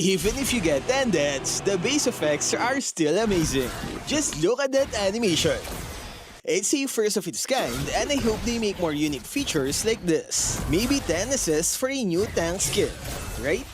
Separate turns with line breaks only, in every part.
Even if you get 10 deaths, the base effects are still amazing. Just look at that animation. It's a first of its kind, and I hope they make more unique features like this. Maybe 10 assists for a new tank skin, right?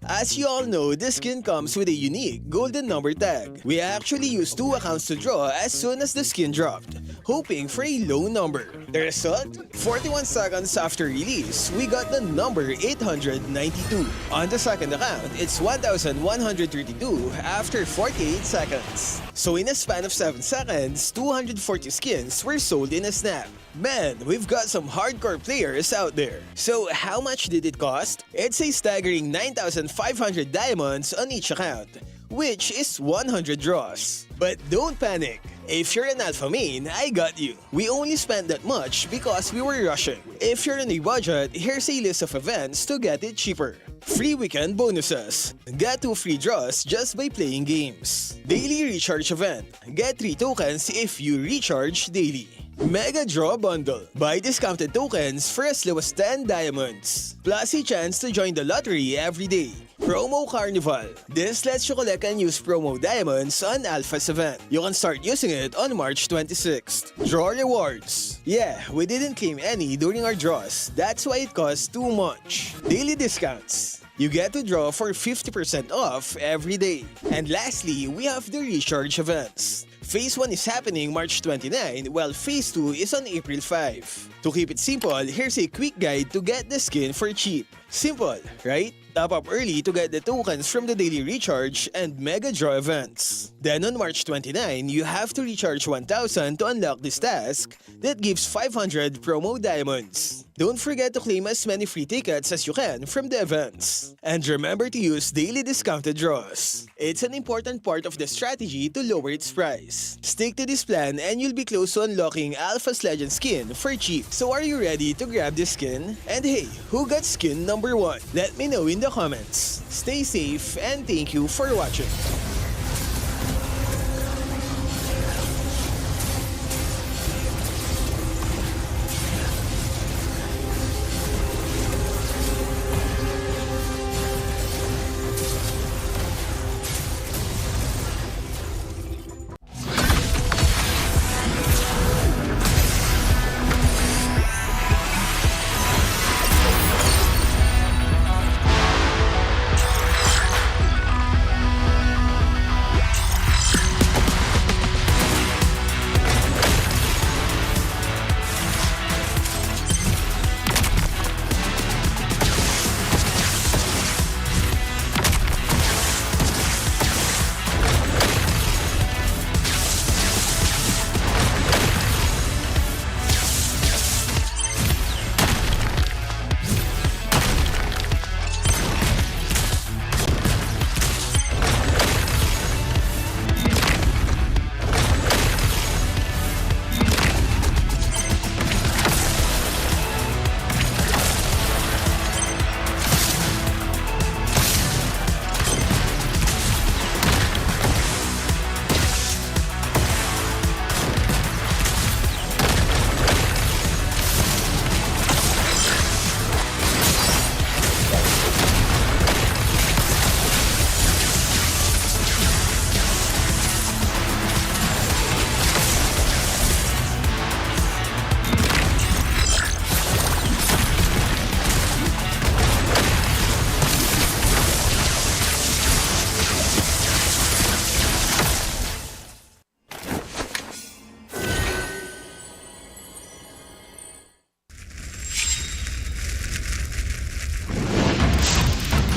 As you all know, this skin comes with a unique golden number tag. We actually used 2 accounts to draw as soon as the skin dropped, hoping for a low number. The result? 41 seconds after release, we got the number 892. On the second account, it's 1132 after 48 seconds. So in a span of 7 seconds, 240 skins were sold in a snap. Man, we've got some hardcore players out there. So how much did it cost? It's a staggering 9,500 diamonds on each account, which is 100 draws. But don't panic. If you're an alpha main, I got you. We only spent that much because we were rushing. If you're on a budget, here's a list of events to get it cheaper. Free weekend bonuses. Get 2 free draws just by playing games. Daily recharge event. Get 3 tokens if you recharge daily. Mega Draw Bundle. Buy discounted tokens for as low as 10 diamonds. Plus a chance to join the lottery every day. Promo Carnival. This lets you collect and use promo diamonds on Alpha's event. You can start using it on March 26th. Draw rewards. Yeah, we didn't claim any during our draws. That's why it costs too much. Daily discounts. You get to draw for 50% off every day. And lastly, we have the recharge events. Phase 1 is happening March 29, while Phase 2 is on April 5. To keep it simple, here's a quick guide to get the skin for cheap. Simple, right? Top up early to get the tokens from the daily recharge and mega draw events. Then on March 29, you have to recharge 1,000 to unlock this task that gives 500 promo diamonds. Don't forget to claim as many free tickets as you can from the events. And remember to use daily discounted draws. It's an important part of the strategy to lower its price. Stick to this plan and you'll be close to unlocking Alpha's Legend skin for cheap. So are you ready to grab this skin? And hey, who got skin number 1? Let me know in the comments. Stay safe and thank you for watching.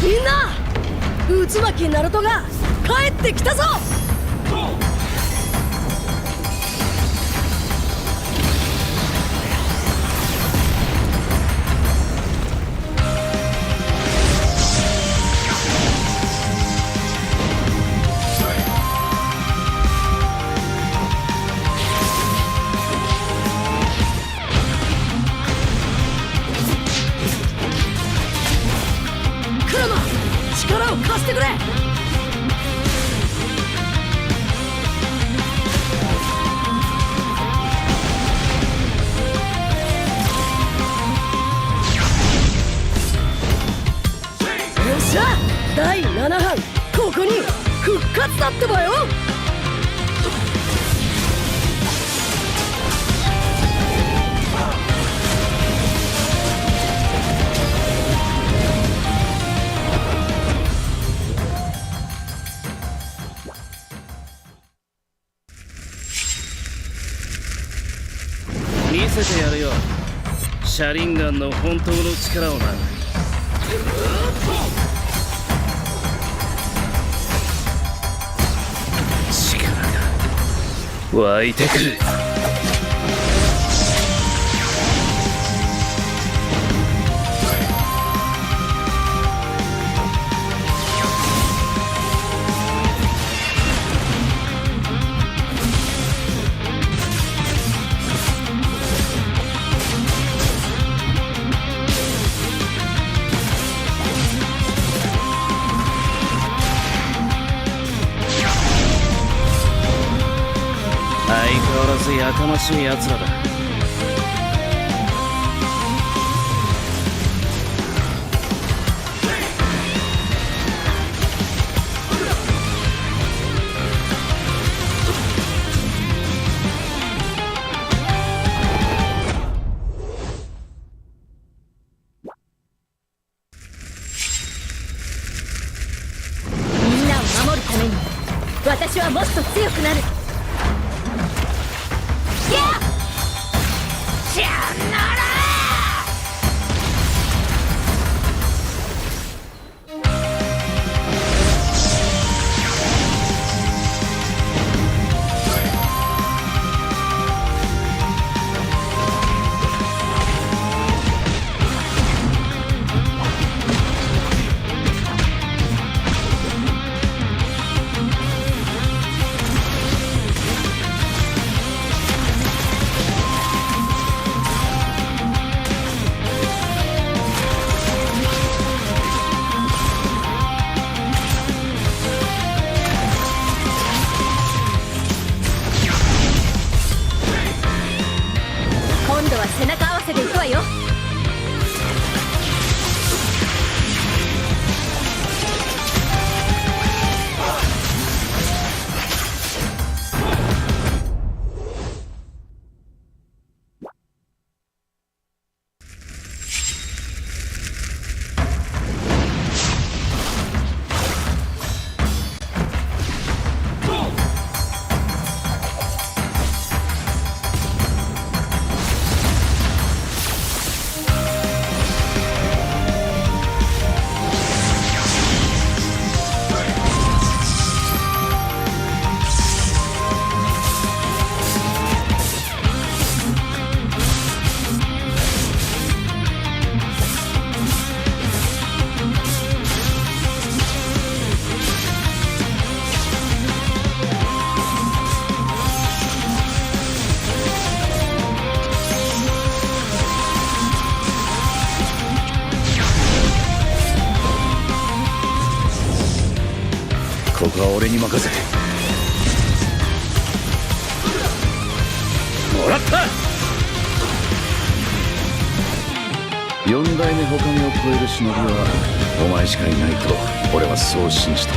Minna! 渦巻きナルトが帰ってきたぞ! Kurama! 力を貸してくれ!第7班ここに復活だってばよ。
見せてやるよ、車輪ガンの本当の力をな。力が湧いてくる。相変わらずやかましい奴らだ。
みんなを守るために私はもっと強くなる。今度は背中合わせでいくわよ。
ここは俺に任せてもらった。4代目他目を超える忍びはお前しかいないと俺はそう信じて。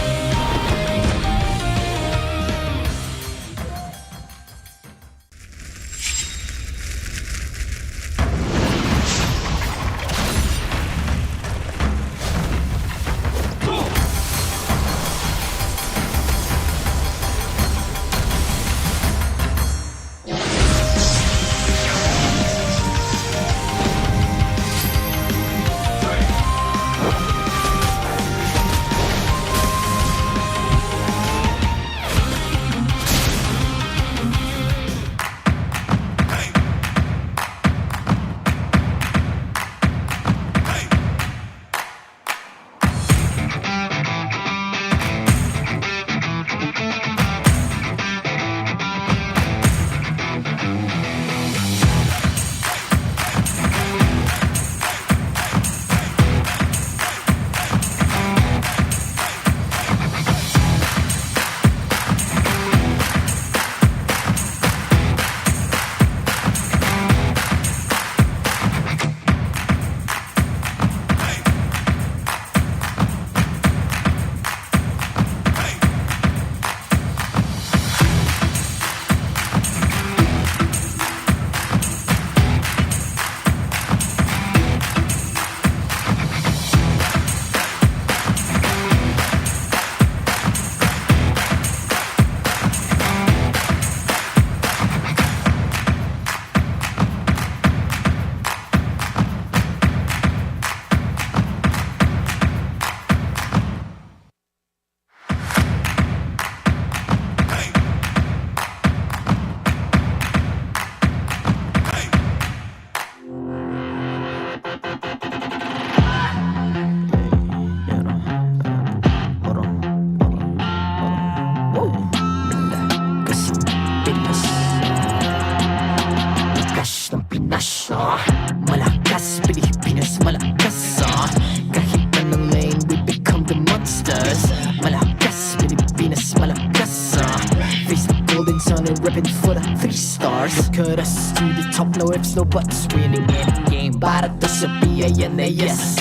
cut us to the top, no ifs, no buts. Winning endgame, para to sa PIN na yes.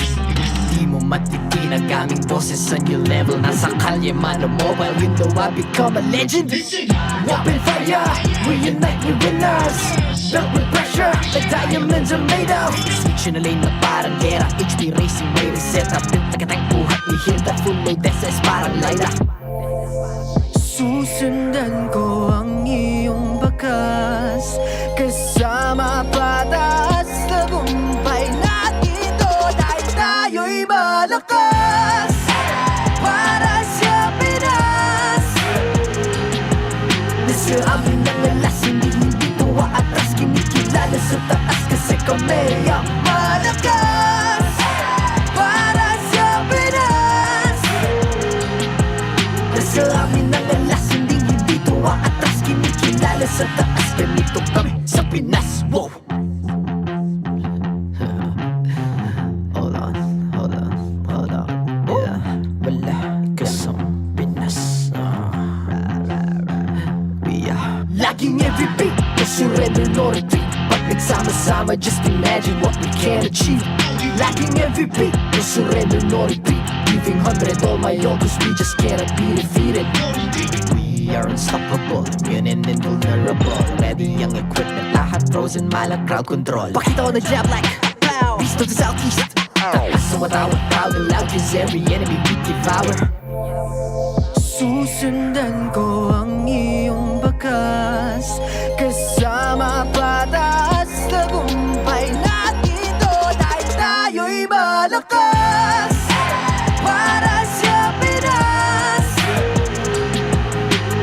Di mo matitinag aming boses sa new level. Nasa kalye man o mobile window, I become a legend. Open fire, we unite, we winners. Built with pressure, the diamonds are made of. Switch na lane na parang gera, HP racing, may reset up. Built na katang buhat ni Hilda, full load SS parang Lyra. Susundan ko ang iyong bakas, kasama patas, tagumpay natin ito. Dahil tayo'y malakas, para sa Pinas. Nasa amin ang alas, hindi tuwa atras. Kinikilala sa taas kasi kami ang malakas, para sa Pinas. Nasa amin ang alas, hindi tuwa atras. Kinikilala sa taas, ganito kami sa Pinas. Wow! Hold on, yeah. Wala kasang Pinas. We are laging every beat, no surrender, no retreat. Pag nagsama-sama, just imagine what we can achieve. Lacking every beat, no surrender, no retreat. Giving 100 all my all, cause we just cannot be defeated. We are unstoppable, immune and invulnerable. Ready ang equipment, lahat frozen, malang crowd control. Pakita ko na jab like pow, beast of the southeast. So matawag proud and loud, cause every enemy we devour. Susundan ko ang iyong bakas, kasama patas, tagumpay natin ito. Dahil tayo'y malakas, para sa Pinas.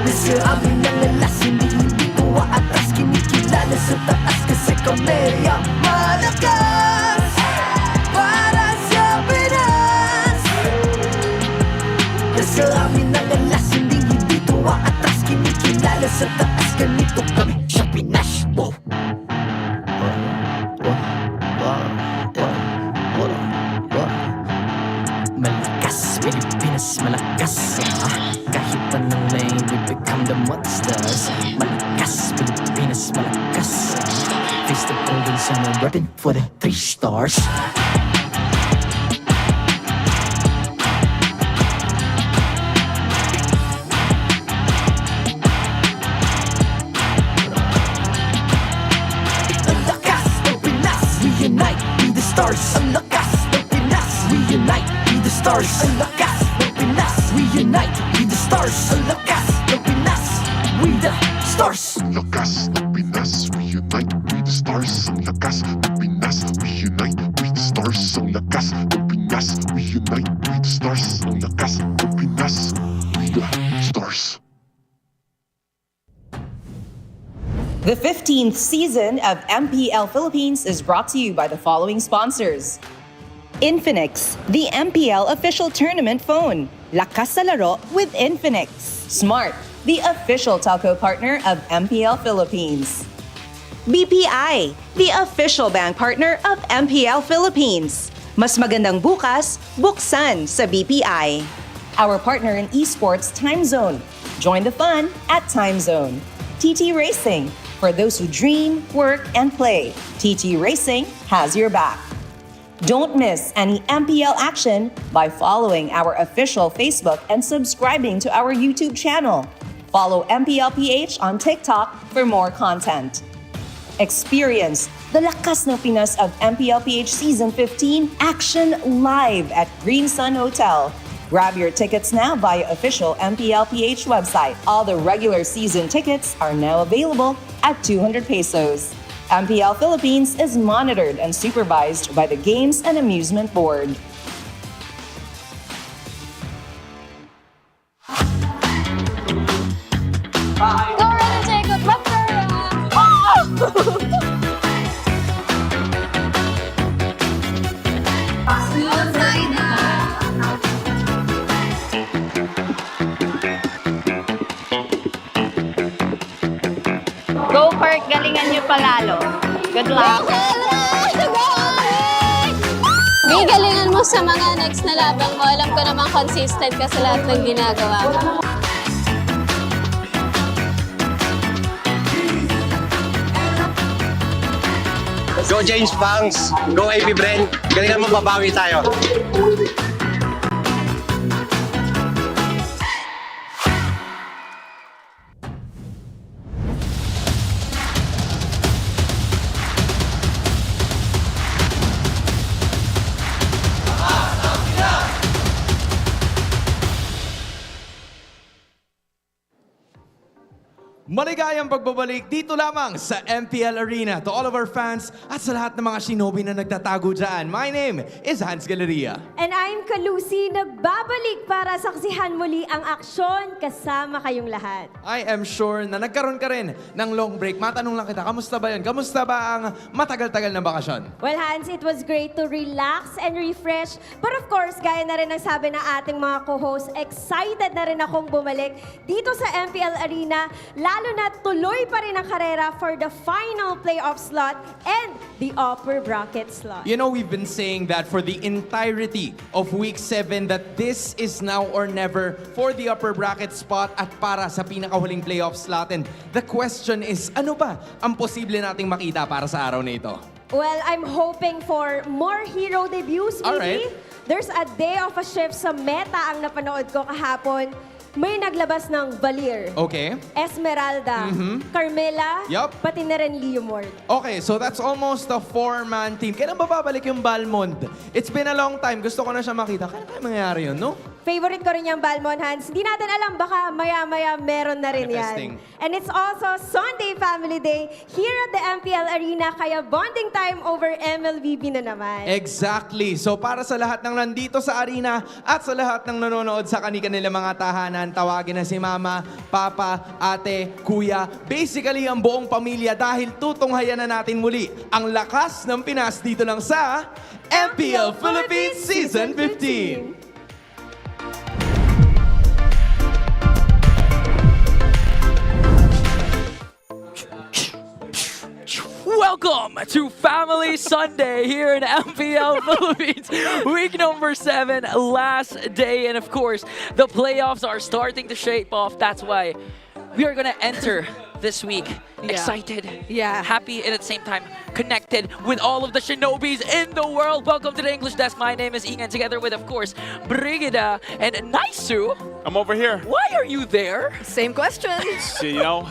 Nasa amin ang alas, hindi tuwa atras. Kinikilala sa taas kasi kami ang malakas, para sa Pinas. Nasa amin ang alas, hindi tuwa atras. Kinikilala sa taas, ganito kami sa Pinas. Wow! Malakas, Pilipinas, malakas. Kahit anong lane, we become the monsters. Malakas, Pilipinas, malakas. Face the golden sun and repping for the 3 stars. Ang lakas ng Pinas, we unite, be the stars. Ang lakas ng Pinas, we unite, be the stars. Ang lakas ng Pinas, we unite, be the stars. Ang lakas ng Pinas, we the stars.
Ang lakas ng Pinas, we unite, we the stars. Ang lakas ng Pinas, we unite, we the stars. Ang lakas ng Pinas, we unite, we the stars. Ang lakas ng Pinas, we the stars.
The 15th season of MPL Philippines is brought to you by the following sponsors. Infinix, the MPL official tournament phone. Lakas sa laro with Infinix. Smart, the official telco partner of MPL Philippines. BPI, the official bank partner of MPL Philippines. Mas magandang bukas, buksan sa BPI. Our partner in esports, Time Zone. Join the fun at Time Zone. TT Racing, for those who dream, work, and play. TT Racing has your back. Don't miss any MPL action by following our official Facebook and subscribing to our YouTube channel. Follow MPL PH on TikTok for more content. Experience the Lakas ng Pinas of MPL PH Season 15 action live at Green Sun Hotel. Grab your tickets now via official MPL PH website. All the regular season tickets are now available at 200 pesos. MPL Philippines is monitored and supervised by the Games and Amusement Board.
Go ready, Jacob. Go Park, galingan nyo palalo. Good luck. Galingan mo sa mga next na laban mo. Alam ko naman consistent ka sa lahat ng ginagawa mo.
Go JamesPankgs! Go AP Bren! Galingan mo, babawi tayo.
Maligayang pagbabalik dito lamang sa MPL Arena to all of our fans at sa lahat ng mga shinobi na nagtatago dyan. My name is Hans Galeria.
And I'm Kalusi, nagbabalik para saksihan muli ang aksyon kasama kayong lahat.
I am sure na nagkaroon ka rin ng long break. Matanong lang kita, kamusta ba yun? Kamusta ba ang matagal-tagal na bakasyon?
Well, Hans, it was great to relax and refresh. But of course, gaya na rin ang sabi ng ating mga co-hosts, excited na rin akong bumalik dito sa MPL Arena. Lalo na tuloy pa rin ang karera for the final playoff slot and the upper bracket slot.
You know, we've been saying that for the entirety of Week 7 that this is now or never for the upper bracket spot at para sa pinakahuling playoff slot. And the question is, ano ba ang posible nating makita para sa araw na ito?
Well, I'm hoping for more hero debuts, maybe.
Alright.
There's a day of a shift sa meta ang napanood ko kahapon. May naglabas ng Valir,
Okay.
Esmeralda, Carmela,
Yup.
pati na rin Leomord.
Okay, so that's almost a 4-man team. Kailan ba babalik yung Balmond? It's been a long time. Gusto ko na siya makita. Kailan kaya mangyayari yun, no?
Favorite ko rin yung Balmond, Hans. Hindi natin alam, baka maya-maya meron na rin
Manifesting.
yan. And it's also Sunday Family Day here at the MPL Arena, kaya bonding time over MLBB na naman.
Exactly. So para sa lahat ng nandito sa arena at sa lahat ng nanonood sa kani-kanila mga tahanan, tawagin na si mama, papa, ate, kuya, basically ang buong pamilya dahil tutunghayan na natin muli ang lakas ng Pinas dito lang sa MPL Philippines Season 15.
Welcome to Family Sunday here in MPL Philippines. Week number 7, last day. And of course, the playoffs are starting to shape off. That's why we are going to enter this week excited, happy, and at the same time connected with all of the shinobis in the world. Welcome to the English Desk. My name is Ingan, together with, of course, Brigida and Naisu.
I'm over here.
Why are you there?
Same question.
See, you know,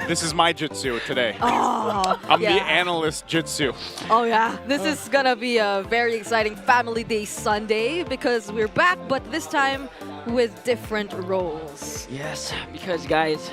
this is my jutsu today.
Oh,
I'm the analyst jutsu.
Oh yeah, this is gonna be a very exciting Family Day Sunday because we're back, but this time with different roles.
Yes, because guys,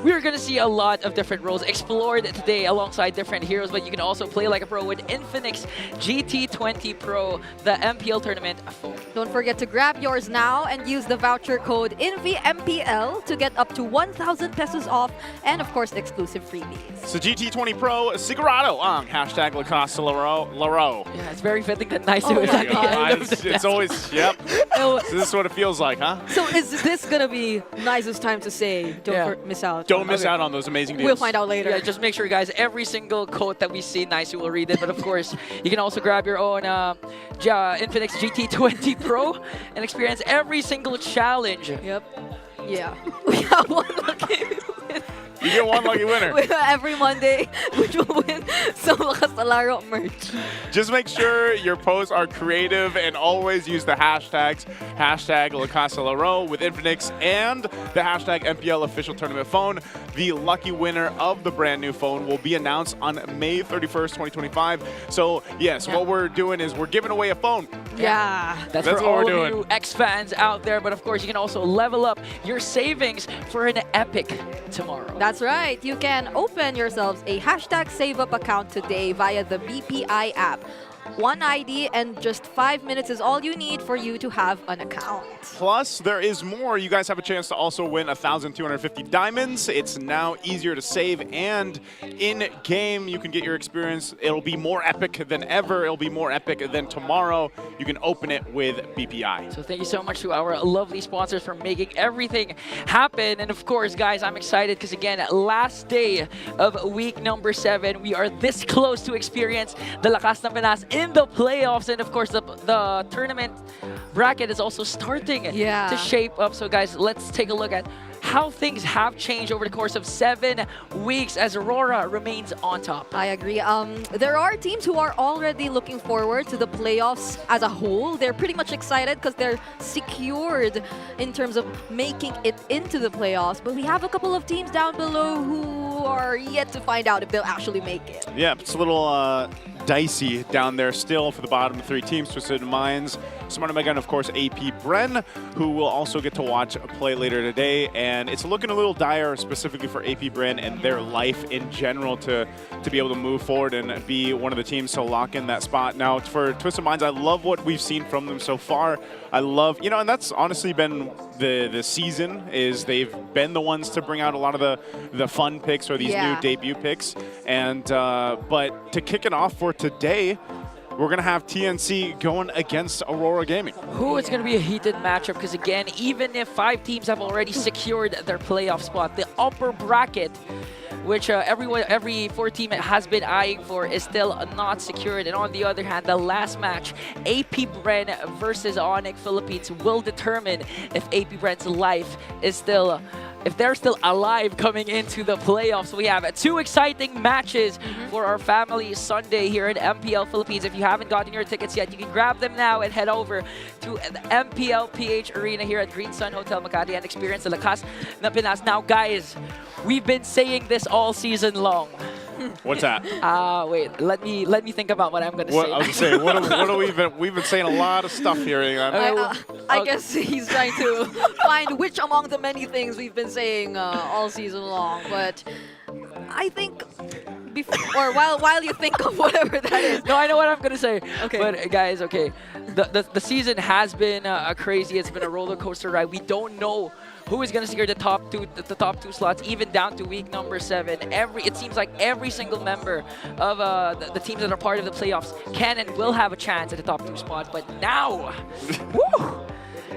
we're going to see a lot of different roles explored today alongside different heroes, but you can also play like a pro with Infinix GT20 Pro, the MPL tournament phone.
Don't forget to grab yours now and use the voucher code INVMPL to get up to 1,000 pesos off and, of course, exclusive freebies.
So GT20 Pro, Sigurado ang hashtag Lacoste Laro.
Yeah, it's very fitting that Naisu is at the end of the
It's
desk.
always, yep. So this is what it feels like, huh?
So is this gonna be Nice's time to say, don't miss out?
Don't miss out on those amazing deals.
We'll find out later.
Yeah, just make sure, guys, every single quote that we see, Naisu will read it. But of course, you can also grab your own Infinix GT20 Pro and experience every single challenge.
Yep. Yeah. We have one lucky winner.
You get one lucky winner.
Every Monday, which will win some Lakas na Laro merch.
Just make sure your posts are creative and always use the hashtags, hashtag Lacoste Laro with Infinix and the hashtag MPL official tournament phone. The lucky winner of the brand new phone will be announced on May 31st, 2025. So yes, what we're doing is we're giving away a phone.
Yeah.
That's
what
for all
we're
of
doing.
you X-fans out there. But of course, you can also level up your savings for an epic tomorrow.
That's right. You can open yourselves a hashtag SaveUp account today via the BPI app. One ID and just 5 minutes is all you need for you to have an account.
Plus, there is more. You guys have a chance to also win 1,250 diamonds. It's now easier to save, and in-game, you can get your experience. It'll be more epic than ever. It'll be more epic than tomorrow. You can open it with BPI.
So thank you so much to our lovely sponsors for making everything happen. And of course, guys, I'm excited because, again, last day of week number 7, we are this close to experience the Lakas ng Pinas in the playoffs. And of course, the tournament bracket is also starting to shape up. So guys, let's take a look at how things have changed over the course of 7 weeks as Aurora remains on top.
I agree. There are teams who are already looking forward to the playoffs as a whole. They're pretty much excited because they're secured in terms of making it into the playoffs. But we have a couple of teams down below who are yet to find out if they'll actually make it.
Yeah, it's a little dicey down there still for the bottom 3 teams, Twisted Minds, Smart Omega, and of course AP Bren, who will also get to watch play later today. And it's looking a little dire specifically for AP Bren and their life in general to be able to move forward and be one of the teams to lock in that spot. Now for Twisted Minds, I love what we've seen from them so far. I love, and that's honestly been the season, is they've been the ones to bring out a lot of the fun picks or these new debut picks. And but to kick it off for today, we're going to have TNC going against Aurora Gaming.
Ooh, it's going to be a heated matchup because, again, even if 5 teams have already secured their playoff spot, the upper bracket, which every 4 team has been eyeing for, is still not secured. And on the other hand, the last match, AP Bren versus Onic Philippines, will determine if AP Bren's life is still, if they're still alive coming into the playoffs. We have 2 exciting matches for our family Sunday here in MPL Philippines. If you haven't gotten your tickets yet, you can grab them now and head over to the MPL PH Arena here at Green Sun Hotel Makati and experience the Lakas na Pinas. Now, guys, we've been saying this all season long.
What's that?
Wait. Let me think about what I'm gonna say.
I was saying, what are we've been saying a lot of stuff here.
I guess he's trying to find which among the many things we've been saying all season long. But I think or while you think of whatever that is.
No, I know what I'm gonna say.
Okay.
But guys, okay, the season has been crazy. It's been a roller coaster ride. We don't know who is going to secure the top two slots, even down to week number 7. It seems like every single member of the teams that are part of the playoffs can and will have a chance at the top 2 spot. But now, woo,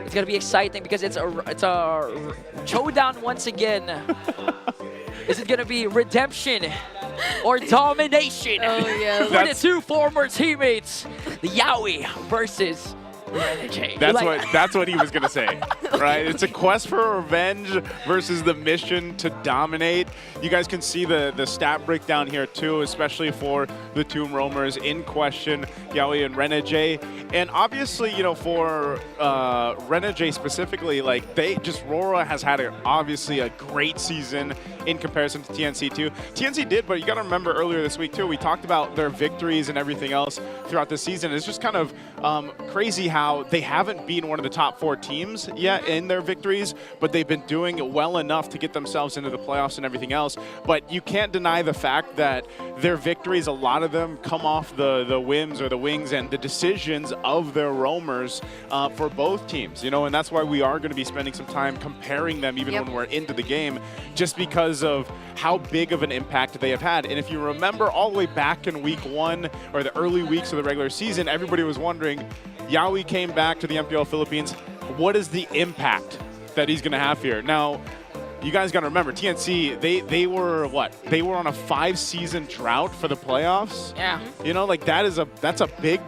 it's going to be exciting because it's a showdown once again. Is it going to be redemption or domination?
Oh, yeah.
For the 2 former teammates, the Yowie versus
That's what he was gonna say, right? It's a quest for revenge versus the mission to dominate. You guys can see the stat breakdown here too, especially for the 2 roamers in question, Yowie and Renegade. And obviously, for Renegade specifically, like RORA has had obviously a great season in comparison to TNC too. TNC did, but you got to remember earlier this week too, we talked about their victories and everything else throughout the season. It's just kind of crazy how they haven't been one of the top 4 teams yet in their victories, but they've been doing well enough to get themselves into the playoffs and everything else. But you can't deny the fact that their victories, a lot of them come off the whims or the wings and the decisions of their roamers for both teams, and that's why we are going to be spending some time comparing them even when we're into the game, just because of how big of an impact they have had. And if you remember all the way back in week 1 or the early weeks of the regular season, everybody was wondering, Yowie came back to the MPL Philippines. What is the impact that he's going to have here? Now, you guys got to remember, TNC, they were what? They were on a 5-season drought for the playoffs.
Yeah.
That's a big,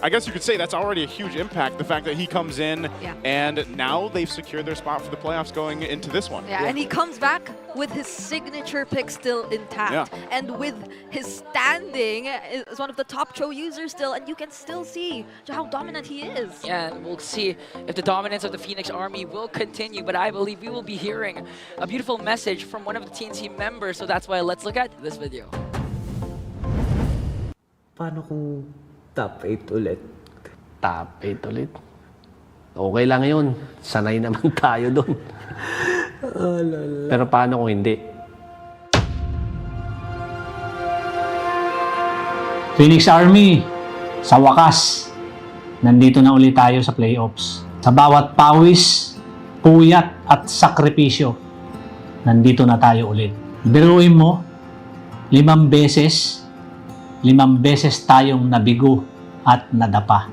I guess you could say that's already a huge impact, the fact that he comes in and now they've secured their spot for the playoffs going into this one.
Yeah, and he comes back with his signature pick still intact. And with his standing as one of the top Cho users still, and you can still see how dominant he is.
Yeah, and we'll see if the dominance of the Phoenix Army will continue, but I believe we will be hearing a beautiful message from one of the TNC members, so that's why let's look at this video.
Paano kung top 8 ulit? Top 8 ulit? Okay lang yun. Sanay naman tayo doon. Pero paano kung hindi?
Phoenix Army, sa wakas, nandito na ulit tayo sa playoffs. Sa bawat pawis, puyat at sakripisyo, nandito na tayo ulit. Biruin mo, 5 beses tayong nabigo at nadapa.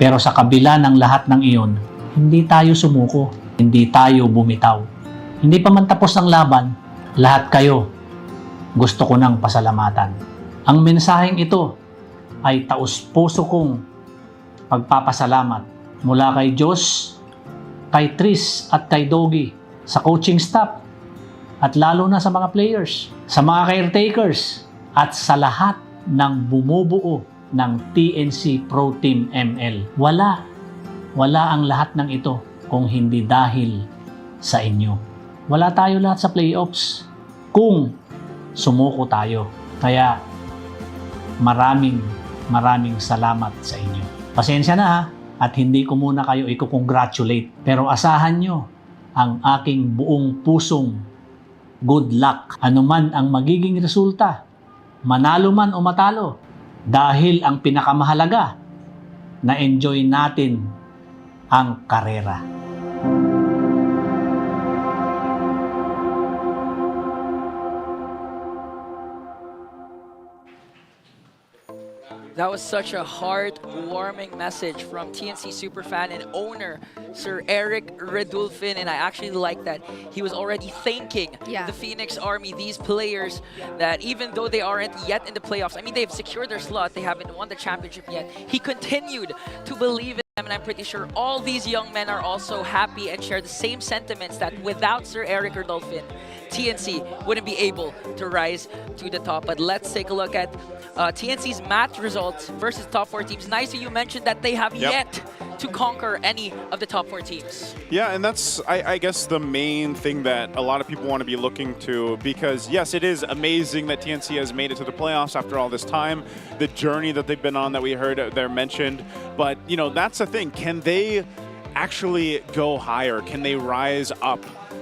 Pero sa kabila ng lahat ng iyon, hindi tayo sumuko, hindi tayo bumitaw. Hindi pa man tapos ang laban, lahat kayo gusto ko nang pasalamatan. Ang mensaheng ito ay taus-puso kong pagpapasalamat mula kay Diyos, kay Tris at kay Dogi, sa coaching staff, at lalo na sa mga players, sa mga caretakers, at sa lahat ng bumubuo ng TNC Pro Team ML. Wala ang lahat ng ito kung hindi dahil sa inyo. Wala tayo lahat sa playoffs kung sumuko tayo. Kaya maraming salamat sa inyo. Pasensya na ha, at hindi ko muna kayo i-congratulate. Pero asahan nyo ang aking buong pusong good luck. Ano man ang magiging resulta, manalo man o matalo, dahil ang pinakamahalaga, na-enjoy natin ang karera.
That was such a heartwarming message from TNC superfan and owner Sir Eric Redulfin, and I actually like that he was already thanking the Phoenix Army, these players that even though they aren't yet in the playoffs, I mean they've secured their slot, they haven't won the championship yet, he continued to believe in them, and I'm pretty sure all these young men are also happy and share the same sentiments that without Sir Eric Redulfin, TNC wouldn't be able to rise to the top. But let's take a look at TNC's match results versus top 4 teams. Nice that you mentioned that they have yet to conquer any of the top 4 teams.
Yeah, and that's, I guess, the main thing that a lot of people want to be looking to, because yes, it is amazing that TNC has made it to the playoffs after all this time, the journey that they've been on that we heard there mentioned, but you know, that's the thing, can they actually go higher? Can they rise up?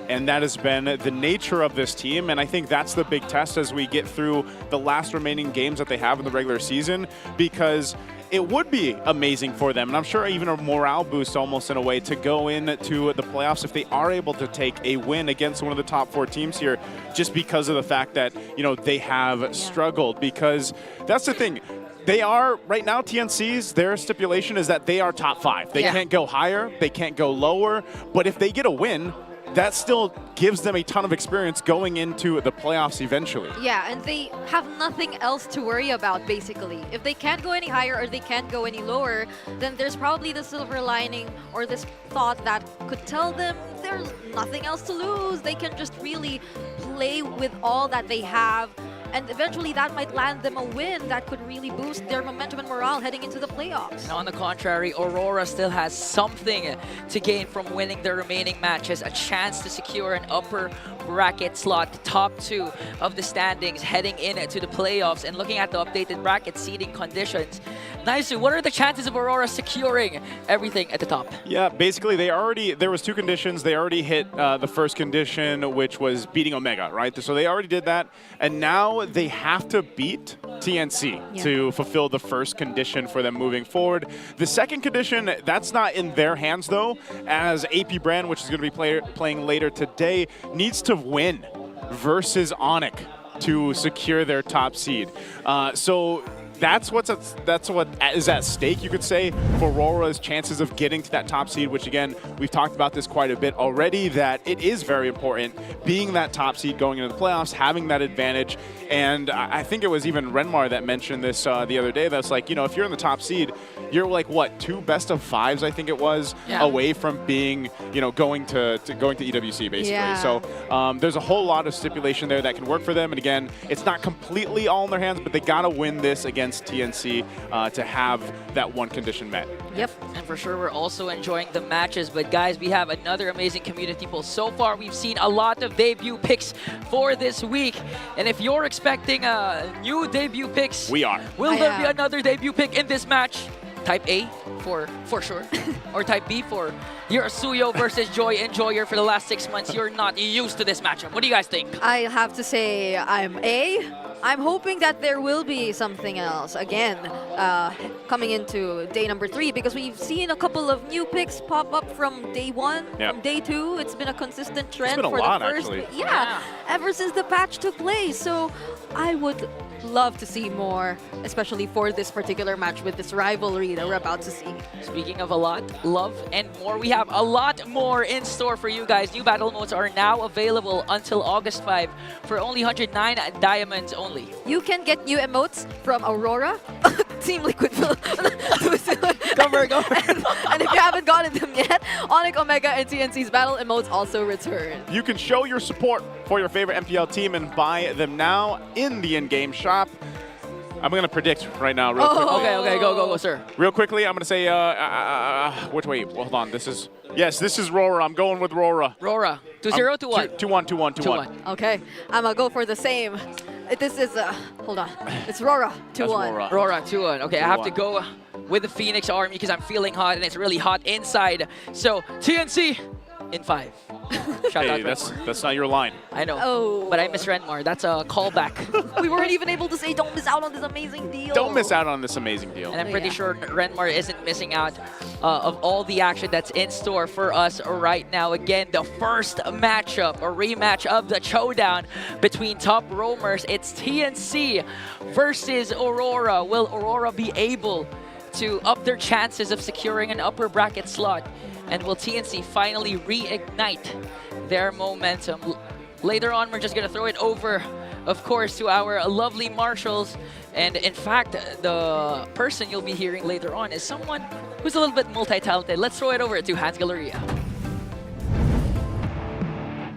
And that has been the nature of this team, and I think that's the big test as we get through the last remaining games that they have in the regular season, because it would be amazing for them, and I'm sure even a morale boost almost in a way to go into the playoffs if they are able to take a win against one of the top 4 teams here, just because of the fact that, you know, they have struggled. Because that's the thing. They are, right now, TNC's, their stipulation is that they are top 5. They can't go higher, they can't go lower, but if they get a win, that still gives them a ton of experience going into the playoffs eventually.
Yeah, and they have nothing else to worry about, basically. If they can't go any higher or they can't go any lower, then there's probably the silver lining or this thought that could tell them there's nothing else to lose. They can just really play with all that they have, and eventually that might land them a win that could really boost their momentum and morale heading into the playoffs.
And on the contrary, Aurora still has something to gain from winning their remaining matches, a chance to secure an upper bracket slot, top 2 of the standings heading into the playoffs. And looking at the updated bracket seeding conditions, Naisu, what are the chances of Aurora securing everything at the top?
Yeah, basically there was 2 conditions. They already hit the first condition, which was beating Omega, right? So they already did that, and now they have to beat TNC to fulfill the first condition for them moving forward. The second condition, that's not in their hands though, as AP Bren, which is going to be playing later today, needs to win versus Onic to secure their top seed. So that's what is at stake, you could say, for Aurora's chances of getting to that top seed, which again, we've talked about this quite a bit already, that it is very important being that top seed going into the playoffs, having that advantage. And I think it was even Renmar that mentioned this the other day. That's like, you know, if you're in the top seed, you're like, what, 2 best of 5s, I think it was, away from being, you know, going to EWC, basically. So there's a whole lot of stipulation there that can work for them. And again, it's not completely all in their hands, but they got to win this against TNC to have that one condition met.
Yep, and for sure we're also enjoying the matches. But guys, we have another amazing community poll. So far, we've seen a lot of debut picks for this week. And if you're expecting new debut picks,
we are.
Will there be another debut pick in this match? Type A for sure, or Type B for you're Suyo versus Joy Enjoyer for the last 6 months. You're not used to this matchup. What do you guys think?
I have to say I'm A. I'm hoping that there will be something else again coming into day number 3, because we've seen a couple of new picks pop up from day 1, from day 2. It's been a consistent trend
for
the first.
Actually.
Yeah, ever since the patch took place. So I would love to see more, especially for this particular match with this rivalry that we're about to see.
Speaking of a lot, love, and more, we have a lot more in store for you guys. New battle modes are now available until August 5 for only 109 diamonds only.
You can get new emotes from Aurora, Team Liquid,
Go.
and if you haven't gotten them yet, Onic, Omega, and TNC's battle emotes also return.
You can show your support for your favorite MPL team and buy them now in the in-game shop. I'm going to predict right now real quickly.
Okay, go, sir.
Real quickly, I'm going to say, wait, hold on. This is RORA. I'm going with RORA.
RORA, 2-0, 2-1.
2-1.
Okay, I'm going to go for the same. This is, hold on. It's RORA, 2-1.
RORA, 2-1. Okay, I have to go with the Phoenix Army because I'm feeling hot and it's really hot inside. So, TNC in 5. Shout out,
that's not your line.
I know.
Oh.
But I miss Renmar. That's a callback.
We weren't even able to say don't miss out on this amazing deal.
Don't miss out on this amazing deal.
And I'm pretty sure Renmar isn't missing out of all the action that's in store for us right now. Again, the first matchup, a rematch of the showdown between top roamers. It's TNC versus Aurora. Will Aurora be able to up their chances of securing an upper bracket slot? And will TNC finally reignite their momentum? Later on, we're just going to throw it over, of course, to our lovely marshals. And in fact, the person you'll be hearing later on is someone who's a little bit multi-talented. Let's throw it over to Hans Galleria.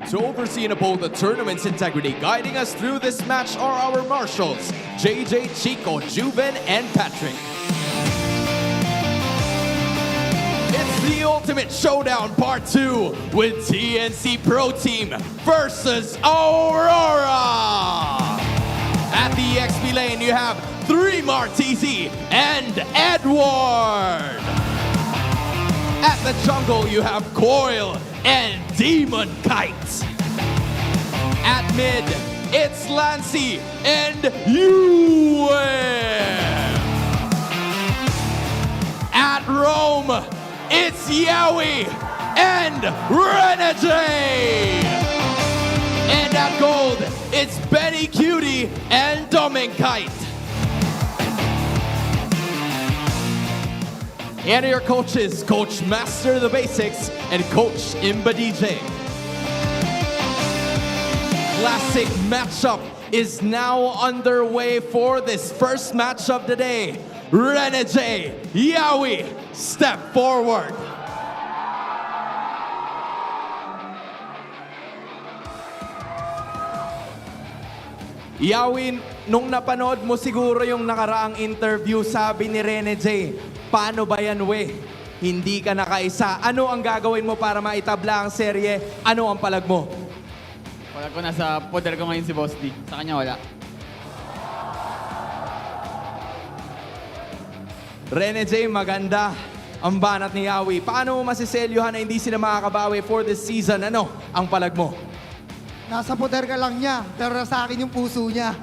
To oversee and uphold the tournament's integrity, guiding us through this match are our marshals, JJ, Chico, Juven, and Patrick. It's the Ultimate Showdown Part 2 with TNC Pro Team versus Aurora. At the XP lane, you have 3 Martisi and Edward. At the jungle, you have Coil and Demon Kite. At mid, it's Lancy and UM. At Rome, it's Yowie and Renegade. And at gold, it's Benny Cutie and Dominkite. And your coaches, Coach Master the Basics and Coach Imba DJ. Classic matchup is now underway for this first match of the day. Renegade, Yowie, step forward. Yowie, nung napanood mo siguro yung nakaraang interview, sabi ni Rene J, paano ba yan, we? Hindi ka nakaisa. Ano ang gagawin mo para maitabla ang serye? Ano ang palag mo?
Palag ko nasa poder ko ngayon si Boss D. Sa kanya wala.
Rene J, maganda ang banat ni Yowie. Paano mo masiselyuhan na hindi sila makakabawi for this season? Ano ang palag mo?
Nasa poder ka lang niya, pero nasa akin yung puso niya.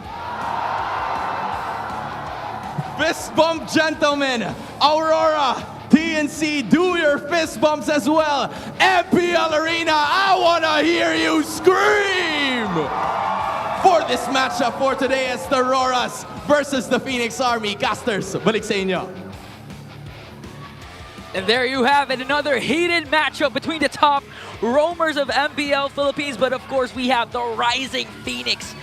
Fist bump, gentlemen. Aurora, TNC, do your fist bumps as well. MPL Arena, I wanna hear you scream! For this matchup for today, it's the Auroras versus the Phoenix Army. Casters, balik sa inyo.
And there you have it, another heated matchup between the top roamers of MPL Philippines. But of course, we have the rising Phoenix.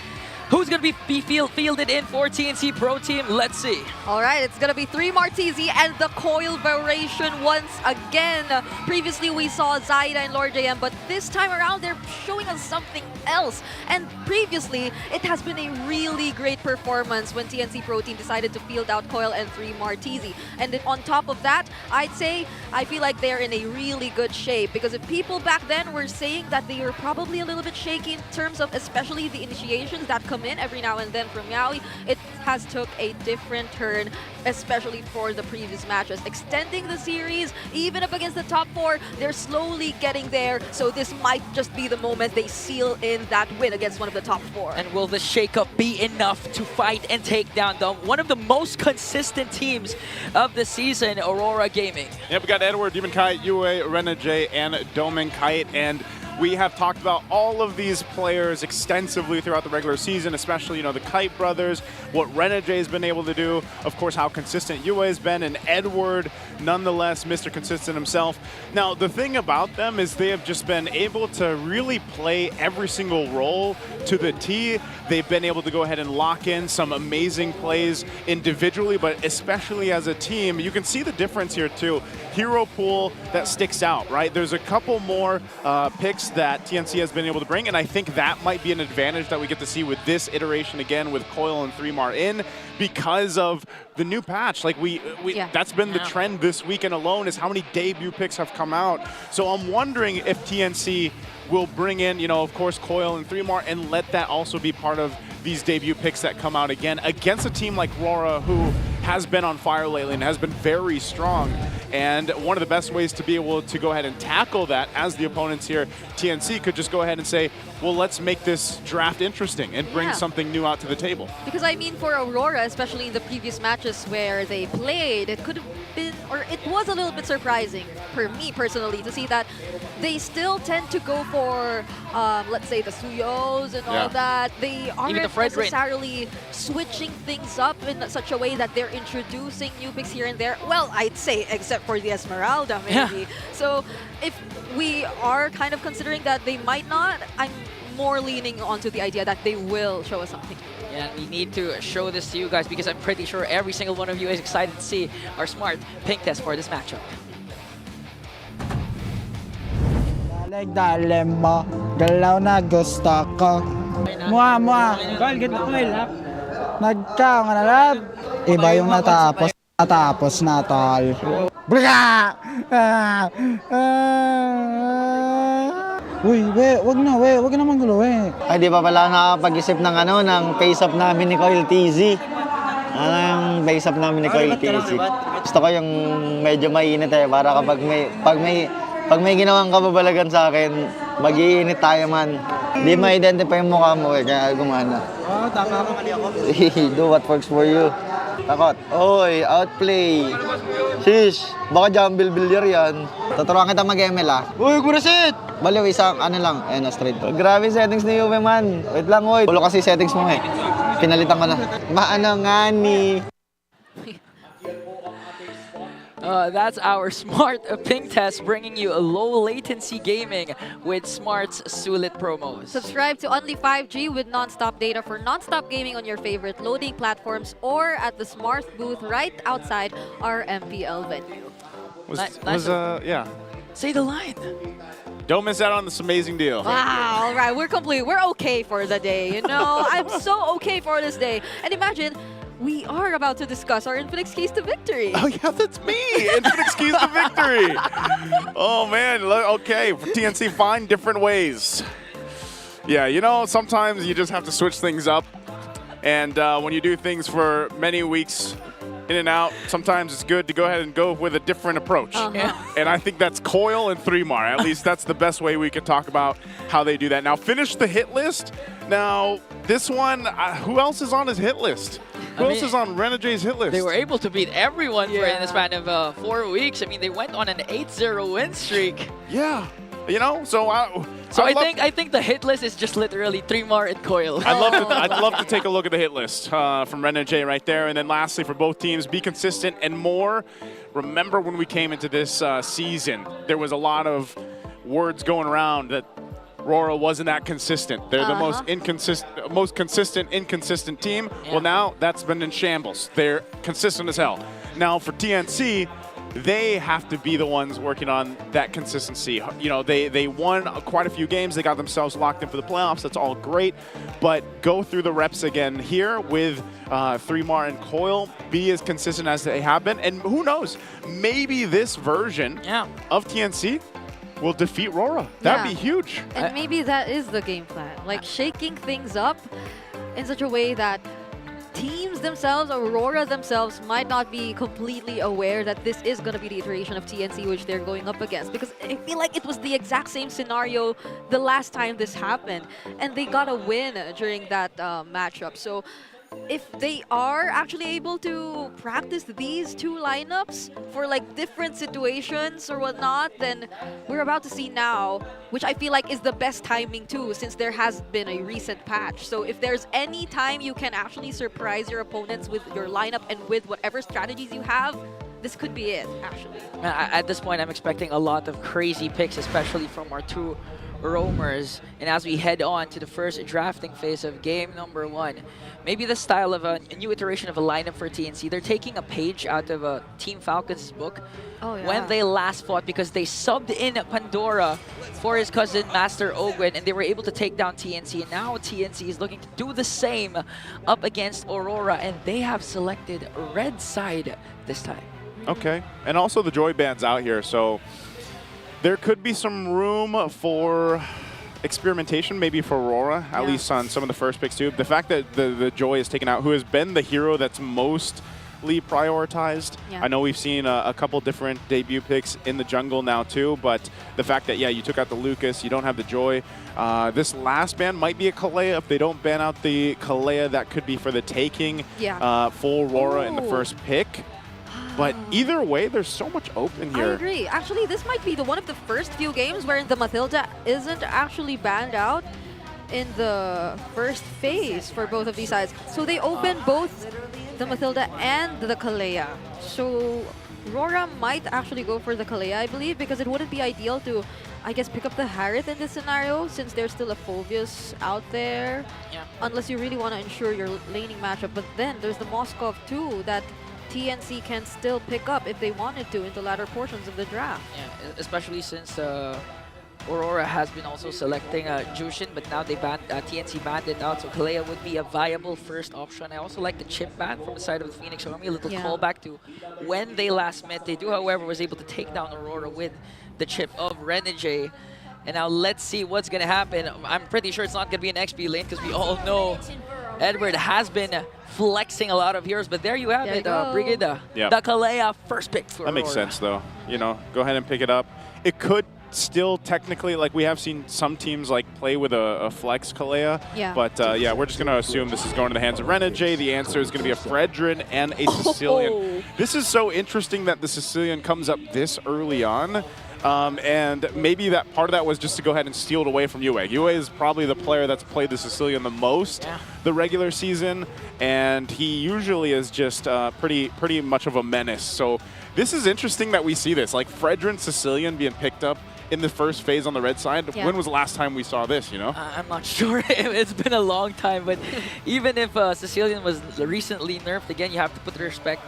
Who's going to be fielded in for TNC Pro Team? Let's see.
All right, it's going to be 3 Martisi and the coil variation once again. Previously, we saw Zaida and Lord JM, but this time around, they're showing us something else. And previously, it has been a really great performance when TNC Pro Team decided to field out coil and 3 Martisi. And then on top of that, I feel like they're in a really good shape, because if people back then were saying that they were probably a little bit shaky in terms of especially the initiations that come in every now and then from Yowie, it has took a different turn, especially for the previous matches. Extending the series, even up against the top 4, they're slowly getting there, so this might just be the moment they seal in that win against one of the top 4.
And will the shakeup be enough to fight and take down one of the most consistent teams of the season, Aurora Gaming?
Yep, we got Edward, Demon Kite, UA, Renegade, and Domin Kite, and We have talked about all of these players extensively throughout the regular season, especially, the Kite brothers, what Renegade has been able to do, of course, how consistent Yue has been, and Edward, nonetheless, Mr. Consistent himself. Now, the thing about them is they have just been able to really play every single role to the T. They've been able to go ahead and lock in some amazing plays individually, but especially as a team. You can see the difference here, too. Hero pool that sticks out, right? There's a couple more picks that TNC has been able to bring, and I think that might be an advantage that we get to see with this iteration again with Coil and 3mar in because of the new patch. Like that's been the trend this weekend alone, is how many debut picks have come out. So I'm wondering if TNC will bring in, of course, Coil and 3mar and let that also be part of these debut picks that come out again against a team like RORA, who has been on fire lately and has been very strong. And one of the best ways to be able to go ahead and tackle that as the opponents here, TNC could just go ahead and say, well, let's make this draft interesting and bring something new out to the table.
Because I mean, for Aurora, especially in the previous matches where they played, it could have been, or it was a little bit surprising for me personally to see that they still tend to go for, let's say, the Suyos and all that. They aren't necessarily switching things up in such a way that they're introducing new picks here and there. Well, I'd say except for the Esmeralda, maybe. So if we are kind of considering that they might not, I'm more leaning onto the idea that they will show us something.
Yeah, we need to show this to you guys because I'm pretty sure every single one of you is excited to see our smart pink test for this matchup.
Dalim mo, galaw na gusto ko. Mua. Goal, get the goal, ha? Nagkaw nga na, iba yung natapos na, tol. Brga! Uy, wag naman gulo,
Ay, di ba pala nakapag-isip ng ng face-up namin ni Coil TZ? Ano yung face-up namin ni Coil TZ? Gusto ko yung medyo mainit para kapag pag may ginawang kababalagan sa akin, mag-iinit tayo man. Di ma-identify yung mukha mo kaya gumana.
Oo, tama ka, mali ako.
Do what works for you. Takot. Oy, outplay. Shish, baka jumble billiard yan. Tuturuan kita mag-ML Uy, Gurasit! Baliw, isang lang, straight. Grabe settings ni Yume man. Wait lang, oy. Ulo kasi settings mo Pinalitan ko na. Maano nga ni.
That's our smart ping test, bringing you a low latency gaming with Smart's Sulit promos.
Subscribe to Only 5G with non-stop data for non-stop gaming on your favorite loading platforms or at the Smart booth right outside our MPL venue.
Yeah.
Say the line.
Don't miss out on this amazing deal.
Wow, all right, we're complete. We're okay for the day, I'm so okay for this day. And imagine, we are about to discuss our Infinix keys to victory.
Oh, yeah, that's me. Infinix keys to victory. Oh, man. Okay, for TNC, find different ways. Yeah, sometimes you just have to switch things up. And when you do things for many weeks in and out, sometimes it's good to go ahead and go with a different approach. And I think that's Coil and 3mar. At least that's the best way we can talk about how they do that. Now, finish the hit list. Now, this one, who else is on his hit list? Who else is on Renegade's hit list?
They were able to beat everyone in the span of 4 weeks. I mean, they went on an 8-0 win streak.
Yeah. So
I think the hit list is just literally 3mar and Coil.
I'd love to take a look at the hit list from Renegade right there. And then lastly, for both teams, be consistent and more. Remember when we came into this season, there was a lot of words going around that RORA wasn't that consistent. They're the most consistent, inconsistent team. Yeah. Well, now that's been in shambles. They're consistent as hell. Now for TNC, they have to be the ones working on that consistency. They won quite a few games. They got themselves locked in for the playoffs. That's all great. But go through the reps again here with 3mar and Coil. Be as consistent as they have been. And who knows, maybe this version of TNC will defeat RORA. That'd be huge.
And maybe that is the game plan. Like shaking things up in such a way that teams themselves, Aurora themselves, might not be completely aware that this is going to be the iteration of TNC which they're going up against. Because I feel like it was the exact same scenario the last time this happened. And they got a win during that matchup. So if they are actually able to practice these two lineups for like different situations or whatnot, then we're about to see now, which I feel like is the best timing too, since there has been a recent patch. So if there's any time you can actually surprise your opponents with your lineup and with whatever strategies you have, this could be it, actually.
At this point, I'm expecting a lot of crazy picks, especially from our two roamers. And as we head on to the first drafting phase of game number 1, maybe the style of a new iteration of a lineup for TNC. They're taking a page out of Team Falcon's book when they last fought, because they subbed in Pandora for his cousin Master Ogwen, and they were able to take down TNC. And now TNC is looking to do the same up against Aurora, and they have selected red side this time.
Okay, and also the Joy Band's out here, so there could be some room for experimentation, maybe for Aurora, at least on some of the first picks too. The fact that the Joy is taken out, who has been the hero that's mostly prioritized. I know we've seen a couple different debut picks in the jungle now too, but the fact that, yeah, you took out the Lucas, you don't have the Joy. This last ban might be a Kalea. If they don't ban out the Kalea, that could be for the taking for Aurora in the first pick. But either way, there's so much open here.
I agree. Actually, this might be one of the first few games wherein the Mathilda isn't actually banned out in the first phase for both of these sides. So they open both the Mathilda and the Kalea. So RORA might actually go for the Kalea, I believe, because it wouldn't be ideal to, I guess, pick up the Harith in this scenario, since there's still a Phobius out there. Unless you really want to ensure your laning matchup. But then there's the Moskov too, that TNC can still pick up if they wanted to in the latter portions of the draft.
Yeah, especially since Aurora has been also selecting Jushin, but now they banned TNC banned it out, so Kalea would be a viable first option. I also like the chip ban from the side of the Phoenix Army, a little callback to when they last met. They do, however, was able to take down Aurora with the chip of Renegade. And now let's see what's going to happen. I'm pretty sure it's not going to be an XP lane, because we all know Edward has been flexing a lot of heroes, but there you have it, Brigida. The Kalea first pick for
That makes sense, though. You know, go ahead and pick it up. It could still technically, like, we have seen some teams like play with a flex Kalea, but yeah, we're just going to assume this is going to the hands of Renegade. The answer is going to be a Fredrin and a Sicilian. This is so interesting that the Sicilian comes up this early on. And maybe that part of that was just to go ahead and steal it away from Yue. Yue is probably the player that's played the Sicilian the most the regular season, and he usually is just pretty much of a menace. So this is interesting that we see this, like Fredrin Sicilian being picked up in the first phase on the red side. When was the last time we saw this, you know?
I'm not sure. It's been a long time, but even if Sicilian was recently nerfed, again, you have to put respect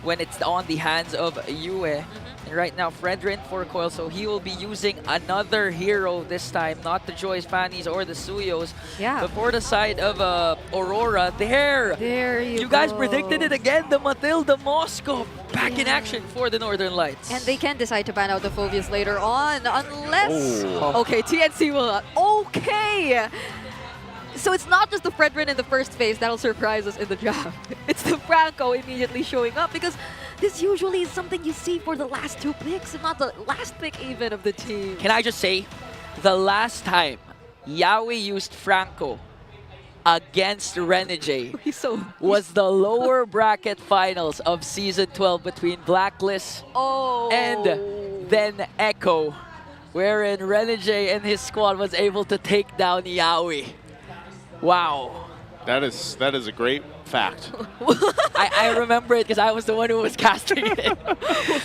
when it's on the hands of Yue. And right now, Fredrin for Coil, so he will be using another hero this time, not the Joy's Fannies or the Suyos. But for the side of Aurora, there you guys predicted it again, the Mathilda Moscow back in action for the Northern Lights.
And they can decide to ban out the Phobius later on, unless... Okay, TNC will... Okay! So it's not just the Fredrin in the first phase that'll surprise us in the draft. It's the Franco immediately showing up, because this usually is something you see for the last two picks, if not the last pick even of the team.
Can I just say, the last time Yaoi used Franco against Renegade was the lower bracket finals of Season 12 between Blacklist and then Echo, wherein Renegade and his squad was able to take down Yaoi. Wow.
That is a great fact.
I remember it because I was the one who was casting it.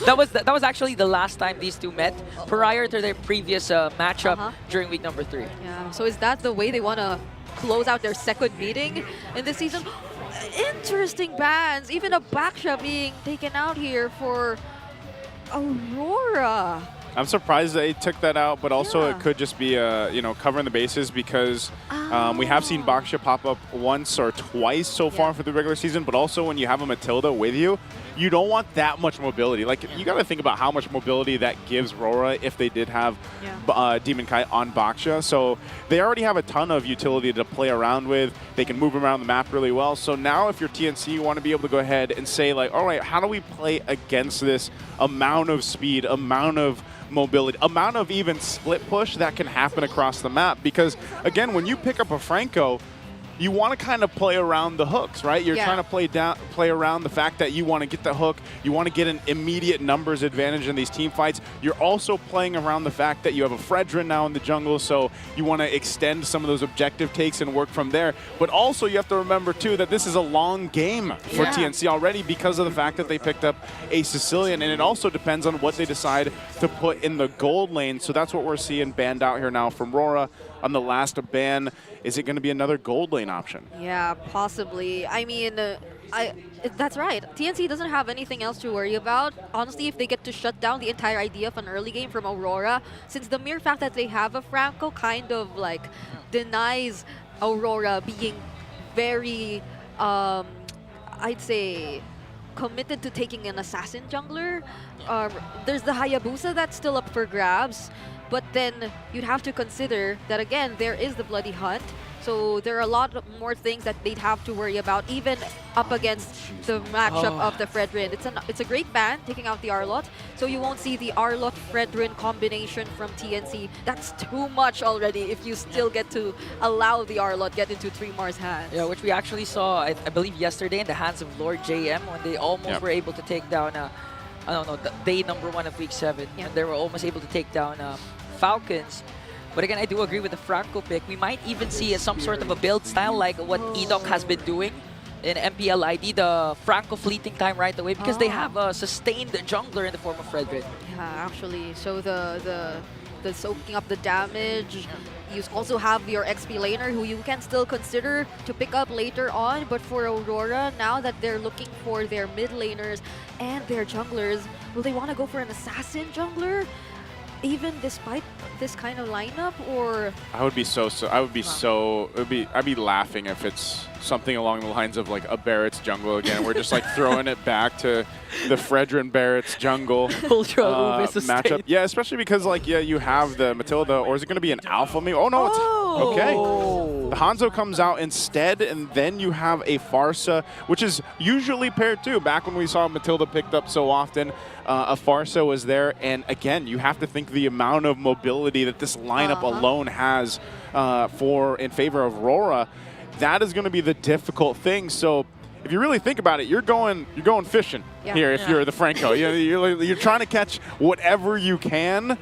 that was actually the last time these two met prior to their previous matchup during week number 3.
Yeah. So is that the way they want to close out their second meeting in this season? Interesting bans. Even a Baksha being taken out here for Aurora.
I'm surprised they took that out, but also it could just be, you know, covering the bases, because we have seen Baksha pop up once or twice so far for the regular season, but also when you have a Matilda with you, you don't want that much mobility. Like, you got to think about how much mobility that gives RORA if they did have Demon Kai on Baksha. So they already have a ton of utility to play around with. They can move around the map really well. So now if you're TNC, you want to be able to go ahead and say, like, all right, how do we play against this amount of speed, amount of mobility, amount of even split push that can happen across the map? Because again, when you pick up a Franco, you want to kind of play around the hooks, right? You're trying to play around the fact that you want to get the hook, you want to get an immediate numbers advantage in these team fights. You're also playing around the fact that you have a Fredrin now in the jungle, so you want to extend some of those objective takes and work from there. But also you have to remember too that this is a long game for TNC already because of the fact that they picked up a Sicilian, and it also depends on what they decide to put in the gold lane. So that's what we're seeing banned out here now from RORA on the last ban. Is it going to be another gold lane option?
Yeah, possibly. I mean, that's right. TNC doesn't have anything else to worry about. Honestly, if they get to shut down the entire idea of an early game from Aurora, since the mere fact that they have a Franco kind of like denies Aurora being very, I'd say, committed to taking an assassin jungler. There's the Hayabusa that's still up for grabs. But then you'd have to consider that, again, there is the Bloody Hunt. So there are a lot more things that they'd have to worry about, even up against the matchup of the Fredrin. It's a great ban, taking out the Arlott. So you won't see the Arlott-Fredrin combination from TNC. That's too much already if you still get to allow the Arlott get into Tremar's hands.
Yeah, which we actually saw, I believe, yesterday in the hands of Lord JM when they almost were able to take down, I don't know, the day #1 of Week 7. And they were almost able to take down Falcons. But again, I do agree with the Franco pick. We might even see some sort of a build style like what Edok has been doing in MPL ID, the Franco fleeting time right away, because they have a sustained jungler in the form of Fredrin.
Yeah, actually. So the soaking up the damage. You also have your XP laner who you can still consider to pick up later on. But for Aurora, now that they're looking for their mid laners and their junglers, will they want to go for an assassin jungler? Even despite this kind of lineup, or
I'd be laughing if it's something along the lines of like a Barrett's jungle again. We're just like throwing it back to the Fredrin Barrett's jungle matchup. Yeah, especially because like you have the Matilda, or is it going to be an Alpha? Oh no, it's okay. The Hanzo comes out instead, and then you have a Farsa, which is usually paired too. Back when we saw Matilda picked up so often, a Farsa was there, and again, you have to think the amount of mobility that this lineup alone has in favor of RORA. That is going to be the difficult thing. So if you really think about it, you're going fishing here if you're the Franco. You're trying to catch whatever you can.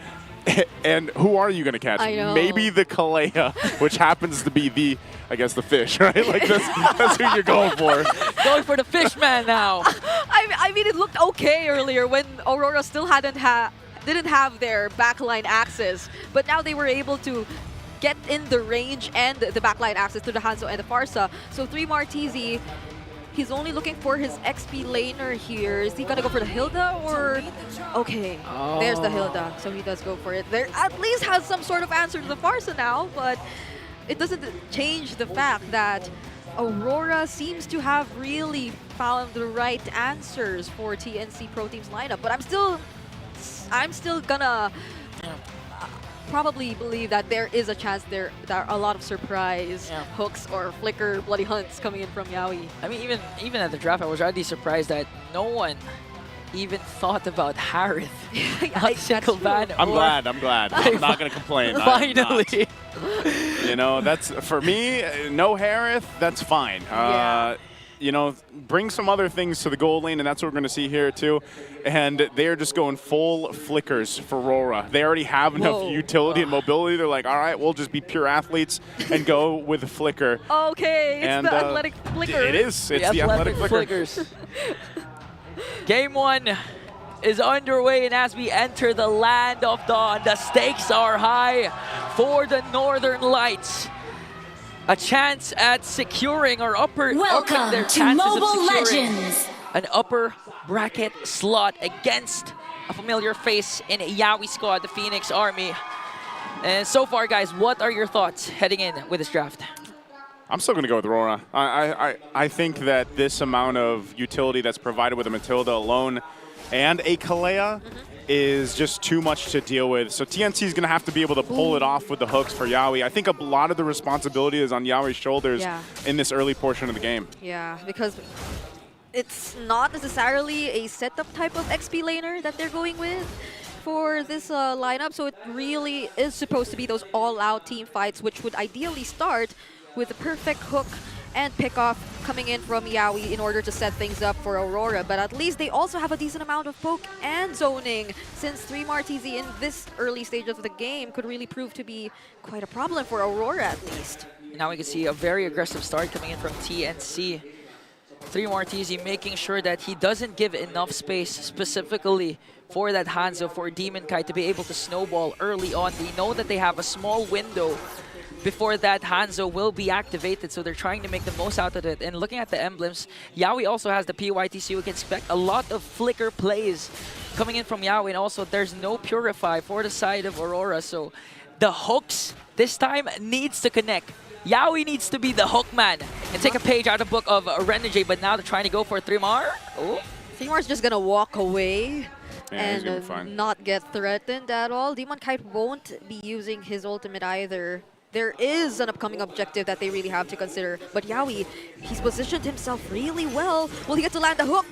And who are you going to catch? Maybe the Kalea, which happens to be the fish, right? Like that's who you're going for.
Going for the fish man now.
I mean, it looked okay earlier when Aurora still didn't have their backline access, but now they were able to get in the range and the backline access to the Hanzo and the Farsa. So Tremar TZ, he's only looking for his XP laner here. Is he gonna go for the Hilda or? Okay, there's the Hilda. So he does go for it. There at least has some sort of answer to the Farsa now, but it doesn't change the fact that Aurora seems to have really found the right answers for TNC Pro Team's lineup. But I'm still gonna probably believe that there is a chance there are a lot of surprise hooks or flicker bloody hunts coming in from Yawi.
I mean, even at the draft, I was already surprised that no one even thought about Harith.
I'm glad. I'm not going to complain.
Finally.
That's, for me, no Harith, that's fine. Bring some other things to the gold lane, and that's what we're going to see here too. And they're just going full flickers for RORA. They already have enough utility and mobility. They're like, all right, we'll just be pure athletes and go with a flicker.
Okay, it's the athletic flicker.
It is. It's the athletic flickers.
Game 1 is underway, and as we enter the land of dawn, the stakes are high for the Northern Lights. A chance at securing or
Welcome
their
to
chances
Mobile
of securing
Legends.
An upper bracket slot against a familiar face in Yawi squad, the Phoenix Army. And so far, guys, what are your thoughts heading in with this draft?
I'm still going to go with RORA. I think that this amount of utility that's provided with a Matilda alone and a Kalea is just too much to deal with. So TNC is going to have to be able to pull it off with the hooks for Yawi. I think a lot of the responsibility is on Yawi's shoulders in this early portion of the game.
Yeah, because it's not necessarily a setup type of XP laner that they're going with for this lineup. So it really is supposed to be those all-out team fights, which would ideally start with the perfect hook and pickoff coming in from Yawi in order to set things up for Aurora. But at least they also have a decent amount of poke and zoning, since 3 Martizi in this early stage of the game could really prove to be quite a problem for Aurora at least.
Now we can see a very aggressive start coming in from TNC. 3 Martizi making sure that he doesn't give enough space specifically for that Hanzo, for Demon Kite to be able to snowball early on. They know that they have a small window before that Hanzo will be activated, so they're trying to make the most out of it. And looking at the emblems, Yawi also has the PYTC. We can expect a lot of flicker plays coming in from Yawi, and also there's no Purify for the side of Aurora, so the hooks this time needs to connect. Yawi needs to be the hook man and take a page out of the book of Renegade, but now they're trying to go for 3mar. Oh.
3mar's just gonna walk away.
Yeah,
and not get threatened at all. Demon Kite won't be using his ultimate either. There is an upcoming objective that they really have to consider. But Yawi, he's positioned himself really well. Will he get to land the hook?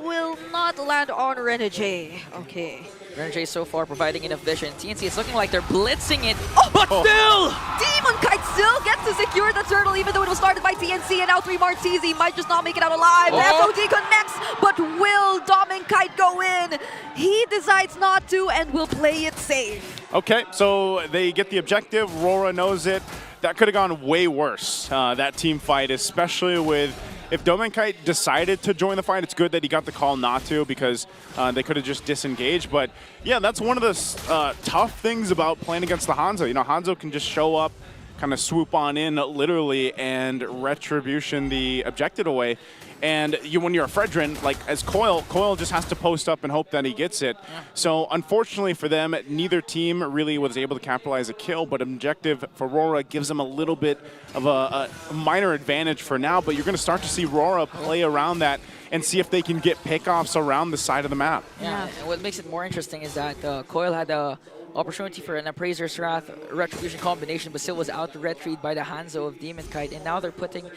Will not land on Renegade. Okay.
Renegade so far providing enough vision. TNC, it's looking like they're blitzing it, but still!
Demon Kite still gets to secure the turtle, even though it was started by TNC, and now 3 Martizi might just not make it out alive. FOD connects, but will Demon Kite go in? He decides not to and will play it safe.
Okay, so they get the objective. RORA knows it. That could have gone way worse, that team fight, especially with... If Domenkite decided to join the fight, it's good that he got the call not to, because they could have just disengaged. But yeah, that's one of the tough things about playing against the Hanzo. You know, Hanzo can just show up, kind of swoop on in literally, and retribution the objective away. And when you're a Fredrin, like as Coil just has to post up and hope that he gets it. Yeah. So unfortunately for them, neither team really was able to capitalize a kill, but objective for RORA gives them a little bit of a minor advantage for now, but you're going to start to see RORA play around that and see if they can get pickoffs around the side of the map.
Yeah, and what makes it more interesting is that Coil had a opportunity for an Appraiser's Wrath Retribution combination, but still was out-retried by the Hanzo of Demon Kite, and now they're putting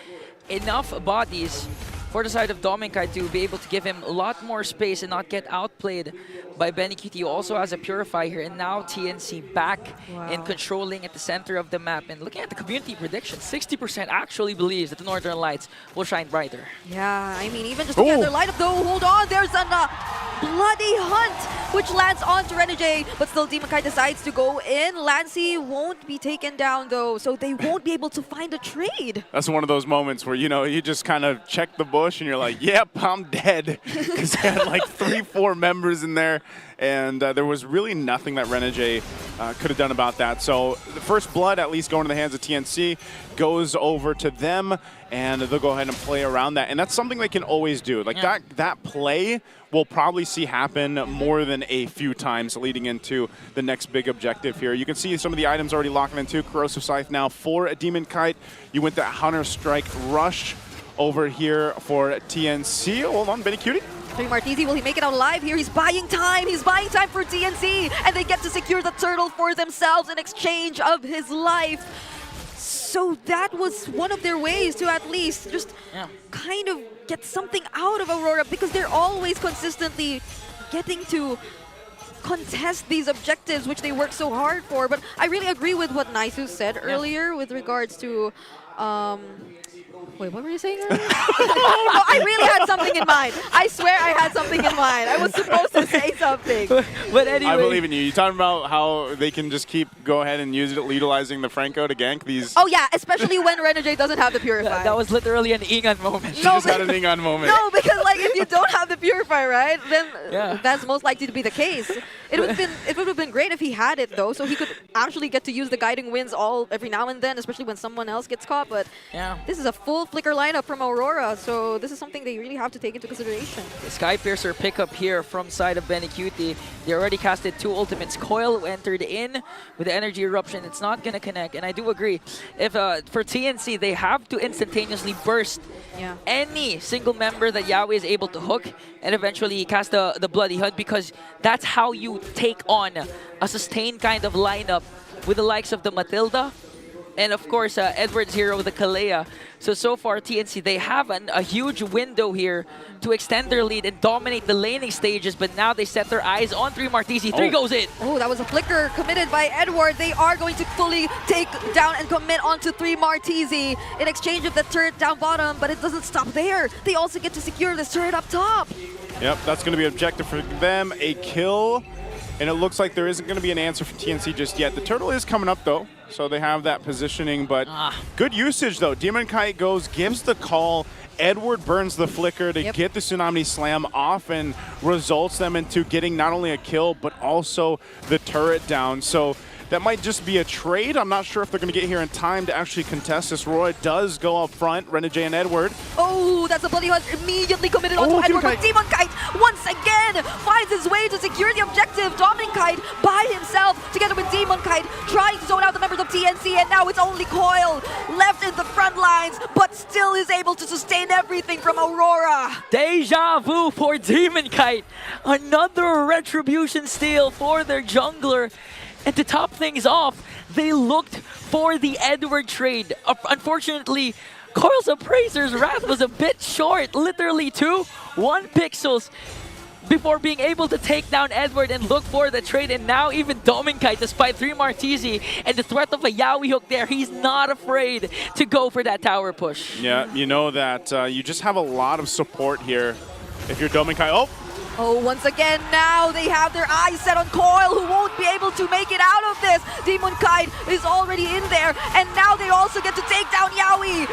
enough bodies for the side of Demon Kite to be able to give him a lot more space and not get outplayed by Benny QT, who also has a Purify here, and now TNC back and controlling at the center of the map. And looking at the community prediction, 60% actually believes that the Northern Lights will shine brighter.
Yeah, I mean, even just looking at their lineup though, hold on, there's a bloody hunt, which lands onto Renegade, but still Demon Kite decides to go in. Lancy won't be taken down though, so they won't be able to find a trade.
That's one of those moments where, you know, you just kind of check the bush and you're like, yep, I'm dead. Because they had like 3-4 members in there, and there was really nothing that Renegade could have done about that. So the first blood, at least going to the hands of TNC, goes over to them, and they'll go ahead and play around that. And that's something they can always do. Like that play we'll probably see happen more than a few times leading into the next big objective here. You can see some of the items already locking into Corrosive Scythe now for a Demon Kite. You went to Hunter Strike Rush over here for TNC. Hold on, Benny Cutie.
3 Martizi, will he make it out alive here? He's buying time. He's buying time for TNC, and they get to secure the turtle for themselves in exchange of his life. So that was one of their ways to at least just kind of get something out of Aurora, because they're always consistently getting to contest these objectives, which they work so hard for. But I really agree with what Naisu said earlier with regards to... Wait, what were you saying? No, I really had something in mind. I swear I had something in mind. I was supposed to say something.
But anyway,
I believe in you. You're talking about how they can just go ahead and use it, utilizing the Franco to gank these.
Oh yeah, especially when Renegade doesn't have the Purify.
That was literally an Ingan moment.
She just had an Ingan moment.
No, because like if you don't have the Purify, right, then that's most likely to be the case. It would have been great if he had it though, so he could actually get to use the Guiding Winds every now and then, especially when someone else gets caught. But this is a full flicker lineup from Aurora, so this is something they really have to take into consideration.
The Sky Piercer pickup here from side of Benny Cutie. They already casted 2 ultimates. Coil entered in with the Energy Eruption. It's not going to connect, and I do agree. If for TNC, they have to instantaneously burst any single member that Yawi is able to hook and eventually cast the Bloody Hunt, because that's how you take on a sustained kind of lineup with the likes of the Matilda and of course, Edward's hero, the Kalea. So far, TNC, they have a huge window here to extend their lead and dominate the laning stages, but now they set their eyes on 3 Martisi. 3 goes in.
Oh, that was a flicker committed by Edward. They are going to fully take down and commit onto 3 Martisi in exchange of the turret down bottom, but it doesn't stop there. They also get to secure this turret up top.
Yep, that's going to be an objective for them, a kill. And it looks like there isn't going to be an answer from TNC just yet. The turtle is coming up, though, so they have that positioning. But good usage, though. Demon Kite goes, gives the call. Edward burns the flicker to get the Tsunami Slam off and results them into getting not only a kill, but also the turret down. So that might just be a trade. I'm not sure if they're going to get here in time to actually contest this. RORA does go up front, Renegade and Edward.
Oh, that's a bloody hunt immediately committed onto Edward, but Demon Kite once again finds his way to secure the objective. Dominic Kite by himself, together with Demon Kite, trying to zone out the members of TNC, and now it's only Coil left in the front lines, but still is able to sustain everything from Aurora.
Deja vu for Demon Kite. Another retribution steal for their jungler. And to top things off, they looked for the Edward trade. Unfortunately, Coil's Appraiser's Wrath was a bit short, literally 1 pixels before being able to take down Edward and look for the trade. And now even Dominkite, despite 3 Martisi and the threat of a Yaoi hook there, he's not afraid to go for that tower push.
Yeah, you know that you just have a lot of support here. If you're Dominkite,
Oh, once again, now they have their eyes set on Coil, who won't be able to make it out of this. Demon Kite is already in there, and now they also get to take down Yaoi.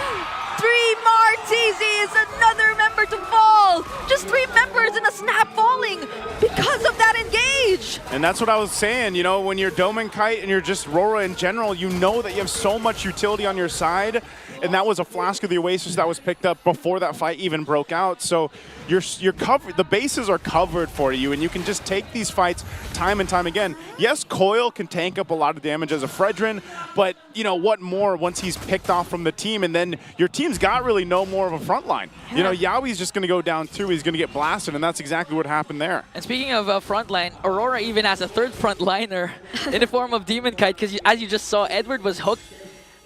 3 Martisi is another member to fall. Just 3 members in a snap falling because of that engage.
And that's what I was saying, you know, when you're Dominkite and you're just RORA in general, you know that you have so much utility on your side. And that was a Flask of the Oasis that was picked up before that fight even broke out. So you're covered. The bases are covered for you, and you can just take these fights time and time again. Yes, Coil can tank up a lot of damage as a Fredrin, but you know what more once he's picked off from the team, and then your team's got really no more of a front line. Yeah. You know, Yaoi's just going to go down too. He's going to get blasted, and that's exactly what happened there.
And speaking of front line, Aurora even has a 3rd front liner in the form of Demon Kite, because as you just saw, Edward was hooked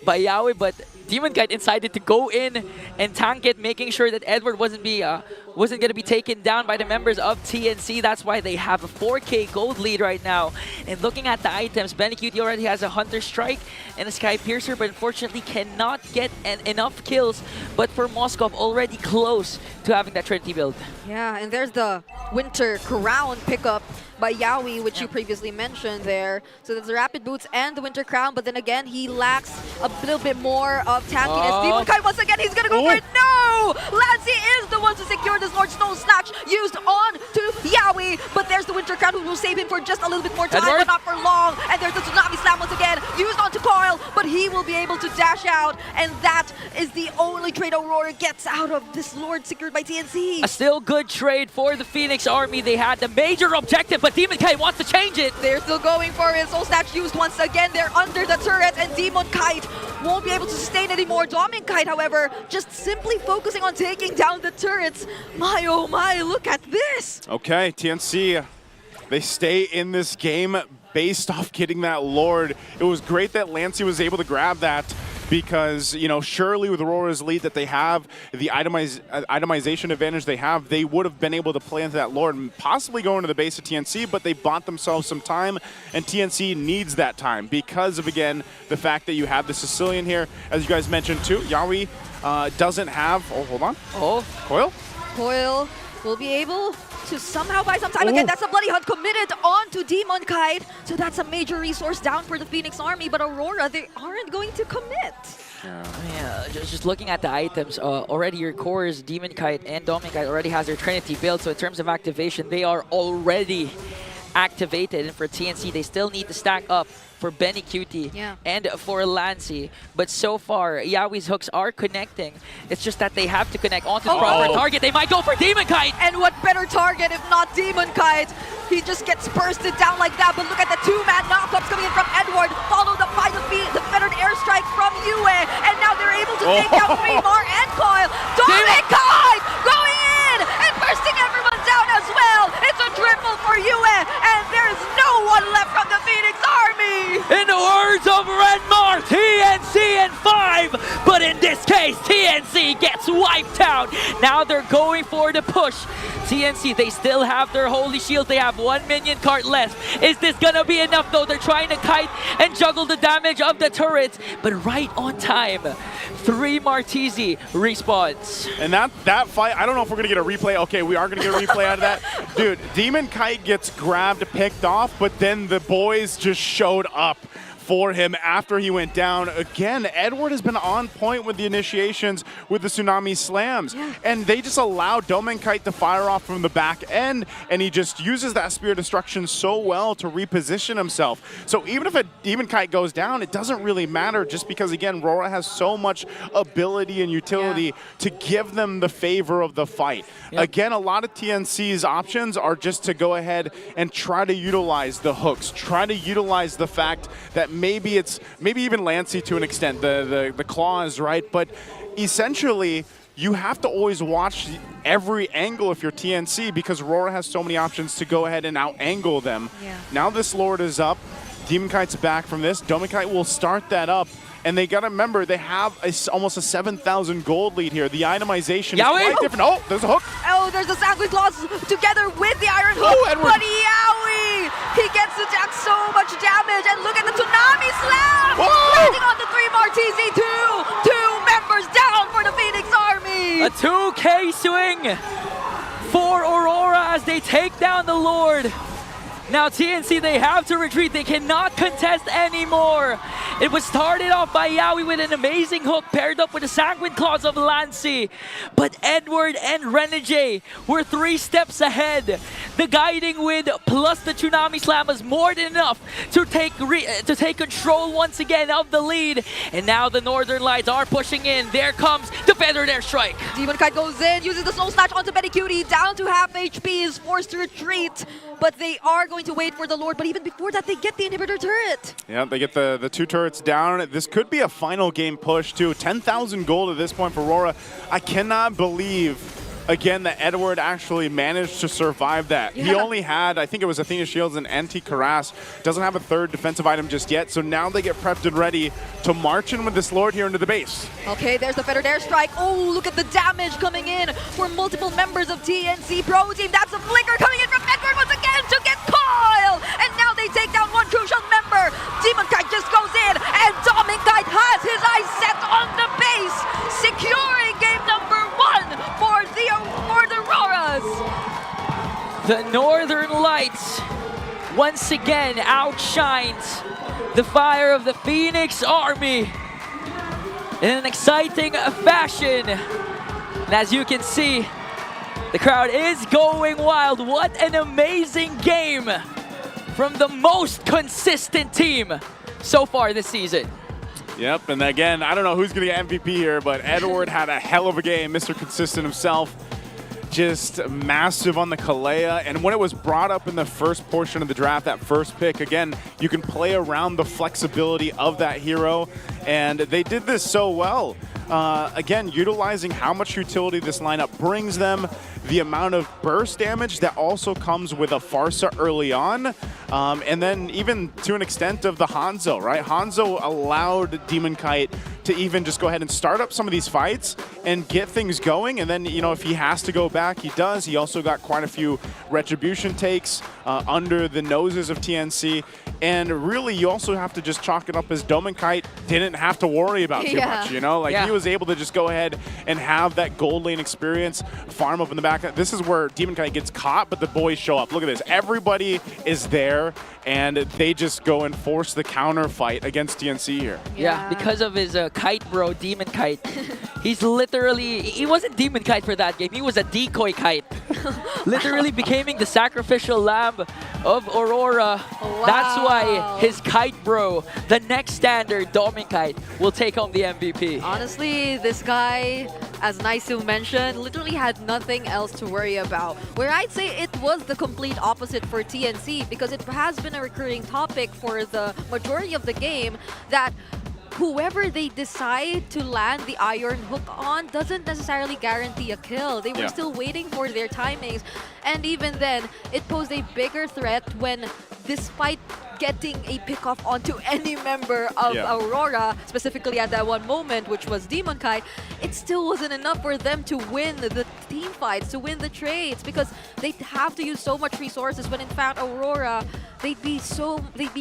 by Yaoi, but Demon Kite decided to go in and tank it, making sure that Edward wasn't going to be taken down by the members of TNC. That's why they have a 4K gold lead right now. And looking at the items, Benecutie already has a Hunter Strike and a Sky Piercer, but unfortunately cannot get enough kills. But for Moskov, already close to having that Trinity build.
Yeah, and there's the Winter Crown pickup by Yaoi, which you previously mentioned there. So there's the Rapid Boots and the Winter Crown, but then again, he lacks a little bit more of tankiness. Demon Kite, once again, he's gonna go for it. No! Lancey is the one to secure this Lord Snow Snatch used on to Yaoi, but there's the Winter Crown who will save him for just a little bit more time, but not for long. And there's the Tsunami Slam once again, used onto Coil, but he will be able to dash out, and that is the only trade Aurora gets out of this Lord secured by TNC.
A still good trade for the Phoenix Army. They had the major objective, but Demon Kite wants to change it.
They're still going for it. Soul Snatch used once again. They're under the turret, and Demon Kite won't be able to sustain anymore. Dominic Kite, however, just simply focusing on taking down the turrets. My, oh my, look at this.
Okay, TNC, they stay in this game based off getting that Lord. It was great that Lancey was able to grab that, because, you know, surely with Aurora's lead that they have, the itemization advantage they have, they would have been able to play into that Lord and possibly go into the base of TNC, but they bought themselves some time, and TNC needs that time because of, again, the fact that you have the Sicilian here. As you guys mentioned too, Yaoi doesn't have, hold on. Coil?
Coil will be able to somehow buy some time. Again, that's a bloody hunt committed onto Demon Kite. So that's a major resource down for the Phoenix Army, but Aurora, they aren't going to commit.
Yeah, just looking at the items, already your cores, Demon Kite and Dominic Kite already has their Trinity build, so in terms of activation, they are already activated. And for TNC, they still need to stack up for Benecutie and for Lancey. But so far, Yaoi's hooks are connecting. It's just that they have to connect onto the proper target. They might go for Demon Kite!
And what better target if not Demon Kite? He just gets bursted down like that, but look at the 2-man knockups coming in from Edward, followed up by the fettered airstrike from Yue, and now they're able to take out 3 more and Coil. Dominic Kite going in and bursting everyone down as well. It's a triple for Yue, and there's no one left from the Phoenix Army.
In the words of Renmar, TNC than 5, but in this case, TNC gets wiped out. Now they're going for the push. TNC, they still have their holy shield. They have 1 minion cart left. Is this gonna be enough though? They're trying to kite and juggle the damage of the turrets, but right on time. 3 Martisi respawns.
And that fight, I don't know if we're gonna get a replay. Okay, we are gonna get a replay out of that. Dude, Demon Kite gets grabbed, picked off, but then the boys just showed up for him after he went down. Again, Edward has been on point with the initiations with the Tsunami Slams. And they just allow Demon Kite to fire off from the back end, and he just uses that Spear Destruction so well to reposition himself. So even if a Demon Kite goes down, it doesn't really matter, just because, again, RORA has so much ability and utility to give them the favor of the fight. Again, a lot of TNC's options are just to go ahead and try to utilize the hooks, try to utilize the fact that maybe even Lancey to an extent, the claws, right? But essentially, you have to always watch every angle if you're TNC, because RORA has so many options to go ahead and out-angle them. Now this Lord is up. Demon Kite's back from this. Demon Kite will start that up. And they got to remember, they have almost a 7,000 gold lead here. The itemization is quite different. Oh, there's a hook.
Oh, there's a Sanguine Claws together with the Iron Hook.
Oh, Edward.
But Yowie, he gets attacked so much damage. And look at the Tsunami Slam. Landing on the 3 Martisi. Two members down for the Phoenix Army.
A 2K swing for Aurora as they take down the Lord. Now TNC, they have to retreat. They cannot contest anymore. It was started off by Yowie with an amazing hook paired up with the Sanguine Claws of Lancey. But Edward and Renegade were 3 steps ahead. The Guiding Wind plus the Tsunami Slam was more than enough to take control once again of the lead. And now the Northern Lights are pushing in. There comes the Feathered Airstrike.
Demon Kite goes in, uses the Snow Snatch onto Betty Cutie, down to half HP, is forced to retreat. But they are going to wait for the Lord, but even before that, they get the inhibitor turret.
Yeah, they get the 2 turrets down. This could be a final game push, too. 10,000 gold at this point for RORA. I cannot believe, again, that Edward actually managed to survive that. He only had, I think it was Athena Shields and Anti-Cuirass. Doesn't have a 3rd defensive item just yet, so now they get prepped and ready to march in with this Lord here into the base.
Okay, there's the Feathered Airstrike. Oh, look at the damage coming in for multiple members of TNC Pro Team. That's a flicker coming in from Edward once again to get Coil! And now they take down one crucial member. Demon Kite just goes in, and Demon Kite has his eyes set on the base, securing game number 1 for the Auroras.
The Northern Lights once again outshines the fire of the Phoenix Army in an exciting fashion. And as you can see, the crowd is going wild. What an amazing game from the most consistent team so far this season.
Yep, and again, I don't know who's going to get MVP here, but Edward had a hell of a game, Mr. Consistent himself. Just massive on the Kalea, and when it was brought up in the first portion of the draft, that first pick, again, you can play around the flexibility of that hero, and they did this so well. Again, utilizing how much utility this lineup brings them, the amount of burst damage that also comes with a Farsa early on, and then even to an extent of the Hanzo, right? Hanzo allowed Demon Kite to even just go ahead and start up some of these fights and get things going, and then, you know, if he has to go back, he does. He also got quite a few retribution takes under the noses of TNC, and really you also have to just chalk it up as Demon Kite didn't have to worry about too much, you know? Like, he was able to just go ahead and have that gold lane experience, farm up in the back. This is where Demon Kite gets caught, but the boys show up. Look at this. Everybody is there, and they just go and force the counter fight against TNC here.
Yeah, because of his kite bro, Demon Kite. He's literally, he wasn't Demon Kite for that game. He was a decoy kite. Literally becoming the sacrificial lamb of Aurora.
Wow.
That's why his kite bro, the next standard, Demon Kite, will take home the MVP.
Honestly, this guy, as Naisu mentioned, literally had nothing else to worry about. Where I'd say it was the complete opposite for TNC, because it has been a recurring topic for the majority of the game that whoever they decide to land the Iron Hook on doesn't necessarily guarantee a kill. They were still waiting for their timings. And even then, it posed a bigger threat when, despite getting a pick-off onto any member of Aurora, specifically at that one moment, which was Demon Kai, it still wasn't enough for them to win the team fights, to win the trades, because they'd have to use so much resources when in fact Aurora, they'd be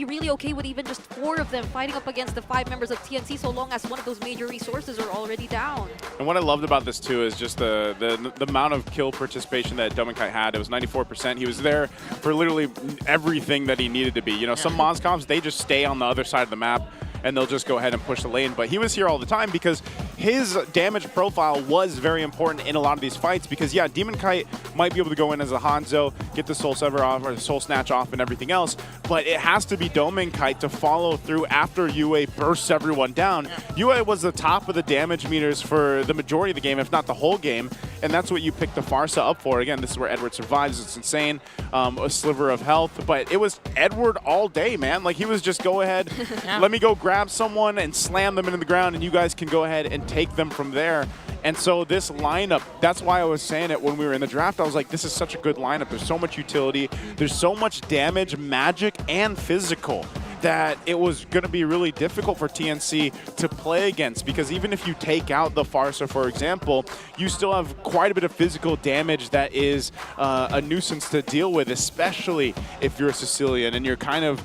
really okay with even just 4 of them fighting up against the 5 members of TNC, so long as one of those major resources are already down.
And what I loved about this too is just the amount of kill participation that Dominkai had. It was 94%. He was there for literally everything that he needed to be. You know, some Mozcovs, they just stay on the other side of the map and they'll just go ahead and push the lane. But he was here all the time because his damage profile was very important in a lot of these fights because, yeah, Demon Kite might be able to go in as a Hanzo, get the Soul Sever off or the Soul Snatch off and everything else, but it has to be Domin Kite to follow through after Yue bursts everyone down. Yue was the top of the damage meters for the majority of the game, if not the whole game, and that's what you picked the Farsa up for. Again, this is where Edward survives. It's insane. A sliver of health, but it was Edward all day, man. Like, he was just go ahead, let me go grab someone and slam them into the ground, and you guys can go ahead and take them from there. And so this lineup, that's why I was saying it when we were in the draft. I was like, this is such a good lineup. There's so much utility. There's so much damage, magic, and physical that it was going to be really difficult for TNC to play against, because even if you take out the Farsa, for example, you still have quite a bit of physical damage that is a nuisance to deal with, especially if you're a Sicilian and you're kind of,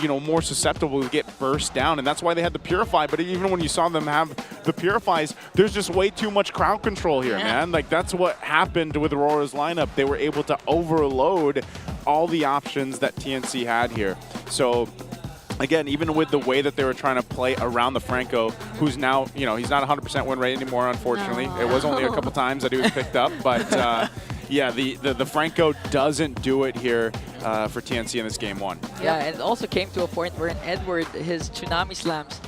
you know, more susceptible to get burst down. And that's why they had the Purify. But even when you saw them have the Purifies, there's just way too much crowd control here, man. Like, that's what happened with Aurora's lineup. They were able to overload all the options that TNC had here. So again, even with the way that they were trying to play around the Franco, who's now, you know, he's not 100% win rate anymore, unfortunately. No. It was only a couple times that he was picked up, but yeah, the Franco doesn't do it here for TNC in this game 1.
Yeah, and it also came to a point where in Edward, his Tsunami Slams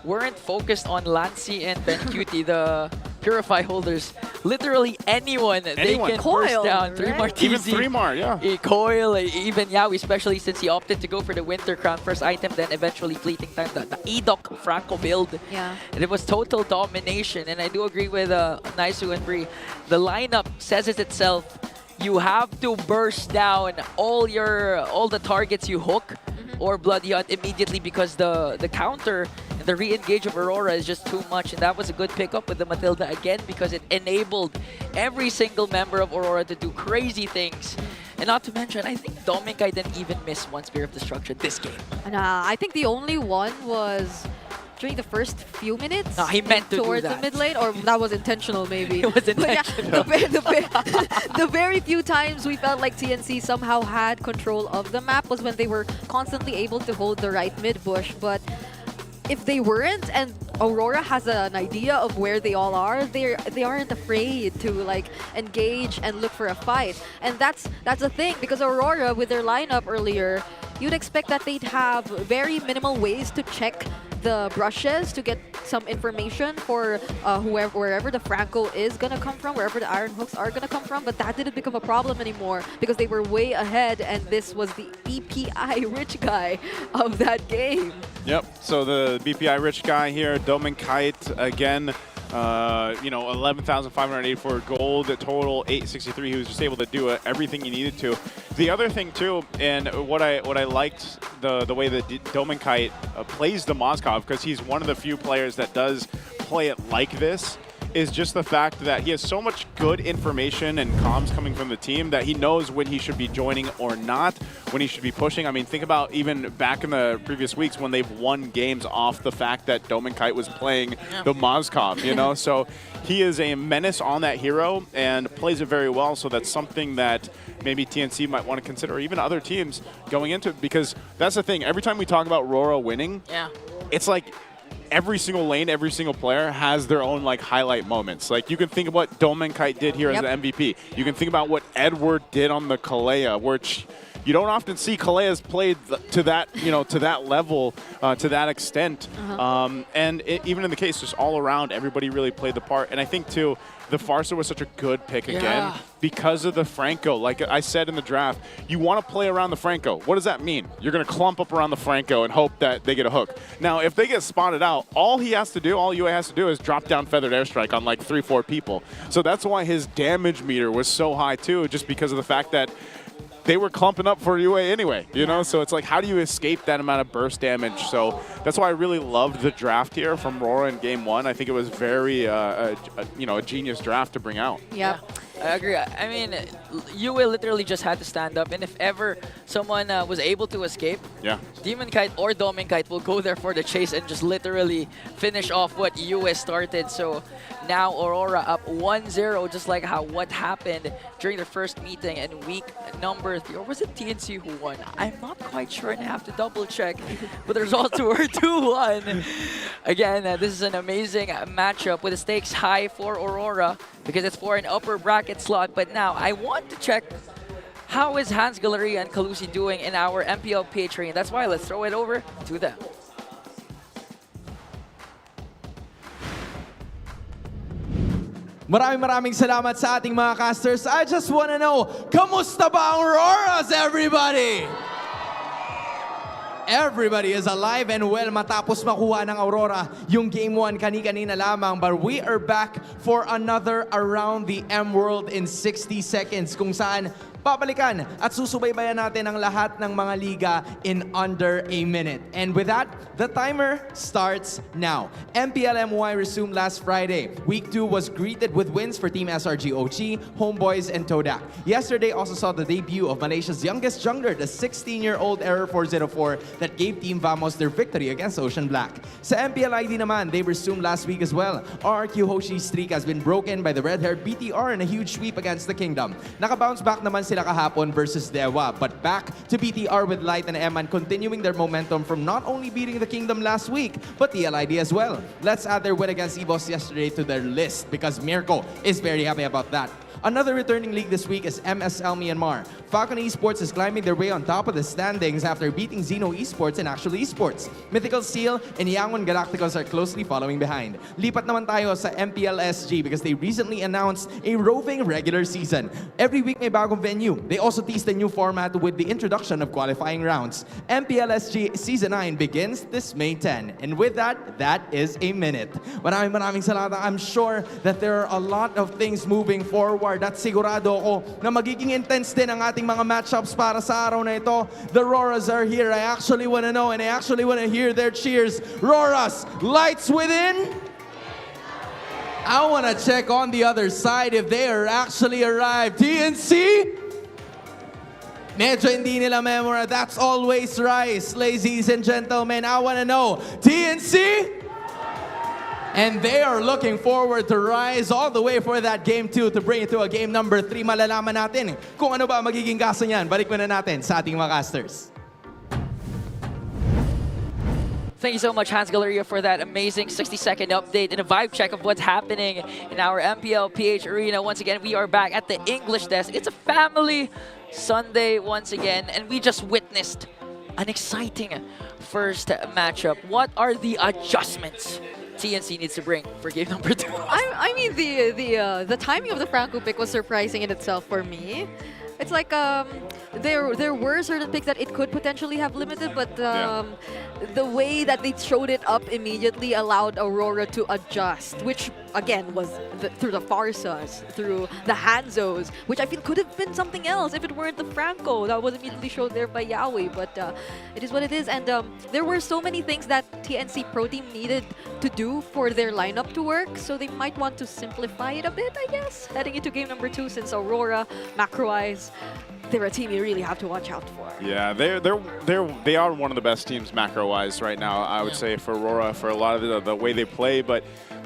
weren't focused on Lancy and Ben Cutie, the Purify holders. Literally anyone. They can burst down. 3-Mar TZ.
Even 3-Mar, yeah.
Coil, even Yawi, especially since he opted to go for the Winter Crown first item, then eventually Fleeting Time, the Edoc Franco build.
Yeah.
And it was total domination. And I do agree with Naisu and Bree. The lineup says it itself. You have to burst down all the targets you hook or Bloody Hunt immediately, because the counter and the re-engage of Aurora is just too much. And that was a good pickup with the Matilda again, because it enabled every single member of Aurora to do crazy things. And not to mention, I think Dominkai didn't even miss one Spear of Destruction this game.
And I think the only one was during the first few minutes.
No, he meant to
towards
do that.
the mid lane, or that was intentional maybe.
It was intentional.
But yeah, the very few times we felt like TNC somehow had control of the map was when they were constantly able to hold the right mid bush. But if they weren't, and Aurora has an idea of where they all are, they aren't afraid to like engage and look for a fight. And that's the thing, because Aurora with their lineup earlier, you'd expect that they'd have very minimal ways to check the brushes to get some information for wherever the Franco is gonna come from, wherever the Iron Hooks are gonna come from, but that didn't become a problem anymore because they were way ahead, and this was the EPI rich guy of that game.
Yep, so the BPI rich guy here, Domin Kite, again, you know, 11,584 gold, total 863. He was just able to do everything he needed to. The other thing too, and what I liked the way that Domin Kite plays the Mozcov, because he's one of the few players that does play it like this, is just the fact that he has so much good information and comms coming from the team that he knows when he should be joining or not, when he should be pushing. I mean, think about even back in the previous weeks when they've won games off the fact that Domin Kite was playing the Mozcov, you know? So he is a menace on that hero and plays it very well. So that's something that maybe TNC might want to consider, or even other teams going into it, because that's the thing. Every time we talk about RORA winning, it's like every single lane, every single player has their own like highlight moments. Like, you can think of what Domin Kite did here as the MVP. You can think about what Edward did on the Kalea, which you don't often see Kalea's played to that, you know, to that level, to that extent. And even in the case, just all around, everybody really played the part. And I think too, the Farsa was such a good pick again because of the Franco. Like I said in the draft, you want to play around the Franco. What does that mean? You're going to clump up around the Franco and hope that they get a hook. Now, if they get spotted out, all he has to do, all UA has to do is drop down Feathered Airstrike on like 3-4 people. So that's why his damage meter was so high too, just because of the fact that they were clumping up for UA anyway, you know? So it's like, how do you escape that amount of burst damage? So that's why I really loved the draft here from RORA in Game 1. I think it was very, a genius draft to bring out.
Yeah.
I agree. I mean, UA literally just had to stand up, and if ever someone was able to escape, Demon Kite or Doming Kite will go there for the chase and just literally finish off what UA started. So now Aurora up 1-0, just like what happened during the first meeting in week number 3. Or was it TNC who won? I'm not quite sure, and I have to double check. But the results were 2-1. Again, this is an amazing matchup with the stakes high for Aurora because it's for an upper bracket slot. But now I want to check how is Hans Galleria and Calusi doing in our MPL PH range. That's why let's throw it over to them.
Maraming salamat sa ating mga casters. I just wanna know, kamusta ba ang Auroras, everybody? Everybody is alive and well matapos makuha ng Aurora yung Game 1 kani-kanina lamang. But we are back for another Around the M World in 60 seconds kung saan babalikan at susubaybayan natin ang lahat ng mga liga in under a minute. And with that, the timer starts now. MPL MY resumed last Friday. Week 2 was greeted with wins for Team SRG OG, Homeboys, and Todak. Yesterday also saw the debut of Malaysia's youngest jungler, the 16-year-old Error 404 that gave Team Vamos their victory against Ocean Black. Sa MPL ID naman, they resumed last week as well. RRQ Hoshi's streak has been broken by the red-haired BTR in a huge sweep against the Kingdom. Nakabounce back naman sila kahapon versus Dewa, but back to BTR with Light and Eman continuing their momentum from not only beating the Kingdom last week, but the LID as well. Let's add their win against EBOS yesterday to their list because Mirko is very happy about that. Another returning league this week is MSL Myanmar. Falcon Esports is climbing their way on top of the standings after beating Xeno Esports and Actual Esports. Mythical Seal and Yangon Galacticos are closely following behind. Lipat naman tayo sa MPL SG because they recently announced a roving regular season. Every week may bagong venue. They also teased a new format with the introduction of qualifying rounds. MPL SG Season 9 begins this May 10. And with that, that is a minute. Maraming salamat. I'm sure that there are a lot of things moving forward. At sigurado ako na magiging intense din ang ating mga matchups para sa araw na ito. The RORAs are here. I actually want to know and I actually want to hear their cheers. RORAs, lights within. I want to check on the other side if they are actually arrived. TNC? Medyo hindi nila memora. That's always Rice, ladies and gentlemen. I want to know. TNC? And they are looking forward to rise all the way for that Game 2 to bring it to a Game number 3. Malalaman natin kung ano ba magiging kaso niyan. Balik muna natin sa ating mga casters.
Thank you so much, Hans Galleria, for that amazing 60-second update and a vibe check of what's happening in our MPL PH arena. Once again, we are back at the English desk. It's a family Sunday once again, and we just witnessed an exciting first matchup. What are the adjustments TNC needs to bring for game number 2?
I mean, the timing of the Franco pick was surprising in itself for me. It's like there were certain picks that it could potentially have limited, but the way that they showed it up immediately allowed Aurora to adjust, which again was through the Farsas, through the Hanzos, which I feel could have been something else if it weren't the Franco that was immediately showed there by Yahweh. But it is what it is, and there were so many things that TNC Pro Team needed to do for their lineup to work, so they might want to simplify it a bit, I guess, heading into game number 2, since Aurora, macro-wise, they're a team you really have to watch out for.
Yeah, they are one of the best teams macro-wise right now, I would say, for Aurora, for a lot of the way they play. But,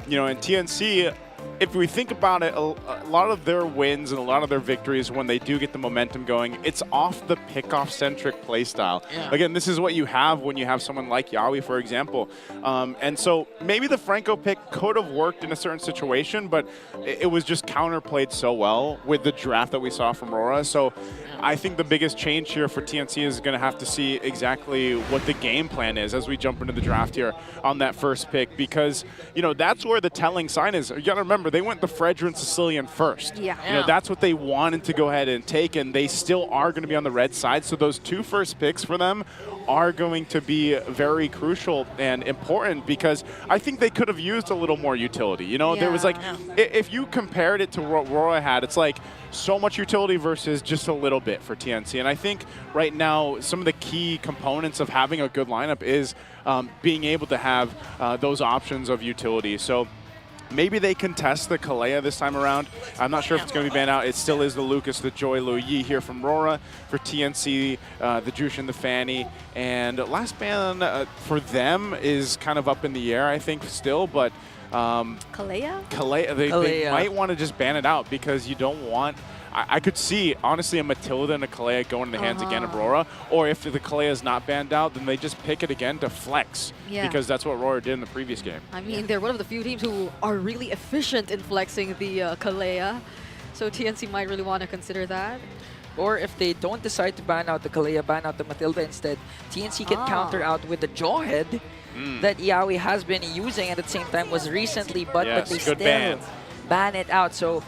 you know, in TNC, if we think about it, a lot of their wins and a lot of their victories, when they do get the momentum going, it's off the pick-off-centric playstyle. Yeah. Again, this is what you have when you have someone like Yawi, for example. And so maybe the Franco pick could have worked in a certain situation, but it was just counterplayed so well with the draft that we saw from Aurora. So I think the biggest change here for TNC is going to have to see exactly what the game plan is as we jump into the draft here on that first pick, because, you know, that's where the telling sign is. You got to remember, they went the Fredrin Sicilian first.
Yeah.
You know, that's what they wanted to go ahead and take, and they still are going to be on the red side. So those 2 first picks for them are going to be very crucial and important, because I think they could have used a little more utility. You know, there was like, if you compared it to what RORA had, it's like so much utility versus just a little bit for TNC. And I think right now, some of the key components of having a good lineup is being able to have those options of utility. So maybe they contest the Kelra this time around. I'm not sure if it's going to be banned out. It still is the Lucas, the Joy, Lu Yi here from RORA. For TNC, the Jushin, the Fanny. And last ban for them is kind of up in the air, I think, still. But
Kelra?
They might want to just ban it out, because you don't want... I could see, honestly, a Matilda and a Kelra going in the hands again of RORA. Or if the Kelra is not banned out, then they just pick it again to flex.
Yeah.
Because that's what RORA did in the previous game.
I mean, they're one of the few teams who are really efficient in flexing the Kelra. So TNC might really want to consider that.
Or if they don't decide to ban out the Kelra, ban out the Matilda instead, TNC can counter out with the Jawhead that Yawi has been using, and at the same time was recently, but they still ban it out. So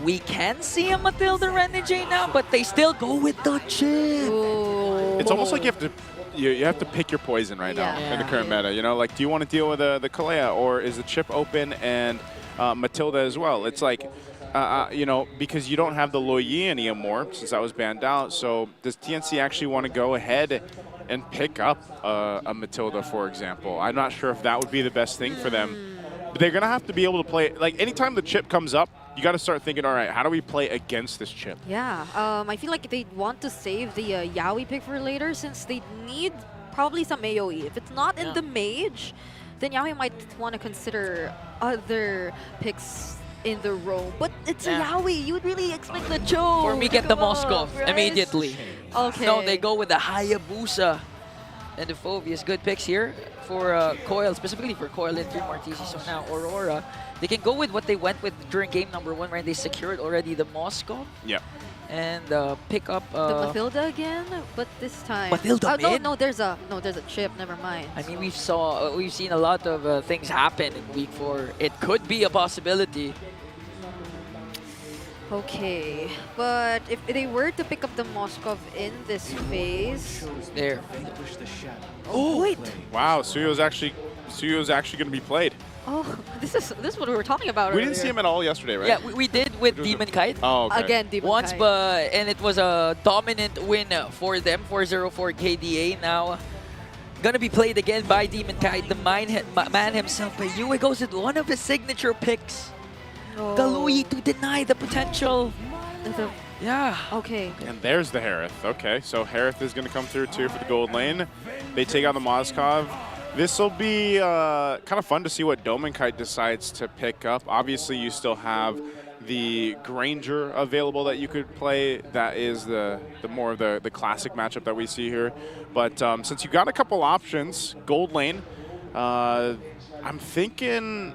we can see a Matilda Renegade now, but they still go with the chip.
Ooh.
It's almost like you have to pick your poison right now in the current meta. You know, like, do you want to deal with the Kelra, or is the chip open and Matilda as well? It's like, you know, because you don't have the Lu Yi anymore since that was banned out. So does TNC actually want to go ahead and pick up a Matilda, for example? I'm not sure if that would be the best thing for them. But they're going to have to be able to play, like, anytime the chip comes up, you got to start thinking, all right, how do we play against this chip?
Yeah, I feel like they want to save the Yawi pick for later, since they need probably some AoE. If it's not in the mage, then Yawi might want to consider other picks in the row. But it's a Yawi. You would really expect the Cho.
For me, get the Moskov immediately.
Okay.
No, they go with the Hayabusa. And the Phobius, good picks here for Coil, specifically for Coil and 3 Martisi. So now Aurora, they can go with what they went with during game number 1, where they secured already the Moskov.
Yeah.
And pick up
the Matilda again, but this time
Matilda
no, there's a chip. Never mind.
I mean, we've seen a lot of things happen in week 4. It could be a possibility.
Okay, but if they were to pick up the Moskov in this phase,
there.
Oh wait!
Wow, Suyo's actually going to be played.
Oh, this is what we were talking about.
We didn't see him at all yesterday, right?
Yeah, we did with Demon Kite.
Oh, okay.
Again, Demon
once,
Kite.
and it was a dominant win for them, 4-0 for KDA. Now, gonna be played again by Demon Kite, the man himself. But Yue goes with one of his signature picks. The Lu Yi to deny the potential. Yeah.
Okay.
And there's the Harith. Okay, so Harith is going to come through too for the gold lane. They take out the Moskov. This will be kind of fun to see what Dominkite decides to pick up. Obviously, you still have the Granger available that you could play. That is the more of the classic matchup that we see here. But since you got a couple options, gold lane, I'm thinking...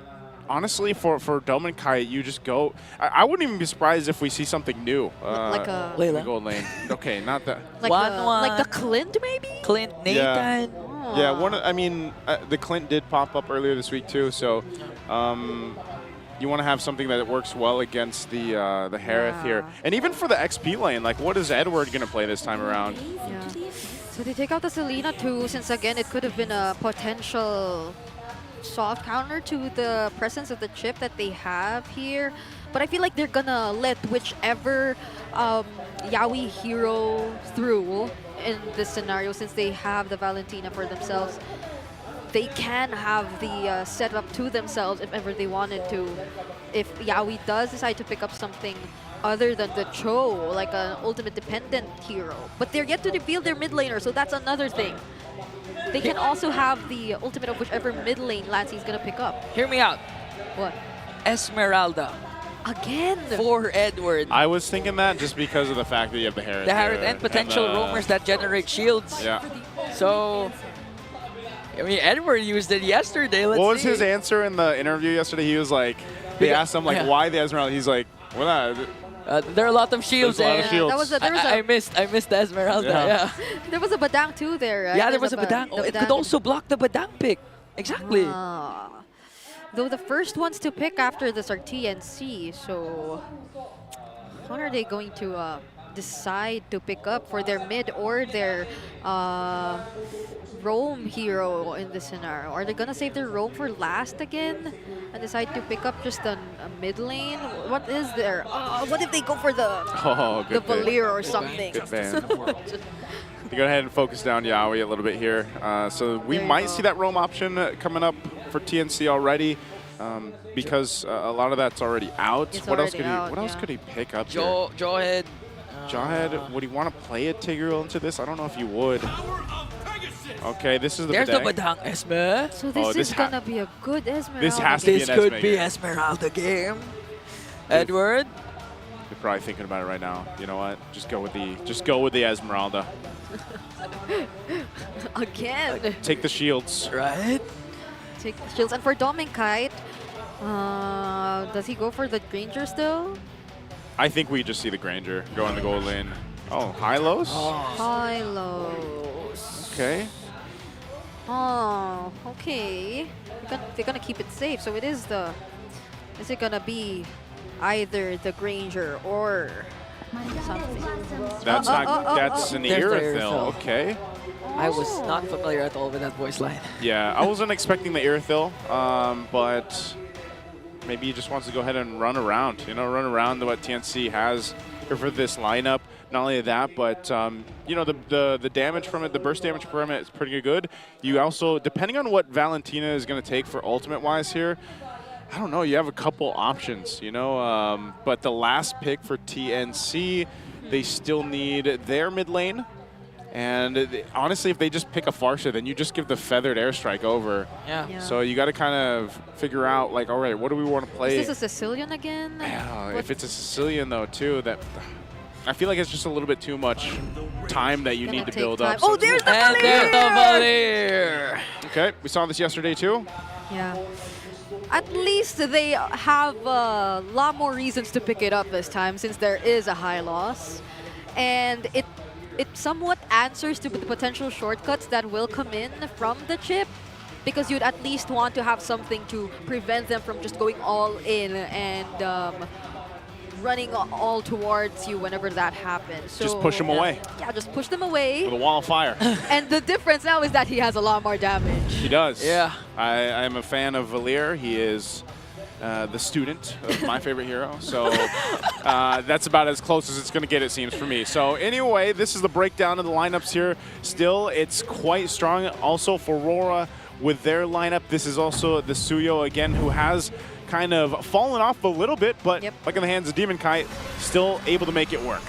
Honestly, for Dominkite, you just go... I wouldn't even be surprised if we see something new.
Like a...
Layla. Gold lane. Okay, not that.
Like the Clint, maybe?
Clint, Nathan.
Yeah, I mean, the Clint did pop up earlier this week too, so you want to have something that works well against the Harith here. And even for the XP lane, like, what is Edward going to play this time around?
Yeah. So they take out the Selena too, since again, it could have been a potential soft counter to the presence of the chip that they have here. But I feel like they're gonna let whichever Yawi hero through in this scenario, since they have the Valentina for themselves. They can have the setup to themselves if ever they wanted to. If Yawi does decide to pick up something other than the Cho, like an ultimate dependent hero. But they're yet to reveal their mid laner, so that's another thing. They can also have the ultimate of whichever mid lane Lancey's gonna pick up.
Hear me out.
What?
Esmeralda.
Again?
For Edward.
I was thinking that just because of the fact that you have the Harith.
The Harith and potential roamers that generate shields.
Yeah.
So, I mean, Edward used it yesterday. Let's
what was
see.
his answer in the interview yesterday? He was like, they asked him, like, why the Esmeralda? He's like, well,
there are a lot of shields.
There's a lot of shields.
I missed the Esmeralda. Yeah.
There was a Badang too there, right?
Yeah, there was a Badang. Oh, it could also block the Badang pick. Exactly.
Though the first ones to pick after this are TNC, so what are they going to decide to pick up for their mid or their roam hero in this scenario? Are they gonna save their roam for last again and decide to pick up just a mid lane? What is there? What if they go for the Valier or something?
Good ban. You go ahead and focus down Yaoi a little bit here. So we might see that roam option coming up for TNC already. Because a lot of that's already out. What else could he pick up here?
Jawhead.
Jawhead, would he want to play a Tigreal into this? I don't know if he would. Okay, this is the
There's
Badang.
the Badang Esmer.
So this is gonna be a good Esmeralda.
This has to be an
This could
Esme
be
game.
Esmeralda game. Edward.
You're probably thinking about it right now. You know what? Just go with the Esmeralda.
Again.
Take the shields.
Right.
Take the shields. And for Dominkite, does he go for the Granger still?
I think we just see the Granger go in the gold lane. Oh, Hylos?
Hylos.
Okay.
Oh, okay. They're gonna keep it safe. So it is the. Is it gonna be either the Granger or something?
That's that's an
There's the
Irithyll. Okay.
I was not familiar at all with that voice line.
Yeah, I wasn't expecting the Irithyll, but maybe he just wants to go ahead and run around. You know, run around what TNC has here for this lineup. Not only that, but you know, the damage from it, the burst damage from it is pretty good. You also, depending on what Valentina is going to take for ultimate-wise here, I don't know, you have a couple options, you know, but the last pick for TNC, they still need their mid lane. And honestly, if they just pick a Farsha, then you just give the feathered airstrike over.
Yeah.
So you got to kind of figure out, like, all right, what do we want to play?
Is this a Sicilian again?
Yeah, if it's a Sicilian, though, too, that I feel like it's just a little bit too much time that you need to build up.
Oh, there's the
And
Valier!
there's the Valier!
Okay, we saw this yesterday, too.
Yeah. At least they have a lot more reasons to pick it up this time since there is a high loss. And it somewhat answers to the potential shortcuts that will come in from the chip, because you'd at least want to have something to prevent them from just going all in and running all towards you whenever that happens. So,
Just push them away.
Yeah, just push them away.
With a wall of fire.
And the difference now is that he has a lot more damage.
He does.
Yeah.
I am a fan of Valier. He is the student of my favorite hero. So that's about as close as it's going to get, it seems, for me. So anyway, this is the breakdown of the lineups here. Still, it's quite strong. Also for RORA with their lineup, this is also the Suyo again, who has kind of fallen off a little bit, but like in the hands of Demon Kite, still able to make it work.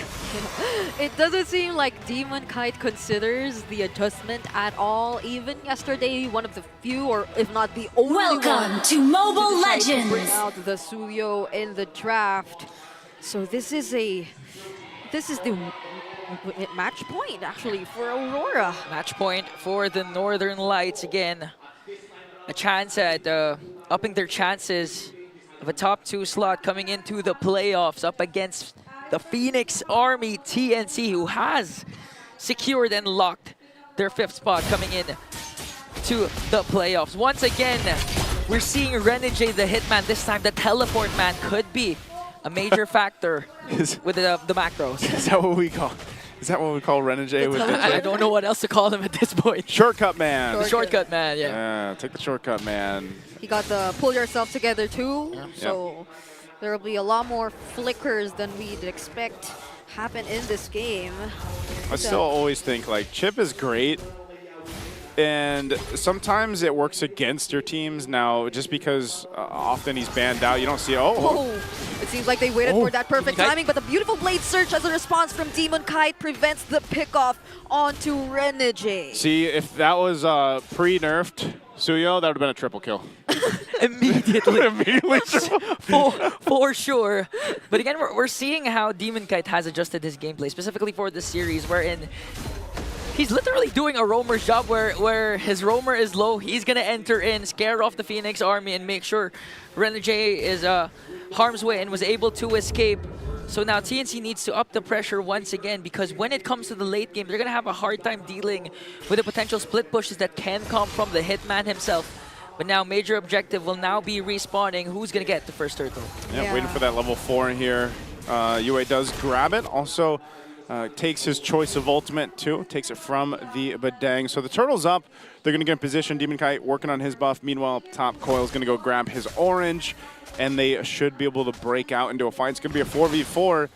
It doesn't seem like Demon Kite considers the adjustment at all. Even yesterday, one of the few, or if not the only
Welcome
one
to Mobile
decide to
Legends.
bring out the Suyo in the draft. So this is the match point actually for Aurora.
Match point for the Northern Lights again. A chance at upping their chances of a top 2 slot coming into the playoffs up against the Phoenix Army TNC, who has secured and locked their 5th spot coming in to the playoffs. Once again, we're seeing Renegade the Hitman. This time the teleport man could be a major factor with the macros.
Is that what we call? Is that what we call Renegade? With the
I don't know what else to call him at this point.
Shortcut man.
The shortcut man, yeah.
Yeah, take the shortcut man.
He got the pull yourself together too. So there will be a lot more flickers than we'd expect happen in this game.
I still always think like Chip is great, and sometimes it works against your teams. Now, just because often he's banned out, you don't see.
It seems like they waited for that perfect
Kite.
timing, but the beautiful blade search as a response from Demon Kite prevents the pickoff onto Renegade.
See, if that was pre-nerfed Suyo, that would have been a triple kill.
Immediately.
Immediately
for sure. But again, we're seeing how Demon Kite has adjusted his gameplay, specifically for this series, wherein he's literally doing a roamer's job where his roamer is low. He's going to enter in, scare off the Phoenix Army, and make sure Renegade is harm's way and was able to escape. So now TNC needs to up the pressure once again, because when it comes to the late game, they're going to have a hard time dealing with the potential split pushes that can come from the Hitman himself. But now major objective will now be respawning. Who's going to get the first turtle?
Yeah, waiting for that level 4 in here. UA does grab it. Also, takes his choice of ultimate too, takes it from the Badang. So the turtle's up. They're going to get in position. Demon Kite working on his buff. Meanwhile, up top, Coil's going to go grab his orange, and they should be able to break out into a fight. It's going to be a 4v4.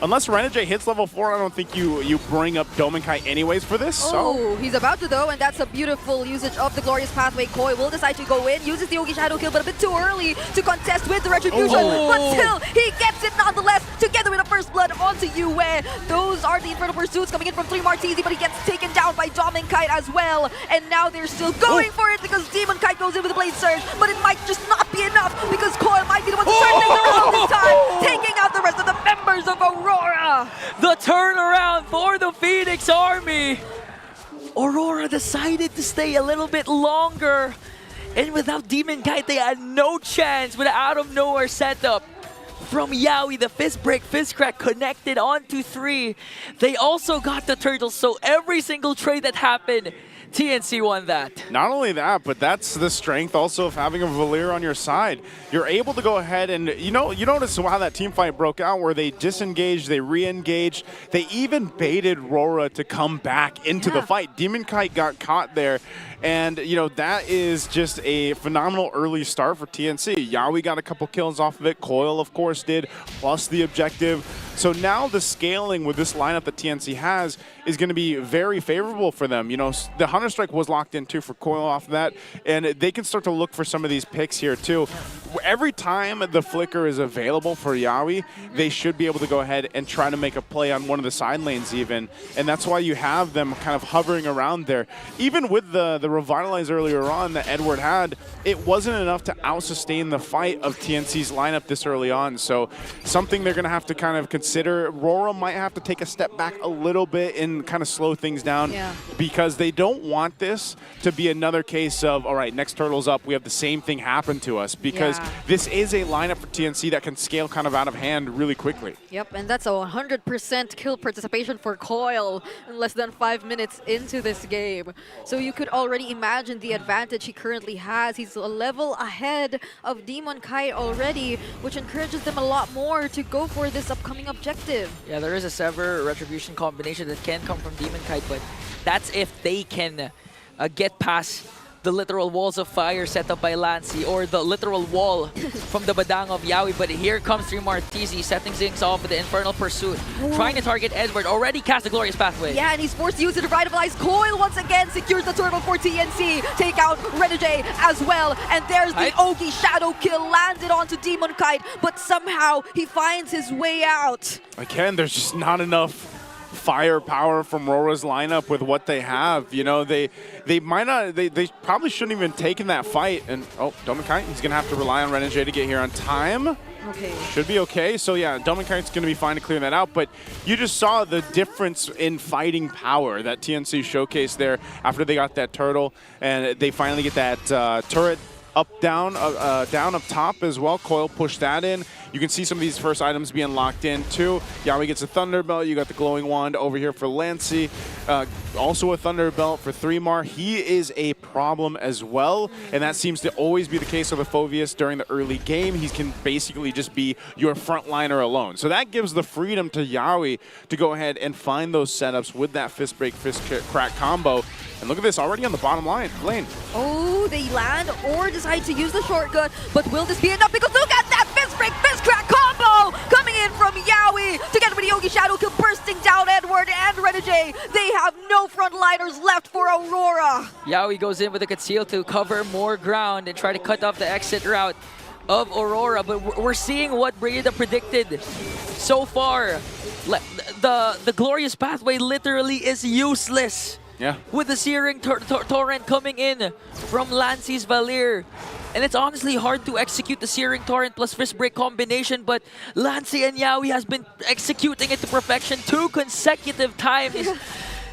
Unless Renegade hits level 4, I don't think you bring up Demon Kite anyways for this.
Oh, he's about to though, and that's a beautiful usage of the Glorious Pathway. Koi will decide to go in, uses the Yogi Shadow Kill, but a bit too early to contest with the Retribution. But still, he gets it nonetheless, together with a First Blood onto Yue. Those are the Infernal Pursuits coming in from 3 Martizi, but he gets taken down by Demon Kite as well. And now they're still going for it because Demon Kite goes in with the Blade Surge, but it might just not be enough because Koi might be the one to turn things around this time, taking out the rest of the members of Aurora.
The turnaround for the Phoenix Army. Aurora decided to stay a little bit longer. And without Demon Kite, they had no chance with an out-of-nowhere setup from Yaoi. The fist break, fist crack connected onto 3. They also got the turtles, so every single trade that happened, TNC won that.
Not only that, but that's the strength also of having a Valir on your side. You're able to go ahead and, you notice how that team fight broke out where they disengaged, they re-engaged, they even baited RORA to come back into the fight. Demon Kite got caught there. And, that is just a phenomenal early start for TNC. Yaoi got a couple kills off of it. Coil, of course, did, plus the objective. So now the scaling with this lineup that TNC has is going to be very favorable for them. The Hunter Strike was locked in, too, for Coil off of that. And they can start to look for some of these picks here, too. Every time the Flicker is available for Yaoi, they should be able to go ahead and try to make a play on one of the side lanes even. And that's why you have them kind of hovering around there. Even with the Revitalize earlier on that Edward had, it wasn't enough to out-sustain the fight of TNC's lineup this early on. So something they're going to have to kind of consider. RORA might have to take a step back a little bit and kind of slow things down because they don't want this to be another case of, all right, next turtle's up, we have the same thing happen to us, because this is a lineup for TNC that can scale kind of out of hand really quickly.
Yep, and that's a 100% kill participation for Coil in less than 5 minutes into this game. So you could already imagine the advantage he currently has. He's a level ahead of Demon Kite already, which encourages them a lot more to go for this upcoming objective.
Yeah, there is a Sever Retribution combination that can come from Demon Kite, but that's if they can get past the literal walls of fire set up by Lancy, or the literal wall from the Badang of Yaoi. But here comes 3 Martizi setting things off with the Infernal Pursuit, trying to target Edward, already cast the Glorious Pathway.
Yeah, and he's forced to use it to revitalize. Coil once again secures the turtle for TNC. Take out Renegade as well, and there's the Ogi Shadow Kill landed onto Demon Kite, but somehow he finds his way out.
Again, there's just not enough firepower from RORA's lineup with what they have. They might not, they probably shouldn't even taken that fight. And Demon Kite, he's gonna have to rely on Renegade to get here on time.
Okay.
Should be okay. So yeah, Demon Kite's gonna be fine to clear that out. But you just saw the difference in fighting power that TNC showcased there after they got that turtle, and they finally get that turret up, down up top as well. Coil pushed that in. You can see some of these first items being locked in too. Yaoi gets a Thunderbelt. You got the Glowing Wand over here for Lancy. Also a Thunderbelt for 3mar. He is a problem as well, and that seems to always be the case with Phoveus during the early game. He can basically just be your frontliner alone. So that gives the freedom to Yaoi to go ahead and find those setups with that fist break, fist crack combo. And look at this, already on the bottom lane.
Oh, they land or decide to use the shortcut, but will this be enough? Because look at that fist break, fist crack combo coming in from Yaoi, together with the Yogi Shadow Kill bursting down Edward and Renegade. They have no frontliners left for Aurora.
Yaoi goes in with a conceal to cover more ground and try to cut off the exit route of Aurora, but we're seeing what Breda predicted so far. The Glorious Pathway literally is useless.
Yeah.
With the Searing Torrent coming in from Lancy's Valir. And it's honestly hard to execute the Searing Torrent plus Fist Break combination, but Lancy and Yaoi has been executing it to perfection 2 consecutive times.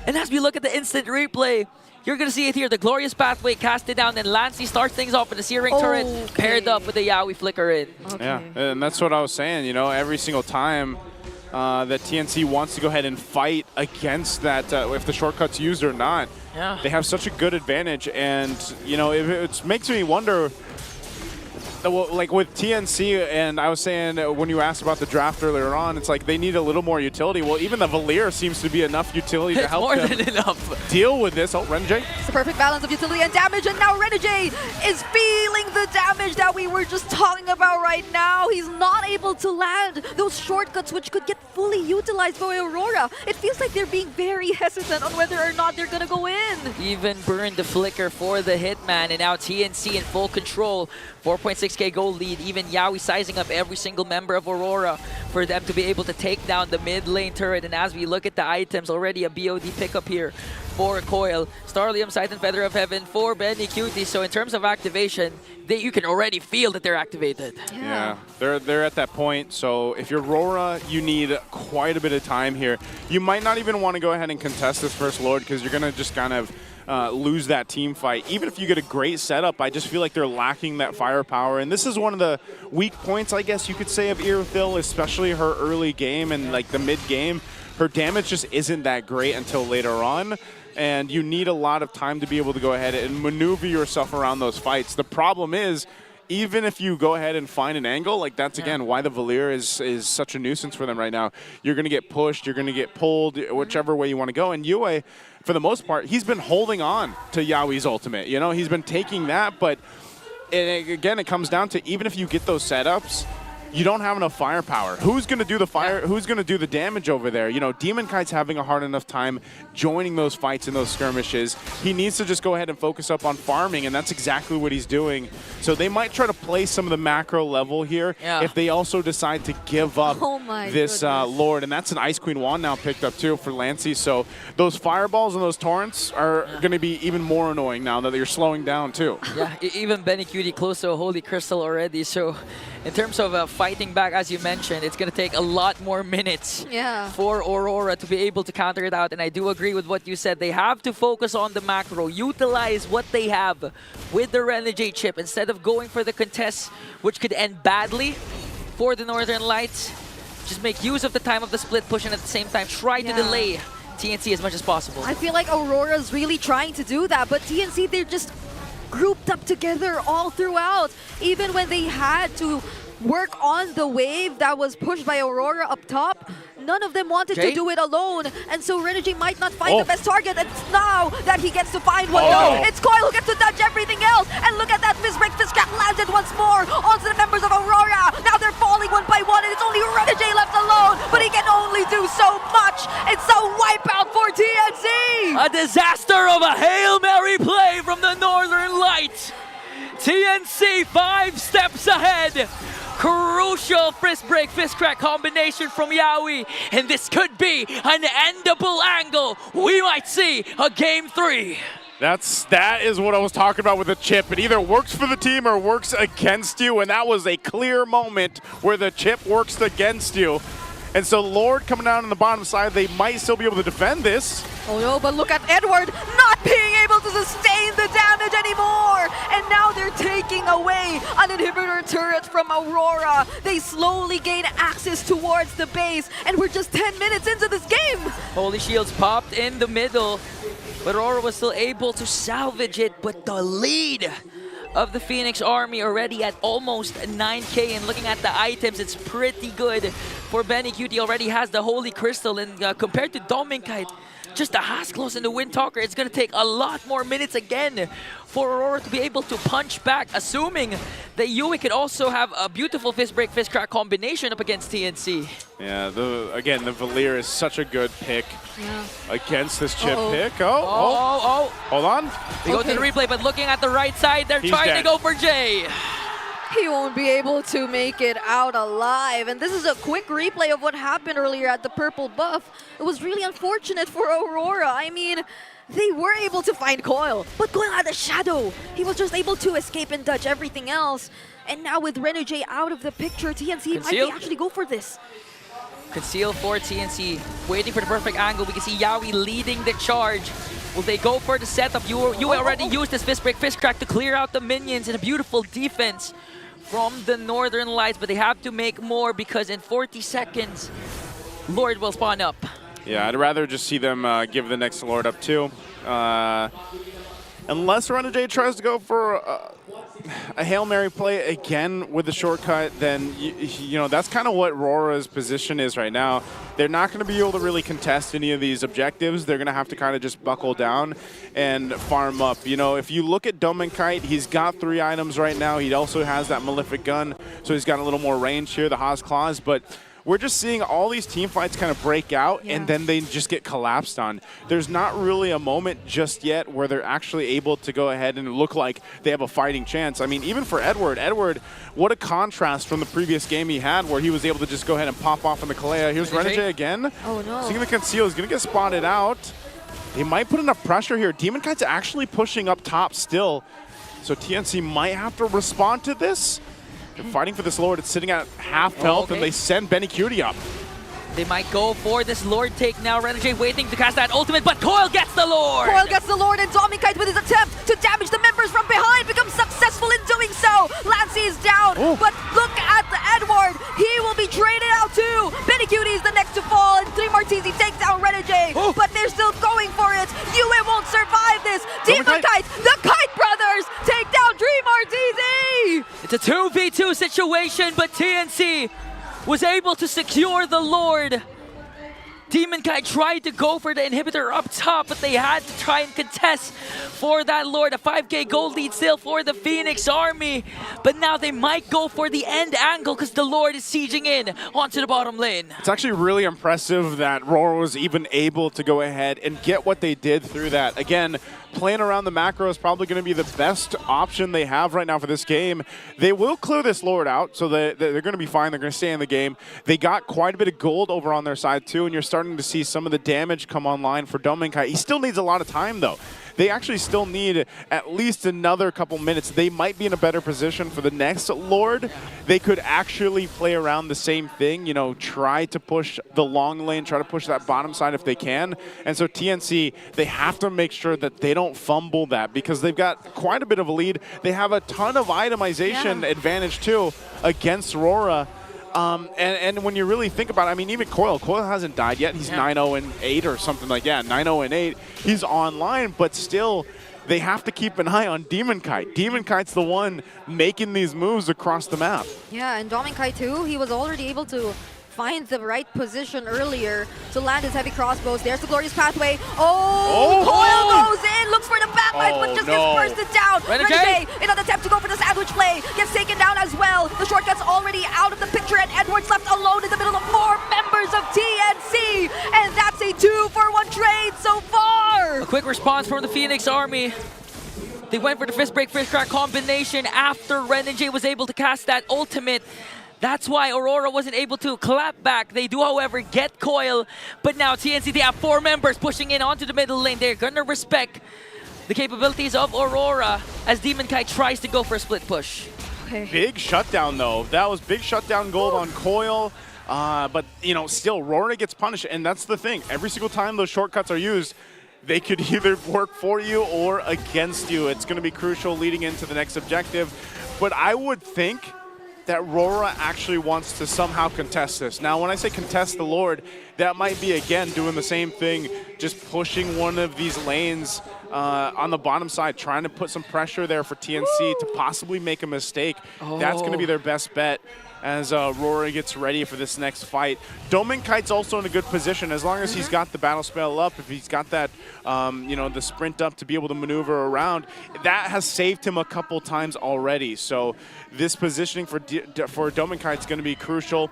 And as we look at the instant replay, you're going to see it here. The Glorious Pathway casted down, and Lancy starts things off with the Searing Turret paired up with the Yaoi Flicker in.
Yeah, and that's what I was saying. Every single time that TNC wants to go ahead and fight against that, if the shortcut's used or not. They have such a good advantage, and it makes me wonder, well, like with TNC, and I was saying when you asked about the draft earlier on, it's like they need a little more utility. Well, even the Valier seems to be enough utility to help
more
them
than enough.
deal with this. Oh, Renegade.
It's the perfect balance of utility and damage, and now Renegade is feeling the damage that we were just talking about right now. He's not able to land those shortcuts which could get fully utilized by Aurora. It feels like they're being very hesitant on whether or not they're gonna go in.
Even burned the flicker for the Hitman, and now TNC in full control. 4.6k gold lead. Even Yawi sizing up every single member of Aurora for them to be able to take down the mid lane turret. And as we look at the items, already a BOD pickup here for Coil. Starlium, Sight, and Feather of Heaven for Benny Cutie. So in terms of activation, you can already feel that they're activated.
Yeah, they're at that point. So if you're Aurora, you need quite a bit of time here. You might not even want to go ahead and contest this first Lord because you're going to just kind of lose that team fight. Even if you get a great setup, I just feel like they're lacking that firepower. And this is one of the weak points, I guess you could say, of Irithyll, especially her early game and like the mid game. Her damage just isn't that great until later on. And you need a lot of time to be able to go ahead and maneuver yourself around those fights. The problem is, even if you go ahead and find an angle, like that's again why the Valier is such a nuisance for them right now. You're going to get pushed, you're going to get pulled, whichever way you want to go. And Yue, for the most part, he's been holding on to Yawi's ultimate. You know, he's been taking that, but again, it comes down to even if you get those setups, you don't have enough firepower. Who's going to do the fire? Who's going to do the damage over there? You know, Demon Kite's having a hard enough time joining those fights and those skirmishes. He needs to just go ahead and focus up on farming, and that's exactly what he's doing. So they might try to play some of the macro level here if they also decide to give up this Lord. And that's an Ice Queen wand now picked up too for Lancey. So those fireballs and those torrents are going to be even more annoying now that you're slowing down too.
Yeah, even Benny Cutie close to a Holy Crystal already. So in terms of fighting back, as you mentioned, it's going to take a lot more minutes for Aurora to be able to counter it out. And I do agree with what you said. They have to focus on the macro, utilize what they have with the Renegade chip instead of going for the contest, which could end badly for the Northern Lights. Just make use of the time of the split push and at the same time try to delay TNC as much as possible.
I feel like Aurora's really trying to do that, but TNC, they're just grouped up together all throughout. Even when they had to work on the wave that was pushed by Aurora up top, none of them wanted to do it alone. And so Renegade might not find the best target. And it's now that he gets to find one. No, it's Coil who gets to dodge everything else. And look at that, Fist Break, Fist Trap landed once more onto the members of Aurora. Now they're falling one by one, and it's only Renegade left alone. But he can only do so much. It's a wipeout for TNC.
A disaster of a Hail Mary play from the Northern Lights. TNC 5 steps ahead. Crucial fist break, fist crack combination from Yawi. And this could be an endable angle. We might see a game 3.
That is what I was talking about with the chip. It either works for the team or works against you. And that was a clear moment where the chip works against you. And so Lord coming down on the bottom side, they might still be able to defend this.
Oh no, but look at Edward not being able to sustain the damage anymore. And now they're taking away an inhibitor turret from Aurora. They slowly gain access towards the base. And we're just 10 minutes into this game.
Holy Shields popped in the middle, but Aurora was still able to salvage it. But the lead of the Phoenix Army already at almost 9k, and looking at the items, it's pretty good for Benny Cutie. Already has the Holy Crystal, and compared to Dominkite, just the Hasklos and the Windtalker, it's going to take a lot more minutes again for Aurora to be able to punch back, assuming that Yui could also have a beautiful fist break, fist crack combination up against TNC.
Yeah, again, the Valier is such a good pick against this chip pick. Hold on.
They go to the replay, but looking at the right side, they're trying to go for Jay.
He won't be able to make it out alive. And this is a quick replay of what happened earlier at the purple buff. It was really unfortunate for Aurora. I mean, they were able to find Coil, but Coil had a shadow. He was just able to escape and dodge everything else. And now with Renegade out of the picture, TNC might actually go for this.
Conceal for TNC, waiting for the perfect angle. We can see Yawi leading the charge. Will they go for the setup? You already used this fist break, fist crack to clear out the minions, and a beautiful defense from the Northern Lights, but they have to make more because in 40 seconds, Lord will spawn up.
Yeah, I'd rather just see them give the next Lord up too. unless Renegade tries to go for a Hail Mary play again with the shortcut, then you know that's kind of what RORA's position is right now. They're not going to be able to really contest any of these objectives. They're going to have to kind of just buckle down and farm up. You know, if you look at Domenkite, he's got 3 items right now. He also has that Malefic Gun, so he's got a little more range here, the Haas Claws, but we're just seeing all these team fights kind of break out, and then they just get collapsed on. There's not really a moment just yet where they're actually able to go ahead and look like they have a fighting chance. I mean, even for Edward, what a contrast from the previous game he had where he was able to just go ahead and pop off in the Kalea. Here's Renegade again.
Oh no.
He's going to conceal. He's going to get spotted out. They might put enough pressure here. Demonkite's actually pushing up top still, so TNC might have to respond to this. They're fighting for this Lord. It's sitting at half health, and they send Benny Cutie up.
They might go for this Lord take now. Renegade waiting to cast that ultimate, but Coil gets the Lord!
Coil gets the Lord, and Domenkite with his attempt to damage the members from behind becomes successful in doing so. Lancey is down, but look at the Edward. He will be traded out too. Benny Cutie is the next to fall, and 3 Martisi takes down Renegade, but they're still going for it. UA won't survive this. Demonkite, the Kite Brothers take down 3 Martisi!
It's a 2v2 situation, but TNC was able to secure the Lord. Demonkite tried to go for the inhibitor up top, but they had to try and contest for that Lord. A 5k gold lead still for the Phoenix Army, but now they might go for the end angle because the Lord is sieging in onto the bottom lane.
It's actually really impressive that RORA was even able to go ahead and get what they did through that. Again, playing around the macro is probably going to be the best option they have right now for this game. They will clear this Lord out, so they're going to be fine. They're going to stay in the game. They got quite a bit of gold over on their side too, and you're starting to see some of the damage come online for Domenkite. He still needs a lot of time though. They actually still need at least another couple minutes. They might be in a better position for the next Lord. They could actually play around the same thing, you know, try to push the long lane, try to push that bottom side if they can. And so TNC, they have to make sure that they don't fumble that because they've got quite a bit of a lead. They have a ton of itemization advantage too against RORA. And when you really think about it, I mean, even Coil hasn't died yet. He's 9-0-8 or something like that. 9-0-8. He's online, but still, they have to keep an eye on Demonkite. Demonkite's the one making these moves across the map.
Yeah, and Domenkite too, he was already able to find the right position earlier to land his heavy crossbows. There's the glorious pathway. Coil goes in, looks for the backline, but just gets bursted down. Renegade in an attempt to go for the sandwich play, gets taken down as well. The shortcut's already out of the picture, and Edward's left alone in the middle of 4 members of TNC, and that's a 2-for-1 trade so far.
A quick response from the Phoenix Army. They went for the fist break, fist crack combination after Renegade was able to cast that ultimate. That's why Aurora wasn't able to clap back. They do, however, get Coil. But now TNC, they have 4 members pushing in onto the middle lane. They're going to respect the capabilities of Aurora as Demonkite tries to go for a split push.
Big shutdown, though. That was big shutdown gold on Coil. But, you know, still, RORA gets punished. And that's the thing. Every single time those shortcuts are used, they could either work for you or against you. It's going to be crucial leading into the next objective. But I would think that RORA actually wants to somehow contest this. Now, when I say contest the Lord, that might be, again, doing the same thing, just pushing one of these lanes on the bottom side, trying to put some pressure there for TNC to possibly make a mistake. That's going to be their best bet as RORA gets ready for this next fight. Domenkite's also in a good position as long as he's got the battle spell up, if he's got that, you know, the sprint up to be able to maneuver around. That has saved him a couple times already. So this positioning for Domenkite's going to be crucial.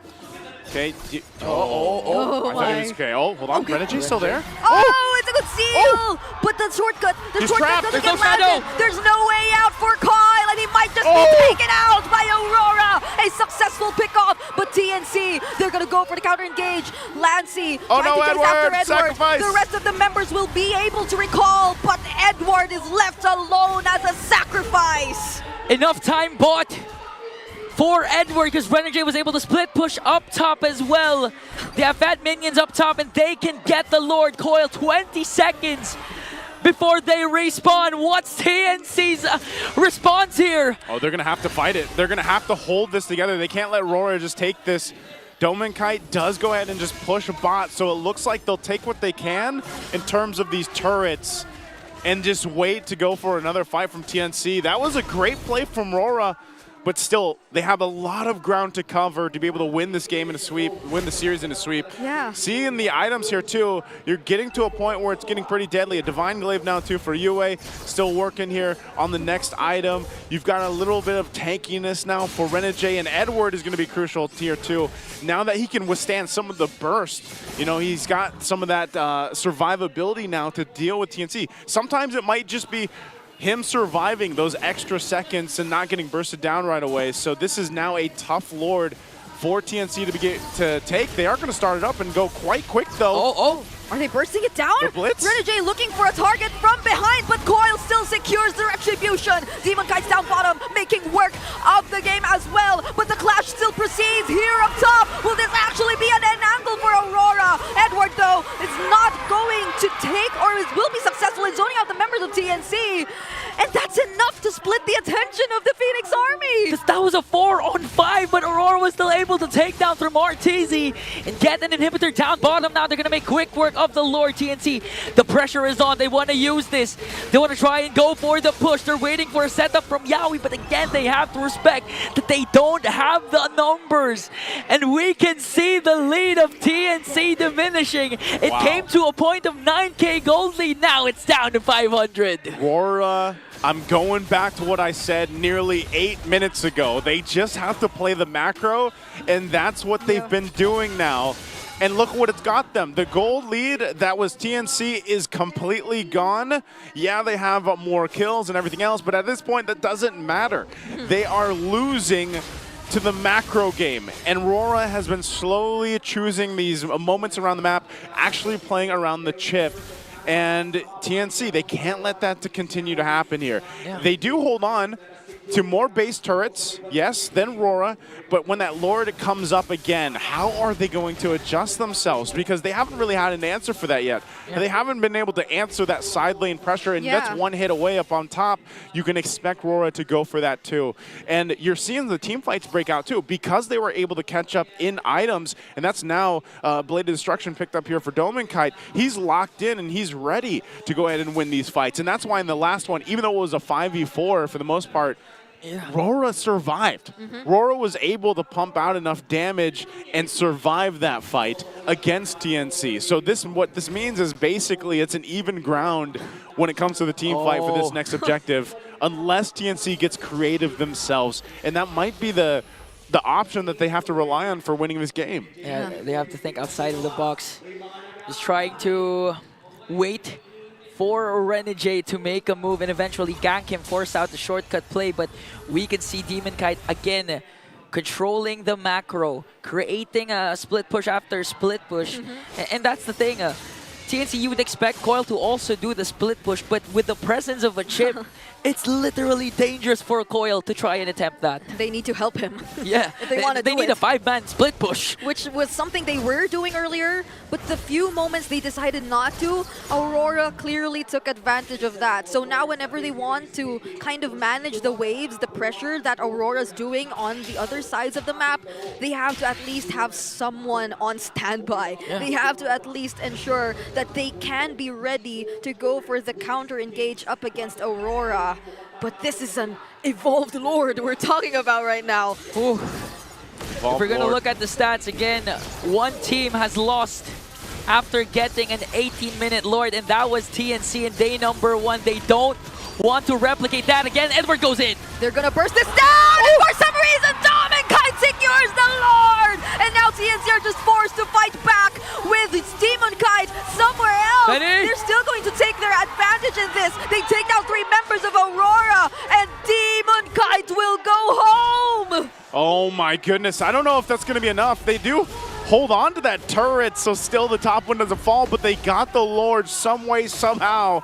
Okay. I thought he was okay. Oh, hold on. Renegade's still there.
It's a good seal! But the shortcut doesn't get landed. There's no way out for Kyle, and he might just be taken out by Aurora. A successful pickoff, but TNC, they're going to go for the counter engage. Lancey trying to chase after Edward.
Sacrifice.
The rest of the members will be able to recall, but Edward is left alone as a sacrifice.
Enough time bought for Edward because Renegade was able to split push up top as well. They have fat minions up top and they can get the Lord. Coil 20 seconds before they respawn. What's TNC's response here?
Oh, they're going to have to fight it. They're going to have to hold this together. They can't let RORA just take this. Domenkite does go ahead and just push a bot, so it looks like they'll take what they can in terms of these turrets. and just wait to go for another fight from TNC. That was a great play from RORA, but still, they have a lot of ground to cover to be able to win this game in a sweep, win the series in a sweep.
Yeah.
Seeing the items here too, you're getting to a point where it's getting pretty deadly. A Divine Glaive now too for UA, still working here on the next item. You've got a little bit of tankiness now for Renegade, and Edward is going to be crucial tier 2. Now that he can withstand some of the burst, you know, he's got some of that survivability now to deal with TNC. Sometimes it might just be him surviving those extra seconds and not getting bursted down right away. So this is now a tough Lord for TNC to take. They are going to start it up and go quite quick, though.
Are they bursting it down?
The blitz?
Renegade looking for a target from behind, but Coil still secures the retribution. Demon Kite's down bottom, making work of the game as well. But the clash still proceeds here up top. Will this actually be an end angle for Aurora? Edward, though, is not going to take, or will be successful in zoning out the members of TNC. And that's enough to split the attention of the Phoenix Army.
Because that was a 4-on-5, but Aurora was still able to take down through Martizi and get an inhibitor down bottom. Now they're going to make quick work of the Lord. TNC, the pressure is on. They want to use this. They want to try and go for the push. They're waiting for a setup from Yaoi, but again, they have to respect that they don't have the numbers. And we can see the lead of TNC diminishing. It came to a point of 9K gold lead. Now it's down to 500.
RORA, I'm going back to what I said nearly 8 minutes ago. They just have to play the macro, and that's what they've been doing now. And look what it's got them. The gold lead that was TNC is completely gone. Yeah, they have more kills and everything else, but at this point, that doesn't matter. They are losing to the macro game, and RORA has been slowly choosing these moments around the map, actually playing around the chip. And TNC, they can't let that to continue to happen here.
Yeah.
They do hold on to more base turrets, yes, than RORA, but when that Lord comes up again, how are they going to adjust themselves? Because they haven't really had an answer for that yet. Yeah. They haven't been able to answer that side lane pressure, and that's one hit away up on top. You can expect RORA to go for that too. And you're seeing the team fights break out too, because they were able to catch up in items, and that's now Blade of Destruction picked up here for Domenkite. He's locked in, and he's ready to go ahead and win these fights. And that's why in the last one, even though it was a 5v4 for the most part, RORA survived. RORA was able to pump out enough damage and survive that fight against TNC. So what this means is basically it's an even ground when it comes to the team fight for this next objective, unless TNC gets creative themselves. And that might be the option that they have to rely on for winning this game.
Yeah, they have to think outside of the box. Just trying to wait for Renegade to make a move and eventually gank him, force out the shortcut play, but we can see Demon Kite again controlling the macro, creating a split push after split push. And that's the thing, TNC, you would expect Coil to also do the split push, but with the presence of a chip, it's literally dangerous for Coil to try and attempt that.
They need to help him.
Yeah,
if they want to do it.
They need a 5-man split push.
Which was something they were doing earlier, but the few moments they decided not to, Aurora clearly took advantage of that. So now whenever they want to kind of manage the waves, the pressure that Aurora's doing on the other sides of the map, they have to at least have someone on standby.
Yeah.
They have to at least ensure that they can be ready to go for the counter engage up against Aurora. But this is an evolved Lord we're talking about right now.
Ooh. If we're going to look at the stats again, one team has lost after getting an 18-minute Lord, and that was TNC in day number 1. They don't want to replicate that again. Edward goes in.
They're going to burst this down, and for some reason, Domenkite secures the Lord! And now TNC are just forced to fight back with Demon Kite somewhere else. They're still going to take their advantage in this. They take down 3 members of Aurora, and Demon Kite will go home!
Oh my goodness, I don't know if that's going to be enough. They do hold on to that turret, so still the top one doesn't fall, but they got the Lord some way, somehow.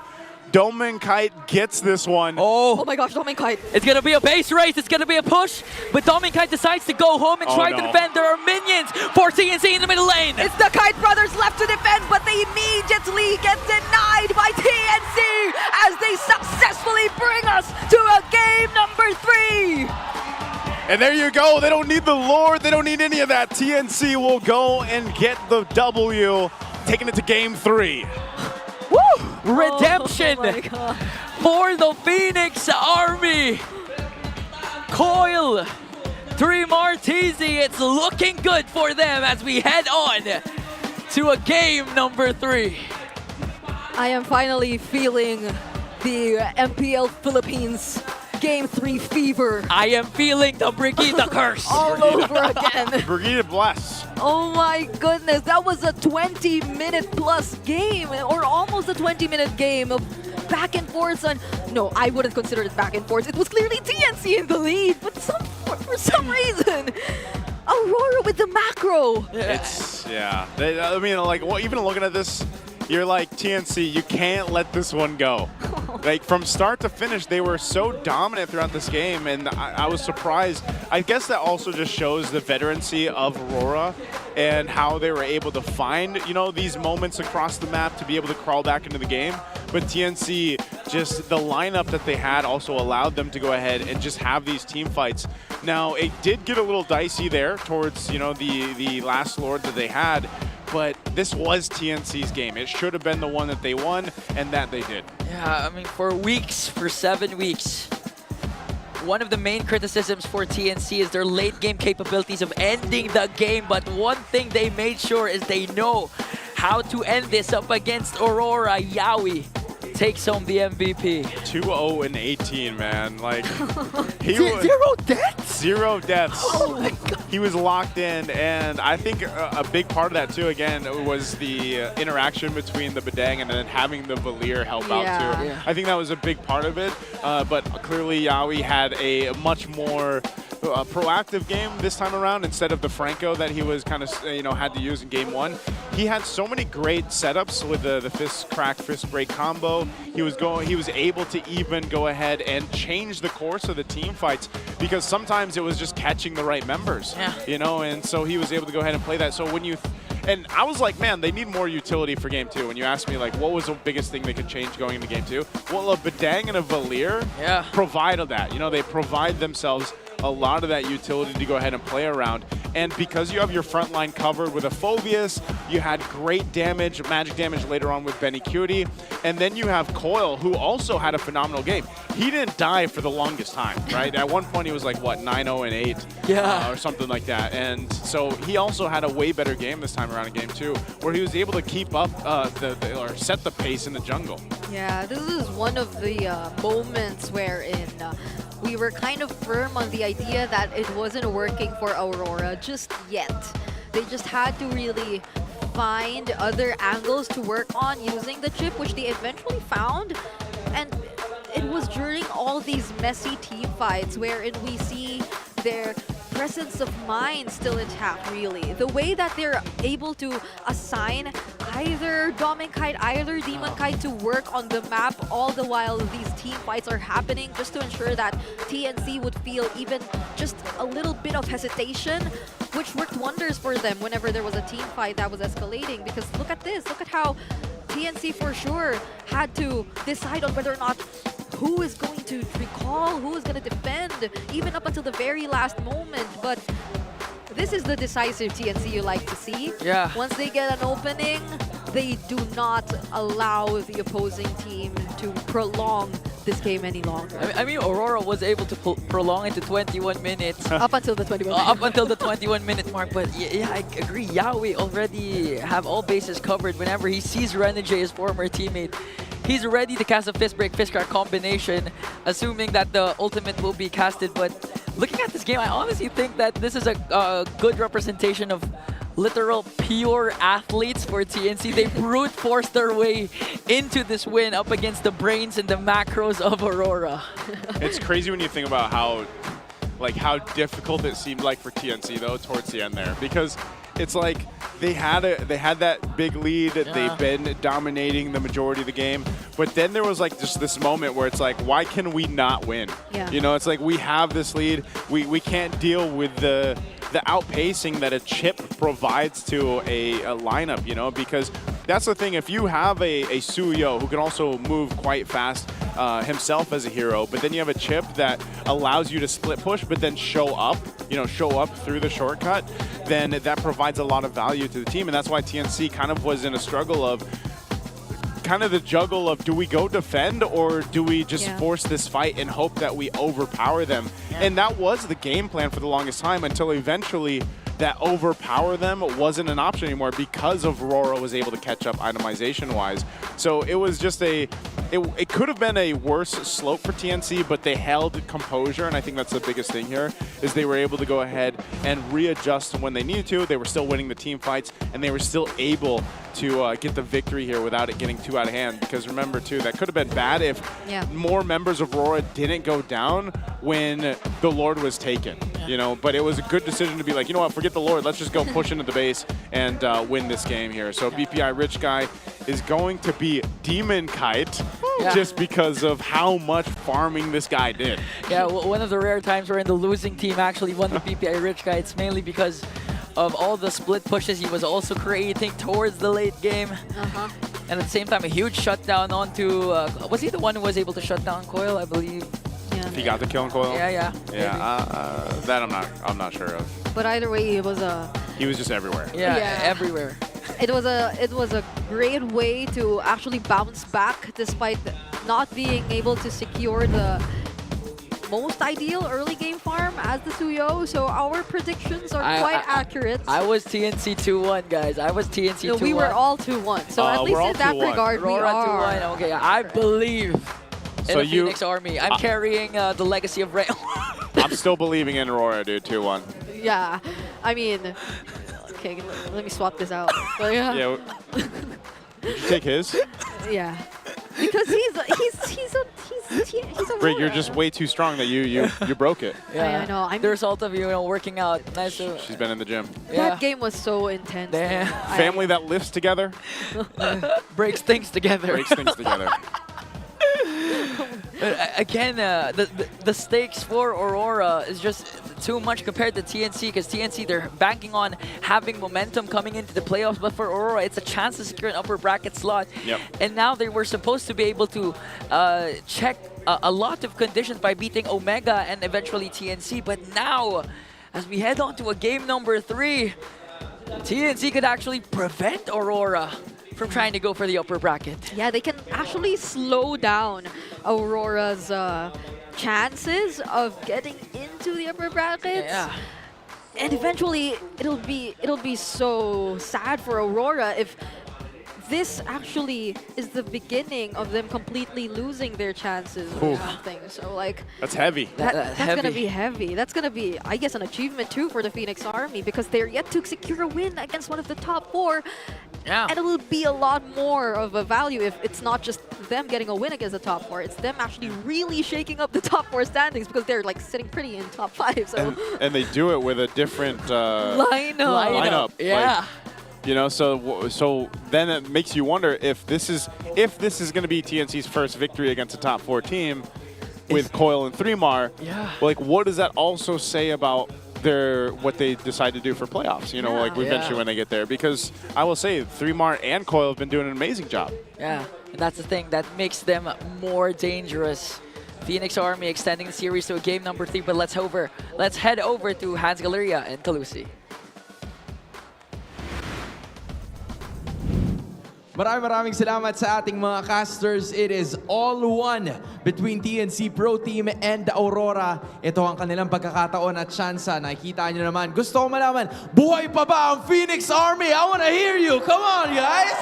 Domenkite gets this one.
Oh my gosh, Domenkite.
It's going to be a base race. It's going to be a push. But Domenkite decides to go home and try to defend. There are minions for TNC in the middle lane.
It's the Kite brothers left to defend, but they immediately get denied by TNC as they successfully bring us to a game number 3.
And there you go. They don't need the Lord. They don't need any of that. TNC will go and get the W, taking it to game 3.
Woo!
redemption for the Phoenix Army. Coil, 3 Martisi, it's looking good for them as we head on to a game number 3.
I am finally feeling the MPL Philippines Game 3 fever.
I am feeling the Brigida curse.
All over again.
Brigida bless.
Oh my goodness, that was a 20-minute plus game, or almost a 20-minute game of back and forth. No, I wouldn't consider it back and forth. It was clearly TNC in the lead, but for some reason, Aurora with the macro.
It's, yeah. I mean, like, even looking at this, you're like, TNC, you can't let this one go. Like, from start to finish, they were so dominant throughout this game, and I was surprised. I guess that also just shows the veterancy of Aurora and how they were able to find, you know, these moments across the map to be able to crawl back into the game. But TNC, just the lineup that they had also allowed them to go ahead and just have these team fights. Now, it did get a little dicey there towards, you know, the last Lord that they had, but this was TNC's game. It should have been the one that they won, and that they did.
Yeah, I mean, for 7 weeks, one of the main criticisms for TNC is their late game capabilities of ending the game, but one thing they made sure is they know how to end this up against Aurora. Yawi takes home the MVP.
2-0-18, man. Like,
Zero deaths?
0 deaths.
Oh my God.
He was locked in, and I think a big part of that too, again, was the interaction between the Bedang and then having the Valier help out too.
Yeah.
I think that was a big part of it, but clearly Yawi had a much more proactive game this time around instead of the Franco that he was kind of, you know, had to use in game 1. He had so many great setups with the fist crack, fist break combo. He was able to even go ahead and change the course of the team fights because sometimes it was just catching the right members, you know, and so he was able to go ahead and play that. So when you, and I was like, man, they need more utility for game 2. When you asked me, like, what was the biggest thing they could change going into game 2? Well, a Bedang and a Valier provided that. You know, they provide themselves a lot of that utility to go ahead and play around. And because you have your front line covered with a Phobius, you had great damage, magic damage later on with Benny Cutie. And then you have Coil, who also had a phenomenal game. He didn't die for the longest time, right? At one point, he was like, what, 9-0-8? Or something like that. And so he also had a way better game this time around in game 2, where he was able to keep up or set the pace in the jungle.
Yeah, this is one of the moments wherein we were kind of firm on the idea that it wasn't working for Aurora just yet. They just had to really find other angles to work on using the chip, which they eventually found. And it was during all these messy team fights wherein we see their presence of mind still intact, really. The way that they're able to assign either Dominkite, either Demonkite to work on the map all the while these team fights are happening, just to ensure that TNC would feel even just a little bit of hesitation, which worked wonders for them whenever there was a team fight that was escalating. Because look at this, look at how TNC for sure had to decide on whether or not who is going to recall, who is going to defend, even up until the very last moment. But this is the decisive TNC you like to see.
Yeah.
Once they get an opening, they do not allow the opposing team to prolong this game any longer.
I mean, Aurora was able to prolong it to 21 minutes.
Up until the 21 minute.
Up until the 21-minute mark. But yeah, I agree. Yawi already have all bases covered whenever he sees Renegade, his former teammate. He's ready to cast a fist break, fist crack combination, assuming that the ultimate will be casted. But looking at this game, I honestly think that this is a good representation of literal pure athletes for TNC. They brute forced their way into this win up against the brains and the macros of Aurora.
It's crazy when you think about how difficult it seemed like for TNC though towards the end there, because it's like they had that big lead. They've been dominating the majority of the game, but then there was like just this moment where it's like, why can we not win? You know, it's like we have this lead. We can't deal with the outpacing that a chip provides to a lineup, you know, because that's the thing. If you have a Suyo who can also move quite fast himself as a hero, but then you have a chip that allows you to split push, but then show up through the shortcut, then that provides a lot of value to the team. And that's why TNC kind of was in a struggle of kind of the juggle of, do we go defend or do we just
Yeah.
force this fight and hope that we overpower them? And that was the game plan for the longest time until eventually that overpower them wasn't an option anymore because of Aurora was able to catch up itemization-wise. So it was just it could have been a worse slope for TNC, but they held composure, and I think that's the biggest thing here, is they were able to go ahead and readjust when they needed to. They were still winning the team fights, and they were still able to get the victory here without it getting too out of hand. Because remember, too, that could have been bad if more members of Aurora didn't go down when the Lord was taken, you know? But it was a good decision to be like, you know what, forget the Lord, let's just go push into the base and win this game here. So BPI Rich Guy is going to be Demon Kite just because of how much farming this guy did.
Yeah, one of the rare times where the losing team actually won the BPI Rich Guy. It's mainly because of all the split pushes he was also creating towards the late game. And at the same time, a huge shutdown onto... was he the one who was able to shut down Coil, I believe?
If he got the kill on Coil?
Yeah.
That I'm not sure of.
But either way, it was
He was just everywhere.
Yeah, everywhere.
It was a great way to actually bounce back despite not being able to secure the most ideal early game farm as the Suyo. So our predictions are quite accurate.
I was TNC 2-1, guys. I was TNC 2-1.
No, we were all 2-1. So at least in that regard, we
Aurora
are.
2-1. Okay, I believe in the Phoenix Army. I'm carrying the legacy of Rail.
I'm still believing in Aurora, dude. 2-1.
Yeah, I mean, okay, let me swap this out. But yeah.
Did you take his?
Yeah. Because he's
Rick, you're just way too strong that you broke it.
Yeah, I know.
The result of working out. Nice.
She's been in the gym.
That game was so intense.
Family that lives together
breaks things together.
Breaks things together.
Again, the stakes for Aurora is just too much compared to TNC, because TNC, they're banking on having momentum coming into the playoffs, but for Aurora, it's a chance to secure an upper bracket slot. And now they were supposed to be able to check a lot of conditions by beating Omega and eventually TNC, but now, as we head on to a game number 3, TNC could actually prevent Aurora from trying to go for the upper bracket.
Yeah, they can actually slow down Aurora's chances of getting into the upper brackets.
Yeah.
And eventually, it'll be so sad for Aurora if this actually is the beginning of them completely losing their chances or something. So like,
that's heavy.
That's gonna be heavy. That's gonna be, I guess, an achievement too for the Phoenix Army, because they're yet to secure a win against one of the top 4.
Yeah.
And it will be a lot more of a value if it's not just them getting a win against the top 4. It's them actually really shaking up the top 4 standings, because they're like sitting pretty in top 5. So
and they do it with a different lineup.
Yeah.
Like, you know, so then it makes you wonder if this is going to be TNC's first victory against a top 4 team with Coil and 3mar.
Yeah.
Like, what does that also say about what they decide to do for playoffs? You know, like eventually when they get there, because I will say 3mar and Coil have been doing an amazing job.
Yeah, and that's the thing that makes them more dangerous. Phoenix Army extending the series to a game number 3, but let's head over to Hans Galeria and Talusi.
Maraming salamat sa ating mga casters. It is all one between TNC Pro Team and Aurora. Ito ang kanilang pagkakataon at tsansa. Nakikita nyo naman. Gusto ko malaman, buhay pa ba ang Phoenix Army? I wanna hear you. Come on, guys!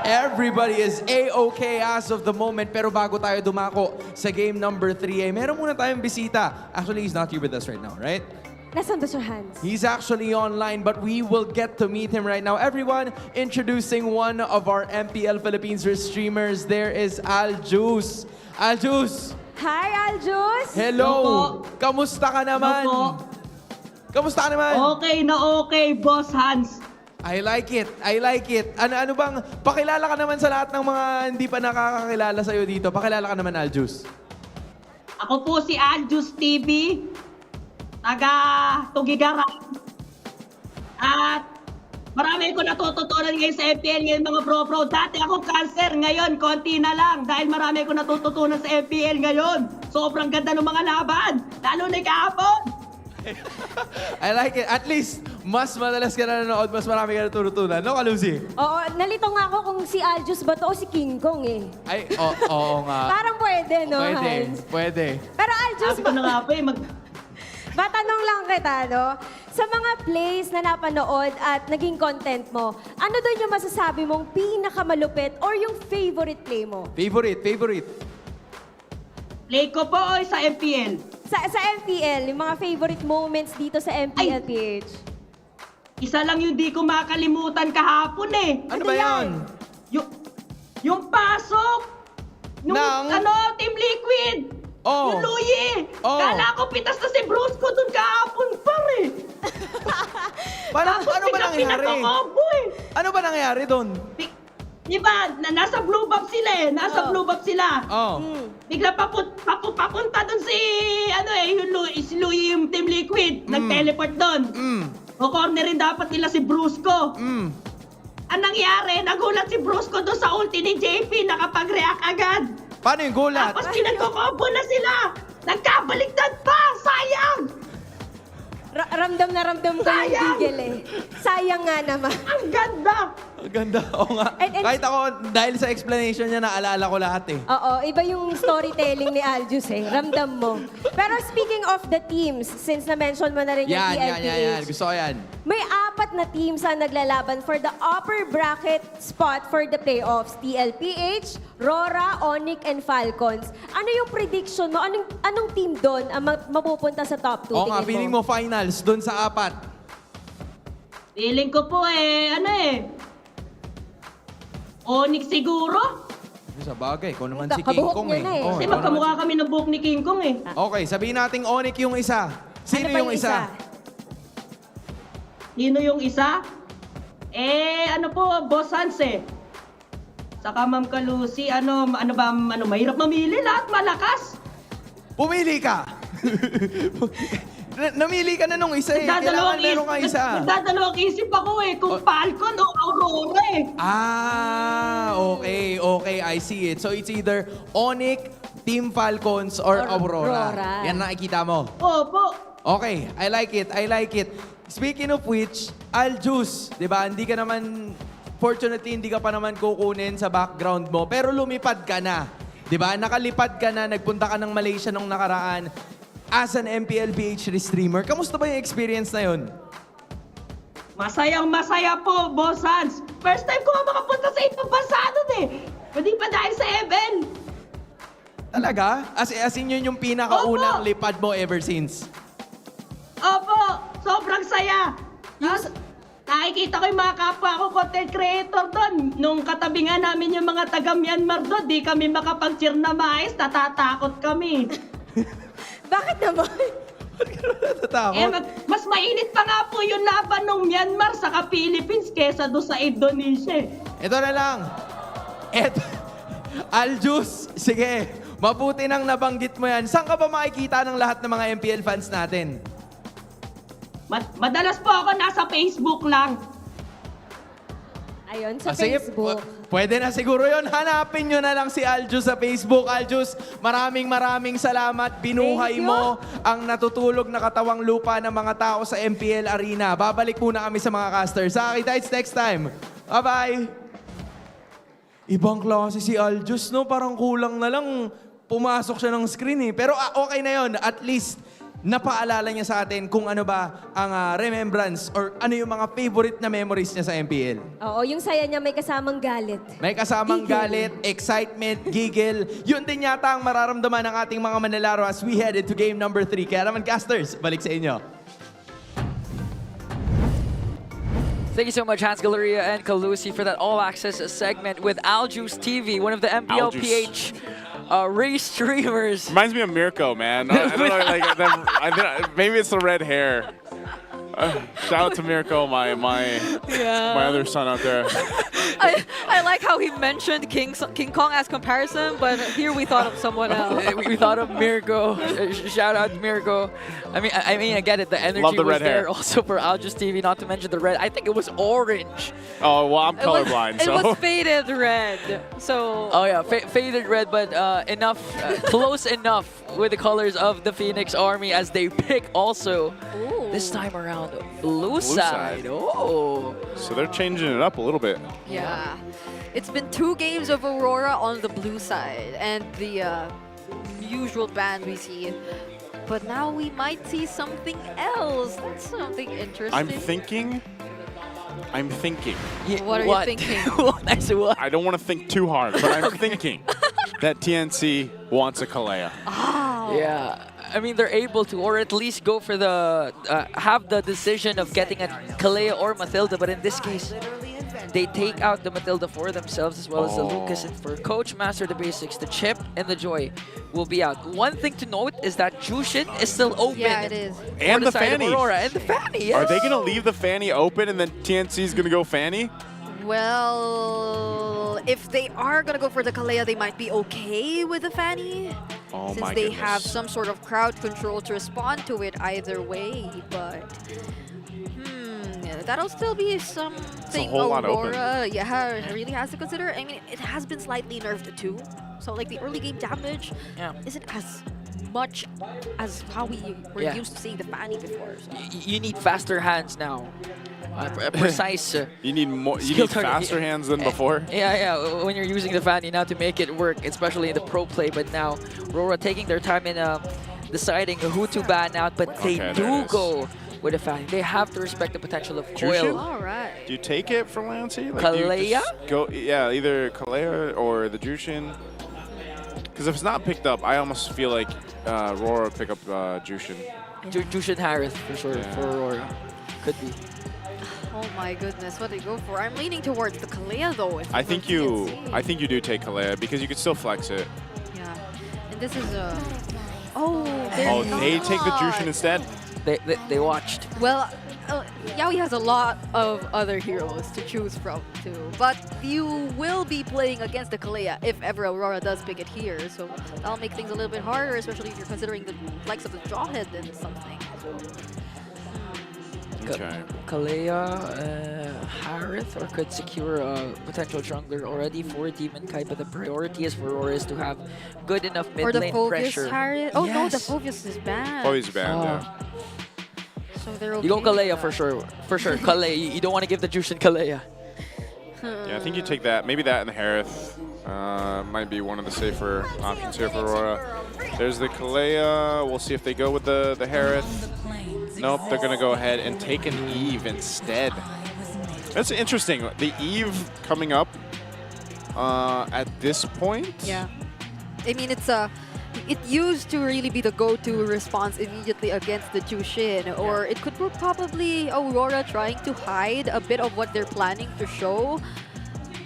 Everybody is A-okay as of the moment. Pero bago tayo dumako sa game number 3, meron muna tayong bisita. Actually, he's not here with us right now, right?
Nasaan ba siya, Hans?
He's actually online, but we will get to meet him right now. Everyone, introducing one of our MPL Philippines streamers. There is Aljus. Aljus!
Hi, Aljus!
Hello! Kamusta ka naman? Kamusta ka naman?
Okay na okay, Boss Hans.
I like it. I like it. Ano bang, pakilala ka naman sa lahat ng mga hindi pa nakakakilala sa'yo dito. Pakilala ka naman, Aljus.
Ako po si Aljus TV. Taga-Tugigaran. At marami ko natututunan ngayon sa MPL ngayon, mga pro. Dati ako cancer, ngayon konti na lang. Dahil marami ko natututunan sa MPL ngayon. Sobrang ganda ng mga laban. Lalo na kahapon.
I like it. At least, mas madalas ka na nanonood, mas marami ka natutunan. No, Kalusi?
Oo, nalito nga ako kung si Aljus ba to o si King Kong eh.
Ay, oo nga.
Parang pwede, no, Hans?
Pwede.
Pero Aljus,
Sabi ko na nga po eh,
matanong lang kita, no? Sa mga plays na napanood at naging content mo, ano doon yung masasabi mong pinakamalupit or yung favorite play mo?
Favorite.
Play ko po o sa MPL?
Sa MPL, yung mga favorite moments dito sa MPL PH.
Isa lang yung di ko makalimutan kahapon eh.
Ano ba yan?
Yung pasok! Nung Team Liquid!
Oh.
Yung Luyi!
Oh.
Kala ko pitas na si Brusco dun kahapon pare!
Ano ba nangyari? Ano ba nangyari doon?
Di ba, nasa blue buff sila eh. Blue buff sila.
Oh.
Bigla papunta dun si, si Louie yung Team Liquid. Nag-teleport dun. O cornerin dapat nila si Brusco. Ang nangyari, nagulat si Brusco dun sa ulti ni JP. Nakapag-react agad.
Paano yung gulat?
Tapos pinagkokombo na sila. Nagkabaliktad pa. Sayang!
Ramdam na ramdam ko yung gigil eh. Sayang nga naman.
Ang ganda!
Ang ganda, oo nga. Kahit ako, dahil sa explanation niya, naalala ko lahat eh.
Oo, iba yung storytelling ni Aljus eh. Ramdam mo. Pero speaking of the teams, since na-mention mo na rin yung TNC
Yan. Gusto ko yan.
May 4 na teams ang naglalaban for the upper bracket spot for the playoffs. TLPH, RORA, Onic, and Falcons. Ano yung prediction mo? Anong team doon ang mapupunta sa top 2?
Oo nga, feeling mo finals doon sa 4.
Feeling ko po Onyx siguro?
Sa bagay, kung naman si King
Kabuhok
Kong
niya na eh.
Kasi magkamukha kami ng buhok ni King Kong eh.
Okay, sabihin natin Onic yung isa. Sino
Ano pa
yung isa?
Sino yung isa? Boss Hans eh. Saka Ma'am Kalusi, mahirap mamili lahat, malakas.
Pumili ka! Namili ka na nung isa eh. Kailangan meron ka isa.
Nagdadalawang isip ako eh, kung Falcon o Aurora eh.
Okay, I see it. So it's either Onic, Team Falcons, or Aurora. Yan nakikita mo.
Opo.
Okay, I like it. Speaking of which, Aljus, di ba, fortunately, hindi ka pa naman kukunin sa background mo, pero lumipad ka na. Di ba, nakalipad ka na, nagpunta ka ng Malaysia nung nakaraan as an MPL PH streamer. Kamusta ba yung experience na yun?
Masayang-masaya po, Boss Hans. First time ko makapunta sa ibang bansa nun eh. Hindi pa dahil sa Eben.
Talaga? As in yun yung pinakaunang lipad mo ever since?
Opo, sobrang saya. Tapos, nakikita ko yung mga kapwa ko content creator doon. Nung katabi nga namin yung mga taga-Myanmar doon, di kami makapag-cheer na maayos, natatakot kami.
Bakit naman?
Mas mainit pa nga po yung laban ng Myanmar sa Philippines kesa doon sa Indonesia.
Ito na lang. Aljus, sige. Mabuti nang nabanggit mo yan. Saan ka ba makikita ng lahat ng mga MPL fans natin?
Madalas po ako nasa Facebook lang.
Ayun, sa
Sige,
Facebook.
pwede na siguro yon. Hanapin nyo na lang si Aljus sa Facebook. Aljus, maraming salamat. Binuhay mo ang natutulog na katawang lupa ng mga tao sa MPL Arena. Babalik muna kami sa mga casters. Kita next time. Bye-bye. Ibang klase si Aljus, no? Parang kulang na lang pumasok siya ng screen eh. Pero okay na yon. At least, napaalala niya sa atin kung ano ba ang remembrance or ano yung mga favorite na memories niya sa MPL.
Oo, yung saya niya may kasamang galit.
May kasamang galit, excitement, giggle. Yun din yata ang mararamdaman ng ating mga manlalaro as we head into game number 3. Kaya naman, casters, balik sa inyo.
Thank you so much, Hans Galleria and Kalusi, for that all-access segment with Aljus TV, one of the MPL PH race streamers.
Reminds me of Mirko, man. I don't know, maybe it's the red hair. Shout out to Mirko, my other son out there.
I like how he mentioned King Kong as comparison, but here we thought of someone else.
We thought of Mirko. Shout out Mirko. I mean, I get it. The energy was there also for Aljus TV, not to mention the red. I think it was orange.
Oh, well, I'm colorblind,
so. It was faded red. So.
Oh, yeah, faded red, but enough, close enough with the colors of the Phoenix Army as they pick also.
Ooh.
This time around, blue side. Oh.
So they're changing it up a little bit.
Yeah. It's been 2 games of Aurora on the blue side and the usual ban we see. But now we might see something else. That's something interesting.
I'm thinking.
What are you thinking?
I don't want to think too hard, but I'm thinking that TNC wants a Kelra.
Oh.
Yeah. I mean, they're able to, or at least go for the, have the decision of getting a Kelra or Matilda, but in this case, they take out the Matilda for themselves as well as the Lucas. And for Coach Master the Basics, the Chip and the Joy will be out. One thing to note is that Jushin is still open.
Yeah, it is.
And the Fanny.
Aurora. And the Fanny, yes.
Are they going to leave the Fanny open and then TNC is going to go Fanny?
Well, if they are going to go for the Kelra, they might be okay with the Fanny.
Oh,
since they have some sort of crowd control to respond to it either way. But that'll still be something Aurora really has to consider. I mean, it has been slightly nerfed too. So like the early game damage isn't as much as how we were used to seeing the Fanny before. So.
You need faster hands now. Precise.
You need more. You need faster hands than before.
Yeah. When you're using the Fanny now to make it work, especially in the pro play. But now, Aurora taking their time in deciding who to ban out. But they do go with a Fanny. They have to respect the potential of Coil.
All right.
Do you take it from Lancy? Like,
Kelra?
Go, either Kelra or the Jushin. Because if it's not picked up, I almost feel like Aurora would pick up Jushin.
Jushin Harris for sure for Aurora. Could be.
Oh my goodness, what do you go for? I'm leaning towards the Kelra though.
I think you do take Kelra because you can still flex it.
Yeah, and this is
they take the Jushin instead.
They watched.
Well, Yaoi has a lot of other heroes to choose from too, but you will be playing against the Kelra if ever Aurora does pick it here, so that'll make things a little bit harder, especially if you're considering the likes of the Jawhead and something.
Okay.
Kelra, Harith, or could secure a potential jungler already for Demon Kai, but the priority is for Aurora is to have good enough mid lane pressure.
Harith? Oh no, the Phobius is banned.
Phobius is banned, yeah.
So they're okay.
You go Kelra for sure. Kelra, you don't want to give the Jushin Kelra.
Yeah, I think you take that. Maybe that and the Harith might be one of the safer options here for Aurora. There's the Kelra. We'll see if they go with the Harith. Nope, they're going to go ahead and take an Eve instead. That's interesting. The Eve coming up at this point.
Yeah. I mean, it used to really be the go-to response immediately against the Jushin, or it could probably Aurora trying to hide a bit of what they're planning to show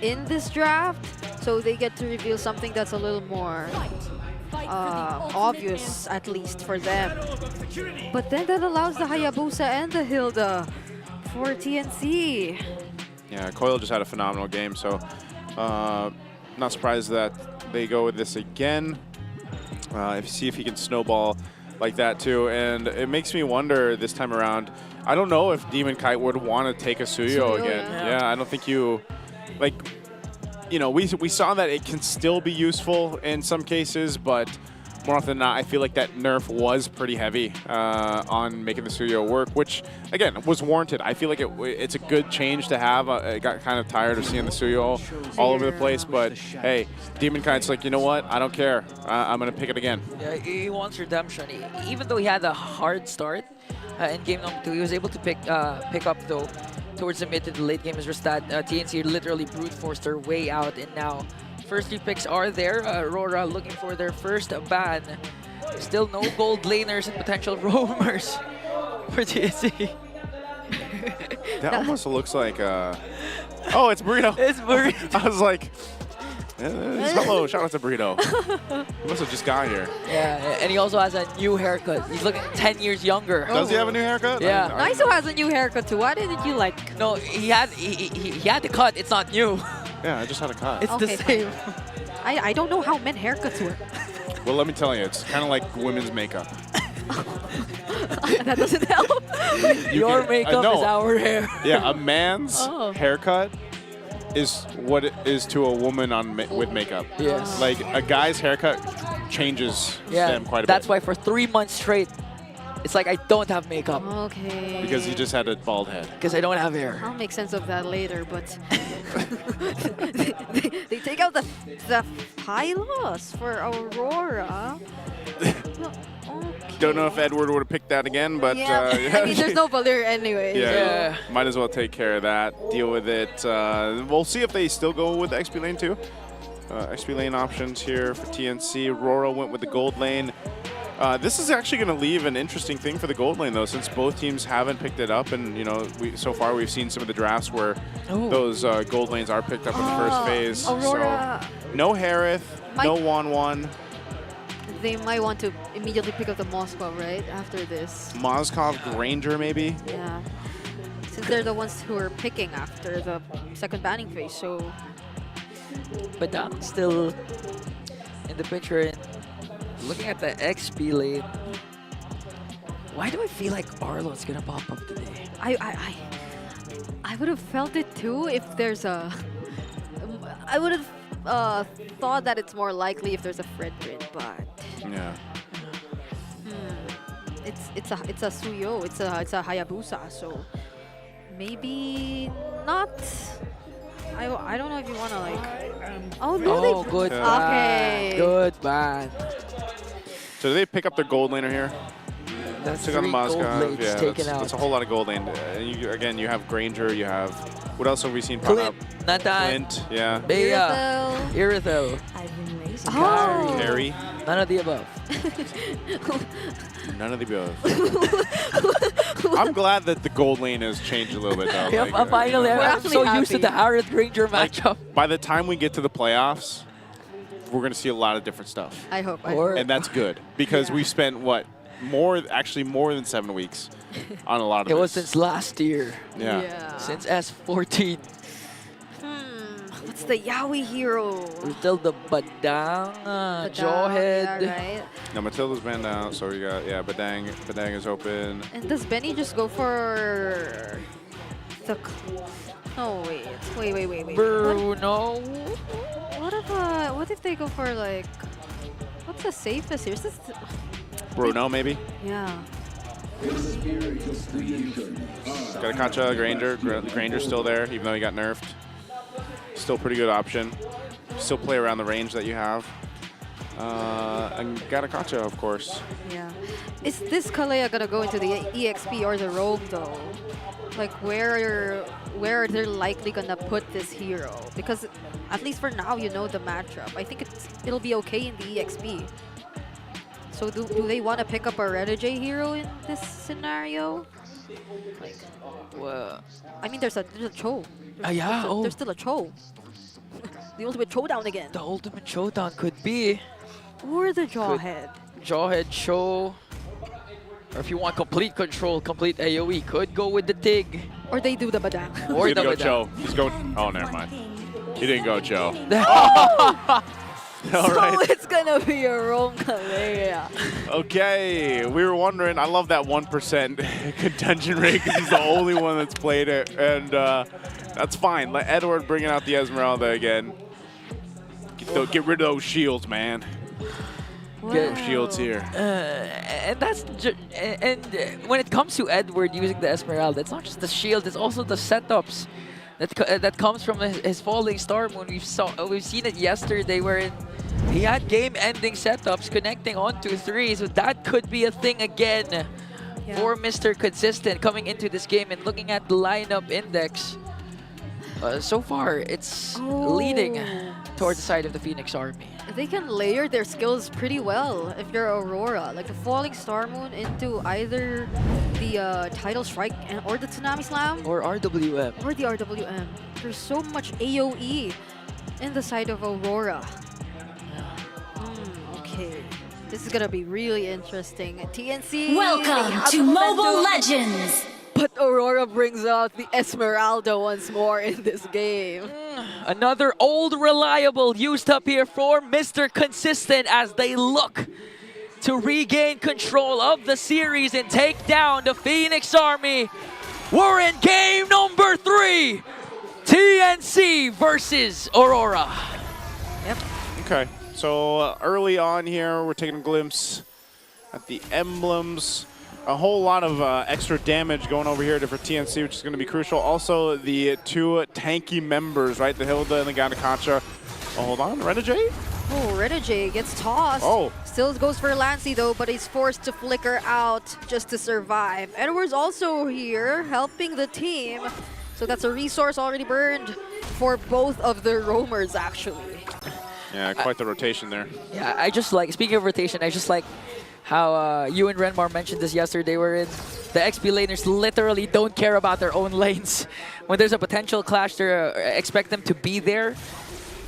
in this draft, so they get to reveal something that's a little more obvious, at least for them. But then that allows the Hayabusa and the Hilda for TNC.
Yeah, Coil just had a phenomenal game, so not surprised that they go with this again. See if he can snowball like that too, and it makes me wonder this time around. I don't know if Demon Kite would want to take a Suyo again. Yeah, I don't think you like. You know, we saw that it can still be useful in some cases, but more often than not, I feel like that nerf was pretty heavy on making the Suyo work, which, again, was warranted. I feel like it's a good change to have. I got kind of tired of seeing the Suyo all over the place, but hey, Demon Kite's like, you know what? I don't care. I'm going to pick it again.
Yeah, he wants redemption. Even though he had a hard start in game number 2, he was able to pick up, though, towards the mid to the late game. Is just that TNC literally brute forced their way out, and now first 3 picks are there. Aurora looking for their first ban. Still no gold laners and potential roamers for TNC.
That almost looks like oh, it's Burrito.
It's Burrito.
I was like, hello, shout out to Burrito. He must have just got here.
Yeah, and he also has a new haircut. He's looking 10 years younger.
Does he have a new haircut?
Yeah.
Naiso has a new haircut too. Why didn't you like?
No, he had the cut. It's not new.
Yeah, I just had a cut.
It's the same.
I don't know how men haircuts work.
Well, let me tell you, it's kind of like women's makeup.
That doesn't help.
Your makeup is our hair.
Yeah, a man's haircut is what it is to a woman with makeup.
Yes.
Like a guy's haircut changes them quite a bit.
That's why for 3 months straight, It's like I don't have makeup.
Okay.
Because you just had a bald head.
Because I don't have hair.
I'll make sense of that later, but they take out the Pylos for Aurora.
Don't know if Edward would have picked that again, but
Yeah, I mean, there's no Valir anyway.
Yeah, might as well take care of that. Deal with it. We'll see if they still go with XP lane too. XP lane options here for TNC. Aurora went with the gold lane. This is actually going to leave an interesting thing for the gold lane, though, since both teams haven't picked it up. And, you know, so far we've seen some of the drafts where those gold lanes are picked up in the first phase.
Aurora.
So, no Harith, no 1-1.
They might want to immediately pick up the Moskva, right, after this.
Moskov, Granger, maybe?
Yeah. Since they're the ones who are picking after the second banning phase, so...
But I'm still in the picture. And looking at the XP lane, why do I feel like Arlo's gonna pop up today?
I would have felt it too if there's a... I would have thought that it's more likely if there's a Fredrin, but...
Yeah.
It's a Suyo, it's a Hayabusa, so maybe not. I don't know if you wanna like. Oh no!
Oh, good ban.
Okay.
Good ban.
So do they pick up their gold laner here?
That's
Took on the
3 gold
Moskov.
lanes
Yeah,
taken out.
that's a whole lot of gold lane. Again, you have Granger, you have... What else have we seen pop up?
Nathan.
Clint, yeah.
Bea. Irithel.
Oh.
Harry.
None of the above.
None of the above. I'm glad that the gold lane has changed a little bit, though.
Yeah,
Like,
finally,
We're
I'm
actually
so used to
happy.
the Harith Granger matchup.
by the time we get to the playoffs, we're going to see a lot of different stuff.
I hope.
And that's good, because we've spent, what, more than 7 weeks on a lot of
It
this.
was since last year.
Yeah.
Since S14.
What's the Yaoi hero?
There's still the Badang, Jawhead.
Yeah, right.
Now, Matilda's banned out, so we got, Badang. Badang is open.
And does Benny just go for the? Oh wait.
Bruno.
What if they go for like? What's the safest here? Is this
Bruno, maybe?
yeah.
Got a Kacha, Granger. Granger's still there, even though he got nerfed. Still pretty good option. Still play around the range that you have. And got a Kacha, of course.
Yeah. Is this Kalea gonna go into the EXP or the Rogue though? Like where are they likely gonna put this hero? Because at least for now you know the matchup. I think it'll be okay in the EXP. So do they want to pick up a Renegade hero in this scenario? Like,
Well,
I mean, there's a Cho.
yeah.
There's still a Cho. The ultimate showdown again.
The ultimate showdown could be
Or the Jawhead.
Jawhead Show. Or if you want complete control, complete AoE, could go with the Tig.
Or they do the Badang.
Or
He's
the
gonna go
Badang.
Joe. He's going. Oh, never mind. He didn't go Joe.
So it's gonna be a wrong Kalea.
Okay, we were wondering. I love that 1% contention rate because he's the only one that's played it, and that's fine. Let Edward bring out the Esmeralda again. Get rid of those shields, man. Get those shields here.
And that's when it comes to Edward using the Esmeralda, it's not just the shield; it's also the setups that comes from his falling star moon. We've seen it yesterday, wherein he had game-ending setups connecting 1-2-3, so that could be a thing again for Mr. Consistent coming into this game. And looking at the lineup index, so far it's leading towards the side of the Phoenix Army.
They can layer their skills pretty well if you're Aurora. Like the Falling Star Moon into either the Tidal Strike or the Tsunami Slam.
Or RWM.
Or the RWM. There's so much AoE in the side of Aurora. Okay. This is gonna be really interesting. TNC!
Welcome to Mobile Legends!
But Aurora brings out the Esmeralda once more in this game.
Another old reliable used up here for Mr. Consistent as they look to regain control of the series and take down the Phoenix Army. We're in game number 3. TNC versus Aurora.
Yep.
Okay, so early on here, we're taking a glimpse at the emblems. a whole lot of extra damage going over here for TNC, which is going to be crucial. Also, the two tanky members, right? The Hilda and the Ganakacha. Oh, hold on, Renegade?
Oh, Renegade gets tossed.
Oh.
Still goes for Lancey though, but he's forced to flicker out just to survive. Edward's also here helping the team. So that's a resource already burned for both of the roamers, actually.
Yeah, quite the rotation there.
Yeah, I just like, speaking of rotation, I just like how you and Renmar mentioned this yesterday, wherein the XP laners literally don't care about their own lanes. When there's a potential clash, they expect them to be there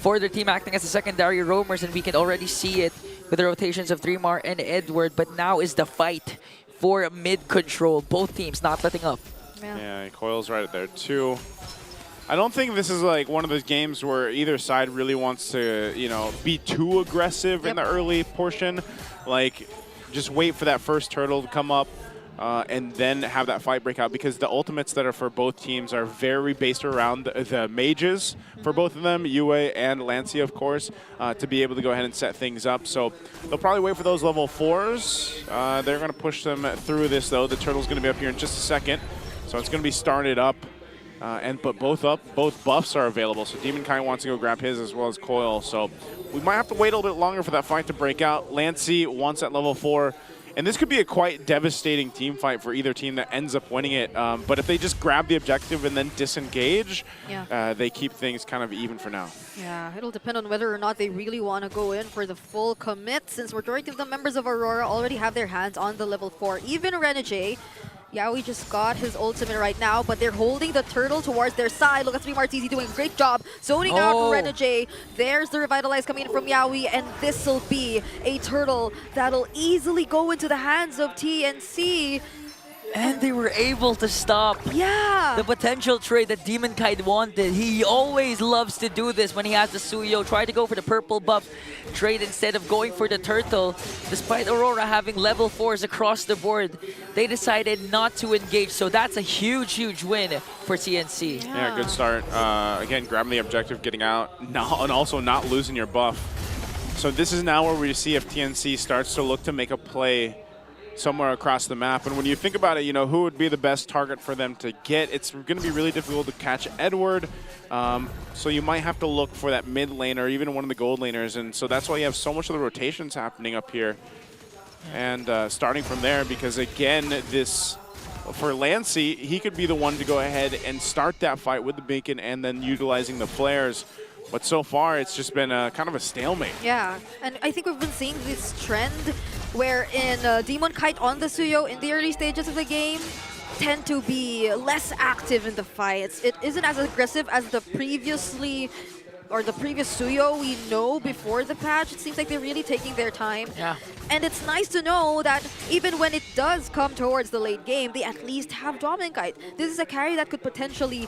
for their team, acting as the secondary roamers, and we can already see it with the rotations of Dreamar and Edward. But now is the fight for mid control. Both teams not letting up.
Yeah, Coil's right there too. I don't think this is like one of those games where either side really wants to, you know, be too aggressive in the early portion. Like, just wait for that first turtle to come up and then have that fight break out, because the ultimates that are for both teams are very based around the mages for both of them, Yue and Lancey, of course, to be able to go ahead and set things up. So they'll probably wait for those level 4s. They're going to push them through this, though. The turtle's going to be up here in just a second. So it's going to be started up, but both buffs are available. So Demonkind wants to go grab his as well as Coil. So we might have to wait a little bit longer for that fight to break out. Lancey wants at level 4. And this could be a quite devastating team fight for either team that ends up winning it. But if they just grab the objective and then disengage, they keep things kind of even for now.
Yeah, it'll depend on whether or not they really want to go in for the full commit, since majority of the members of Aurora already have their hands on the level 4. Even Renegade. Yeah, we just got his ultimate right now, but they're holding the turtle towards their side. Look at Martisi doing a great job zoning out Renegade. There's the Revitalize coming in from Yaoi, and this'll be a turtle that'll easily go into the hands of TNC.
And they were able to stop the potential trade that Demonkind wanted. He always loves to do this when he has the Suyo. Try to go for the purple buff trade instead of going for the turtle. Despite Aurora having level 4s across the board, they decided not to engage. So that's a huge, huge win for TNC.
Yeah, good start. Again, grabbing the objective, getting out, and also not losing your buff. So this is now where we see if TNC starts to look to make a play somewhere across the map. And when you think about it, you know, who would be the best target for them to get? It's going to be really difficult to catch Edward. So you might have to look for that mid lane or even one of the gold laners. And so that's why you have so much of the rotations happening up here. And starting from there, because again, this, for Lancey, he could be the one to go ahead and start that fight with the beacon and then utilizing the flares. But so far, it's just been kind of a stalemate.
Yeah, and I think we've been seeing this trend wherein Demonkind on the Suyo in the early stages of the game tend to be less active in the fights. It isn't as aggressive as the previous Suyo we know before the patch. It seems like they're really taking their time.
Yeah.
And it's nice to know that even when it does come towards the late game, they at least have Dominkite. This is a carry that could potentially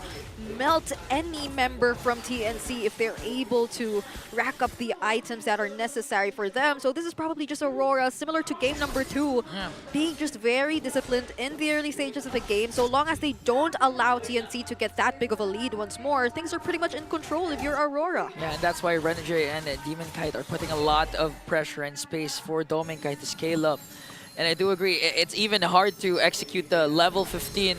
melt any member from TNC if they're able to rack up the items that are necessary for them. So this is probably just Aurora, similar to game number 2, being just very disciplined in the early stages of the game. So long as they don't allow TNC to get that big of a lead once more, things are pretty much in control if you're Aurora.
Yeah, and that's why Renegade and Demonkind are putting a lot of pressure and space for Dominkite to scale up. And I do agree, it's even hard to execute the level 15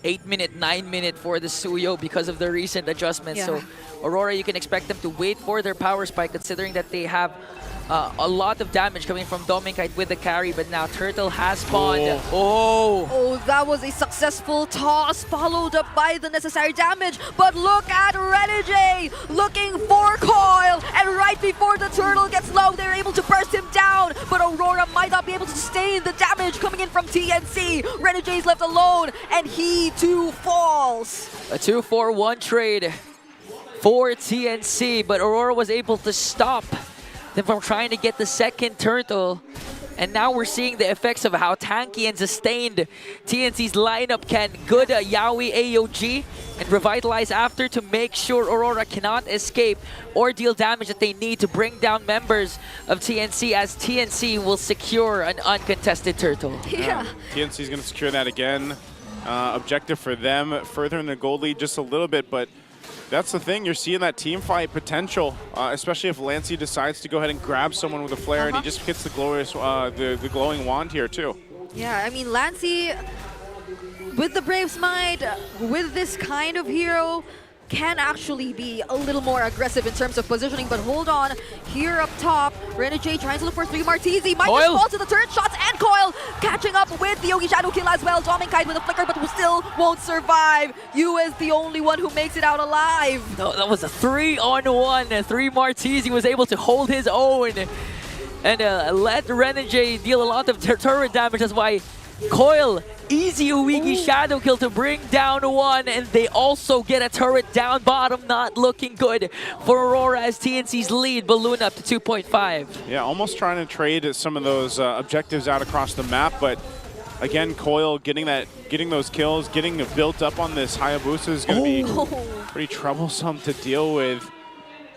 8-minute, 9-minute for the Suyo because of the recent adjustments. So Aurora, you can expect them to wait for their power spike, considering that they have a lot of damage coming from Dominkite with the carry, but now Turtle has spawned.
Oh, that was a successful toss, followed up by the necessary damage. But look at Renegade looking for Coil, and right before the turtle gets low, they're able to burst him down. But Aurora might not be able to sustain the damage coming in from TNC. Renegade's left alone, and he too falls.
A 2-4-1 trade for TNC, but Aurora was able to stop them from trying to get the second turtle. And now we're seeing the effects of how tanky and sustained TNC's lineup can. Good Yaoi AOG and revitalize after to make sure Aurora cannot escape or deal damage that they need to bring down members of TNC, as TNC will secure an uncontested turtle.
TNC is going to secure that again. Objective for them, further in the gold lead just a little bit, but that's the thing, you're seeing that team fight potential, especially if Lancey decides to go ahead and grab someone with a flare and he just hits the glorious, the glowing wand here too.
Yeah, I mean, Lancy, with the Brave's Might, with this kind of hero, can actually be a little more aggressive in terms of positioning, but hold on. Here up top, Renegade trying to look for 3 Martizi. Might just fall to the turret shots, and Coil catching up with the Yogi Shadow kill as well. Dominkite with a flicker, but still won't survive. Yu is the only one who makes it out alive.
No, that was a 3-on-1. 3 Martizi was able to hold his own and let Renegade deal a lot of turret damage. That's why Coil, easy Uwigi shadow kill to bring down 1, and they also get a turret down bottom. Not looking good for Aurora as TNC's lead balloon up to 2.5.
Yeah, almost trying to trade some of those objectives out across the map, but again, Coil getting those kills, getting built up on this Hayabusa is going to be pretty troublesome to deal with.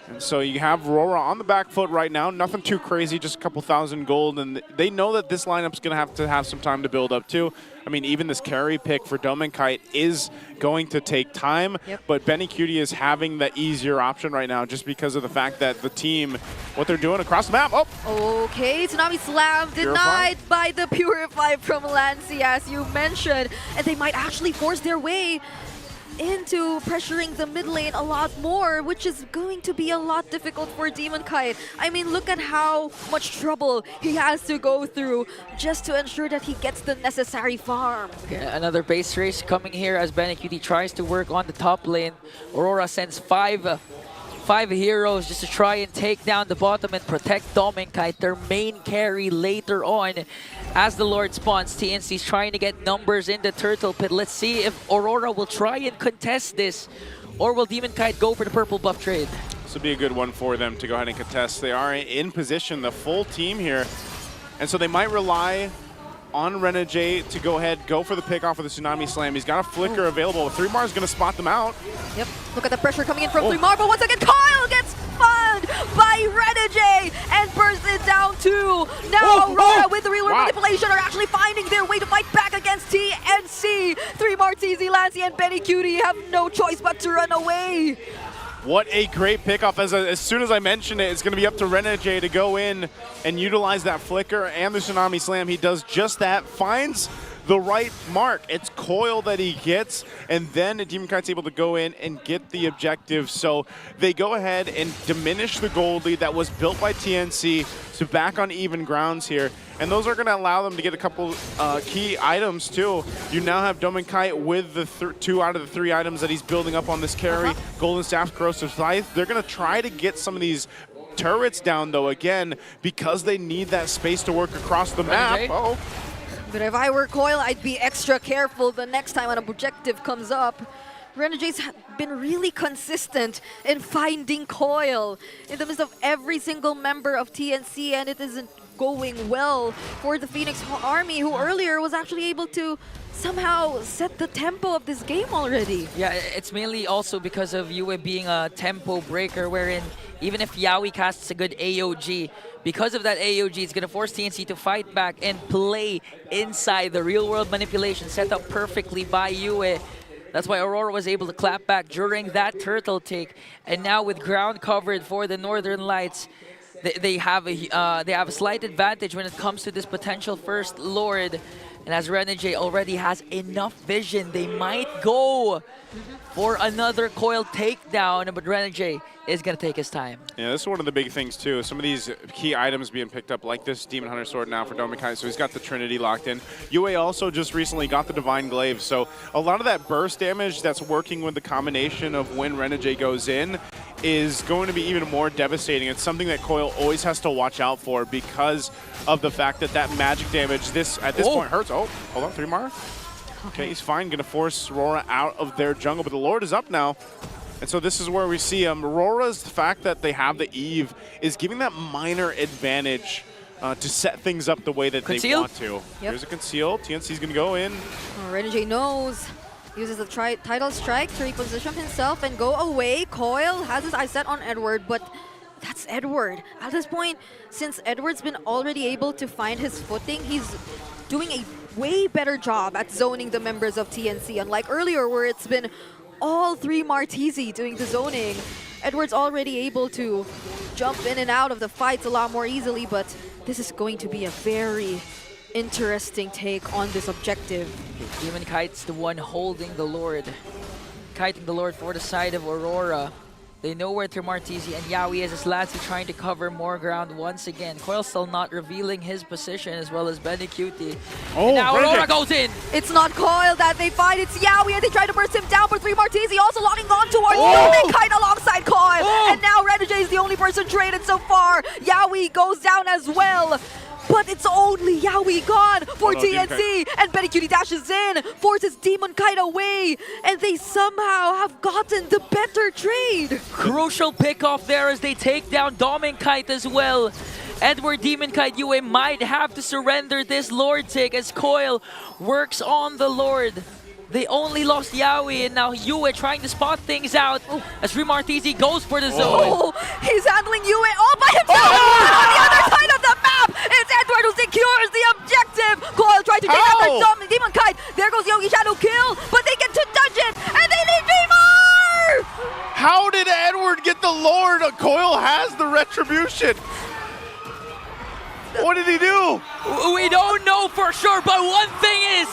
And so you have RORA on the back foot right now. Nothing too crazy, just a couple thousand gold. And they know that this lineup's going to have some time to build up too. I mean, even this carry pick for Dominkite is going to take time. But Benny Cutie is having the easier option right now just because of the fact that the team, what they're doing across the map. Oh!
Okay, Tsunami Slam denied by the Purify from Lancy, as you mentioned. And they might actually force their way into pressuring the mid lane a lot more, which is going to be a lot difficult for Demon Kite. I mean, look at how much trouble he has to go through just to ensure that he gets the necessary farm.
Okay, another base race coming here as Benecutie tries to work on the top lane. Aurora sends five heroes just to try and take down the bottom and protect Dominkite, their main carry later on. As the Lord spawns, TNC's trying to get numbers in the Turtle Pit. Let's see if Aurora will try and contest this, or will Demon Kite go for the purple buff trade?
This would be a good one for them to go ahead and contest. They are in position, the full team here, and so they might rely on Renegade to go for the pick off of the Tsunami Slam. He's got a flicker available. 3mar is going to spot them out.
Yep, look at the pressure coming in from 3mar, but once again, Kyle gets found by Renegade and bursts it down too. Now Aurora with the real world manipulation are actually finding their way to fight back against TNC. 3mar, TZ, Lancy, and Benny Cutie have no choice but to run away.
What a great pickoff. As soon as I mentioned it, it's going to be up to Renegade to go in and utilize that flicker and the Tsunami Slam. He does just that, finds the right mark. It's Coil that he gets, and then Demon Kite's able to go in and get the objective. So they go ahead and diminish the gold lead that was built by TNC, so back on even grounds here. And those are going to allow them to get a couple key items too. You now have Dominkite with the 2 out of the 3 items that he's building up on this carry. Golden Staff, Corrosive Scythe. They're going to try to get some of these turrets down though, again, because they need that space to work across the map.
But if I were Coil, I'd be extra careful the next time an objective comes up. Renegade's been really consistent in finding Coil in the midst of every single member of TNC, and it isn't going well for the Phoenix Army, who earlier was actually able to somehow set the tempo of this game already.
Yeah, it's mainly also because of Yue being a tempo breaker, wherein even if Yaoi casts a good AOG, because of that AOG, it's going to force TNC to fight back and play inside the real-world manipulation set up perfectly by Yue. That's why Aurora was able to clap back during that turtle take. And now with ground covered for the Northern Lights, they have a slight advantage when it comes to this potential first Lord. And as Renegade already has enough vision, they might go for another Coil takedown, but Renegade is going to take his time.
Yeah, this is one of the big things too. Some of these key items being picked up, like this Demon Hunter Sword now for Dominkite, so he's got the Trinity locked in. Yue also just recently got the Divine Glaive, so a lot of that burst damage that's working with the combination of when Renegade goes in is going to be even more devastating. It's something that Coil always has to watch out for because of the fact that that magic damage at this point hurts. Oh, hold on, 3mar. Okay, he's fine. Going to force RORA out of their jungle, but the Lord is up now. And so this is where we see RORA's fact that they have the Eve is giving that minor advantage to set things up the way that they want to. Here's a conceal. TNC's going to go in.
Renegade knows. Uses the tidal strike to reposition himself and go away. Coil has his eyes set on Edward, but that's Edward. At this point, since Edward's been already able to find his footing, he's doing a way better job at zoning the members of TNC. Unlike earlier where it's been all 3 Martizi doing the zoning, Edward's already able to jump in and out of the fights a lot more easily, but this is going to be a very interesting take on this objective.
Demon Kite's the one holding the Lord. Kiting the Lord for the side of Aurora. They know where Trimartizi and Yawi is as Lassie trying to cover more ground once again. Coil still not revealing his position as well as Benny Cutie. And now Aurora goes in.
It's not Coil that they find, it's Yawi and they try to burst him down for Trimartizi, also locking on towards Demon Kite alongside Coil. And now Renegade is the only person traded so far. Yawi goes down as well. But it's only Yawi gone for TNC, and Benny Cutie dashes in, forces Demon Kite away, and they somehow have gotten the better trade.
Crucial pick-off there as they take down Demon Kite as well. Edward Demon Kite UA might have to surrender this Lord take as Coil works on the Lord. They only lost Yawi, and now Yue trying to spot things out as Trimartizi goes for the zone.
Oh, he's handling Yue all by himself! On the other side of the map, it's Edward who secures the objective! Coil tried to take out their Demon Kite. There goes Yogi Shadow kill, but they get to dungeon, and they need more!
How did Edward get the Lord? Coil has the retribution. What did he do?
We don't know for sure, but one thing is,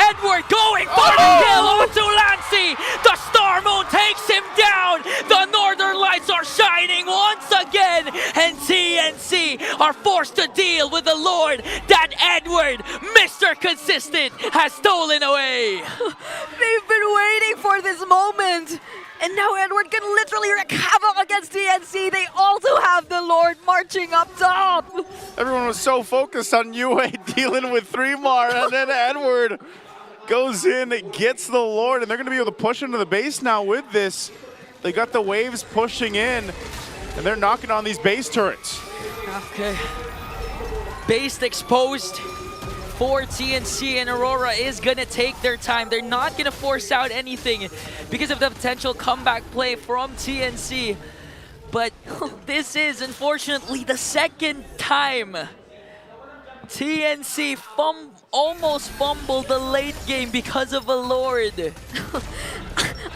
Edward going for the kill onto Lancy. The Star Moon takes him down. The Northern Lights are shining once again, and TNC are forced to deal with the Lord that Edward, Mr. Consistent, has stolen away.
They've been waiting for this moment. And now Edward can literally wreak havoc against TNC. They also have the Lord marching up top.
Everyone was so focused on UA dealing with 3-Mar, and then Edward goes in, gets the Lord, and they're going to be able to push into the base now with this. They got the waves pushing in, and they're knocking on these base turrets.
Okay. Base exposed for TNC, and Aurora is gonna take their time. They're not gonna force out anything because of the potential comeback play from TNC. But this is unfortunately the second time TNC almost fumbled the late game because of a Lord.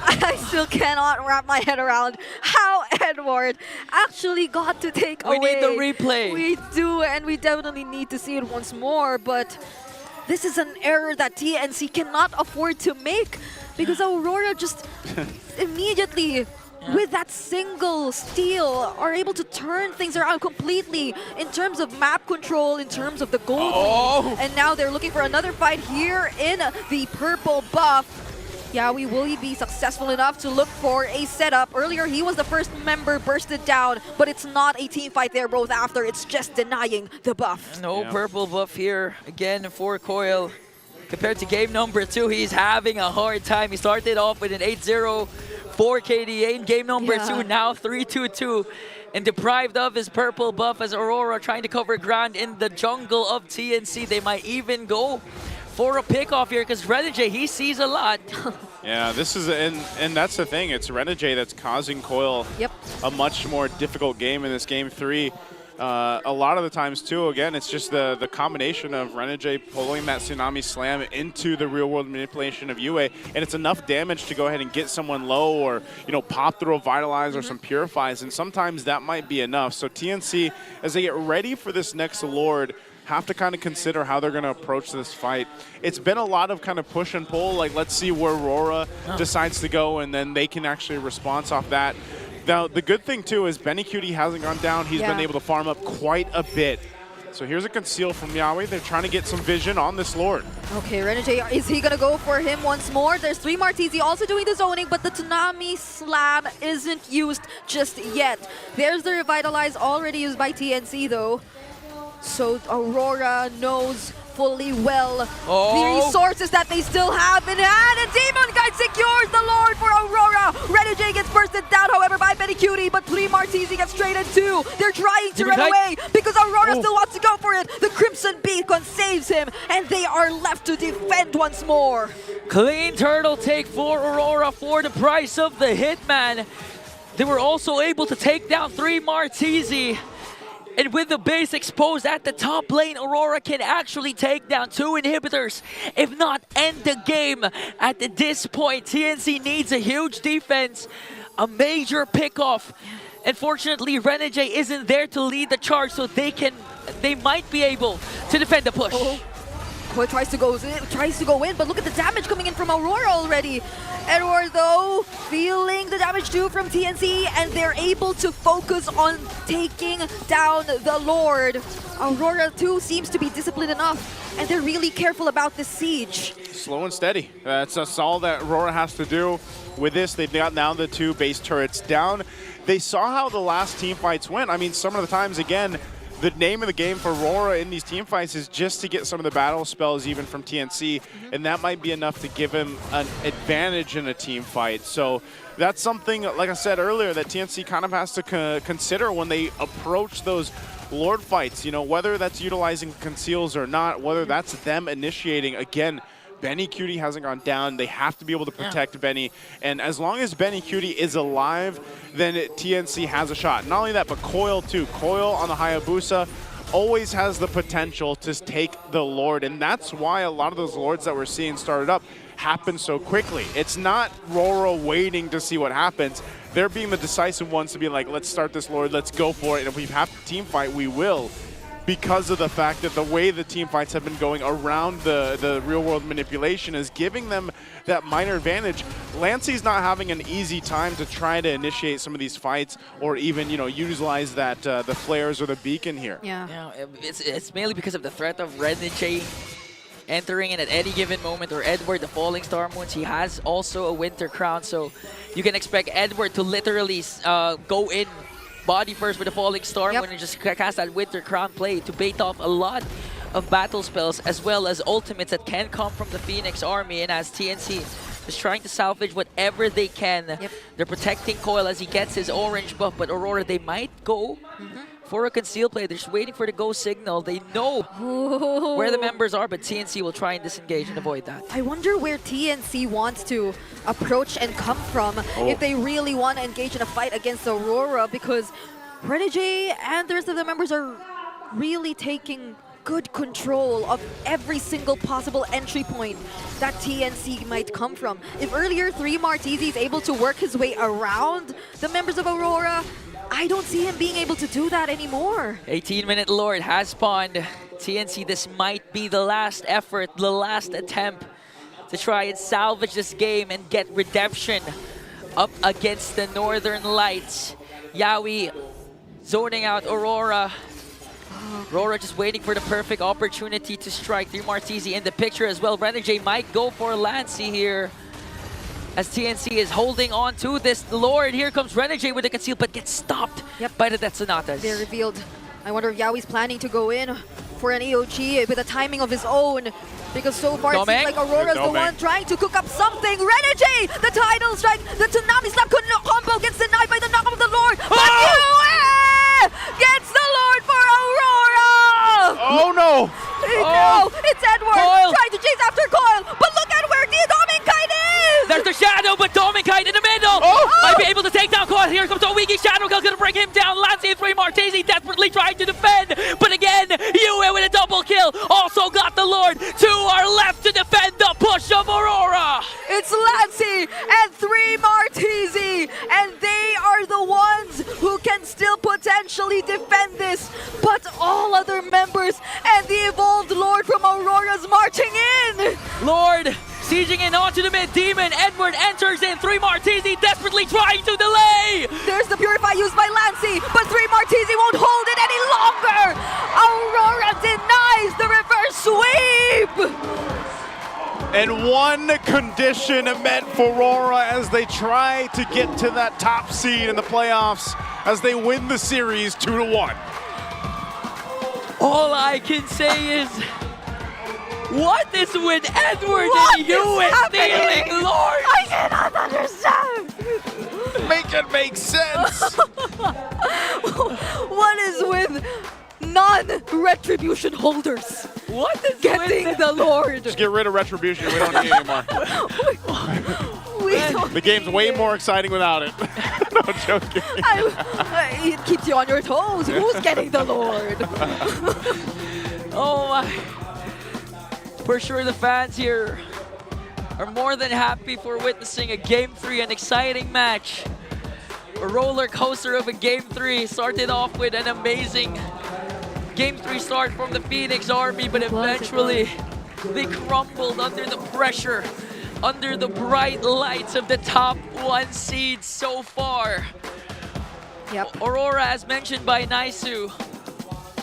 I still cannot wrap my head around how Edward actually got to take away.
We need the replay.
We do, and we definitely need to see it once more, but this is an error that TNC cannot afford to make because Aurora just immediately, with that single steal, are able to turn things around completely in terms of map control, in terms of the gold lead. And now they're looking for another fight here in the purple buff. Yawi, will he be successful enough to look for a setup? Earlier, he was the first member bursted down, but it's not a team fight there both after. It's just denying the buff.
No purple buff here again for Coil. Compared to game number 2, he's having a hard time. He started off with an 8-0 for KDA in game number 2, now 3-2-2. And deprived of his purple buff as Aurora trying to cover ground in the jungle of TNC. They might even go for a pickoff here because Renegade, he sees a lot.
Yeah, this is, and that's the thing. It's Renegade that's causing Coil a much more difficult game in this game 3. A lot of the times too, again, it's just the combination of Renegade pulling that Tsunami Slam into the real world manipulation of UA, and it's enough damage to go ahead and get someone low or, you know, pop through a Vitalize or some Purifies, and sometimes that might be enough. So TNC, as they get ready for this next Lord, have to kind of consider how they're going to approach this fight. It's been a lot of kind of push and pull, like let's see where RORA decides to go, and then they can actually respond off that. Now, the good thing too is Benny Cutie hasn't gone down. He's been able to farm up quite a bit. So here's a conceal from Yawi. They're trying to get some vision on this Lord.
Okay, Renegade, is he gonna go for him once more? There's Trimartizi also doing the zoning, but the Tsunami Slam isn't used just yet. There's the Revitalize already used by TNC though. So Aurora knows fully well the resources that they still have in hand, and Demon Kite secures the Lord for Aurora. Renegade gets bursted down, however, by Benny Cutie, but Trimartizi gets traded too. They're trying to run away because Aurora still wants to go for it. The Crimson Beacon saves him, and they are left to defend once more.
Clean turtle take for Aurora for the price of the Hitman. They were also able to take down Trimartizi. And with the base exposed at the top lane, Aurora can actually take down 2 inhibitors, if not end the game. At this point, TNC needs a huge defense, a major pickoff. Unfortunately, Renegade isn't there to lead the charge, so they might be able to defend the push.
Coil tries to go in, but look at the damage coming in from Aurora already. Edward, though, feeling the damage too from TNC, and they're able to focus on taking down the Lord. Aurora, too, seems to be disciplined enough, and they're really careful about this siege.
Slow and steady. That's all that Aurora has to do. With this, they've got now the 2 base turrets down. They saw how the last team fights went. I mean, some of the times, again, the name of the game for Aurora in these team fights is just to get some of the battle spells even from TNC, and that might be enough to give him an advantage in a team fight. So that's something, like I said earlier, that TNC kind of has to consider when they approach those Lord fights, you know, whether that's utilizing conceals or not, whether that's them initiating. Again, Benny Cutie hasn't gone down. They have to be able to protect Benny. And as long as Benny Cutie is alive, then TNC has a shot. Not only that, but Coil too. Coil on the Hayabusa always has the potential to take the Lord. And that's why a lot of those Lords that we're seeing started up happen so quickly. It's not RORA waiting to see what happens. They're being the decisive ones to be like, let's start this Lord, let's go for it. And if we have to team fight, we will. Because of the fact that the way the team fights have been going around the real-world manipulation is giving them that minor advantage. Lancey's not having an easy time to try to initiate some of these fights or even, you know, utilize that the flares or the beacon here.
Yeah, it's mainly because of the threat of Renegade entering in at any given moment, or Edward, the Falling Star Moons. He has also a Winter Crown, so you can expect Edward to literally go in body first with the Falling Star Moon and just cast that Winter Crown play to bait off a lot of battle spells as well as ultimates that can come from the Phoenix army. And as TNC is trying to salvage whatever they can, they're protecting Coil as he gets his orange buff, but Aurora, they might go for a conceal play. They're just waiting for the go signal. They know where the members are, but TNC will try and disengage and avoid that.
I wonder where TNC wants to approach and come from if they really want to engage in a fight against Aurora, because Renegade and the rest of the members are really taking good control of every single possible entry point that TNC might come from. If earlier 3 Martizi is able to work his way around the members of Aurora, I don't see him being able to do that anymore.
18-minute Lord has spawned. TNC, this might be the last effort, the last attempt to try and salvage this game and get redemption up against the Northern Lights. Yawi zoning out Aurora. Aurora just waiting for the perfect opportunity to strike. 3 Martizi in the picture as well. Renegade might go for Lancey here, as TNC is holding on to this Lord. Here comes Renegade with the conceal, but gets stopped by the Detsonatas.
They're revealed. I wonder if Yawi's planning to go in for an AOG with a timing of his own, because so far it seems like Aurora's the one trying to cook up something. Renegade, the tidal strike, the Tsunami Slap combo gets denied by the knock of the Lord. But Yue gets the Lord for Aurora!
Oh no!
No, it's Edward trying to chase after Coil, but look at where the Dominkite is!
There's the Shadow, but Dominkite in the middle! Might be able to take down Coil. Here comes Owiki. Shadow Girl's gonna bring him down. Lancey and 3 Martizi desperately trying to defend, but again, Yue with a double kill. Also got the Lord. 2 are left to defend the push of Aurora.
It's Lancey and 3 Martizi, and they are the ones who can still potentially defend this, but all other members and the evolved Lord from Aurora's marching in.
Lord sieging in onto the mid. Demon Edward enters in. 3 Martizi desperately trying to delay.
There's the Purify used by Lancey, but 3 Martizi won't hold it any longer. Aurora denies the reverse sweep.
And one condition met for Aurora as they try to get to that top seed in the playoffs as they win the series 2-1.
All I can say is, what is with Edward and Yue stealing Lord?
I cannot understand.
Make it make sense.
What is with non-retribution holders?
What is
getting the Lord?
Just get rid of retribution. We don't need it anymore. The game's way more exciting without it. No, joking.
It keeps you on your toes. Who's getting the Lord?
Oh my. For sure the fans here are more than happy for witnessing a Game 3, an exciting match. A roller coaster of a Game 3. Started off with an amazing Game 3 start from the Phoenix Army, but eventually They crumbled under the pressure, under the bright lights of the top 1 seed so far.
Yep.
Aurora, as mentioned by Naisu,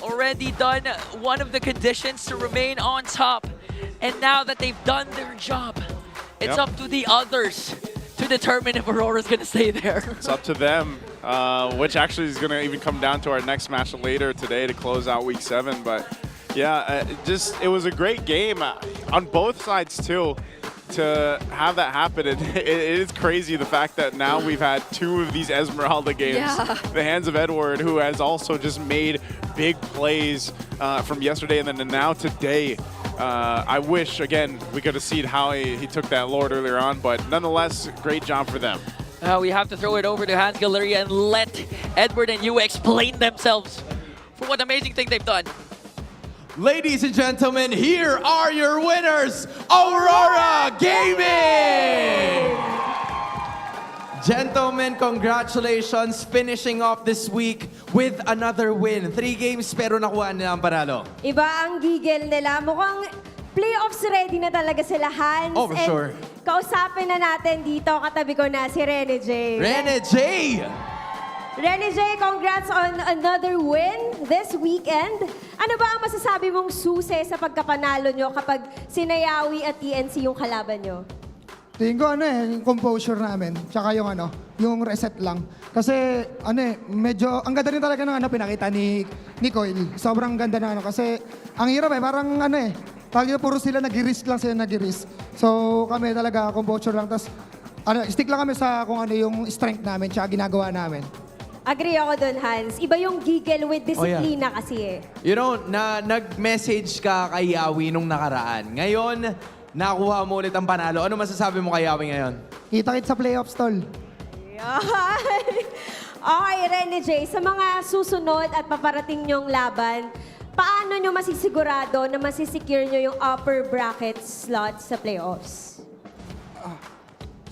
already done one of the conditions to remain on top. And now that they've done their job, it's up to the others to determine if Aurora's going to stay there.
It's up to them, which actually is going to even come down to our next match later today to close out Week 7. But yeah, it was a great game on both sides too. To have that happen, it is crazy the fact that now we've had 2 of these Esmeralda games.
Yeah.
The hands of Edward, who has also just made big plays from yesterday and then now today. I wish, again, we could have seen how he took that Lord earlier on, but nonetheless, great job for them.
We have to throw it over to Hans Galleria and let Edward and Yue explain themselves for what amazing thing they've done.
Ladies and gentlemen, here are your winners, Aurora Gaming! Gentlemen, congratulations finishing off this week with another win. 3 games pero nakuha nila ang panalo.
Iba ang gigil nila. Mukhang playoffs ready na talaga sila, Hans.
Oh, for
And
sure.
Kausapin na natin dito, katabi ko na si Rene J.
Rene J!
Rene J, congrats on another win this weekend. Ano ba ang masasabi mong susi sa pagkapanalo nyo kapag sinayawi at TNC yung kalaban nyo?
Tingin ko yung composure namin, tsaka yung reset lang. Kasi medyo, ang ganda rin talaga ng pinakita ni Coil. Sobrang ganda na kasi ang hirap parang puro sila nag-risk lang sila nag-risk. So kami talaga composure lang, tas stick lang kami sa kung yung strength namin, tsaka ginagawa namin.
Agree ako dun, Hans. Iba yung giggle with disiplina kasi
You know, nag-message ka kay Yawi nung nakaraan. Ngayon, nakuha mo ulit ang panalo. Ano masasabi mo kay Yawi ngayon?
Kita-kit sa playoffs, tol.
Okay, Rene J, sa mga susunod at paparating nyong laban, paano nyo masisigurado na masisecure nyo yung upper bracket slot sa playoffs?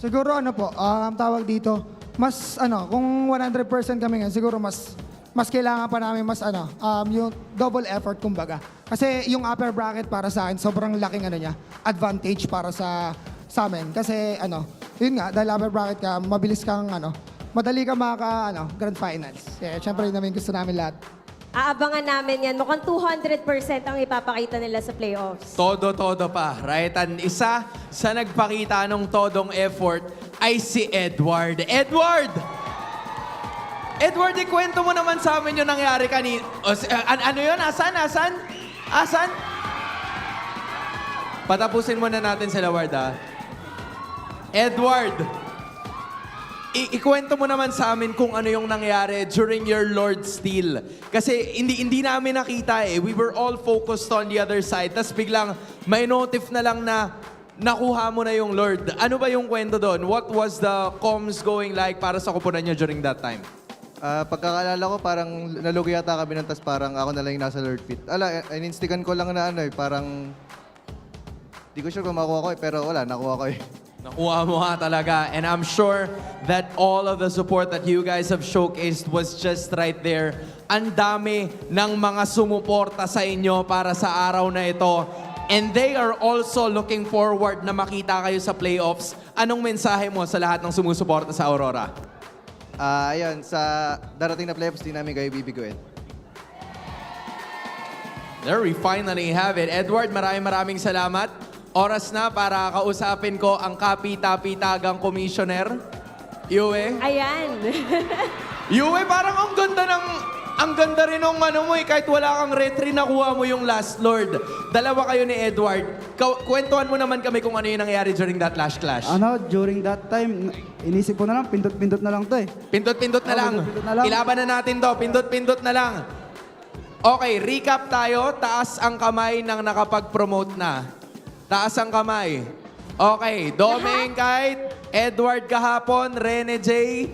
Siguro tawag dito, mas kung 100% kami ngayon, siguro mas kailangan pa namin yung double effort kumbaga. Kasi yung upper bracket para sa akin, sobrang laking advantage para sa amin. Kasi yun nga, dahil upper bracket ka, mabilis kang madali ka grand finals. Kaya syempre yun namin gusto namin lahat.
Aabangan namin yan. Mukhang 200% ang ipapakita nila sa playoffs.
Todo pa, right? And isa sa nagpakita ng todong effort ay si Edward. Edward, ikwento mo naman sa amin yung nangyari kanina. Ano yun? Asan? Patapusin muna natin sila, Ward, Edward, ikwento mo naman sa amin kung ano yung nangyari during your Lord Steal. Kasi hindi namin nakita We were all focused on the other side. Tapos biglang may notif na lang na nakuha mo na yung Lord. Ano ba yung kwento doon? What was the comms going like para sa kupunan nyo during that time?
Pagkakaalala ko, parang nalugi yata kami nun, tas parang ako na lang yung nasa Lord Pit. Ininstigan ko lang na parang... Di ko sure kung makuha ko pero wala, nakuha ko
Nakuha mo talaga. And I'm sure that all of the support that you guys have showcased was just right there. Ang dami ng mga sumuporta sa inyo para sa araw na ito. And they are also looking forward na makita kayo sa playoffs. Anong mensahe mo sa lahat ng sumusuporta sa Aurora?
Ayun, sa darating na playoffs, di namin kayo bibiguin.
There we finally have it. Edward, maraming salamat. Oras na para kausapin ko ang kapita-pitagang commissioner. Yue.
Ayan.
Yue, parang ang ganda rin ng kahit wala kang retry, nakuha mo yung last Lord. Dalawa kayo ni Edward. Kwentuhan mo naman kami kung ano yung nangyari during that last clash.
During that time, inisip ko na lang, pindot-pindot na lang to
Pindot-pindot na lang. Ilaban na natin to. Pindot-pindot na lang. Okay, recap tayo. Taas ang kamay ng nakapag-promote na. Taas ang kamay. Okay, Doming Kite, Edward kahapon, Rene J,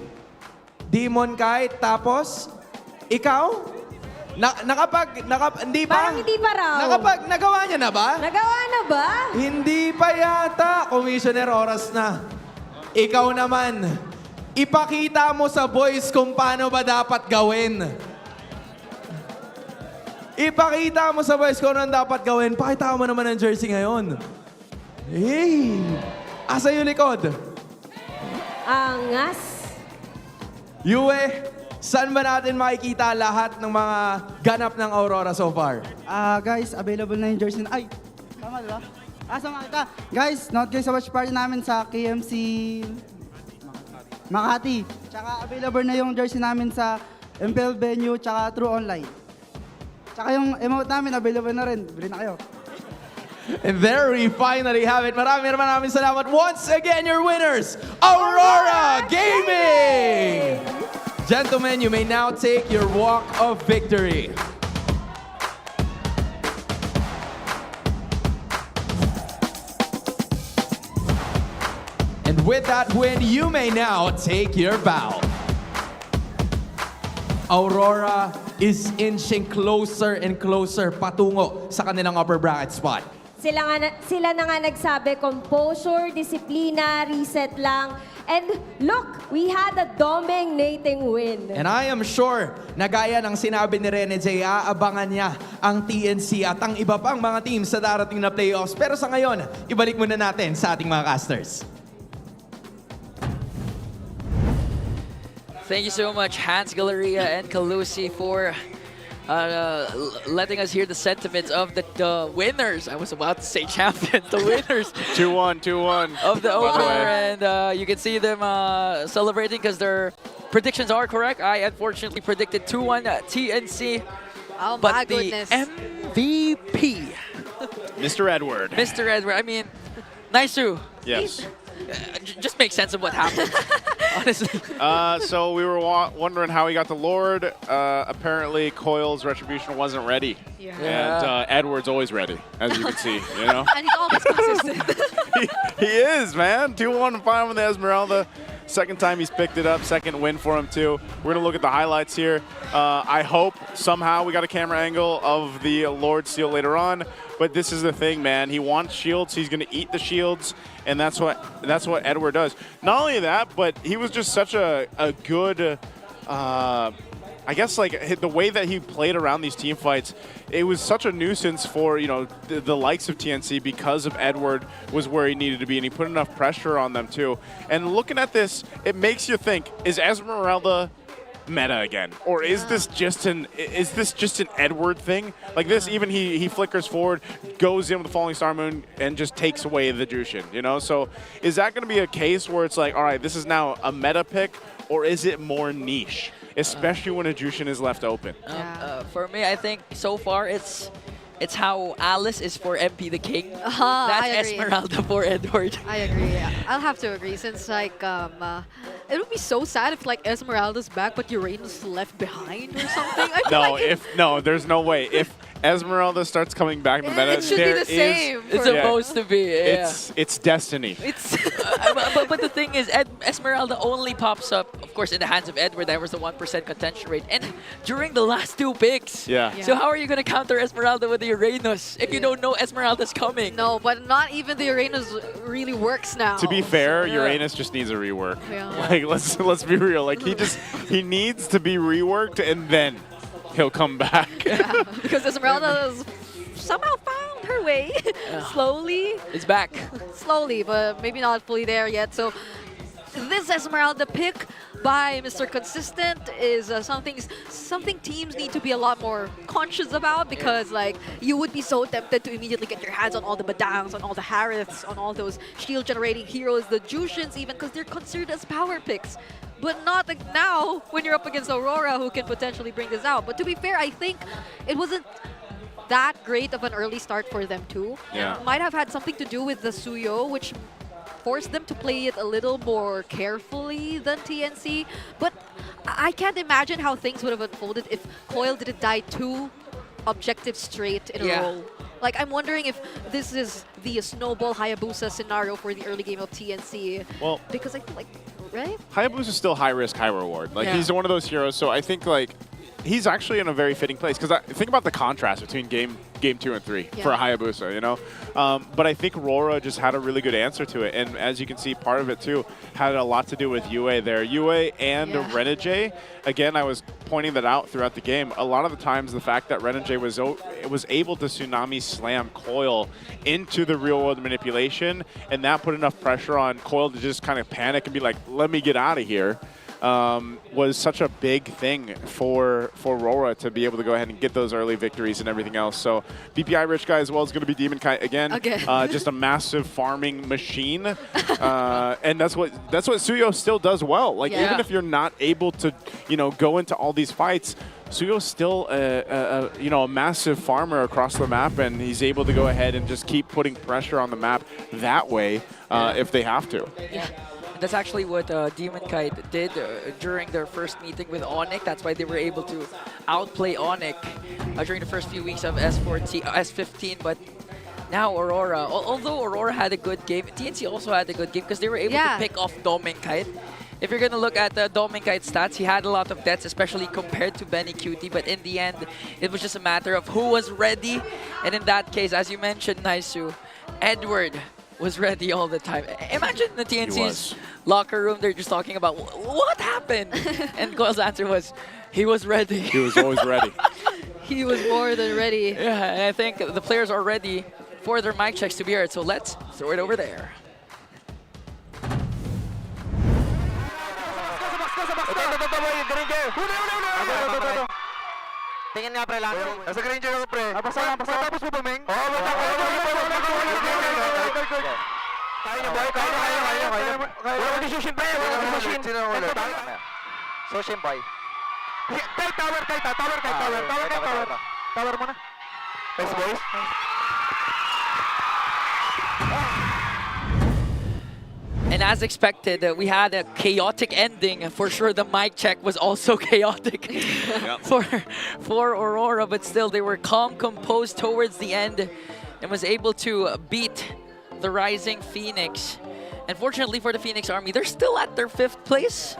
Demon Kite, tapos ikaw? Hindi pa?
Parang hindi pa raw.
Nagawa niya na ba?
Nagawa na ba?
Hindi pa yata. Commissioner, oras na. Ikaw naman, ipakita mo sa boys kung paano ba dapat gawin. Ipakita mo sa boys kung ano dapat gawin. Pakita mo naman ang jersey ngayon. Hey! Asa yung likod?
Angas.
Yue, saan ba natin makikita lahat ng mga ganap ng Aurora so far?
Guys, available na yung jersey na... Ay! Tama, diba? Sa makita. Guys, note kayo sa watch party namin sa KMC Makati. Tsaka available na yung jersey namin sa MPL venue, tsaka through online. Tsaka yung emote namin, available na rin. Bili na kayo.
And there we finally have it. Maraming salamat. Once again, your winners, Aurora Gaming! Gentlemen, you may now take your walk of victory. And with that win, you may now take your bow. Aurora is inching closer and closer patungo sa kanilang upper bracket spot.
Sila na nga nagsabi, composure, disiplina, reset lang. And look, we had a dominating win.
And I am sure na gaya ng sinabi ni Rene J, aabangan niya ang TNC at ang iba pang mga teams sa darating na playoffs. Pero sa ngayon, ibalik muna natin sa ating mga casters.
Thank you so much, Hans Galleria and Calusi, for letting us hear the sentiments of the winners. I was about to say champions, the winners.
2-1, 2-1.
Of the opener, and you can see them celebrating because their predictions are correct. I unfortunately predicted 2-1 TNC.
Oh
but
my
the
goodness.
MVP,
Mr. Edward.
Mr. Edward, I mean, Naisu.
Yes.
Just make sense of what happened, honestly.
So we were wondering how he got the Lord. Apparently, Coil's Retribution wasn't ready.
Yeah.
And Edward's always ready, as you can see, you know?
And he's always consistent.
He is, man. 2-1 5 with the Esmeralda. Second time he's picked it up. Second win for him, too. We're going to look at the highlights here. I hope somehow we got a camera angle of the Lord Seal later on. But this is the thing, man. He wants shields. He's going to eat the shields. And that's what Edward does. Not only that, but he was just such a good... I guess like the way that he played around these team fights, it was such a nuisance for, you know, the likes of TNC because of Edward was where he needed to be, and he put enough pressure on them too. And looking at this, it makes you think, is Esmeralda meta again, or is this just an Edward thing? Like this, even he flickers forward, goes in with the Falling Star Moon, and just takes away the Jushin, you know? So is that going to be a case where it's like, all right, this is now a meta pick, or is it more niche? Especially when a Jushin is left open.
For me, I think so far it's how Alice is for MP the King. That's
I agree.
Esmeralda for Edward.
I agree. Yeah. I'll have to agree since like it would be so sad if like Esmeralda's back but Uranus left behind or something. I feel like
There's no way. If Esmeralda starts coming back in the meta,
it should be the same.
It's supposed to be. Yeah.
It's destiny.
It's but the thing is, Esmeralda only pops up, of course, in the hands of Edward. That was the 1% contention rate, and during the last two picks.
Yeah.
So how are you gonna counter Esmeralda with the Uranus if you don't know Esmeralda's coming?
No, but not even the Uranus really works now.
To be fair, Uranus just needs a rework.
Yeah.
Like let's be real. Like he needs to be reworked, and then he'll come back.
Yeah, because Esmeralda has somehow found her way. Slowly.
It's back.
Slowly, but maybe not fully there yet. So this Esmeralda pick by Mr. Consistent is something teams need to be a lot more conscious about, because like you would be so tempted to immediately get your hands on all the Badangs, on all the Hariths, on all those shield generating heroes, the Jushins even, because they're considered as power picks. But not like now when you're up against Aurora, who can potentially bring this out. But to be fair, I think it wasn't that great of an early start for them too.
Yeah.
Might have had something to do with the Suyo, which forced them to play it a little more carefully than TNC. But I can't imagine how things would have unfolded if Coil didn't die 2 objectives straight in a row. Like, I'm wondering if this is the Snowball Hayabusa scenario for the early game of TNC.
Well,
because I feel like, right?
Hayabusa is still high risk, high reward. Like he's one of those heroes. So I think like he's actually in a very fitting place because think about the contrast between game 2 and 3 for Hayabusa, you know. But I think RORA just had a really good answer to it, and as you can see, part of it too had a lot to do with Yue there. Yue and Renegade. Again, I was pointing that out throughout the game. A lot of the times, the fact that Renegade was able to tsunami slam Coil into the real world manipulation, and that put enough pressure on Coil to just kind of panic and be like, "Let me get out of here." Was such a big thing for RORA to be able to go ahead and get those early victories and everything else. So BPI Rich Guy as well is going to be Demon Kite again. Just a massive farming machine, and that's what Suyo still does well. Like even if you're not able to, go into all these fights, Suyo's still a massive farmer across the map, and he's able to go ahead and just keep putting pressure on the map that way if they have to.
Yeah. That's actually what Demon Kite did during their first meeting with Onyx. That's why they were able to outplay Onyx during the first few weeks of S15. But now Aurora, although Aurora had a good game, TNC also had a good game because they were able to pick off Demon Kite. If you're going to look at the Demon Kite stats, he had a lot of deaths, especially compared to Benny QT. But in the end, it was just a matter of who was ready. And in that case, as you mentioned, Naisu, Edward was ready all the time. Imagine the TNC's locker room, they're just talking about what happened. And Coil's answer was, he was ready.
He was always ready.
He was more than ready.
Yeah, and I think the players are ready for their mic checks to be heard. So let's throw it over there.
Tingin nga pre lang. Nasa green chair ako pre. Pasa tapos mo ba, Meng? Oo, kaya niya boy, kaya. Wala ko disushin pre, wala ko disushin. Sino ang ulit? Sushin boy. Tower muna. Thanks boys.
And as expected, we had a chaotic ending. For sure, the mic check was also chaotic for Aurora, but still, they were calm, composed towards the end and was able to beat the Rising Phoenix. Unfortunately for the Phoenix Army, they're still at their 5th place.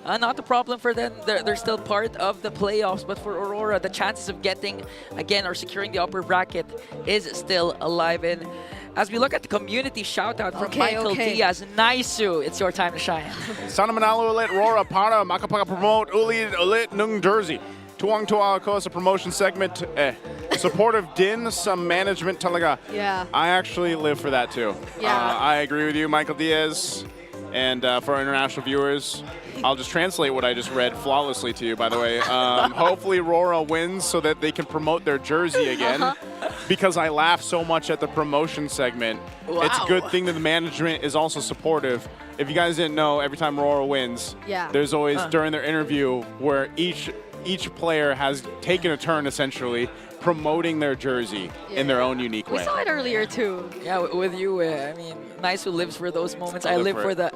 Not a problem for them. They're still part of the playoffs, but for Aurora, the chances of getting, again, or securing the upper bracket is still alive. And as we look at the community shout-out from Michael Diaz, Naisu, it's your time to shine.
Sana manalo ulit RORA para makapag-promote ulit ng jersey. Tuwang-tuwa ako sa promotion segment. Supportive din sa management talaga.
Yeah.
I actually live for that too.
Yeah.
I agree with you, Michael Diaz. And for our international viewers, I'll just translate what I just read flawlessly to you, by the way. Hopefully RORA wins so that they can promote their jersey again. Because I laugh so much at the promotion segment.
Wow.
It's a good thing that the management is also supportive. If you guys didn't know, every time RORA wins, there's always, during their interview, where each player has taken a turn, essentially, promoting their jersey in their own unique way.
We saw it earlier, too.
Yeah, with you, I mean, Naisu lives for those moments. I live for the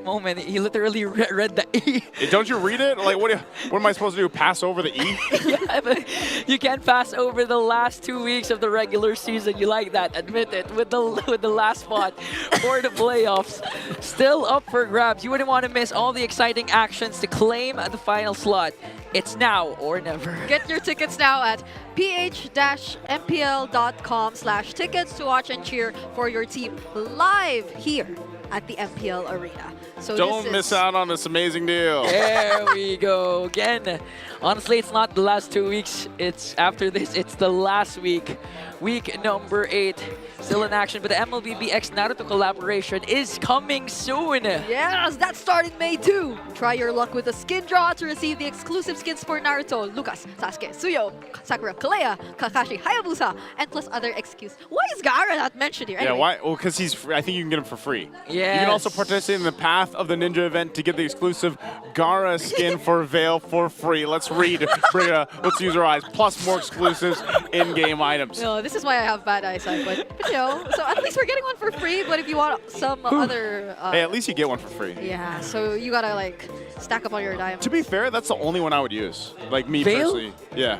moment. He literally read the E.
Don't you read it? Like, what am I supposed to do? Pass over the E?
Yeah, but you can't pass over the last 2 weeks of the regular season. You like that, admit it. With the last spot for the playoffs, still up for grabs. You wouldn't want to miss all the exciting actions to claim the final slot. It's now or never.
Get your tickets now at ph-mpl.com/tickets to watch and cheer for your team live here at the MPL Arena. So
don't miss out on this amazing deal.
There we go. Again, honestly, it's not the last 2 weeks. It's after this, it's the last week. Week number 8. Still in action, but the MLBB X Naruto collaboration is coming soon.
Yes, that started May 2. Try your luck with a skin draw to receive the exclusive skins for Naruto, Lucas, Sasuke, Suyo, Sakura, Kalea, Kakashi, Hayabusa, and plus other excuse. Why is Gaara not mentioned here? Anyway.
Yeah, why? Well, because I think you can get him for free.
Yeah.
You can also participate in the Path of the Ninja event to get the exclusive Gaara skin for Veil for free. Let's read. Let's use our eyes. Plus more exclusives in-game items.
No, this is why I have bad eyesight, but you know, so at least we're getting one for free, but if you want some other...
hey, at least you get one for free.
Yeah, so you gotta like stack up on your diamonds.
To be fair, that's the only one I would use. Like me
Veil?
personally. Yeah.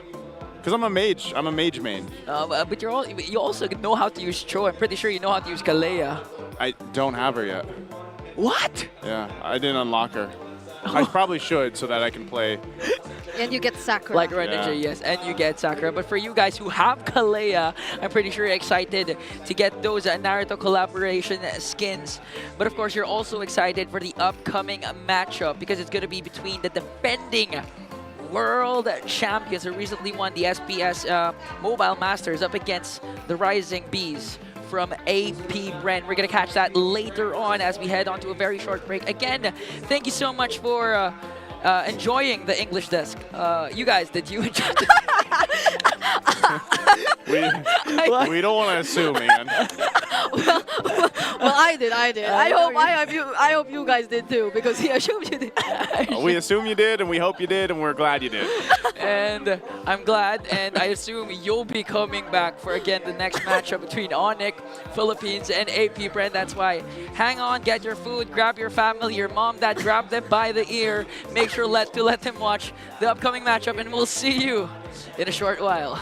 Because I'm a mage. I'm a mage main.
But you also know how to use Cho. I'm pretty sure you know how to use Kalea.
I don't have her yet.
What?
Yeah, I didn't unlock her. I probably should so that I can play
And you get Sakura.
Like Ren and Jay, yes, and you get Sakura. But for you guys who have Kalea, I'm pretty sure you're excited to get those Naruto collaboration skins. But of course, you're also excited for the upcoming matchup because it's going to be between the defending world champions who recently won the SPS Mobile Masters up against the Rising Bees from AP Bren. We're going to catch that later on as we head on to a very short break. Again, thank you so much for enjoying the English desk. You guys, did you enjoy
We don't want to assume, man.
Well, I did. I hope you guys did too, because he assumed you did.
We assume you did, and we hope you did, and we're glad you did.
And I'm glad, and I assume you'll be coming back for, again, the next matchup between Onic Philippines and AP Bren. That's why hang on, get your food, grab your family, your mom, dad, grab them by the ear. Make sure to let them watch the upcoming matchup, and we'll see you in a short while.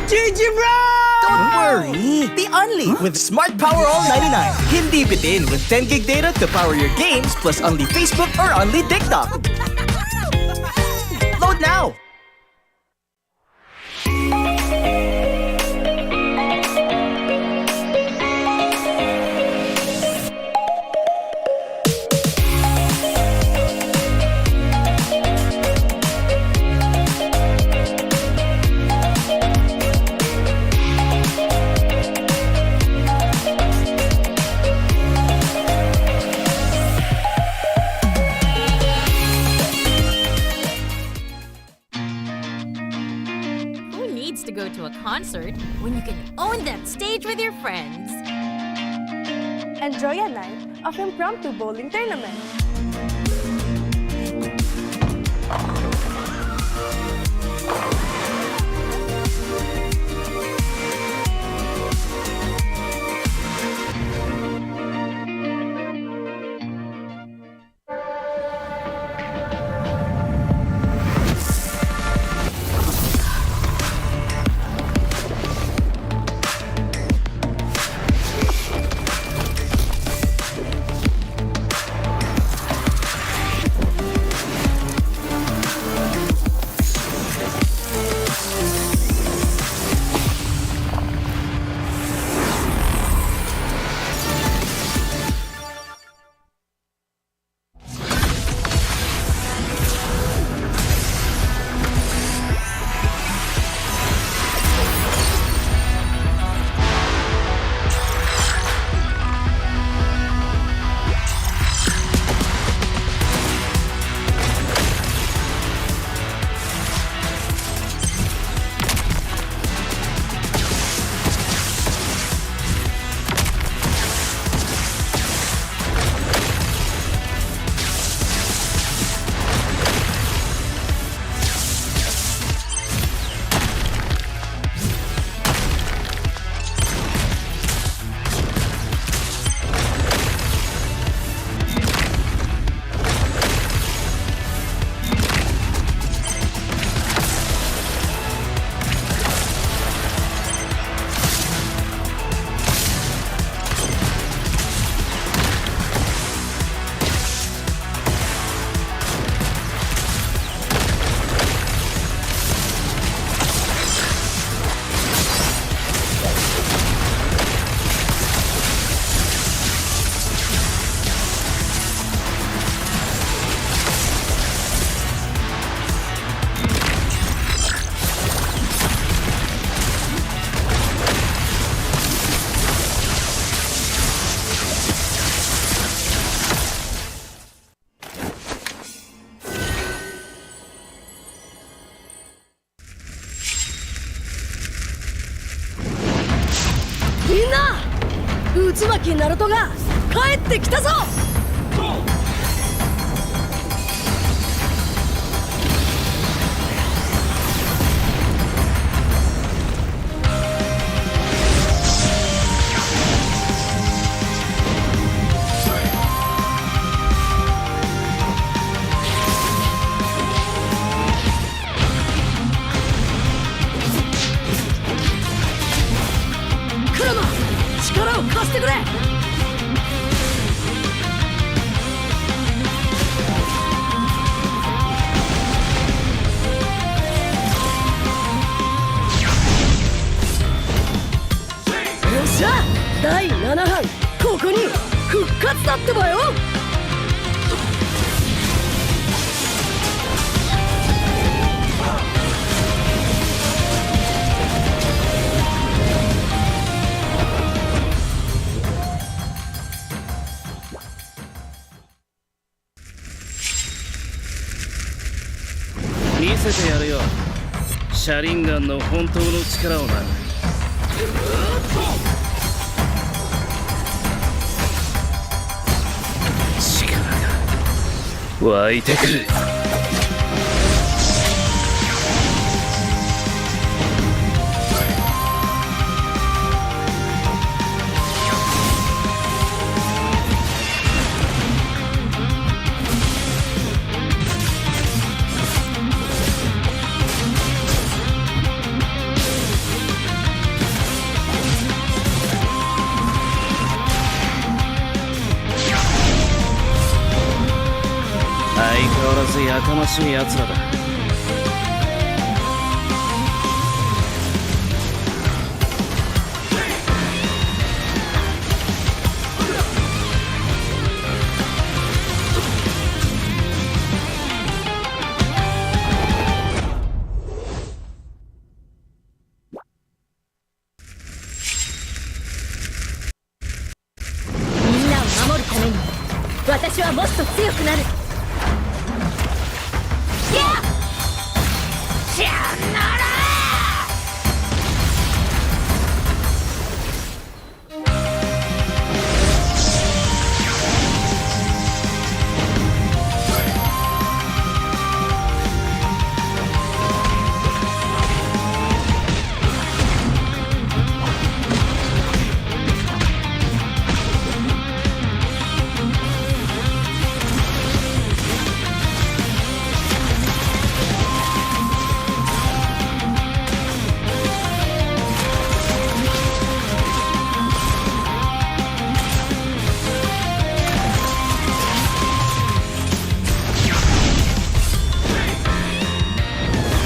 GG bro! Don't worry, the only with Smart Power All 99. Hindi bitin with 10 gig data to power your games plus only Facebook or only TikTok. Load now!
To go to a concert when you can own that stage with your friends.
Enjoy a night of impromptu bowling tournament.
若きナルトが帰ってきたぞ。力を貸してくれ。よっしゃ、第7班ここに復活だってばよ。
見せてやるよ、シャリンガンの本当の力をな。力が湧いてくる。相変わらずやかましい奴らだ。
みんなを守るために私はもっと強くなる。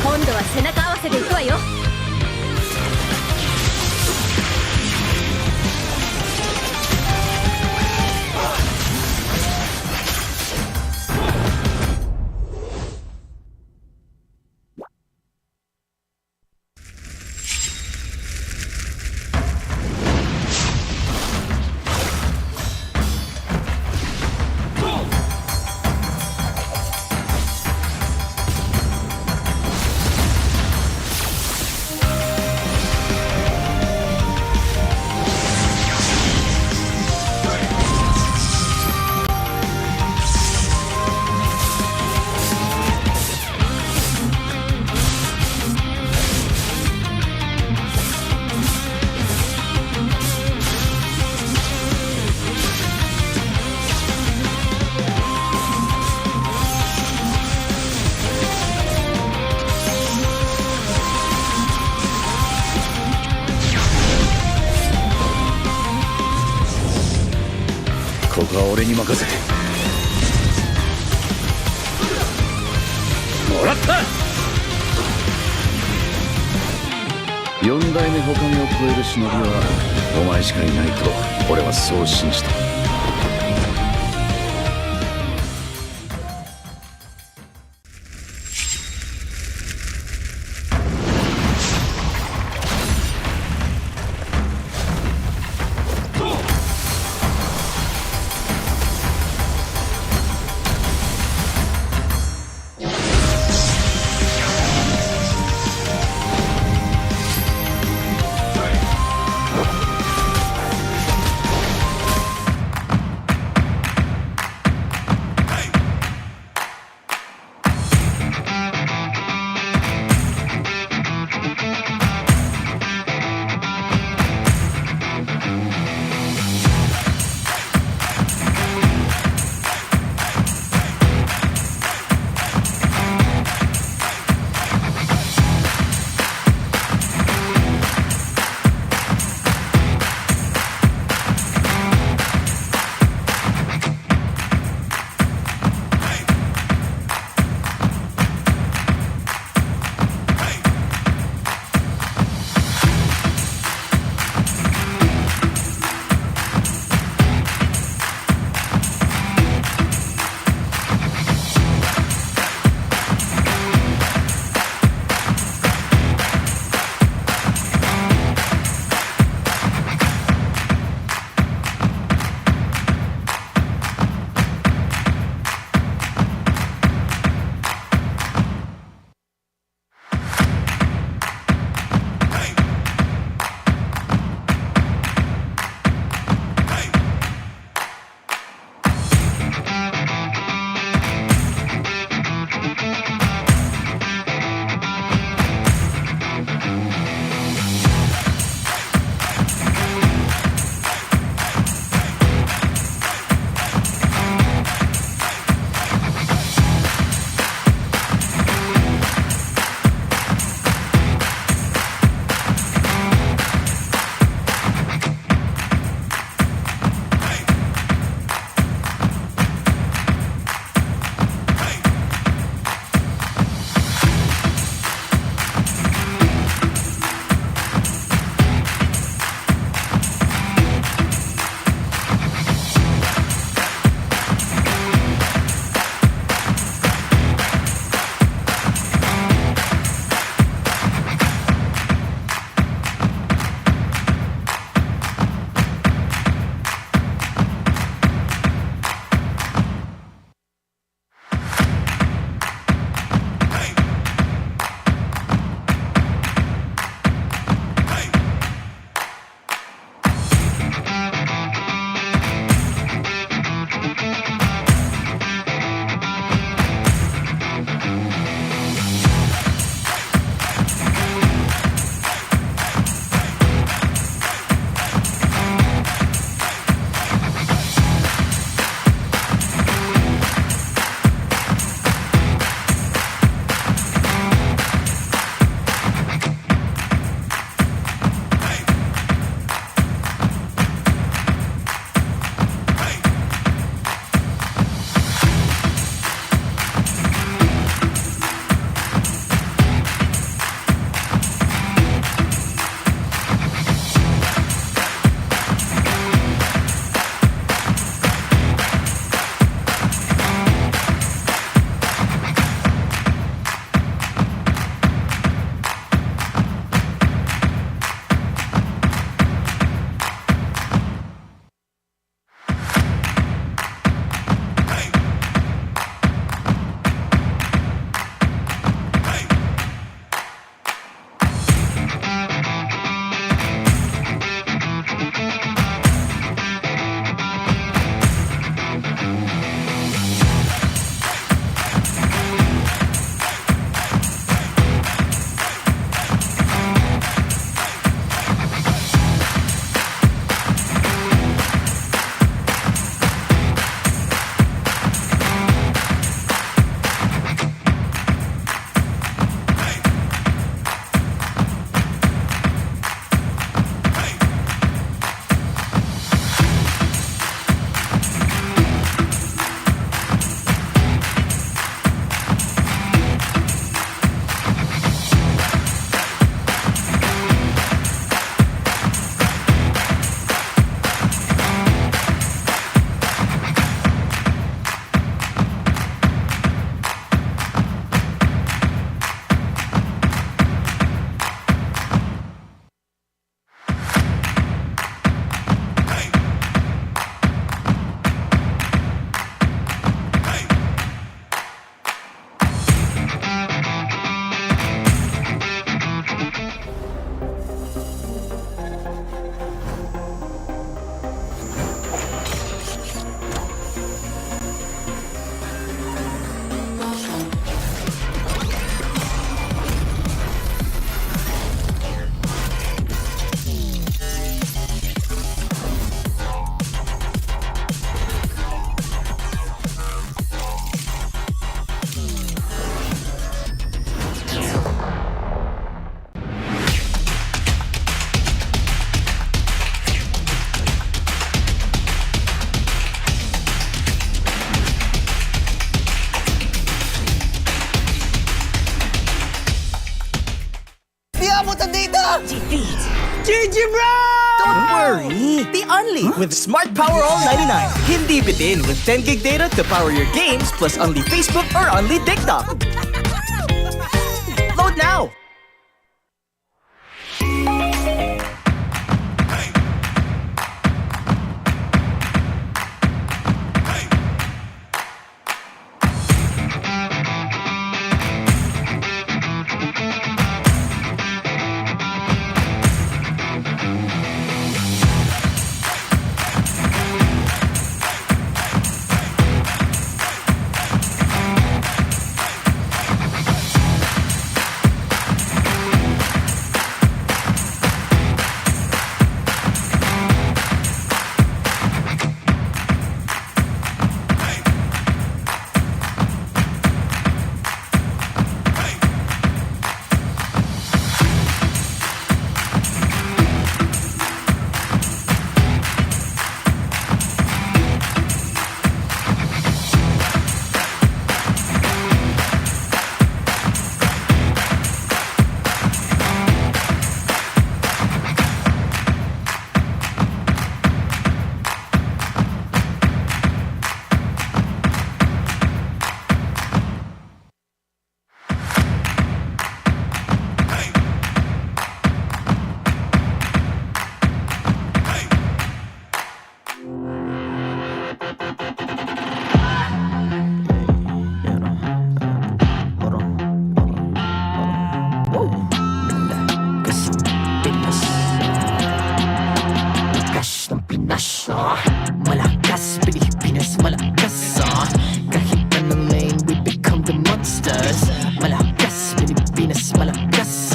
今度は背中合わせでいくわよ。
ここは俺に任せて。もらった。4代目ほかみを超える忍びはお前しかいないと俺はそう信じた。
Defeat.
GG bro! Don't worry, the only with Smart Power All 99. Hindi bitin with 10 gig data to power your games plus only Facebook or only TikTok. Load now!
Malakas, Pilipinas, malakas kahit anong lane, we become the monsters. Malakas, Pilipinas, malakas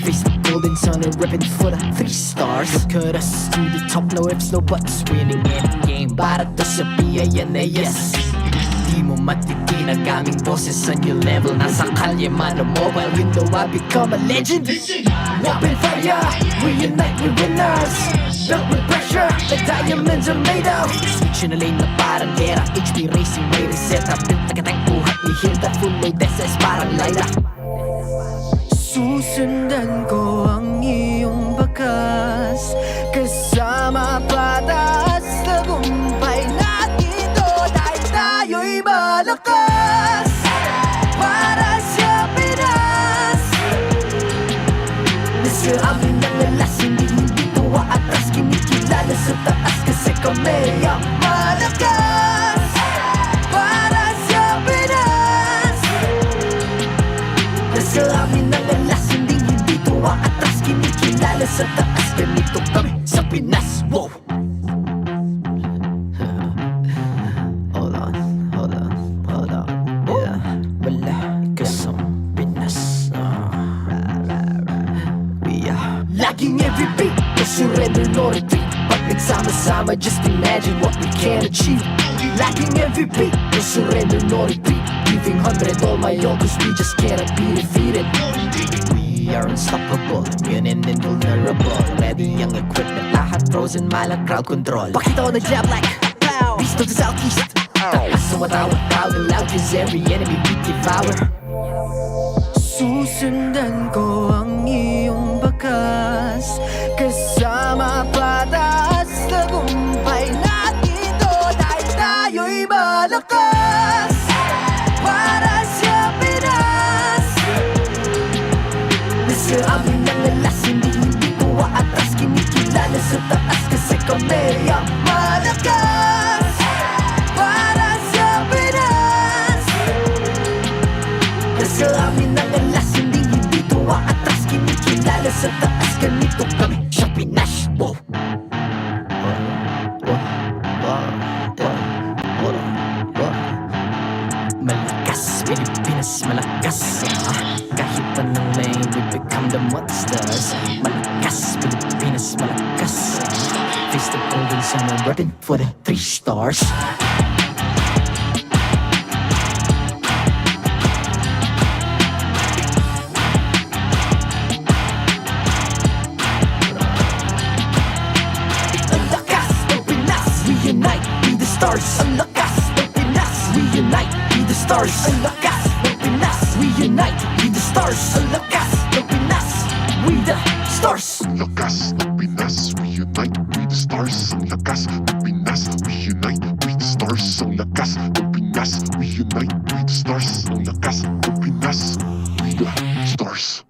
face the golden sun and ripping for the 3 stars. Look at us to the top, no ifs, no buts. Winning endgame, para to sa PINAS. Di mo matitinag aming boses on your level. Nasa kalye man o mobile, you know I become a legend. Open fire, we unite, we winners. Built with pressure, the diamonds are made of. Switch na lane na parang gera, HP racing, may reset up. Built na katang buhat ni Hilda, full load SS parang Lyra. Susundan ko ang iyong bakas, kasama patas, tagumpay natin to. Dahil tayo'y malakas, para sa Pinas. Nasa amin ang alas, hindi tuwa atras. Kinikilala sa taas kasi kami ang malakas, para sa Pinas. Nasa amin ang alas, hindi tuwa atras. Kinikilala sa taas, ganito kami sa Pinas. Wow! Hold on, hold on, hold on. Yeah, malakas ang Pinas. We are laging every beat, no surrender, no retreat. Pag nagsama-sama, just imagine what we can achieve. Lacking every beat, no surrender, no retreat. Giving 100 all my all, cause we just cannot be defeated. We are unstoppable, immune and invulnerable. Ready ang equipment, lahat frozen, malang crowd control. Pakita ko na jab like pow, east to the southeast. Taas sa matawag, proud and loud, cause every enemy we devour. Susundan ko ang iyong bakas, kasama patas, tagumpay natin to. Dahil tayo'y malakas, para sa Pinas. Nasa amin ang alas, hindi tuwa atras. Kinikilala sa taas kasi kami ang malakas, para sa Pinas. Nasa amin ang alas, hindi tuwa atras. Kinikilala sa taas, ganito kami sa Pinas. Wow! Malakas, Pilipinas, malakas kahit anong lane, we become the monsters. Malakas, Pilipinas, malakas face the golden sun and repping for the 3 stars. Ang lakas ng Pinas, we unite, be the stars. Ang lakas ng Pinas, we unite, be the stars. Ang lakas ng Pinas, we unite, be the stars. Ang lakas ng Pinas, we the stars.
Lakas ng Pinas, we unite, we the stars. Ang lakas ng Pinas, we unite, we the stars. Ang lakas ng Pinas, we unite, we the stars. Ang lakas ng Pinas, we the stars.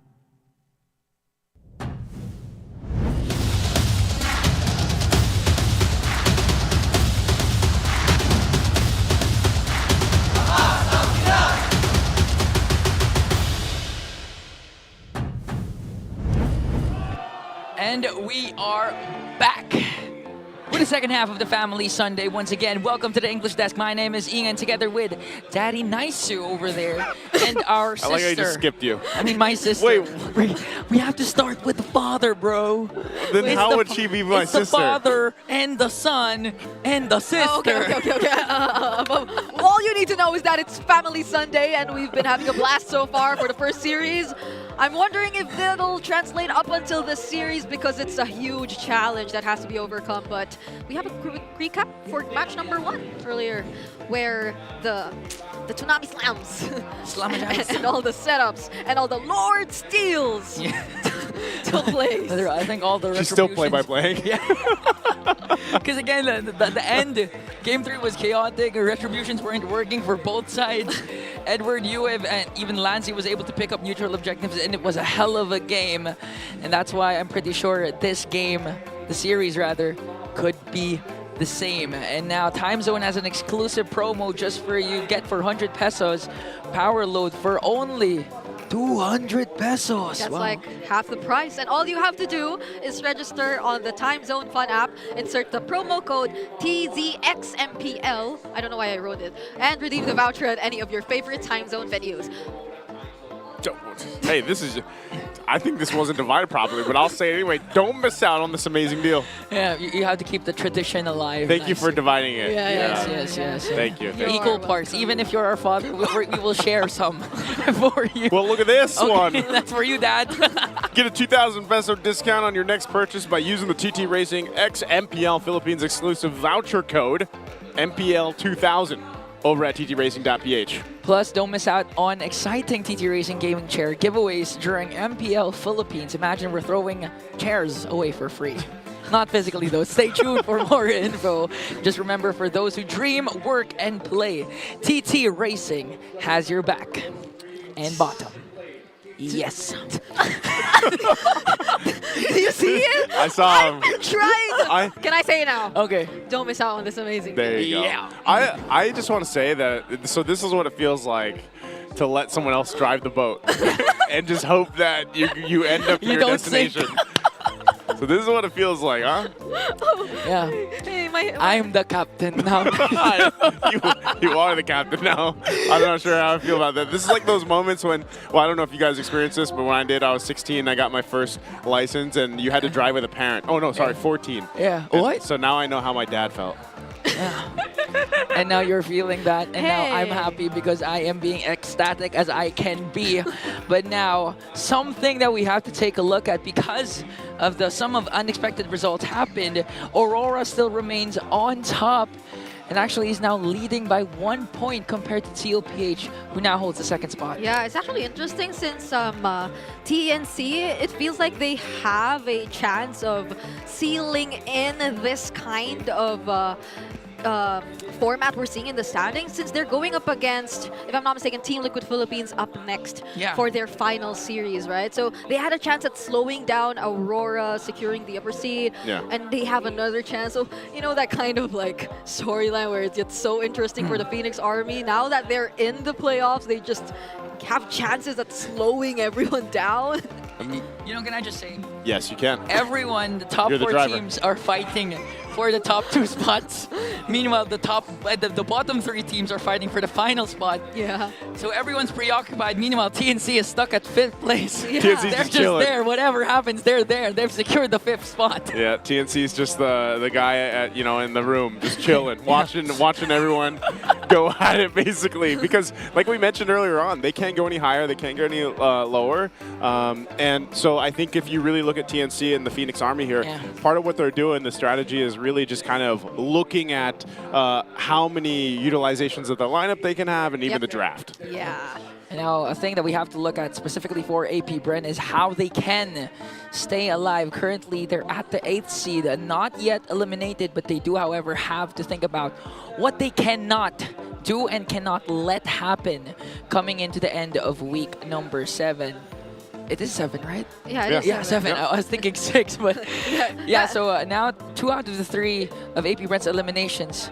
And we are back with the second half of the Family Sunday. Once again, welcome to the English Desk. My name is Ian, together with Daddy Naisu over there and our sister.
I like how you just skipped you.
I mean, my sister.
Wait.
We have to start with the father, bro.
Then
It's
how
the
would
fa-
she be my
it's
sister?
the father and the son and the sister.
Oh, okay. All you need to know is that it's Family Sunday and we've been having a blast so far for the first series. I'm wondering if that'll translate up until this series because it's a huge challenge that has to be overcome. But we have a quick recap for match number 1 earlier, where the Tsunami Slams and all the setups and all the Lord Steals took place.
I think all the
She's still play-by-playing.
Yeah. Because again, the end, Game 3 was chaotic. Retributions weren't working for both sides. Edward, Uev, and even Lancey was able to pick up neutral objectives, and it was a hell of a game. And that's why I'm pretty sure this game, the series rather, could be the same. And now Time Zone has an exclusive promo just for you. Get for 100 pesos, power load for only 200 pesos.
That's
Wow.
like half the price. And all you have to do is register on the Time Zone Fun app, insert the promo code TZXMPL, I don't know why I wrote it, and redeem the voucher at any of your favorite Time Zone venues.
Hey, I think this wasn't divided properly, but I'll say it anyway. Don't miss out on this amazing deal.
Yeah, you have to keep the tradition alive.
Thank you for dividing it.
Yes.
Thank you.
Equal parts. Even if you're our father, we will share some for you.
Well, look at this one.
That's for you, Dad.
Get a 2,000 peso discount on your next purchase by using the TT Racing X MPL Philippines exclusive voucher code MPL2000 over at ttracing.ph.
Plus, don't miss out on exciting TT Racing gaming chair giveaways during MPL Philippines. Imagine we're throwing chairs away for free. Not physically though. Stay tuned for more info. Just remember, for those who dream, work, and play, TT Racing has your back. And bottom. Yes.
Do you see it?
I saw him.
I've been trying. Can I say it now?
Okay.
Don't miss out on this amazing
There you go.
Yeah.
I just want to say that, so this is what it feels like to let someone else drive the boat and just hope that you end up in your destination. So this is what it feels like, huh?
Yeah.
Hey,
I'm the captain now.
you are the captain now. I'm not sure how I feel about that. This is like those moments when, well, I don't know if you guys experienced this, but when I did, I was 16 and I got my first license and you had to drive with a parent. Oh no, sorry, 14.
Yeah.
And
What?
So now I know how my dad felt.
And now you're feeling that, and now I'm
Hey.
happy because I am being ecstatic as I can be. But now, something that we have to take a look at, because of some of unexpected results happened, Aurora still remains on top, and actually is now leading by 1 point compared to TLPH, who now holds the second spot.
Yeah, it's actually interesting since TNC, it feels like they have a chance of sealing in this kind of format we're seeing in the standings, since they're going up against, if I'm not mistaken, Team Liquid Philippines up next for their final series, right? So they had a chance at slowing down Aurora, securing the upper seed, and they have another chance. So, you know, that kind of like storyline where it gets so interesting for the Phoenix Army. Now that they're in the playoffs, they just have chances at slowing everyone down.
You know, can I just say?
Yes, you can.
Everyone, the top
You're the
4
driver.
teams are fighting for the top 2 spots. Meanwhile, the bottom 3 teams are fighting for the final spot.
Yeah.
So everyone's preoccupied. Meanwhile, TNC is stuck at 5th place.
TNC's
They're
just
just
chilling.
there. Whatever happens, they're there. They've secured the 5th spot.
Yeah, TNC's just the guy at, in the room, just chilling, watching everyone go at it, basically. Because, like we mentioned earlier on, they can't go any higher, they can't go any lower. And so I think if you really look at TNC and the Phoenix Army here, part of what they're doing, the strategy is really just kind of looking at how many utilizations of the lineup they can have and even the draft.
Yeah.
And now, a thing that we have to look at specifically for AP Bren is how they can stay alive. Currently, they're at the 8th seed, not yet eliminated, but they do, however, have to think about what they cannot do and cannot let happen coming into the end of week number 7. It is 7, right?
Yeah, it is
Yeah, 7. I was thinking 6, but yeah. So now 2 out of the 3 of AP Bren's eliminations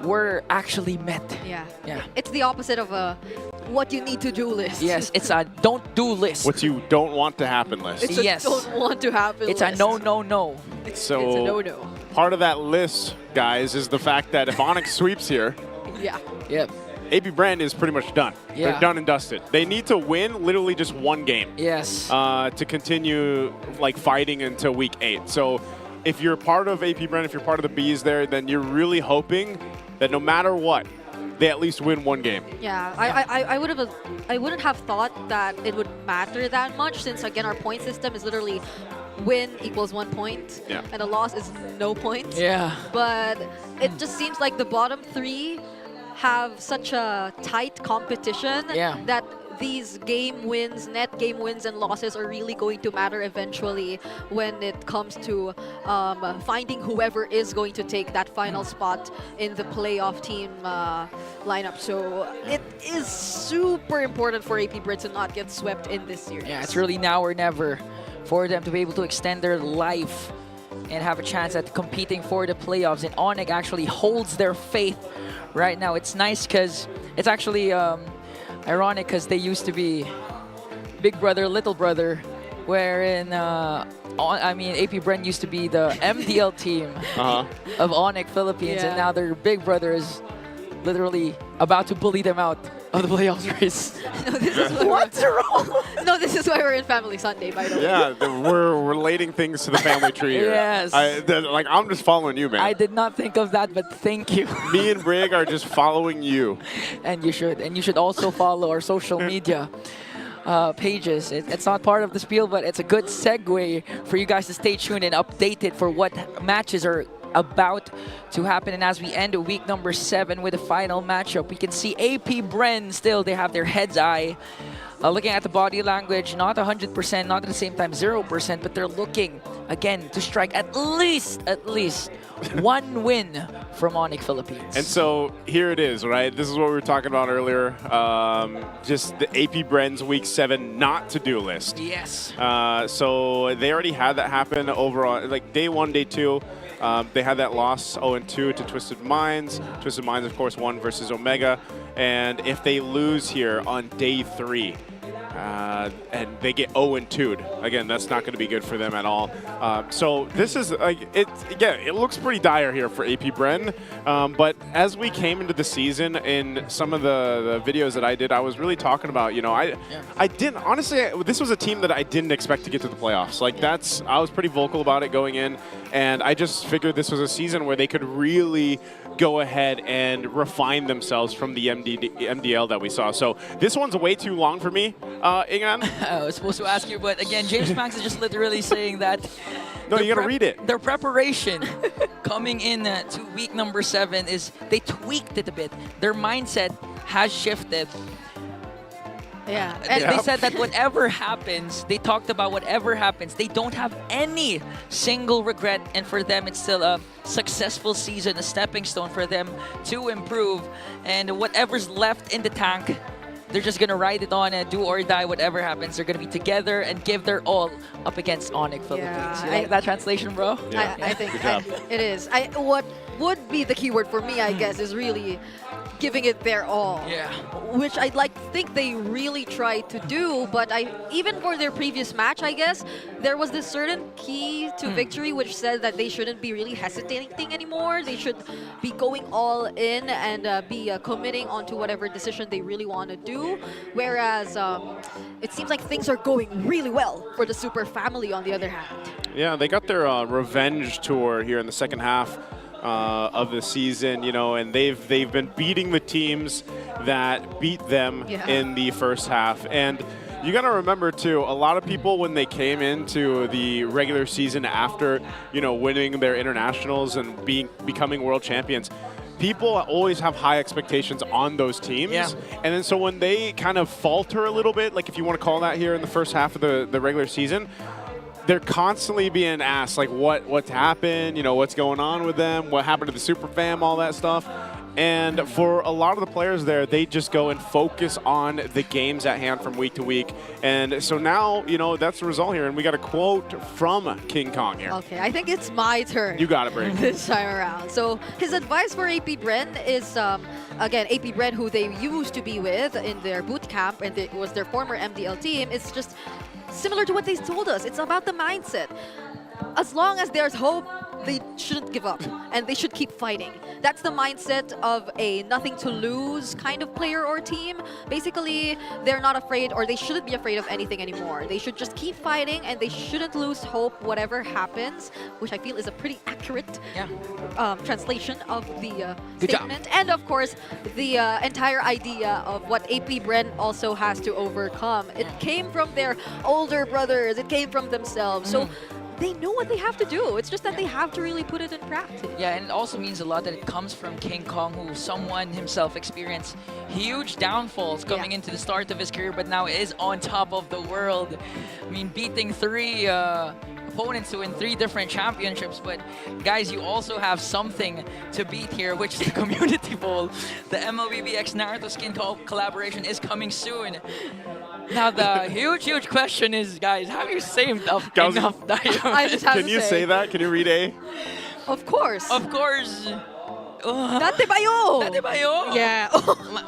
were actually met.
Yeah. It's the opposite of a what you need to do list.
Yes, it's a don't do list.
What you don't want to happen list.
It's a don't want to happen
It's
list.
a no, no, no.
So
it's a no-no.
Part of that list, guys, is the fact that if Onyx sweeps here,
Yeah.
Yep.
AP Bren is pretty much done.
Yeah.
They're done and dusted. They need to win literally just one game.
Yes.
To continue like fighting until week 8. So if you're part of AP Bren, if you're part of the Bees there, then you're really hoping that no matter what, they at least win one game.
Yeah, I wouldn't have thought that it would matter that much, since again our point system is literally win equals 1 point,
Yeah.
and a loss is no point.
Yeah.
But it just seems like the bottom 3 have such a tight competition that these net game wins and losses are really going to matter eventually when it comes to finding whoever is going to take that final spot in the playoff team lineup. So it is super important for AP Bren to not get swept in this series.
Yeah, it's really now or never for them to be able to extend their life and have a chance at competing for the playoffs. And Onyx actually holds their faith right now. It's nice because it's actually ironic because they used to be big brother, little brother, wherein AP Bren used to be the MDL team of Onic Philippines, and now their big brother is literally about to bully them out of the playoffs race.
No, this is what's wrong? No, this is why we're in Family Sunday, by the way.
Yeah, we're relating things to the family tree here.
Yes.
I'm just following you, man.
I did not think of that, but thank you.
Me and Brig are just following you.
And you should also follow our social media pages. It's not part of the spiel, but it's a good segue for you guys to stay tuned and updated for what matches are about to happen. And as we end week number 7 with the final matchup, we can see AP Bren still, they have their heads eye. Looking at the body language, not 100%, not at the same time 0%, but they're looking, again, to strike at least one win from Onic Philippines.
And so here it is, right? This is what we were talking about earlier. Just the AP Bren's week 7 not to do list.
Yes.
So they already had that happen over on like day 1, day 2. They had that loss 0-2 to Twisted Minds. Twisted Minds, of course, won versus Omega. And if they lose here on day 3, and they get 0-2'd, again, that's not going to be good for them at all. So this is, it looks pretty dire here for AP Bren. But as we came into the season, in some of the videos that I did, I was really talking about, I didn't, honestly, this was a team that I didn't expect to get to the playoffs. Like I was pretty vocal about it going in, and I just figured this was a season where they could really go ahead and refine themselves from the MDL that we saw. So this one's way too long for me, Ingan.
I was supposed to ask you, but again, JamesPankgs is just literally saying that.
No, you gotta read it.
Their preparation coming in to week number 7 is they tweaked it a bit. Their mindset has shifted.
Yeah.
And they said that whatever happens, they talked about whatever happens, they don't have any single regret, and for them it's still a successful season, a stepping stone for them to improve, and whatever's left in the tank, they're just gonna ride it on and do or die, whatever happens. They're gonna be together and give their all up against Onic Philippines. You like that translation, bro?
Yeah. I think it is. What would be the keyword for me, I guess, is really giving it their all.
Yeah.
Which I'd like to think they really tried to do, but even for their previous match, I guess, there was this certain key to victory which said that they shouldn't be really hesitating anymore. They should be going all in and be committing onto whatever decision they really want to do. Whereas it seems like things are going really well for the Super Family on the other hand.
Yeah, they got their revenge tour here in the second half of the season, and they've been beating the teams that beat them in the first half. And you got to remember too, a lot of people when they came into the regular season after, winning their internationals and becoming world champions, people always have high expectations on those teams.
Yeah.
And then so when they kind of falter a little bit, like if you want to call that here in the first half of the regular season, they're constantly being asked, like, what's happened, you know, what's going on with them, what happened to the Super Fam, all that stuff. And for a lot of the players there, they just go and focus on the games at hand from week to week. And so now, you know, that's the result here. And we got a quote from King Kong here.
Okay, I think it's my turn.
You got it, Bren.
This time around. So his advice for AP Bren is, again, AP Bren, who they used to be with in their boot camp, and it was their former MDL team, is just similar to what they told us. It's about the mindset. As long as there's hope, they shouldn't give up, and they should keep fighting. That's the mindset of a nothing to lose kind of player or team. Basically, they're not afraid, or they shouldn't be afraid of anything anymore. They should just keep fighting, and they shouldn't lose hope whatever happens, which I feel is a pretty accurate translation of the statement. And of course, the entire idea of what AP Bren also has to overcome. It came from their older brothers. It came from themselves. So they know what they have to do. It's just that they have to really put it in practice.
Yeah, and it also means a lot that it comes from King Kong, who someone himself experienced huge downfalls coming into the start of his career, but now is on top of the world. I mean, beating 3 opponents to win 3 different championships. But guys, you also have something to beat here, which is the community poll. The MLBB X Naruto skin collaboration is coming soon. Now the huge question is, guys, have you saved up enough diamonds?
I just have
Can
to
you say that? Can you read A?
Of course.
Of course.
Date bayo.
Date bayo.
Yeah.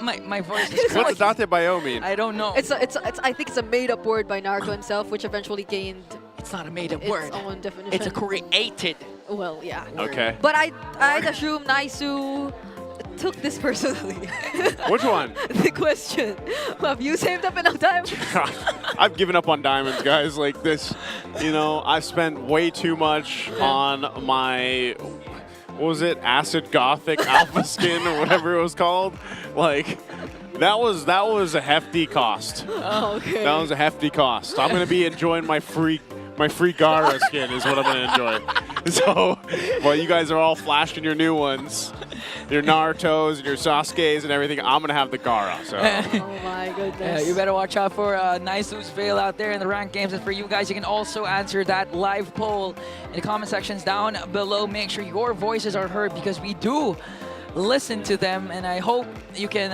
my voice is
What does date bayo mean?
I don't know.
It's I think it's a made-up word by Naruto himself, which eventually gained.
It's not a made-up
its
word.
own definition.
It's a created.
Well, yeah.
Okay.
But I'd assume Naisu took this personally.
Which one?
The question. Have you saved up enough time?
I've given up on diamonds, guys. Like this, you know, I've spent way too much on my, what was it, Acid Gothic Alpha skin or whatever it was called. Like, that was a hefty cost.
Oh, okay.
That was a hefty cost. I'm gonna be enjoying my free Gara skin is what I'm gonna enjoy. So, while you guys are all flashing your new ones, your Narutos and your Sasuke's and everything, I'm gonna have the Gara. So.
Oh my goodness.
Yeah, you better watch out for Naisu's Veil out there in the ranked games. And for you guys, you can also answer that live poll in the comment sections down below. Make sure your voices are heard because we do listen to them, and I hope you can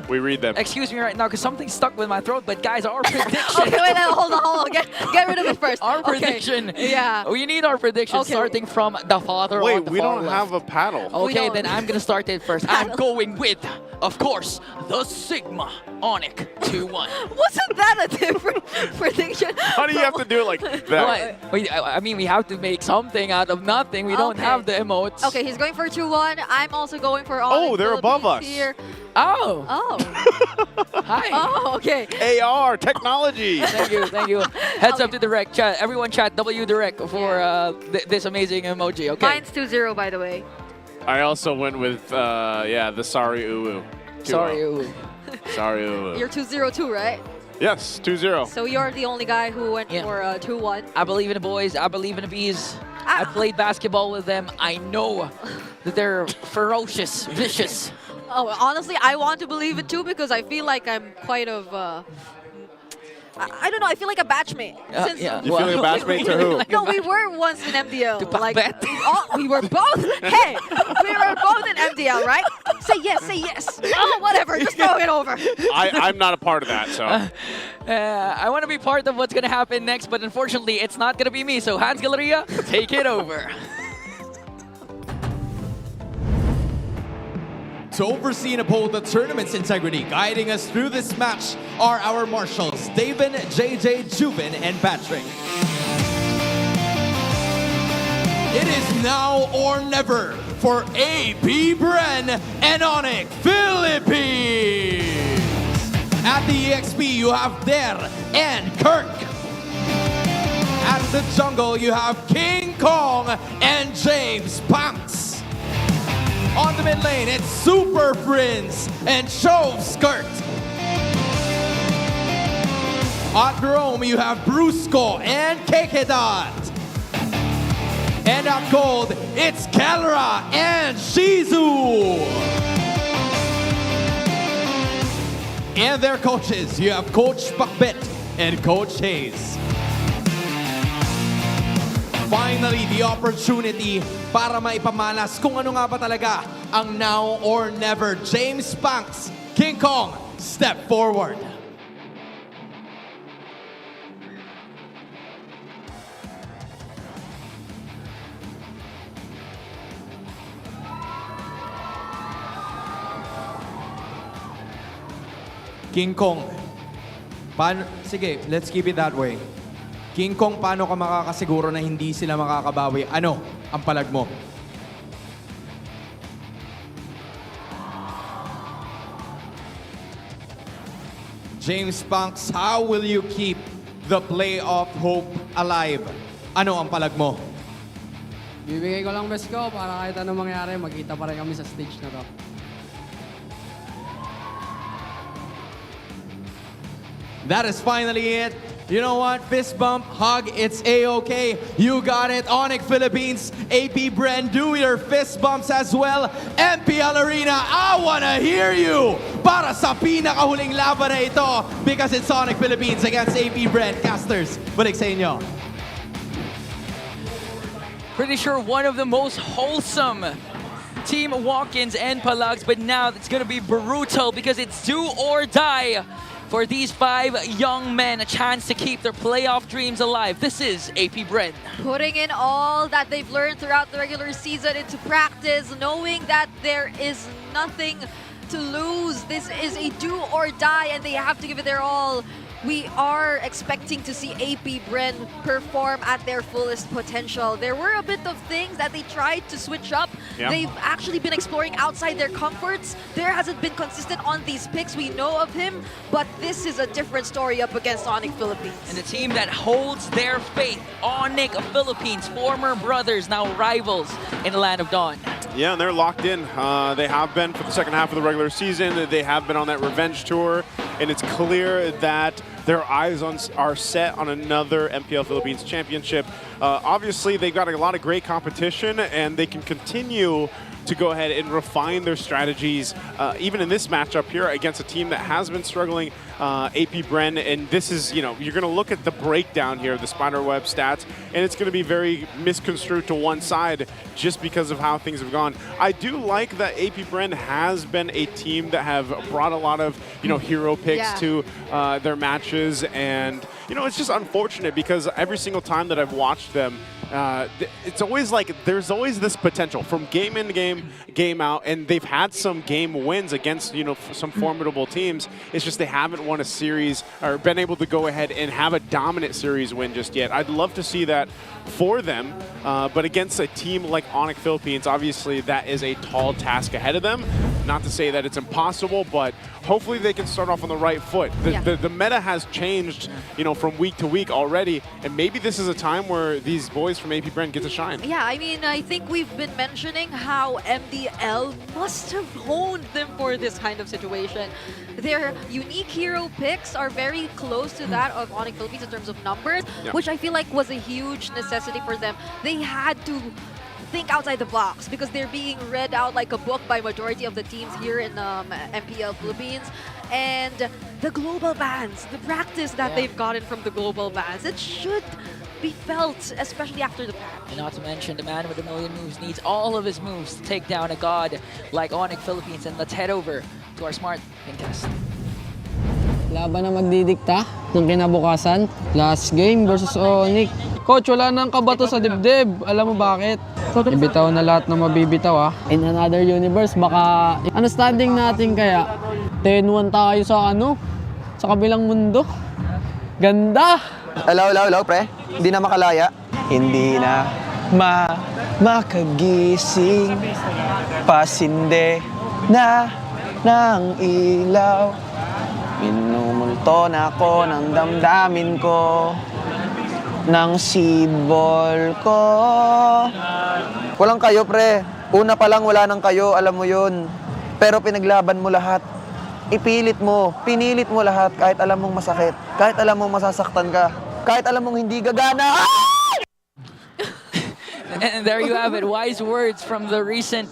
we read them.
Excuse me right now because something's stuck with my throat. But guys, our prediction.
Okay, wait, hold on. Get rid of it first.
Our prediction.
Yeah.
We need our prediction starting from the father.
Wait,
on the
we
far
don't
left.
have a paddle.
Okay, then I'm gonna start it first. I'm going with, of course, the Sigma Onic 2-1.
Wasn't that a different prediction?
How do you have to do it like that?
Wait, I mean, we have to make something out of nothing. We don't have the emotes.
Okay, he's going for 2-1. I'm also going for Onic
Oh, they're above us.
here.
Oh. Hi.
Oh, okay.
AR technology.
Thank you. Heads up to direct chat. Everyone chat W direct for this amazing emoji. Okay.
Mine's 2-0, by the way.
I also went with the Sorry Uwu.
Sorry Uwu.
Sorry Uwu.
You're 2-0 right?
Yes, 2-0.
So you're the only guy who went for 2-1.
I believe in the boys. I believe in the bees. I played basketball with them. I know that they're ferocious, vicious.
Oh, honestly, I want to believe it too because I feel like I'm quite of. I don't know. I feel like a batchmate.
You feel like a batchmate to who?
No, we were once in MDL. Like we were both. Hey, we were both in MDL, right? Say yes. Oh, whatever. Just throw it over.
I'm not a part of that, so.
I want to be part of what's going to happen next, but unfortunately, it's not going to be me. So, Hans Galleria, take it over.
To oversee and uphold the tournament's integrity, guiding us through this match are our marshals, David, JJ, Juven, and Patrick. It is now or never for AP Bren and Onic Philippines. At the EXP, you have Der and Kirk. At the jungle, you have King Kong and JamesPankgs. On the mid lane, it's Super Prince and Chove Skirt. At Rome, you have Brusco and Kekedot. And up gold, it's Kelra and Shizu. And their coaches, you have Coach Pakbet and Coach Hayes. Finally, the opportunity para maipamalas kung ano nga ba talaga ang now or never. JamesPankgs, King Kong, step forward. King Kong, sige, let's keep it that way. King Kong, paano ka makakasiguro na hindi sila makakabawi? Ano ang palag mo? JamesPankgs, how will you keep the playoff hope alive? Ano ang palag mo?
Bibigay ko lang best ko para kahit anong mangyari, magkita pa rin kami sa stage na to.
That is finally it. You know what? Fist bump, hug, it's A-okay. You got it. Onic Philippines, AP Bren, do your fist bumps as well. MPL Arena, I wanna hear you para sa pinakahuling laban na ito because it's Onic Philippines against AP Bren. Casters, balik sa inyo.
Pretty sure one of the most wholesome team walk-ins and palags, but now it's gonna be brutal because it's do or die for these 5 young men, a chance to keep their playoff dreams alive. This is AP Bren.
Putting in all that they've learned throughout the regular season into practice, knowing that there is nothing to lose. This is a do or die and they have to give it their all. We are expecting to see AP Bren perform at their fullest potential. There were a bit of things that they tried to switch up.
Yeah.
They've actually been exploring outside their comforts. There hasn't been consistent on these picks. We know of him, but this is a different story up against Onic Philippines.
And the team that holds their faith, Onic Philippines, former brothers, now rivals in the Land of Dawn.
Yeah, and they're locked in. They have been for the second half of the regular season. They have been on that revenge tour, and it's clear that their eyes are set on another MPL Philippines championship. Obviously, they've got a lot of great competition, and they can continue to go ahead and refine their strategies, even in this matchup here against a team that has been struggling, AP Bren. And this is, you know, you're going to look at the breakdown here of the spiderweb stats, and it's going to be very misconstrued to one side just because of how things have gone. I do like that AP Bren has been a team that have brought a lot of, you know, hero picks to their matches, and, you know, it's just unfortunate because every single time that I've watched them, it's always like there's always this potential from game in game out, and they've had some game wins against, you know, some formidable teams. It's just they haven't won a series or been able to go ahead and have a dominant series win just yet. I'd love to see that for them, but against a team like Onic Philippines, obviously that is a tall task ahead of them. Not to say that it's impossible, but hopefully they can start off on the right foot. The meta has changed, you know, from week to week already, and maybe this is a time where these boys from AP Bren get to shine.
Yeah, I mean, I think we've been mentioning how MDL must have honed them for this kind of situation. Their unique hero picks are very close to that of Onic Philippines in terms of numbers, which I feel like was a huge necessity for them. They had to think outside the box because they're being read out like a book by majority of the teams here in MPL Philippines. And the global bans, the practice that they've gotten from the global bans, it should be felt, especially after the patch.
And not to mention, the man with a million moves needs all of his moves to take down a god like Onic Philippines. And let's head over to our smart ping test.
Laban na magdidikta ng kinabukasan. Last game versus Onic. Coach, wala nang kabato sa dibdib. Alam mo bakit? Ibitaw na lahat na mabibitaw ah. In another universe, baka ano standing natin kaya? 10-1 tayo sa ano? Sa kabilang mundo. Ganda!
Hello, pre. Hindi na makalaya. Hindi na makagising. Pasinde na ng ilaw. Minumulto na ako ng damdamin ko, ng sibol ko. Walang kayo, pre. Una pa lang wala nang kayo, alam mo yun. Pero pinaglaban mo lahat. Ipilit mo, pinilit mo lahat kahit alam mong masakit, kahit alam mong masasaktan ka, kahit alam mong hindi gagana.
And there you have it. Wise words from the recent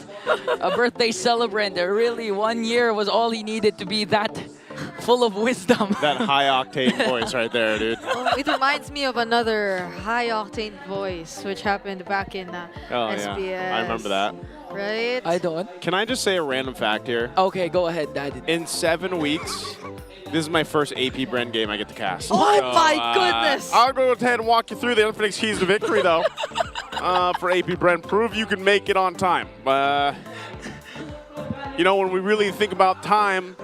birthday celebrant. Really, 1 year was all he needed to be that full of wisdom.
That high-octane voice right there, dude.
Oh, it reminds me of another high-octane voice, which happened back in SBS.
Yeah. I remember that.
Right?
I don't.
Can I just say a random fact here?
Okay, go ahead, Dad.
In 7 weeks, this is my first AP Bren game I get to cast.
Oh my goodness!
I'll go ahead and walk you through the Infinix keys to victory, though. For AP Bren, prove you can make it on time. You know, when we really think about time,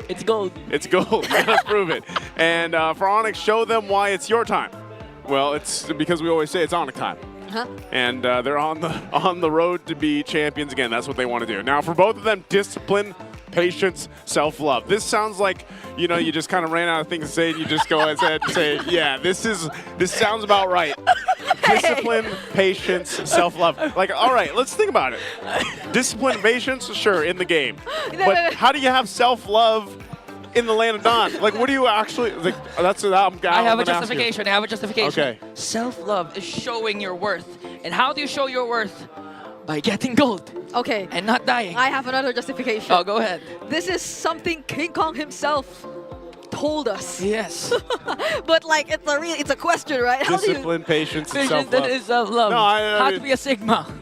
it's gold.
It's gold. You gotta prove it. And for Onyx, show them why it's your time. Well, it's because we always say it's Onyx time. And they're on the road to be champions again. That's what they want to do. Now, for both of them, discipline, patience, self-love. This sounds like, you know, you just kind of ran out of things to say, and you just go ahead and say, yeah, this sounds about right. Discipline, patience, self-love. Like, all right, let's think about it. Discipline, patience, sure, in the game. But how do you have self-love in the land of Don? Like, what do you actually, like, that's what I
have a justification. I have a justification.
Okay.
Self-love is showing your worth. And how do you show your worth? By getting gold.
Okay.
And not dying.
I have another justification.
Oh, go ahead.
This is something King Kong himself told us.
Yes.
But like, it's a question, right?
Discipline, patience, and self-love.
Patience and self-love.
No,
How to be a Sigma.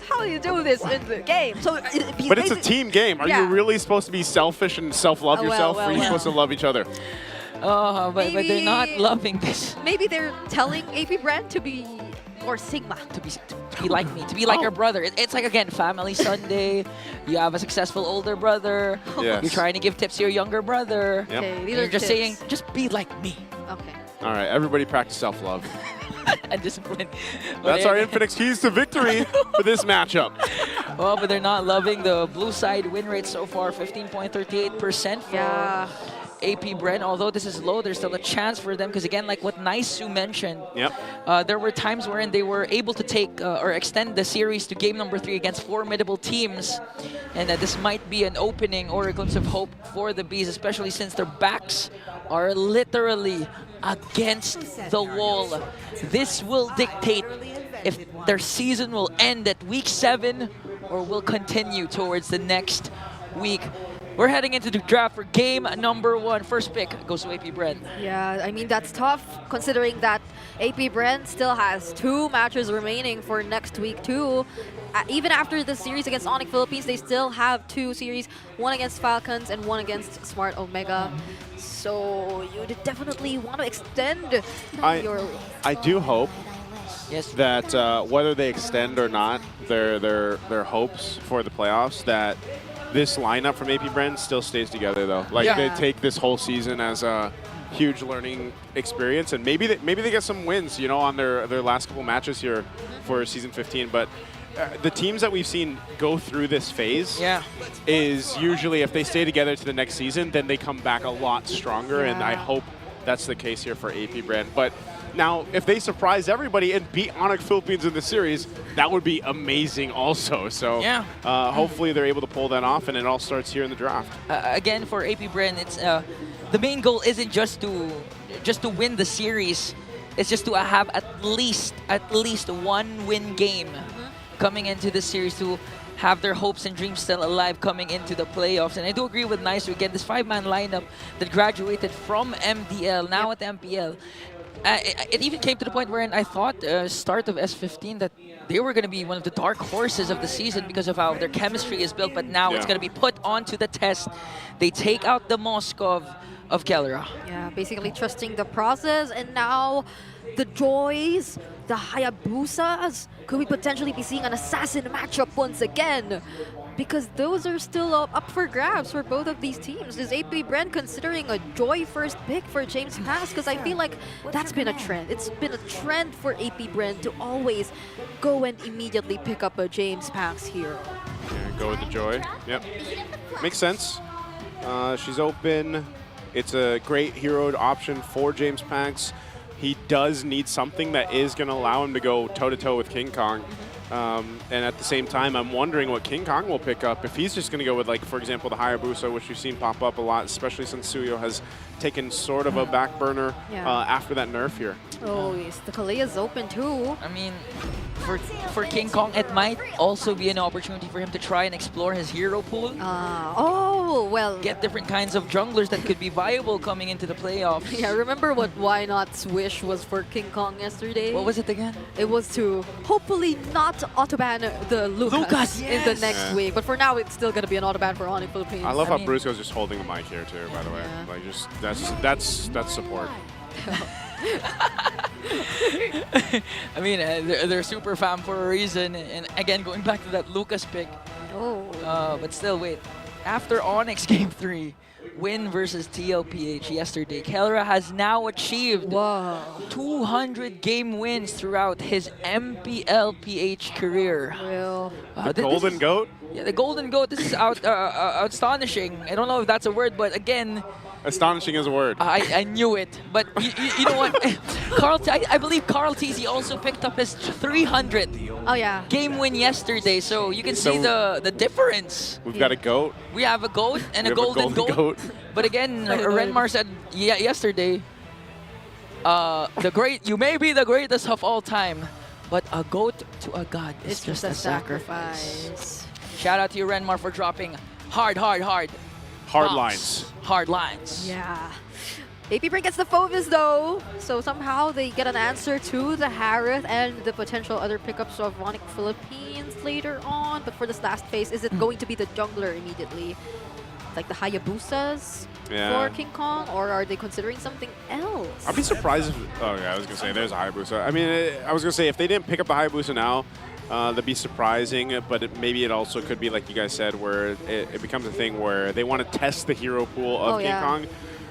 How do you do this in the game? So,
but it's a team game. Are you really supposed to be selfish and self-love yourself, or are you supposed to love each other?
Oh, but they're not loving this.
Maybe they're telling AP Bren to be more Sigma.
To be like me, to be like your brother. It's like, again, family Sunday. You have a successful older brother.
Yes.
You're trying to give tips to your younger brother.
Yep.
Okay, these
You're
are
just
tips.
saying, just be like me.
Okay.
All right, everybody practice self-love.
And discipline.
That's our Infinix keys to victory for this matchup.
Well, but they're not loving the blue side win rate so far, 15.38% for AP Bren. Although this is low, there's still a chance for them because, again, like what Naisu mentioned, there were times wherein they were able to take or extend the series to game number 3 against formidable teams, and that this might be an opening or a glimpse of hope for the Bees, especially since their backs are literally against the wall. This will dictate if their season will end at week 7 or will continue towards the next week. We're heading into the draft for game number 1. First pick goes to AP Bren.
Yeah, I mean, that's tough considering that AP Bren still has 2 matches remaining for next week too. Even after the series against Onic Philippines, they still have 2 series, 1 against Falcons and 1 against Smart Omega. So you definitely want to extend your...
I do hope that whether they extend or not their hopes for the playoffs, that this lineup from AP Bren still stays together, though. Like, they take this whole season as a huge learning experience, and maybe they get some wins, you know, on their last couple matches here for season 15. But the teams that we've seen go through this phase is usually, if they stay together to the next season, then they come back a lot stronger, and I hope that's the case here for AP Bren. But now, if they surprise everybody and beat Onic Philippines in the series, that would be amazing also. So hopefully they're able to pull that off, and it all starts here in the draft.
Again, for AP Bren, it's the main goal isn't just to win the series. It's just to have at least 1 win game coming into the series to have their hopes and dreams still alive coming into the playoffs. And I do agree with Naisu. Again, this 5-man lineup that graduated from MDL, now at MPL. It even came to the point where I thought start of S15 that they were going to be one of the dark horses of the season because of how their chemistry is built, but now it's going to be put onto the test. They take out the Moskov of Kelra.
Yeah, basically trusting the process, and now the Joys, the Hayabusas, could we potentially be seeing an assassin matchup once again? Because those are still up for grabs for both of these teams. Is AP Bren considering a Joy first pick for JamesPankgs? Because I feel like that's been a trend. It's been a trend for AP Bren to always go and immediately pick up a JamesPankgs hero.
Yeah, go with the Joy. Yep. Makes sense. She's open. It's a great hero option for JamesPankgs. He does need something that is going to allow him to go toe-to-toe with King Kong. And at the same time, I'm wondering what King Kong will pick up. If he's just going to go with, like, for example, the Hayabusa, which we've seen pop up a lot, especially since Suyo has taken sort of a back burner after that nerf here.
Oh, yes. The Kalea's open too.
I mean, for King Kong, it might also be an opportunity for him to try and explore his hero pool.
Oh, well.
Get different kinds of junglers that could be viable coming into the playoffs.
Yeah, remember what Why Not's wish was for King Kong yesterday?
What was it again?
It was to hopefully not autoban the Lucas in the next week. But for now, it's still going to be an autoban for Onic Philippines.
I love how Brusco's just holding the mic here too, by the way. Like just that's support.
I mean, they're super fam for a reason. And again, going back to that Lucas pick. But still, wait. After Onyx Game 3, win versus TL PH yesterday, Kelra has now achieved 200 game wins throughout his MPL PH career.
The Golden Goat?
Yeah, the Golden Goat. This is astonishing. I don't know if that's a word, but again...
Astonishing is a word.
I knew it. But you know what? I believe Carl TZ also picked up his 300th game win yesterday. So you can see the difference.
We've got a goat.
We have a goat and a golden goat. But again, Renmar said yesterday, you may be the greatest of all time, but a goat to a god is just a sacrifice. Shout out to you, Renmar, for dropping hard
lines.
Hard lines.
Yeah. AP Bren gets the Phovis though, so somehow they get an answer to the Harith and the potential other pickups of Onic Philippines later on. But for this last phase, is it going to be the jungler immediately? Like the Hayabusas for King Kong, or are they considering something else?
I'd be surprised if... Oh yeah, I was going to say, there's a Hayabusa. I mean, I was going to say, if they didn't pick up the Hayabusa now, that'd be surprising, but maybe it also could be, like you guys said, where it becomes a thing where they want to test the hero pool of King Kong.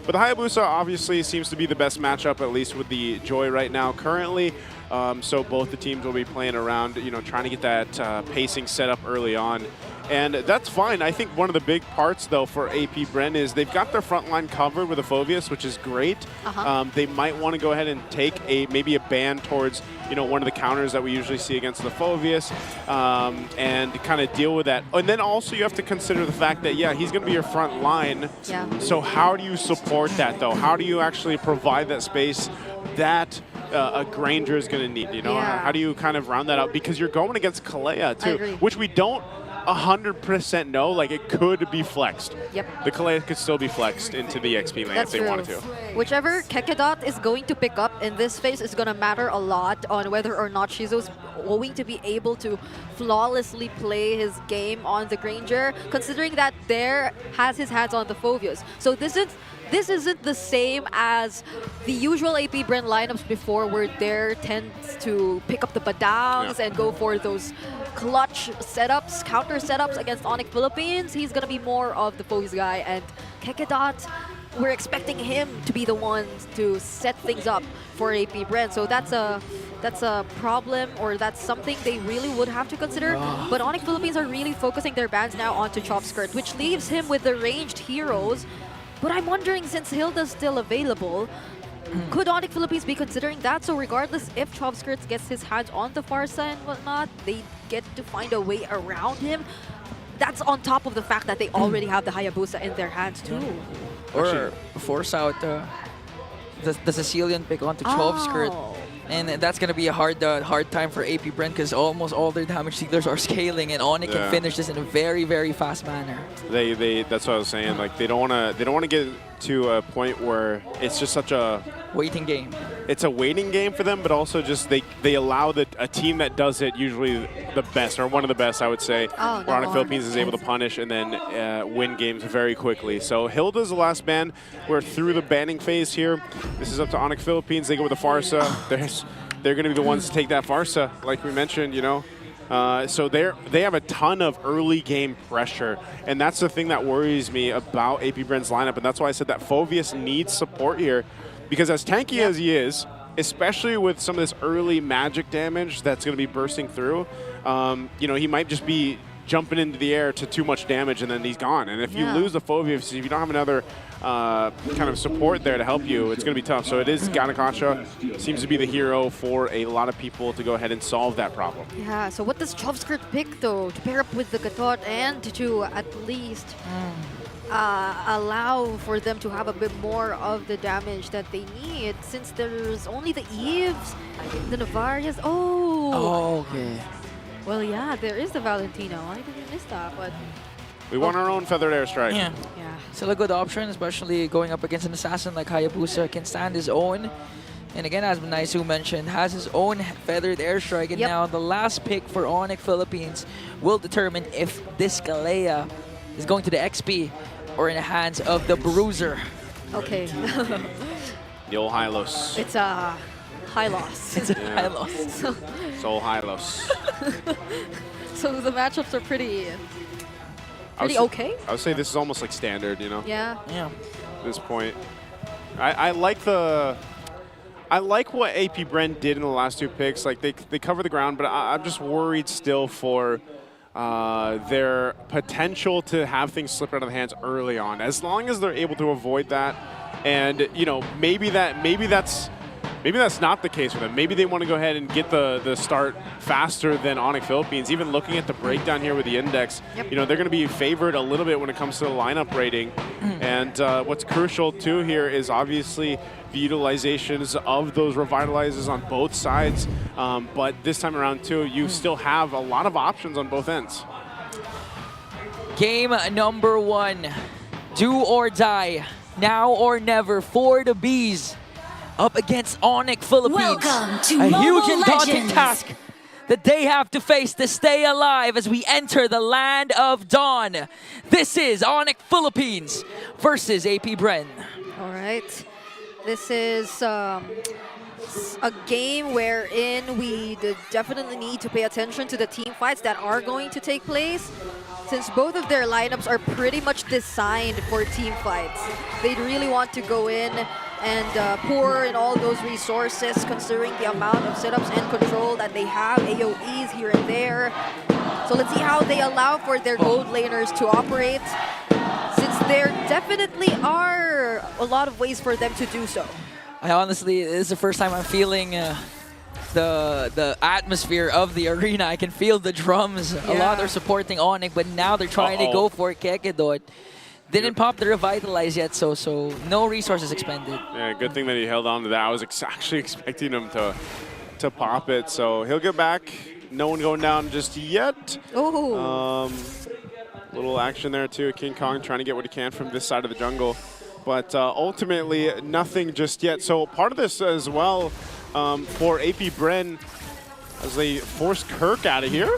But the Hayabusa obviously seems to be the best matchup, at least with the Joy right now currently. So both the teams will be playing around, trying to get that pacing set up early on. And that's fine. I think one of the big parts, though, for AP Bren is they've got their front line covered with a Phoveus, which is great. They might want to go ahead and take maybe a ban towards, one of the counters that we usually see against the Phoveus and kind of deal with that. And then also you have to consider the fact that, he's going to be your front line. So how do you support that, though? How do you actually provide that space that a Granger is going to need? How do you kind of round that out? Because you're going against Kalea, too, which we don't 100% know, like it could be flexed. The Kalea could still be flexed into the XP lane if they wanted to.
Whichever Kekedot is going to pick up in this phase is going to matter a lot on whether or not Shizo's going to be able to flawlessly play his game on the Granger, considering that there has his hands on the Phoveus. So this isn't the same as the usual AP Bren lineups before, where there tends to pick up the Badangs and go for those clutch setups, counter setups against Onic Philippines. He's going to be more of the Phoveus guy, and Kekedot, we're expecting him to be the one to set things up for AP Bren. So that's a problem, or that's something they really would have to consider. But Onic Philippines are really focusing their bans now onto Chop Skirt, which leaves him with the ranged heroes. But I'm wondering, since Hilda's still available, could Onic Philippines be considering that? So regardless if Chop Skirts gets his hands on the Farsa and whatnot, they get to find a way around him. That's on top of the fact that they already have the Hayabusa in their hands too.
Or force out the Sicilian pick onto Chop Skirt. And that's going to be a hard time for AP Bren, because almost all their damage dealers are scaling, and Onic can finish this in a very, very fast manner.
That's what I was saying. Like they don't want to get to a point where it's just such a
waiting game.
It's a waiting game for them, but also just they allow a team that does it usually the best, or one of the best, I would say. Where Onic Philippines is able to punish and then win games very quickly. So Hilda's the last ban. We're through the banning phase here. This is up to Onic Philippines. They go with the Farsa. They're going to be the ones to take that Farsa, like we mentioned, So they have a ton of early game pressure, and that's the thing that worries me about AP Bren's lineup, and that's why I said that Phoveus needs support here, because as tanky as he is, especially with some of this early magic damage that's going to be bursting through, he might just be jumping into the air to too much damage, and then he's gone. And if you lose the Phoveus, if you don't have another kind of support there to help you, it's going to be tough. So it is Ganakacha seems to be the hero for a lot of people to go ahead and solve that problem.
Yeah, so what does Chop Skirt pick, though, to pair up with the Gatot and to at least... allow for them to have a bit more of the damage that they need, since there's only the Eves, the Navarias.
Oh, okay.
Well, yeah, there is the Valentino. Why did we miss that? But
We want our own feathered airstrike.
Yeah. Still a good option, especially going up against an assassin like Hayabusa, can stand his own. And again, as Naisu mentioned, has his own feathered airstrike. And now the last pick for Onic Philippines will determine if this Kalea is going to the XP or in the hands of the Bruiser.
okay.
The old Hylos.
It's a high loss.
It's a high loss.
So Hylos.
So the matchups are pretty okay.
I would say this is almost like standard, you know?
Yeah.
At this point. I like what AP Bren did in the last two picks. Like they cover the ground, but I'm just worried still for their potential to have things slip out of the hands early on. As long as they're able to avoid that, and you know, maybe that's not the case for them. Maybe they want to go ahead and get the start faster than Onic Philippines. Even looking at the breakdown here with the index, you know, they're going to be favored a little bit when it comes to the lineup rating. And what's crucial too here is obviously the utilizations of those revitalizers on both sides. But this time around too, you still have a lot of options on both ends.
Game number 1. Do or die. Now or never for the Bees. Up against Onic Philippines.
Welcome to
a
Mobile
huge and daunting
Legends.
task that they have to face to stay alive as we enter the land of dawn. This is Onic Philippines versus AP Bren.
All right. This is a game wherein we definitely need to pay attention to the team fights that are going to take place, since both of their lineups are pretty much designed for team fights. They really want to go in and pour in all those resources, considering the amount of setups and control that they have, AoEs here and there. So let's see how they allow for their gold laners to operate, since there definitely are a lot of ways for them to do so.
I honestly, this is the first time I'm feeling the atmosphere of the arena. I can feel the drums. A lot are supporting Onic, but now they're trying to go for Kekedot. Didn't pop the Revitalize yet, so no resources expended.
Yeah, good thing that he held on to that. I was actually expecting him to pop it, so he'll get back. No one going down just yet. Little action there too. King Kong trying to get what he can from this side of the jungle. But ultimately, nothing just yet. So part of this as well for AP Bren as they force Kirk out of here.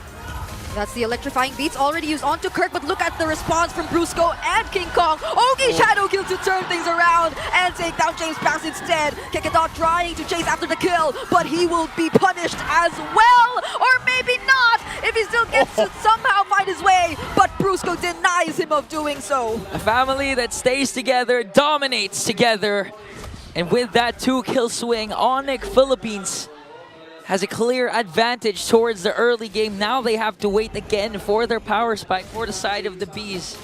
That's the electrifying beats already used onto Kirk, but look at the response from Brusco and King Kong. Ogi Shadow Kill to turn things around and take down JamesPankgs instead. Kekedot trying to chase after the kill, but he will be punished as well, or maybe not, if he still gets to somehow find his way, but Brusco denies him of doing so.
A family that stays together, dominates together, and with that 2-kill swing, Onic Philippines has a clear advantage towards the early game. Now they have to wait again for their power spike for the side of the Bees.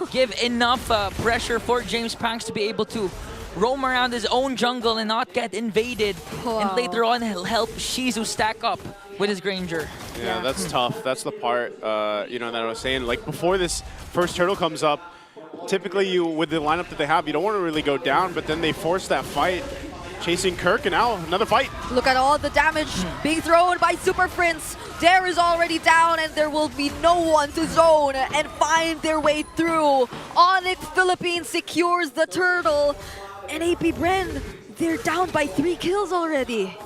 Give enough pressure for JamesPankgs to be able to roam around his own jungle and not get invaded. And later on, he'll help Shizu stack up with his Granger.
Yeah, that's tough. That's the part, you know, that I was saying. Like, before this first turtle comes up, typically you, with the lineup that they have, you don't want to really go down, but then they force that fight. Chasing Kirk, and now another fight.
Look at all the damage being thrown by Super Prince. Dare is already down, and there will be no one to zone and find their way through. Onic Philippines secures the turtle, and AP Bren, they're down by 3 kills already.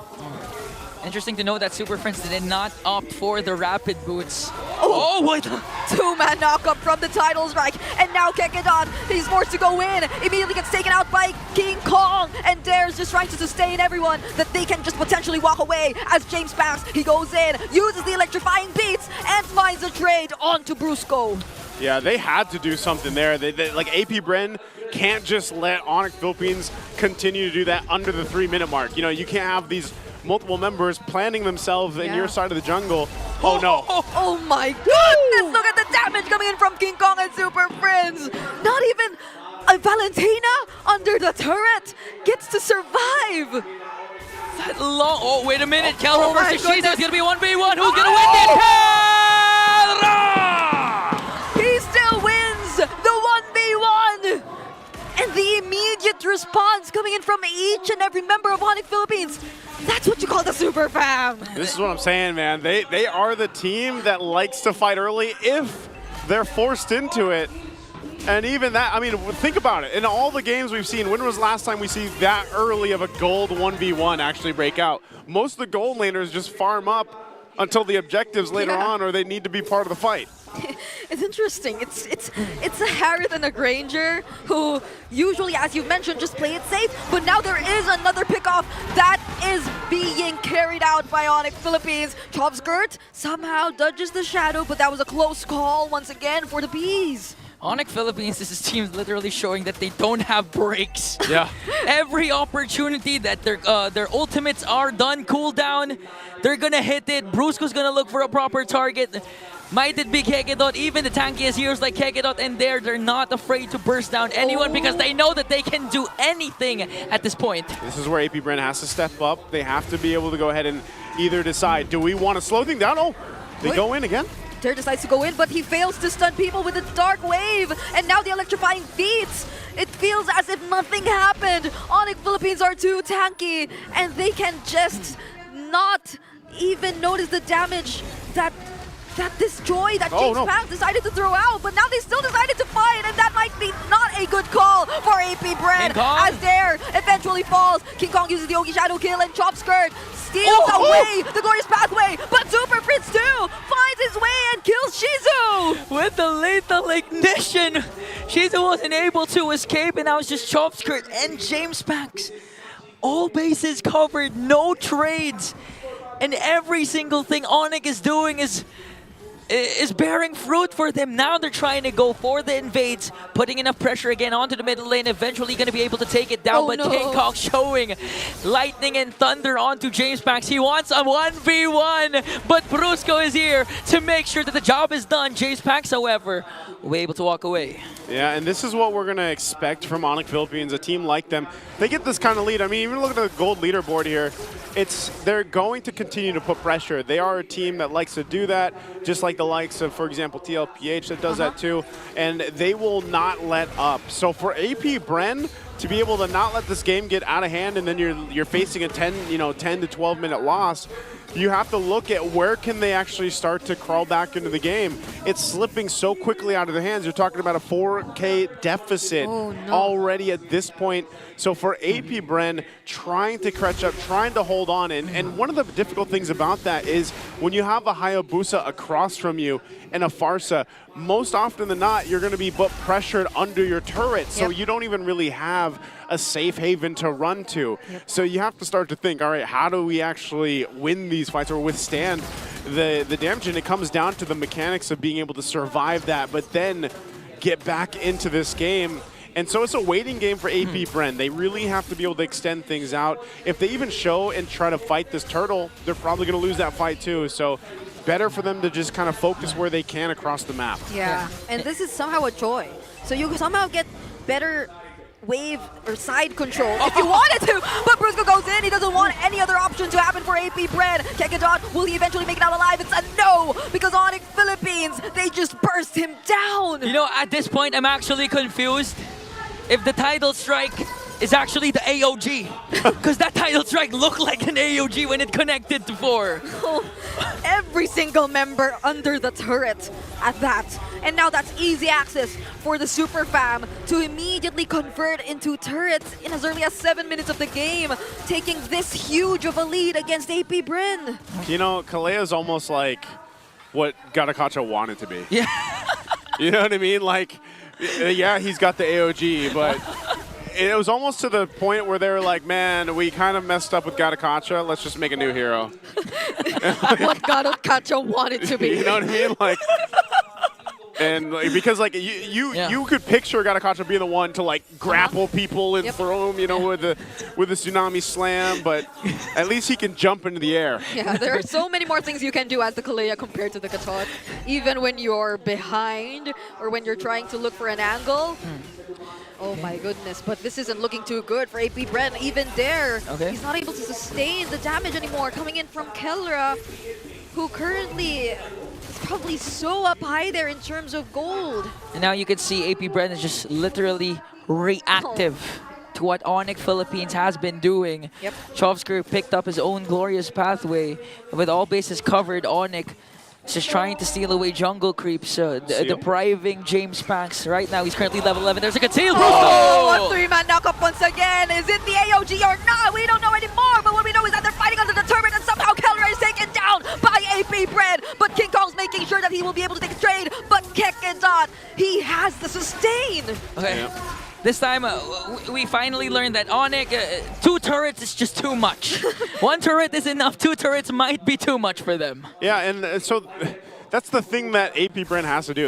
Interesting to know that Super Friends did not opt for the rapid boots.
Oh, what? 2-man knockup from the title strike, and now Kekedot, he's forced to go in, immediately gets taken out by King Kong, and Dare's just trying to sustain everyone that they can just potentially walk away as JamesPankgs, he goes in, uses the electrifying beats, and finds a trade onto Brusco.
Yeah, they had to do something there. They like, AP Bren can't just let Onic Philippines continue to do that under the 3-minute mark. You know, you can't have these multiple members planning themselves in your side of the jungle. Oh no.
Oh my goodness, look at the damage coming in from King Kong and Super Friends. Not even a Valentina under the turret gets to survive.
That long, oh wait a minute, Kelra versus Shizu, it's gonna be 1v1, who's gonna win this?
He still wins the 1v1 the immediate response coming in from each and every member of Onic Philippines. That's what you call the super fam.
This is what I'm saying, man. They are the team that likes to fight early if they're forced into it. And even that, I mean, think about it. In all the games we've seen, when was the last time we see that early of a gold 1v1 actually break out? Most of the gold laners just farm up until the objectives later on, or they need to be part of the fight.
It's interesting. It's a Harith and a Granger who usually, as you mentioned, just play it safe. But now there is another pickoff that is being carried out by Onic Philippines. Chopskirt somehow dodges the shadow, but that was a close call once again for the Bees.
Onic Philippines, this team literally showing that they don't have breaks.
Yeah.
Every opportunity that their ultimates are done, cooldown, they're gonna hit it. Brusco's gonna look for a proper target. Might it be Kekidot, even the tankiest heroes like Kekidot and they're not afraid to burst down anyone because they know that they can do anything at this point.
This is where AP Bren has to step up. They have to be able to go ahead and either decide, do we want to slow things down? Oh, they go in again.
Ter decides to go in, but he fails to stun people with a dark wave. And now the electrifying feats. It feels as if nothing happened. Onic Philippines are too tanky, and they can just not even notice the damage that this Joy that JamesPankgs decided to throw out, but now they still decided to fight, and that might be not a good call for AP Bren as Dare eventually falls. King Kong uses the Ogi Shadow kill, and Chopskirt steals away the Glorious Pathway, but Super Prince 2 finds his way and kills Shizu!
With the lethal ignition, Shizu wasn't able to escape, and now it's just Chopskirt and JamesPankgs. All bases covered, no trades, and every single thing Onic is doing is bearing fruit for them. Now they're trying to go for the invades, putting enough pressure again onto the middle lane, eventually going to be able to take it down, but King Kong showing lightning and thunder onto JamesPankgs. He wants a 1v1, but Brusco is here to make sure that the job is done. JamesPankgs, however, will be able to walk away.
Yeah, and this is what we're going to expect from Onic Philippines, a team like them. They get this kind of lead. I mean, even look at the gold leaderboard here. They're going to continue to put pressure. They are a team that likes to do that, just like the likes of, for example, MPL PH that does that too, and they will not let up. So for AP Bren to be able to not let this game get out of hand, and then you're facing a 10 to 12 minute loss, you have to look at where can they actually start to crawl back into the game. It's slipping so quickly out of their hands. You're talking about a 4K deficit already at this point. So for AP Bren, trying to catch up, trying to hold on, and one of the difficult things about that is when you have a Hayabusa across from you and a Farsa, most often than not, you're going to be pressured under your turret, so you don't even really have a safe haven to run to. So you have to start to think, all right, how do we actually win these fights or withstand the damage? And it comes down to the mechanics of being able to survive that, but then get back into this game. And so it's a waiting game for AP Bren. They really have to be able to extend things out. If they even show and try to fight this turtle, they're probably going to lose that fight too. So better for them to just kind of focus where they can across the map.
Yeah, and this is somehow a joy. So you somehow get better wave or side control if you wanted to, but Brusco goes in. He doesn't want any other option to happen for AP Bren. Kekidot, will he eventually make it out alive? It's a no, because Onic Philippines, they just burst him down.
You know, at this point, I'm actually confused if the title strike is actually the AOG, because that title strike looked like an AOG when it connected to 4.
Every single member under the turret at that. And now that's easy access for the Super Fam to immediately convert into turrets in as early as 7 minutes of the game, taking this huge of a lead against AP Bren.
You know, Kalea's almost like what Garakacha wanted to be.
Yeah.
You know what I mean? Like, yeah, he's got the AOG, but it was almost to the point where they were like, man, we kind of messed up with Garakacha. Let's just make a new hero.
What Garakacha wanted to be.
You know what I mean? Like, and like, because like you could picture Garakacha being the one to like grapple people and throw them, you know, with the tsunami slam, but at least he can jump into the air.
Yeah, there are so many more things you can do as the Kalea compared to the Katot. Even when you're behind or when you're trying to look for an angle. Oh my goodness, but this isn't looking too good for AP Bren. Even there, he's not able to sustain the damage anymore. Coming in from Kelra, who currently is probably so up high there in terms of gold.
And now you can see AP Bren is just literally reactive to what Onic Philippines has been doing.
Yep.
Chovsker picked up his own glorious pathway. With all bases covered, Onic just trying to steal away jungle creeps, depriving JamesPankgs. Right now, he's currently level 11. There's a conceal.
Oh, a three-man knock-up once again. Is it the AOG or not? We don't know anymore, but what we know is that they're fighting under the turret, and somehow Kelra is taken down by AP Bren. But King Kong's making sure that he will be able to take a trade, but Kekedot, he has the sustain.
Okay. Yep. This time, we finally learned that Onic, 2 turrets is just too much. 1 turret is enough, 2 turrets might be too much for them.
Yeah, and so that's the thing that AP Bren has to do.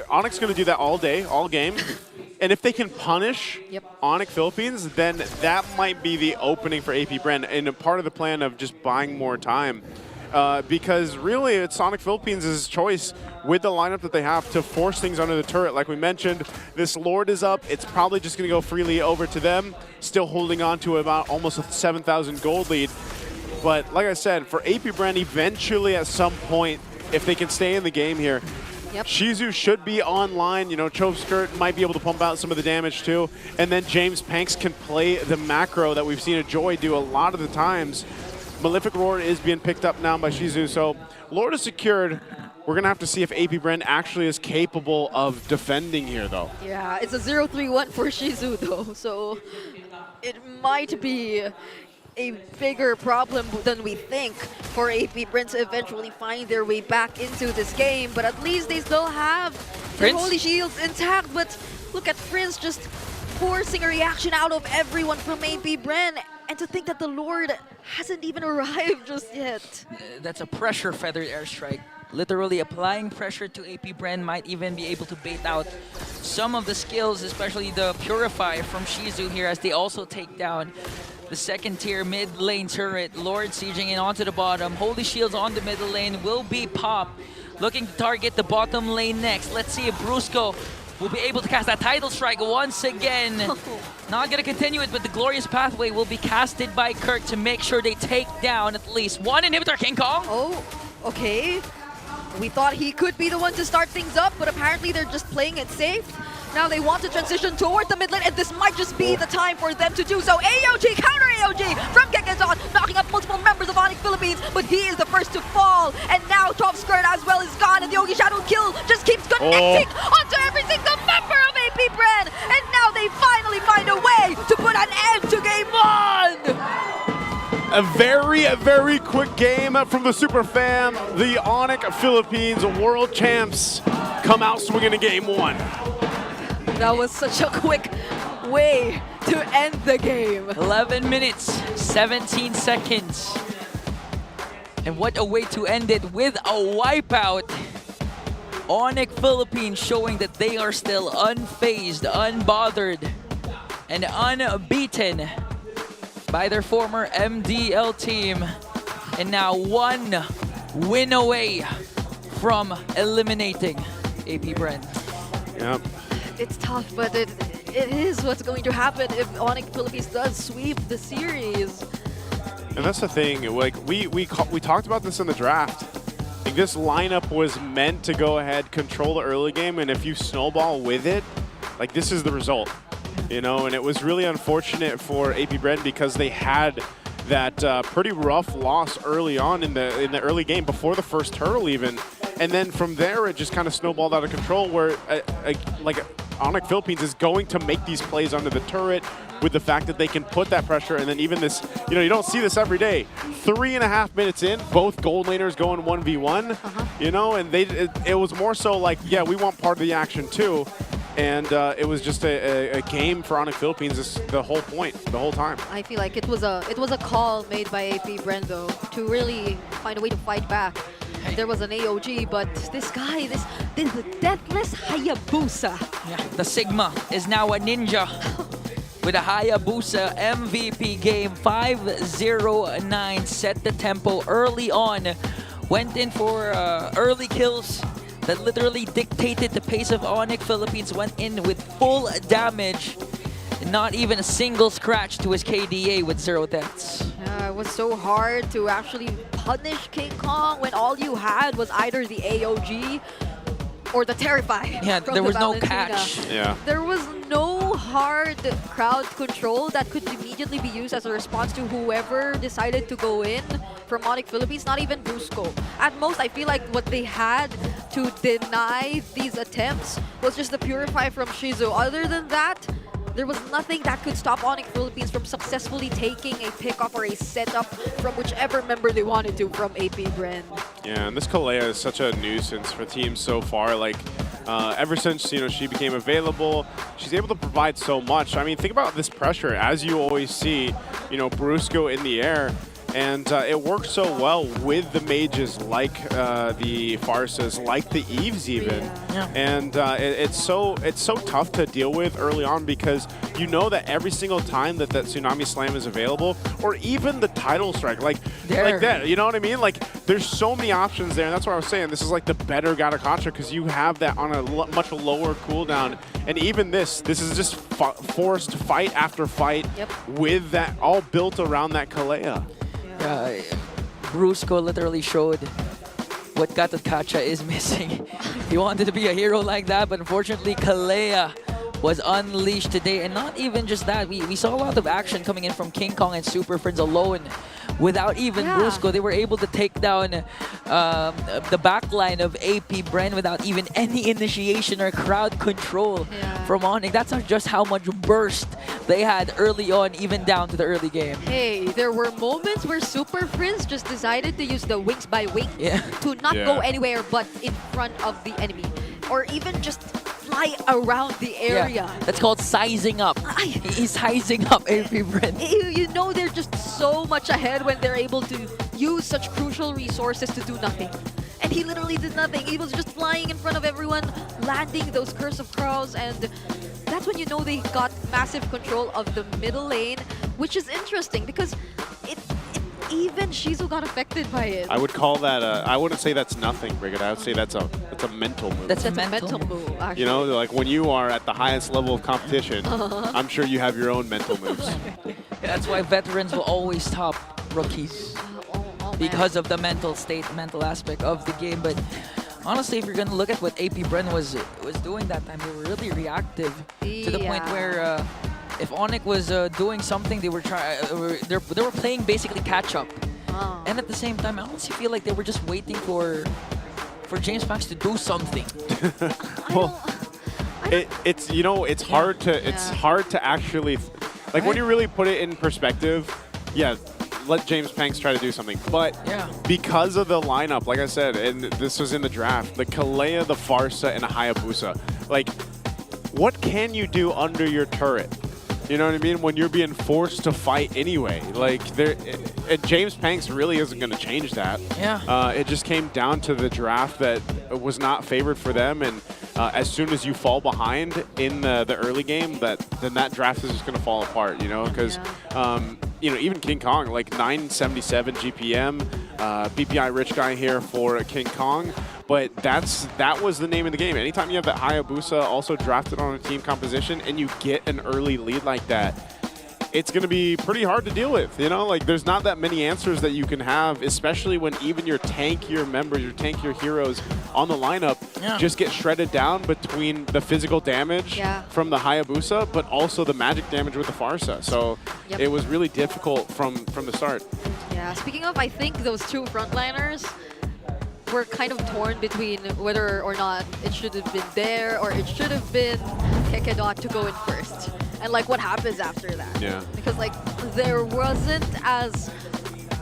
Onyx going to do that all day, all game. And if they can punish Onic Philippines, then that might be the opening for AP Bren and a part of the plan of just buying more time. Because really, it's Onic Philippines' choice with the lineup that they have to force things under the turret. Like we mentioned, this Lord is up. It's probably just going to go freely over to them, still holding on to about almost a 7,000 gold lead. But like I said, for AP Bren, eventually at some point, if they can stay in the game here, Shizu should be online. You know, Chovsker might be able to pump out some of the damage too. And then JamesPankgs can play the macro that we've seen Joy do a lot of the times. Malefic Roar is being picked up now by Shizu, so Lord is secured. We're going to have to see if AP Bren actually is capable of defending here, though.
Yeah, it's a 0-3-1 for Shizu, though, so it might be a bigger problem than we think for AP Bren to eventually find their way back into this game, but at least they still have their Holy Shields intact. But look at Prince just forcing a reaction out of everyone from AP Bren. And to think that the Lord hasn't even arrived just yet.
That's a pressure feathered airstrike. Literally applying pressure to AP Bren might even be able to bait out some of the skills, especially the Purify from Shizu here, as they also take down the second tier mid lane turret. Lord sieging in onto the bottom. Holy Shields on the middle lane will be popped. Looking to target the bottom lane next. Let's see if Brusco will be able to cast that title strike once again. Not going to continue it, but the glorious pathway will be casted by Kirk to make sure they take down at least 1 inhibitor, King Kong.
Oh, okay. We thought he could be the one to start things up, but apparently they're just playing it safe. Now they want to transition toward the mid lane, and this might just be the time for them to do so. AOG, counter AOG from Kekedot, knocking up multiple members of Onic Philippines, but he is the first to fall. And now Chovsker as well is gone, and the Yogi Shadow kill just keeps connecting onto every single member of AP Bren. And now they finally find a way to put an end to game 1.
A very quick game from the super fan. The Onic Philippines world champs come out swinging in game 1.
That was such a quick way to end the game.
11 minutes, 17 seconds. And what a way to end it with a wipeout. Onic Philippines showing that they are still unfazed, unbothered, and unbeaten by their former MDL team. And now 1 win away from eliminating AP Bren.
Yep.
It's tough, but it is what's going to happen if Onic Philippines does sweep the series.
And that's the thing, like we talked about this in the draft. Like, this lineup was meant to go ahead, control the early game, and if you snowball with it, like, this is the result. You know, and it was really unfortunate for AP Bren because they had that pretty rough loss early on in the early game before the first turtle even. And then from there, it just kind of snowballed out of control where like Onic Philippines is going to make these plays under the turret with the fact that they can put that pressure. And then even this, you know, you don't see this every day. 3.5 minutes in, both gold laners going 1v1, you know, and it was more so like, yeah, we want part of the action too. And it was just a game for Onic Philippines the whole point, the whole time.
I feel like it was a call made by AP Bren though to really find a way to fight back. There was an AOG, but this guy, this the Deathless Hayabusa.
Yeah, the Sigma is now a ninja with a Hayabusa MVP game. 5-0-9, set the tempo early on. Went in for early kills that literally dictated the pace of Onic Philippines. Went in with full damage. Not even a single scratch to his KDA with 0 deaths.
It was so hard to actually punish King Kong when all you had was either the AOG or the Terrify.
Yeah, there was no catch.
Yeah.
There was no no hard crowd control that could immediately be used as a response to whoever decided to go in from Onic Philippines, not even Brusco. At most, I feel like what they had to deny these attempts was just the Purify from Shizu. Other than that, there was nothing that could stop Onic Philippines from successfully taking a pickoff or a setup from whichever member they wanted to from AP Bren.
Yeah, and this Kelra is such a nuisance for teams so far. Like, ever since she became available, she's able to provide so much. I mean, think about this pressure. As you always see, Brusco in the air. And it works so well with the mages like the Farsas, like the Eves even.
Yeah.
And it's so tough to deal with early on because you know that every single time that Tsunami Slam is available, or even the title strike, like that, you know what I mean? Like there's so many options there, and that's what I was saying. This is like the better Gattacacha because you have that on a much lower cooldown. And even this is just forced fight after fight with that all built around that Kelra.
Brusco literally showed what Gattacacha is missing. He wanted to be a hero like that, but unfortunately Kelra was unleashed today. And not even just that, we saw a lot of action coming in from King Kong and Super Friends alone. Without even Brusco, they were able to take down the backline of AP Bren without even any initiation or crowd control from Onyx. That's not just how much burst they had early on, even down to the early game.
Hey, there were moments where Super Friends just decided to use the wings by wings to not go anywhere but in front of the enemy. Or even just fly around the area.
That's called sizing up. He's sizing up AP Bren.
You know they're just so much ahead when they're able to use such crucial resources to do nothing. And he literally did nothing. He was just flying in front of everyone, landing those Curse of Crows, and that's when you know they got massive control of the middle lane, which is interesting because even Shizu got affected by it.
I would call that I wouldn't say that's nothing, Brigid. I would say that's a mental move.
That's a mental move, actually.
You know, like when you are at the highest level of competition, I'm sure you have your own mental moves.
That's why veterans will always top rookies because of the mental state, mental aspect of the game. But honestly, if you're gonna look at what AP Bren was doing that time, they were really reactive to the point where if Onyx was doing something, they were playing basically catch up. And at the same time, I honestly feel like they were just waiting for JamesPankgs to do something.
Well, it's hard to actually like when you really put it in perspective. Yeah, let JamesPankgs try to do something, but because of the lineup, like I said, and this was in the draft, the Kelra, the Farsa, and a Hayabusa. Like, what can you do under your turret? You know what I mean? When you're being forced to fight anyway. Like, JamesPankgs really isn't going to change that.
Yeah.
It just came down to the draft that was not favored for them. And as soon as you fall behind in the early game, then that draft is just going to fall apart, you know? Because, even King Kong, like 977 GPM, BPI rich guy here for King Kong. But that was the name of the game. Anytime you have that Hayabusa also drafted on a team composition and you get an early lead like that, it's going to be pretty hard to deal with, you know? Like, there's not that many answers that you can have, especially when even your tankier members, your tankier heroes on the lineup just get shredded down between the physical damage from the Hayabusa, but also the magic damage with the Farsa. So it was really difficult from the start.
Yeah, speaking of, I think those two frontliners were kind of torn between whether or not it should have been there or it should have been Kekedot to go in first. And like what happens after that.
Yeah.
Because like there wasn't as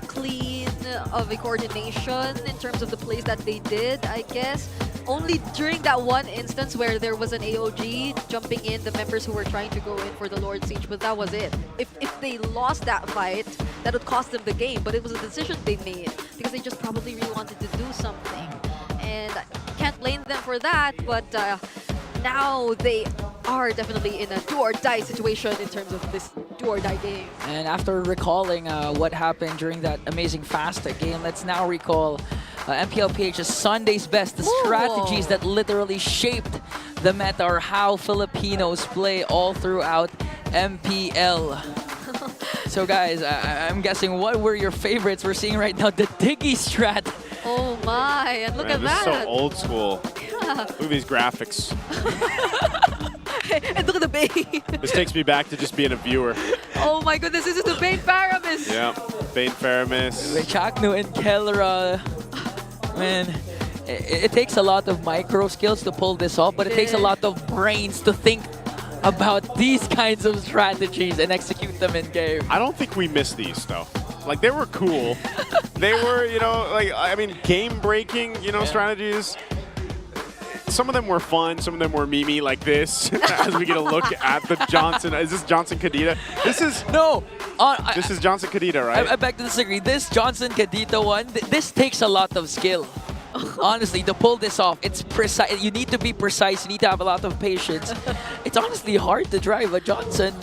clean of a coordination in terms of the plays that they did, I guess. Only during that one instance where there was an AOG jumping in the members who were trying to go in for the Lord Siege, but that was it. If they lost that fight, that would cost them the game, but it was a decision they made because they just probably really wanted to do something. And I can't blame them for that, but now they are definitely in a do-or-die situation in terms of this do-or-die game.
And after recalling what happened during that amazing Fasta game, let's now recall MPL PH's Sunday's Best, the strategies that literally shaped the meta or how Filipinos play all throughout MPL. So guys, I'm guessing what were your favorites? We're seeing right now the Diggy strat.
Oh my, and look at
This
that.
is so old school.
Yeah.
Look at these graphics.
And look at the Bane.
This takes me back to just being a viewer.
Oh my goodness, this is the Bane Paramis.
Yeah, Bane Faramis.
Chakno and Kelra. Man, it takes a lot of micro skills to pull this off, but it takes a lot of brains to think about these kinds of strategies and execute them in game.
I don't think we missed these though. Like they were cool. They were, you know, like I mean, game-breaking, you know, strategies. Some of them were fun. Some of them were memey like this. As we get a look at the Johnson. Is this Johnson Kadita? This is
no.
This is Johnson Kadita, right?
I beg to disagree. This Johnson Kadita one, this takes a lot of skill. Honestly, to pull this off, it's precise. You need to be precise. You need to have a lot of patience. It's honestly hard to drive a Johnson.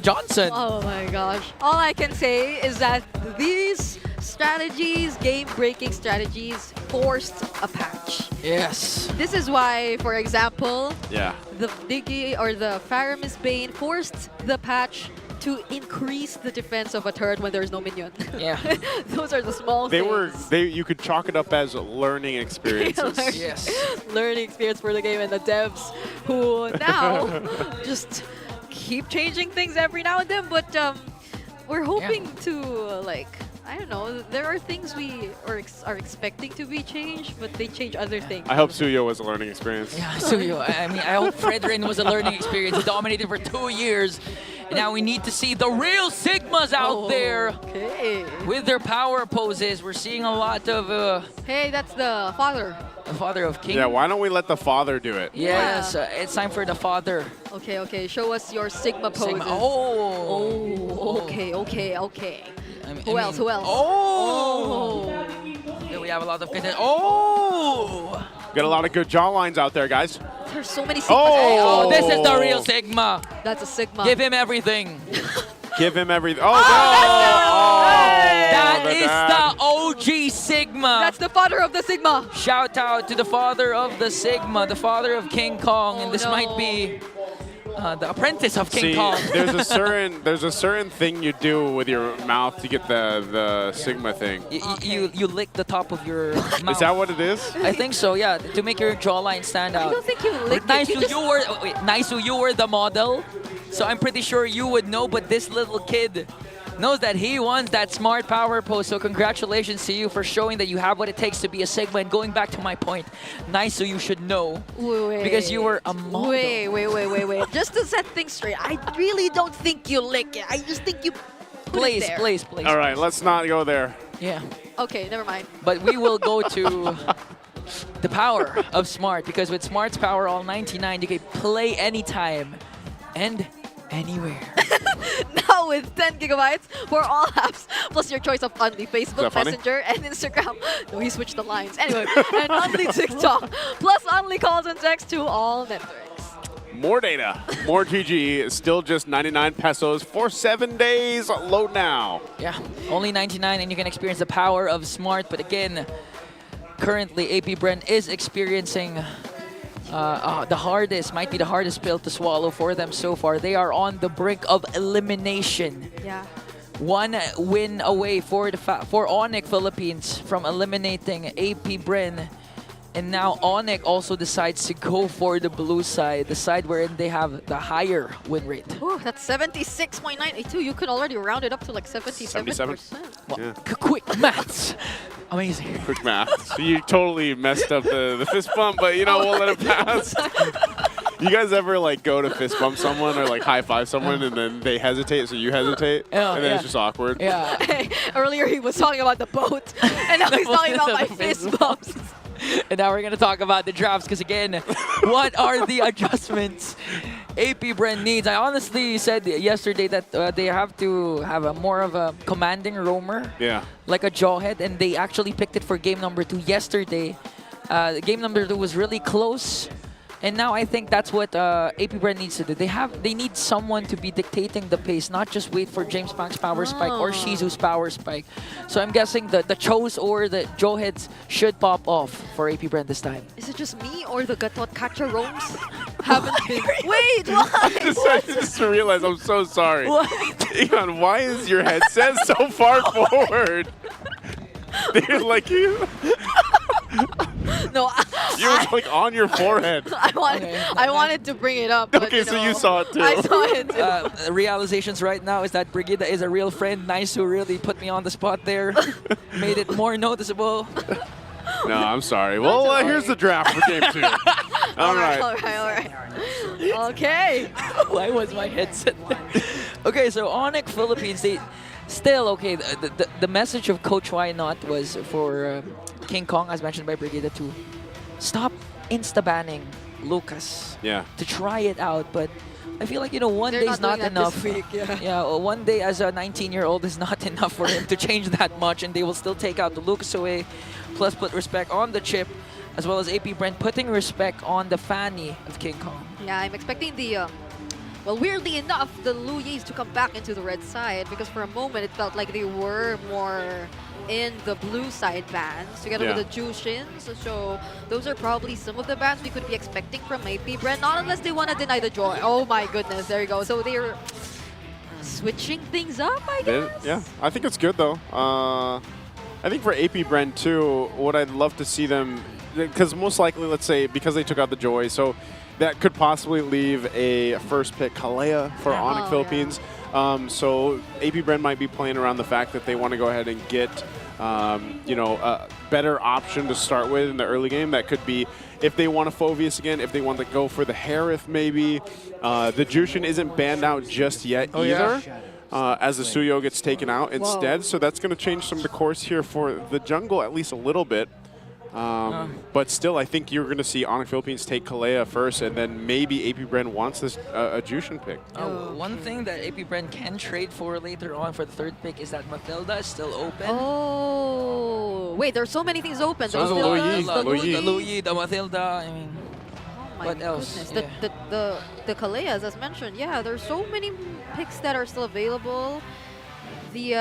Johnson.
Oh my gosh. All I can say is that these strategies, game-breaking strategies, forced a patch.
Yes.
This is why, for example,
the
Diggy or the Faramis Bane forced the patch to increase the defense of a turret when there's no minion.
Yeah.
Those are the small things.
You could chalk it up as learning experiences.
Learning experience for the game and the devs who now just keep changing things every now and then, but we're hoping to like, I don't know, there are things we are expecting to be changed, but they change other things.
I hope Suyo was a learning experience.
Yeah, Suyo. I mean, I hope Fredrin was a learning experience. He dominated for 2 years. And now we need to see the real Sigmas out there with their power poses. We're seeing a lot of...
hey, that's the father.
The father of King.
Yeah, why don't we let the father do it?
Yes, it's time for the father.
Okay, show us your Sigma poses.
Sigma. Oh,
okay. Who else?
Oh! Yeah, we have a lot of content. Oh!
Got a lot of good jaw lines out there, guys.
There's so many Sigmas.
Oh, this is the real Sigma.
That's a Sigma.
Give him everything.
Give him everything. Oh,
that is the OG Sigma.
That's the father of the Sigma.
Shout out to the father of the Sigma, the father of King Kong, and this might be the apprentice of King Kong.
There's a certain thing you do with your mouth to get the Sigma thing.
You lick the top of your mouth.
Is that what it is?
I think so. Yeah, to make your jawline stand out.
I don't think you lick
Naisu, you were the model, so I'm pretty sure you would know. But this little kid knows that he wants that smart power pose. So congratulations to you for showing that you have what it takes to be a Sigma. And going back to my point, Naisu, you should know because you were a model.
Wait. Just to set things straight, I really don't think you lick it. I just think you put it there.
Please.
All right, let's not go there.
Yeah.
Okay, never mind.
But we will go to the power of Smart, because with Smart's power all 99, you can play anytime and anywhere.
Now with 10 gigabytes for all apps, plus your choice of only Facebook,
funny?
Messenger, and Instagram. No, he switched the lines. Anyway, and only TikTok, plus only calls and texts to all networks.
More data, more GG, still just 99 pesos for 7 days. Load now.
Yeah, only 99 and you can experience the power of Smart. But again, currently AP Bren is experiencing might be the hardest pill to swallow for them so far. They are on the brink of elimination.
Yeah.
1 win away for Onic Philippines from eliminating AP Bren. And now Onyx also decides to go for the blue side, the side wherein they have the higher win rate.
Ooh, that's 76.982. You could already round it up to like 77%.
Yeah.
Quick maths. Amazing.
Quick math. So you totally messed up the fist bump, but you know, we'll let it pass. You guys ever like go to fist bump someone or like high five someone and then they hesitate, so you hesitate, and then it's just awkward?
Yeah.
Hey, earlier he was talking about the boat, and now he's talking about my fist bumps.
And now we're going to talk about the drafts, because again, what are the adjustments AP Bren needs? I honestly said yesterday that they have to have a more of a commanding roamer, like a jawhead, and they actually picked it for game number 2 yesterday. Game number 2 was really close. And now I think that's what AP Bren needs to do. They need someone to be dictating the pace, not just wait for JamesPankgs' power spike or Shizu's power spike. So I'm guessing the Chos or the Jawheads should pop off for AP Bren this time.
Is it just me or the Gatot Kacha roams haven't been? Wait, why?
I just realized, I'm so sorry. Egon, why is your headset so far forward? They're like you.
No,
You was like on your forehead.
I wanted to bring it up. But,
Okay, so you saw it too.
I saw it too.
Realizations right now is that Brigida is a real friend. Nice to really put me on the spot there. Made it more noticeable.
No, I'm sorry. Well, here's the draft for game 2. All right.
Okay.
Why was my headset there? Okay, so Onic Philippines, they still, okay, the message of Coach Why Not was for King Kong, as mentioned by Brigida, to stop insta-banning Lucas.
Yeah.
To try it out, but I feel like, one
They're
day is
not
not
doing that
enough.
this week,
Yeah, well, one day as a 19-year-old is not enough for him to change that much, and they will still take out the Lucas away, plus put respect on the chip, as well as AP Bren putting respect on the Fanny of King Kong.
Yeah, I'm expecting the, well, weirdly enough, the Luyis to come back into the red side because for a moment it felt like they were more in the blue side bans together with the Jushins. So those are probably some of the bans we could be expecting from AP Bren, not unless they want to deny the joy. Oh my goodness, there you go. So they're switching things up, I guess?
Yeah, I think it's good though. I think for AP Bren too, what I'd love to see them, because most likely, let's say, because they took out the Joy, so that could possibly leave a first pick Kalea for Onic Philippines. So AP Bren might be playing around the fact that they want to go ahead and get, a better option to start with in the early game. That could be if they want a Phoveus again, if they want to go for the Harith maybe. The Jushin isn't banned out just yet either. As the Suyo gets taken out instead. So that's going to change some of the course here for the jungle at least a little bit. But still, I think you're going to see Onic Philippines take Kalea first, and then maybe AP Bren wants this a Jushin pick.
One thing that AP Bren can trade for later on for the third pick is that Matilda is still open.
Oh, wait, there's so many things open.
So
the
Luyi, the Matilda, I mean, what else?
Goodness. The Kaleas, as mentioned, yeah, there's so many picks that are still available. The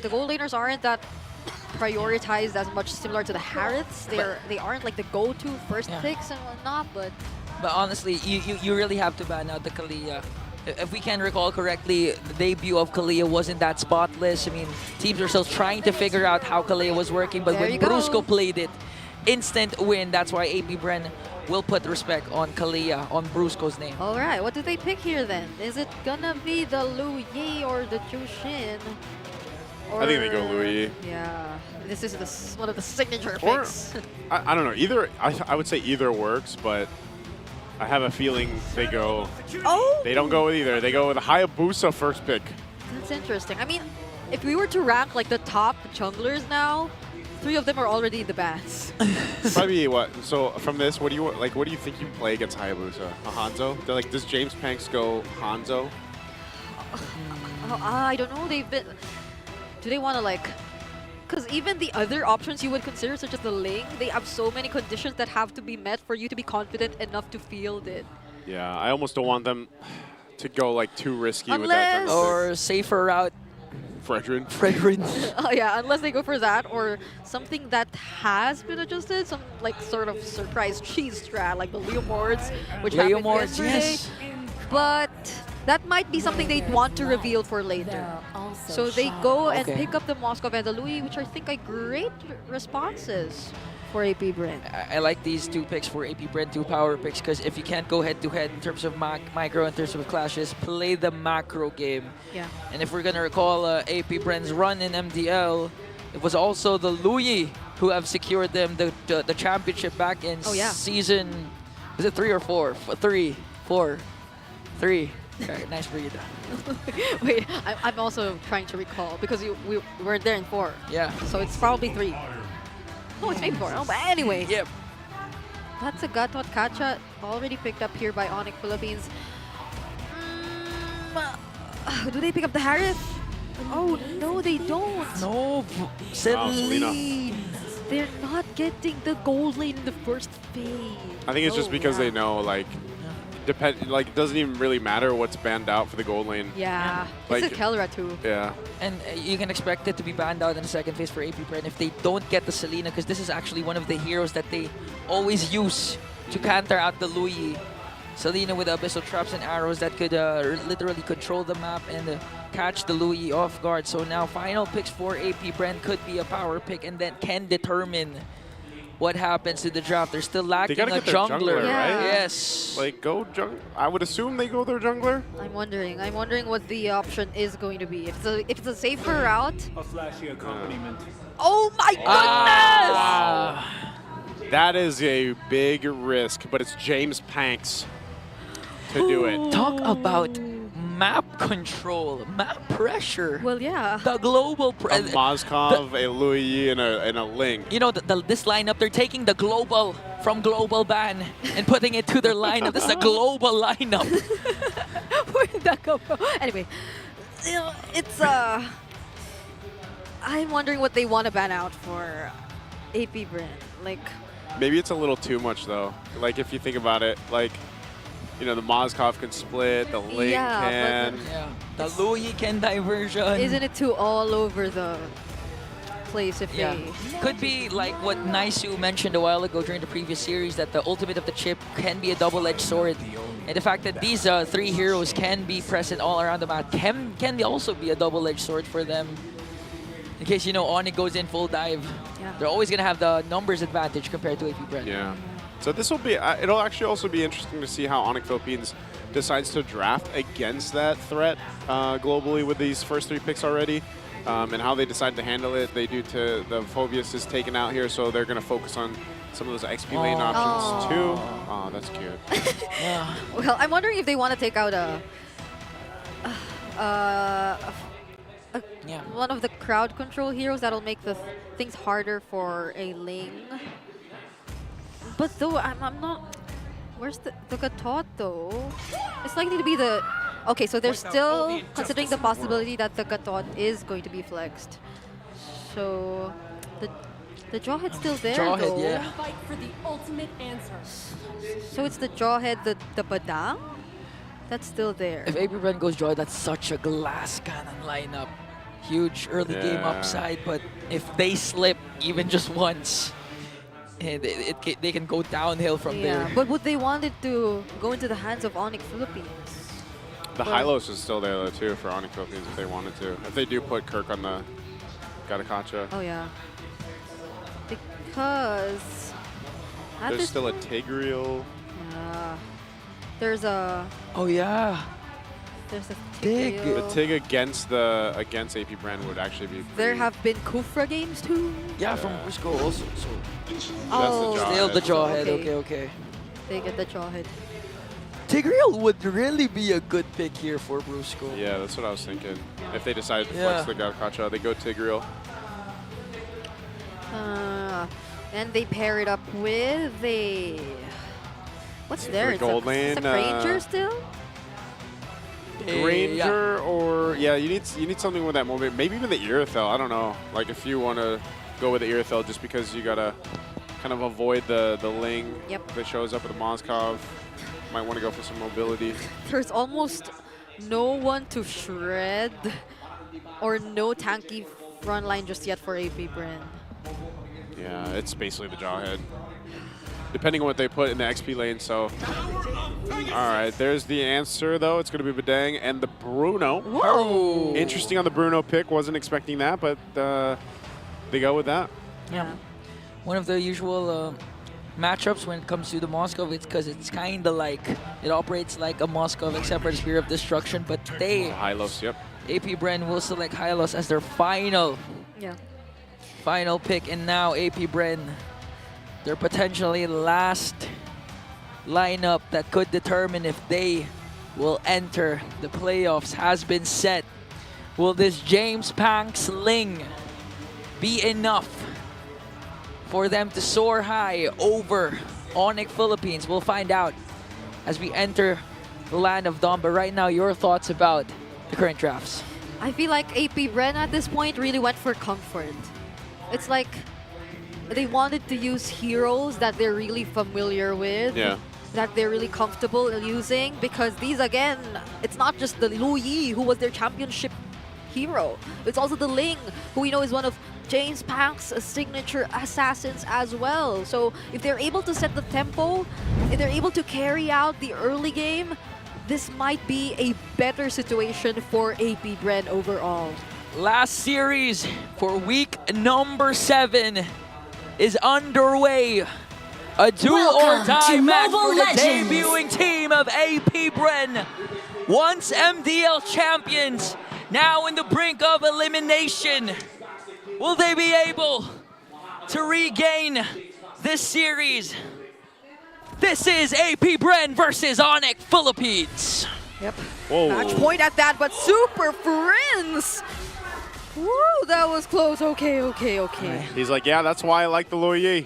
gold laners aren't that prioritized as much, similar to the Hariths. They aren't like the go-to first picks and whatnot, but
honestly, you really have to ban out the Kalea. If we can recall correctly, the debut of Kalea wasn't that spotless. I mean, teams are still trying to figure out how Kalea was working, but when Brusco played it, instant win. That's why AP Bren will put respect on Kalea, on Brusco's name.
all right, what do they pick here then? Is it gonna be the Luyi or the Jushin?
I think they go Luyi.
Yeah, this is one of the signature picks.
I don't know. Either I would say either works, but I have a feeling they go.
Oh!
They don't go with either. They go with a Hayabusa first pick.
That's interesting. I mean, if we were to rank like the top junglers now, 3 of them are already in the bans.
Probably what? So from this, what do you think you play against Hayabusa? A Hanzo? Does JamesPankgs go Hanzo?
I don't know. Do they want to because even the other options you would consider, such as the Ling, they have so many conditions that have to be met for you to be confident enough to field it.
Yeah, I almost don't want them to go too risky with that.
Or safer route.
Fredrin.
Oh yeah, unless they go for that or something that has been adjusted, some sort of surprise cheese strat like the Leomords, which happened yesterday.
Yes.
But that might be something they'd want to reveal for later. So they go and pick up the Moscow and the Louis, which I think are great responses for AP Bren.
I like these 2 picks for AP Bren, 2 power picks, because if you can't go head-to-head in terms of micro, in terms of clashes, play the macro game.
Yeah.
And if we're going to recall AP Bren's run in MDL, it was also the Louis who have secured them the championship back in season, is it 3 or 4? 3, 4, 3. Okay, nice Brigida.
Wait, I'm also trying to recall because we weren't there in 4.
Yeah.
So it's probably 3. No, it's maybe 4. Oh, but anyway.
Yep.
That's a Gatot Kacha already picked up here by Onic Philippines. Do they pick up the Harith? Oh, no, they don't.
No,
Celine. They're not getting the gold lane in the first phase.
I think it's just because they know, it doesn't even really matter what's banned out for the gold lane.
Yeah, it's a Kelra too.
Yeah.
And you can expect it to be banned out in the second phase for AP Bren if they don't get the Selena, because this is actually one of the heroes that they always use to counter out the Louis. Selena with abyssal traps and arrows that could literally control the map and catch the Louis off guard. So now final picks for AP Bren could be a power pick and then can determine what happens to the draft. They're still lacking
They gotta
a
get their jungler, right?
Yes.
Like, go I would assume they go their jungler.
I'm wondering what the option is going to be. If it's a safer route.
A flashy accompaniment.
Oh my goodness!
Wow. That is a big risk, but it's JamesPankgs to do it.
Talk about map control, map pressure.
Well, yeah.
The global
A
pressure.
Moskov, a Louis, and a Ling.
You know, this lineup, they're taking the global from global ban and putting it to their lineup. This is a global lineup.
Where did that go from? Anyway, you know, it's I'm wondering what they want to ban out for AP Bren. Like,
Maybe it's a little too much, though. Like, if you think about it, like, you know, the Moskov can split, the Ling can.
The Louis can diversion.
isn't it too all over the place if
Yeah.
they...
Could be like what Naisu mentioned a while ago during the previous series, that the ultimate of the chip can be a double-edged sword. And the fact that these three heroes can be present all around the map can also be a double-edged sword for them. In case, you know, Onic goes in full dive.
Yeah.
They're always going to have the numbers advantage compared to AP Bren.
Yeah. So this will be, it'll actually also be interesting to see how Onic Philippines decides to draft against that threat globally with these first 3 picks already, and how they decide to handle it. They do to, the Phobius is taken out here, so they're going to focus on some of those XP lane options too. Oh, that's cute.
Well, I'm wondering if they want to take out one of the crowd control heroes that'll make the things harder for a Ling. But though, I'm not... Where's the Gatot though? It's likely to be the... Okay, so they're still considering the possibility that the Gatot is going to be flexed. So the Jawhead's still there
Jawhead,
though.
yeah.
Fight for the ultimate answer.
So it's the Jawhead, the Badang? That's still there.
If AP Bren goes Joy, that's such a glass cannon lineup. Huge early game
Yeah.
upside, but if they slip even just once, they can go downhill from there.
But would they want it to go into the hands of Onic Philippines?
The
Well-
Hylos is still there, though, too, for Onic Philippines if they wanted to. If they do put Kirk on the Gatakacha.
Oh yeah. Because at
There's
this
still a Tigreal.
there's a
Oh yeah.
there's a
Tig.
The
Tigreal.
Tig against AP Bren would actually be
There
pretty-
have been Kufra games too.
Yeah, from Cusco also. So
Oh,
still the Jawhead.
Okay.
Okay.
They get the Jawhead.
Tigreal would really be a good pick here for Brusco.
Yeah, that's what I was thinking. If they decided to
Yeah.
flex the Gatakacha, they go Tigreal.
And they pair it up with a... What's there?
The gold lane,
It's a Ranger still?
Granger or you need something with that moment. Maybe even the Irithel. I don't know. Like if you want to go with the Irithel, just because you gotta kind of avoid the Ling that shows up with the Moskov. Might want to go for some mobility.
There's almost no one to shred or no tanky front line just yet for AP Bren.
Yeah, it's basically the Jawhead. Depending on what they put in the XP lane, so. All right, there's the answer, though. It's going to be Badang and the Bruno.
Whoa!
Interesting on the Bruno pick. Wasn't expecting that, but they go with that.
Yeah. One of the usual matchups when it comes to the Moskov, it's because it's kind of like, it operates like a Moskov except for the Spear of Destruction, but they,
Hylos, yep.
AP Bren will select Hylos as their final pick, and now AP Bren, their potentially last lineup that could determine if they will enter the playoffs has been set. Will this JamesPankgs Ling be enough for them to soar high over Onic Philippines? We'll find out as we enter the land of Dawn. But right now, your thoughts about the current drafts?
I feel like AP Bren at this point really went for comfort. It's like they wanted to use heroes that they're really familiar with, that they're really comfortable using, because these, again, it's not just the Louis who was their championship hero. It's also the Ling, who we know is one of JamesPankgs' signature assassins as well. So if they're able to set the tempo, if they're able to carry out the early game, this might be a better situation for AP Bren overall.
Last series for week number 7. is underway. A do-or-die match for the debuting team of AP Bren. Once MDL champions, now in the brink of elimination. Will they be able to regain this series? This is AP Bren versus Onic Philippines.
Yep.
Whoa.
Match point at that, but Super Friends. Woo, that was close. Okay.
He's like, yeah, that's why I like the Loyer.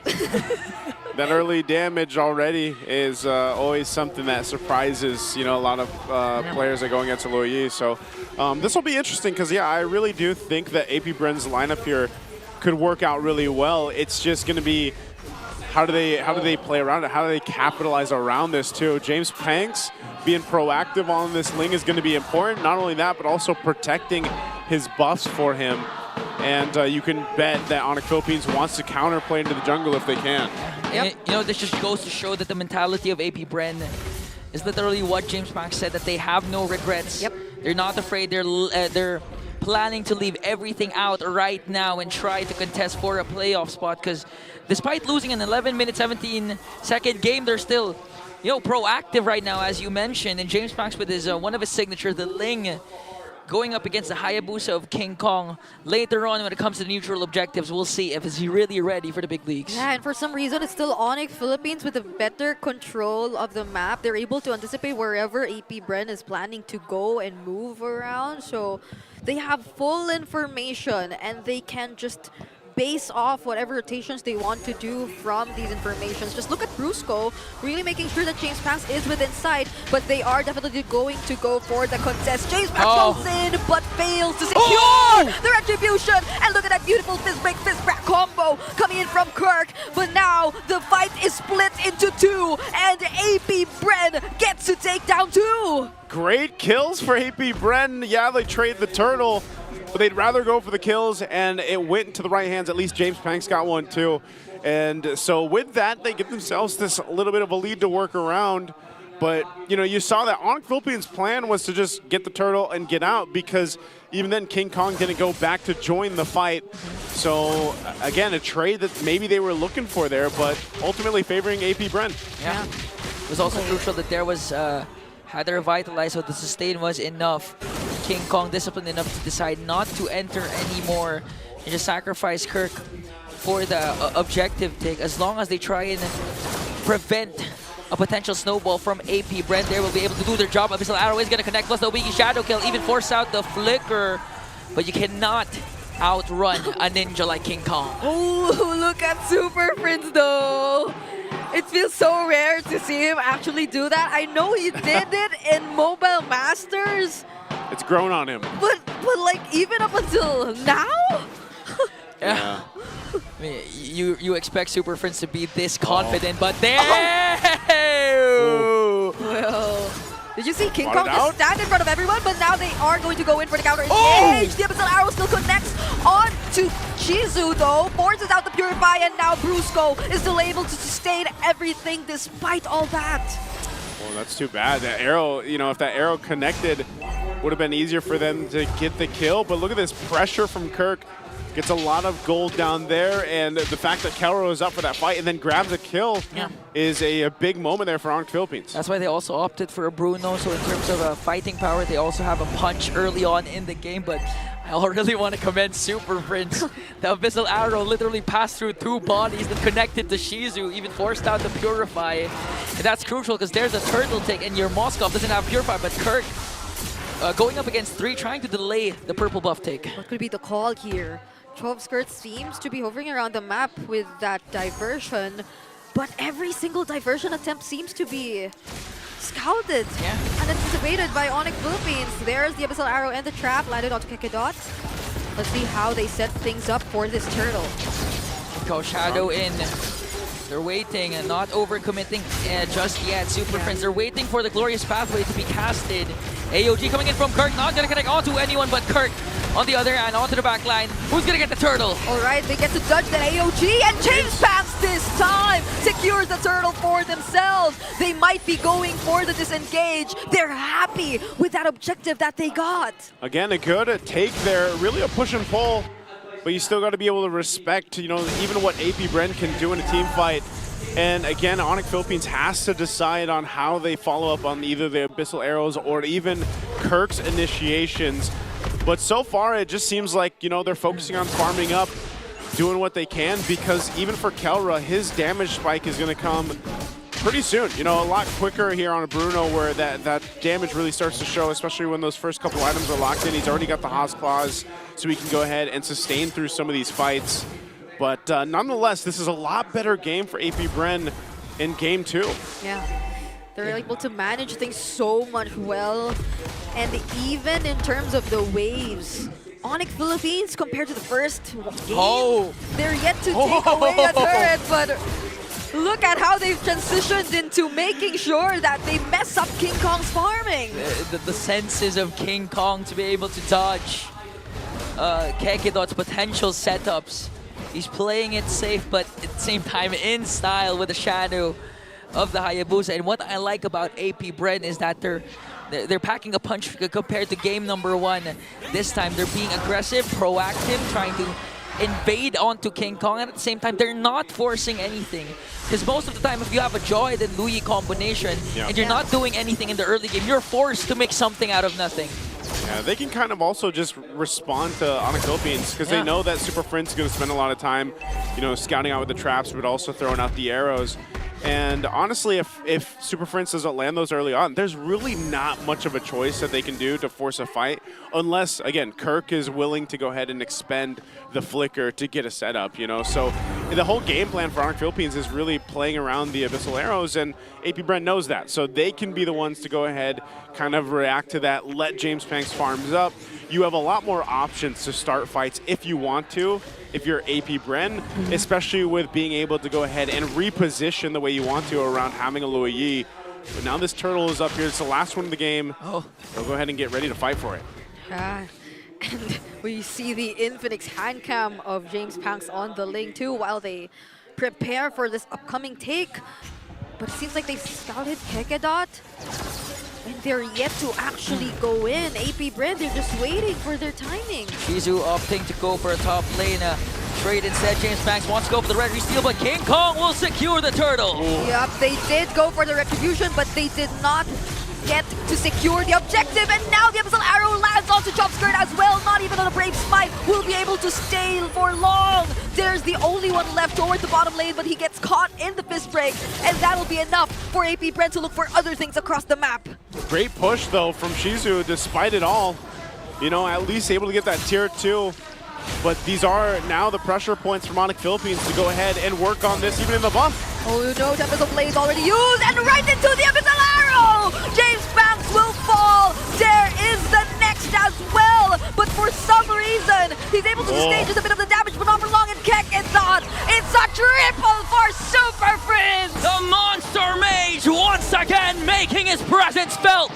That early damage already is always something that surprises, a lot of players that go against the Loyer. So this will be interesting because, yeah, I really do think that AP Bren's lineup here could work out really well. It's just going to be how do they play around it? How do they capitalize around this too? JamesPankgs being proactive on this Ling is going to be important. Not only that, but also protecting his buffs for him. And you can bet that Onic Philippines wants to counterplay into the jungle if they can.
Yep. This just goes to show that the mentality of AP Bren is literally what JamesPankgs said, that they have no regrets.
Yep.
They're not afraid. They're planning to leave everything out right now and try to contest for a playoff spot, because despite losing an 11-minute, 17-second game, they're still proactive right now, as you mentioned. And JamesPankgs with his one of his signatures, the Ling, going up against the Hayabusa of King Kong. Later on, when it comes to neutral objectives, we'll see if he's really ready for the big leagues.
Yeah, and for some reason, it's still Onic Philippines with a better control of the map. They're able to anticipate wherever AP Bren is planning to go and move around. So they have full information, and they can just base off whatever rotations they want to do from these informations. Just look at Brusco, really making sure that JamesPankgs is within sight, but they are definitely going to go for the contest. JamesPankgs goes in, but fails to secure the retribution. And look at that beautiful fist break, fist crack combo coming in from Kirk. But now the fight is split into two, and AP Bren gets to take down two.
Great kills for AP Bren. Yeah, they trade the turtle, but they'd rather go for the kills, and it went into the right hands. At least JamesPankgs got one too. And so with that, they give themselves this little bit of a lead to work around. But, you saw that Onic Philippines' plan was to just get the turtle and get out, because even then King Kong didn't go back to join the fight. So, again, a trade that maybe they were looking for there, but ultimately favoring AP Bren.
Yeah. It was also crucial that there was had to revitalize, so the sustain was enough. King Kong disciplined enough to decide not to enter anymore and just sacrifice Kirk for the objective take. As long as they try and prevent a potential snowball from AP Bren, they will be able to do their job. Abyssal Arrow is going to connect, plus the Wiki Shadow Kill, even force out the Flicker. But you cannot outrun a ninja like King Kong.
Oh, look at Super Friends though. It feels so rare to see him actually do that. I know he did it in Mobile Masters.
It's grown on him.
But like, even up until now?
Yeah. I mean, you expect Super Friends to be this confident, but there!
Well, did you see King Kong just stand in front of everyone? But now they are going to go in for the counter engage. The Abyssal Arrow still connects on to Shizu though, forces out the Purify, and now Brusco is still able to sustain everything despite all that.
Well, that's too bad. That arrow, if that arrow connected, would have been easier for them to get the kill. But look at this pressure from Kirk. Gets a lot of gold down there, and the fact that Kelra is up for that fight and then grabs a kill is a big moment there for Onic Philippines.
That's why they also opted for a Bruno, so in terms of fighting power, they also have a punch early on in the game, but I really want to commend Super Friends. The Abyssal Arrow literally passed through two bodies that connected to Shizu, even forced out the Purify. And that's crucial because there's a turtle take, and your Moskov doesn't have Purify, but Kirk going up against 3, trying to delay the purple buff take.
What could be the call here? 12 Skirts seems to be hovering around the map with that diversion, but every single diversion attempt seems to be scouted and anticipated by Onic Philippines. There's the Abyssal Arrow and the trap landed onto Kekedot. Let's see how they set things up for this turtle.
Go Shadow in. They're waiting and not overcommitting just yet. Super Friends, they're waiting for the glorious pathway to be casted. AOG coming in from Kirk, not gonna connect onto anyone but Kirk. On the other hand, onto the back line. Who's gonna get the turtle?
Alright, they get to dodge that AOG, and JamesPankgs this time secures the turtle for themselves. They might be going for the disengage. They're happy with that objective that they got.
Again, a good take there, really a push and pull but you still got to be able to respect, you know, even what AP Bren can do in a team fight. And again, Onic Philippines has to decide on how they follow up on either the Abyssal Arrows or even Kirk's initiations. But so far, it just seems like, you know, they're focusing on farming up, doing what they can, because even for Kelra, his damage spike is going to come pretty soon. You know, a lot quicker here on a Bruno, where that damage really starts to show, especially when those first couple items are locked in. He's already got the Haas Claws, so he can go ahead and sustain through some of these fights. But nonetheless, this is a lot better game for AP Bren in game 2.
Yeah, they're able to manage things so much well. And even in terms of the waves, Onic Philippines, compared to the first game, they're yet to take away a turret, but look at how they've transitioned into making sure that they mess up King Kong's farming.
The senses of King Kong to be able to dodge Kekedot's potential setups. He's playing it safe, but at the same time in style with the shadow of the Hayabusa. And what I like about AP Bren is that they're packing a punch compared to game number 1. This time they're being aggressive, proactive, trying to invade onto King Kong, and at the same time they're not forcing anything. Because most of the time, if you have a Joy and Louis combination and you're not doing anything in the early game, you're forced to make something out of nothing.
Yeah, they can kind of also just respond to Onic Philippines, because they know that Super Friend's going to spend a lot of time, you know, scouting out with the traps, but also throwing out the arrows. And honestly, if Super Friends doesn't land those early on, there's really not much of a choice that they can do to force a fight, unless, again, Kirk is willing to go ahead and expend the flicker to get a setup, you know? So the whole game plan for Onic Philippines is really playing around the Abyssal Arrows, and AP Bren knows that. So they can be the ones to go ahead, kind of react to that, let JamesPankgs farms up. You have a lot more options to start fights if you want to, if you're AP Bren, especially with being able to go ahead and reposition the way you want to around having a Luo Yi. But now this turtle is up here. It's the last one of the game. They'll go ahead and get ready to fight for it.
And we see the Infinix hand cam of JamesPankgs on the link too, while they prepare for this upcoming take. But it seems like they scouted Kekedot, and they're yet to actually go in. AP Bren, they're just waiting for their timing.
Shizu opting to go for a top lane trade instead. JamesPankgs wants to go for the red resteal, but King Kong will secure the turtle.
Yep, they did go for the retribution, but they did not get to secure the objective, and now the Abyssal Arrow lands onto Chop Skirt as well. Not even on a Brave Smite will be able to stay for long. There's the only one left toward the bottom lane, but he gets caught in the fist break, and that'll be enough for AP Bren to look for other things across the map.
Great push, though, from Shizu, despite it all. You know, at least able to get that tier 2. But these are now the pressure points from Onic Philippines to go ahead and work on this, even in the buff.
Oh no, Tempest of Blaze already used, and right into the Abyssal Arrow! JamesPankgs will fall! There is the next as well! But for some reason, he's able to sustain just a bit of the damage, but not for long, and Kekedot! It's a triple for Super Friends!
The Monster Mage once again making his presence felt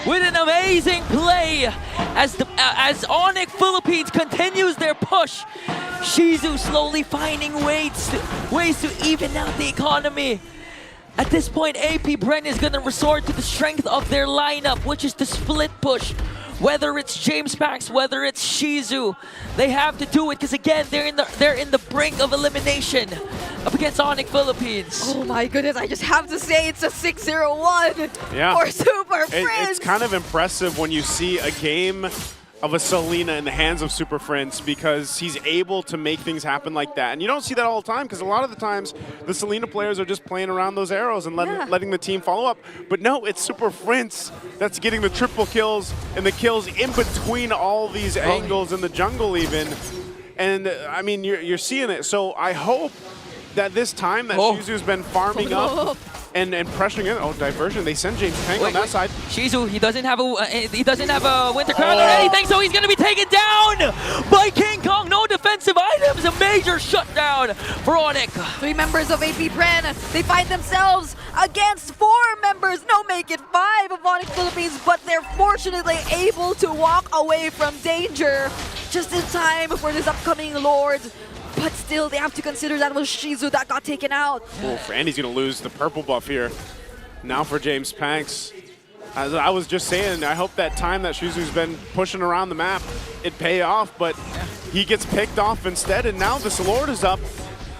with an amazing play as Onic Philippines continues their push. Shizu slowly finding ways to even out the economy. At this point, AP Bren is going to resort to the strength of their lineup, which is the split push. Whether it's JamesPankgs, whether it's Shizu, they have to do it because again, they're in the brink of elimination up against Onic Philippines.
Oh my goodness, I just have to say it's a 6-0-1 for Super Friends.
It's kind of impressive when you see a game of a Selena in the hands of Super Friends, because he's able to make things happen like that. And you don't see that all the time, because a lot of the times the Selena players are just playing around those arrows and letting the team follow up. But no, it's Super Friends that's getting the triple kills and the kills in between all these angles in the jungle even. And I mean, you're seeing it. So I hope that this time that Shizu's been farming up and pressuring in. Oh, diversion. They send JamesPankgs on that side.
Shizu, he doesn't have a Winter Crown or anything, so he's going to be taken down by King Kong. No defensive items. A major shutdown for Onic.
3 members of AP Bren, they find themselves against 4 members. No, make it 5 of Onic Philippines, but they're fortunately able to walk away from danger just in time for this upcoming Lord. But still, they have to consider that was Shizu that got taken out.
Oof, and he's going to lose the purple buff here. Now for JamesPankgs. As I was just saying, I hope that time that Shizu's been pushing around the map, it pay off. But he gets picked off instead, and now this Lord is up.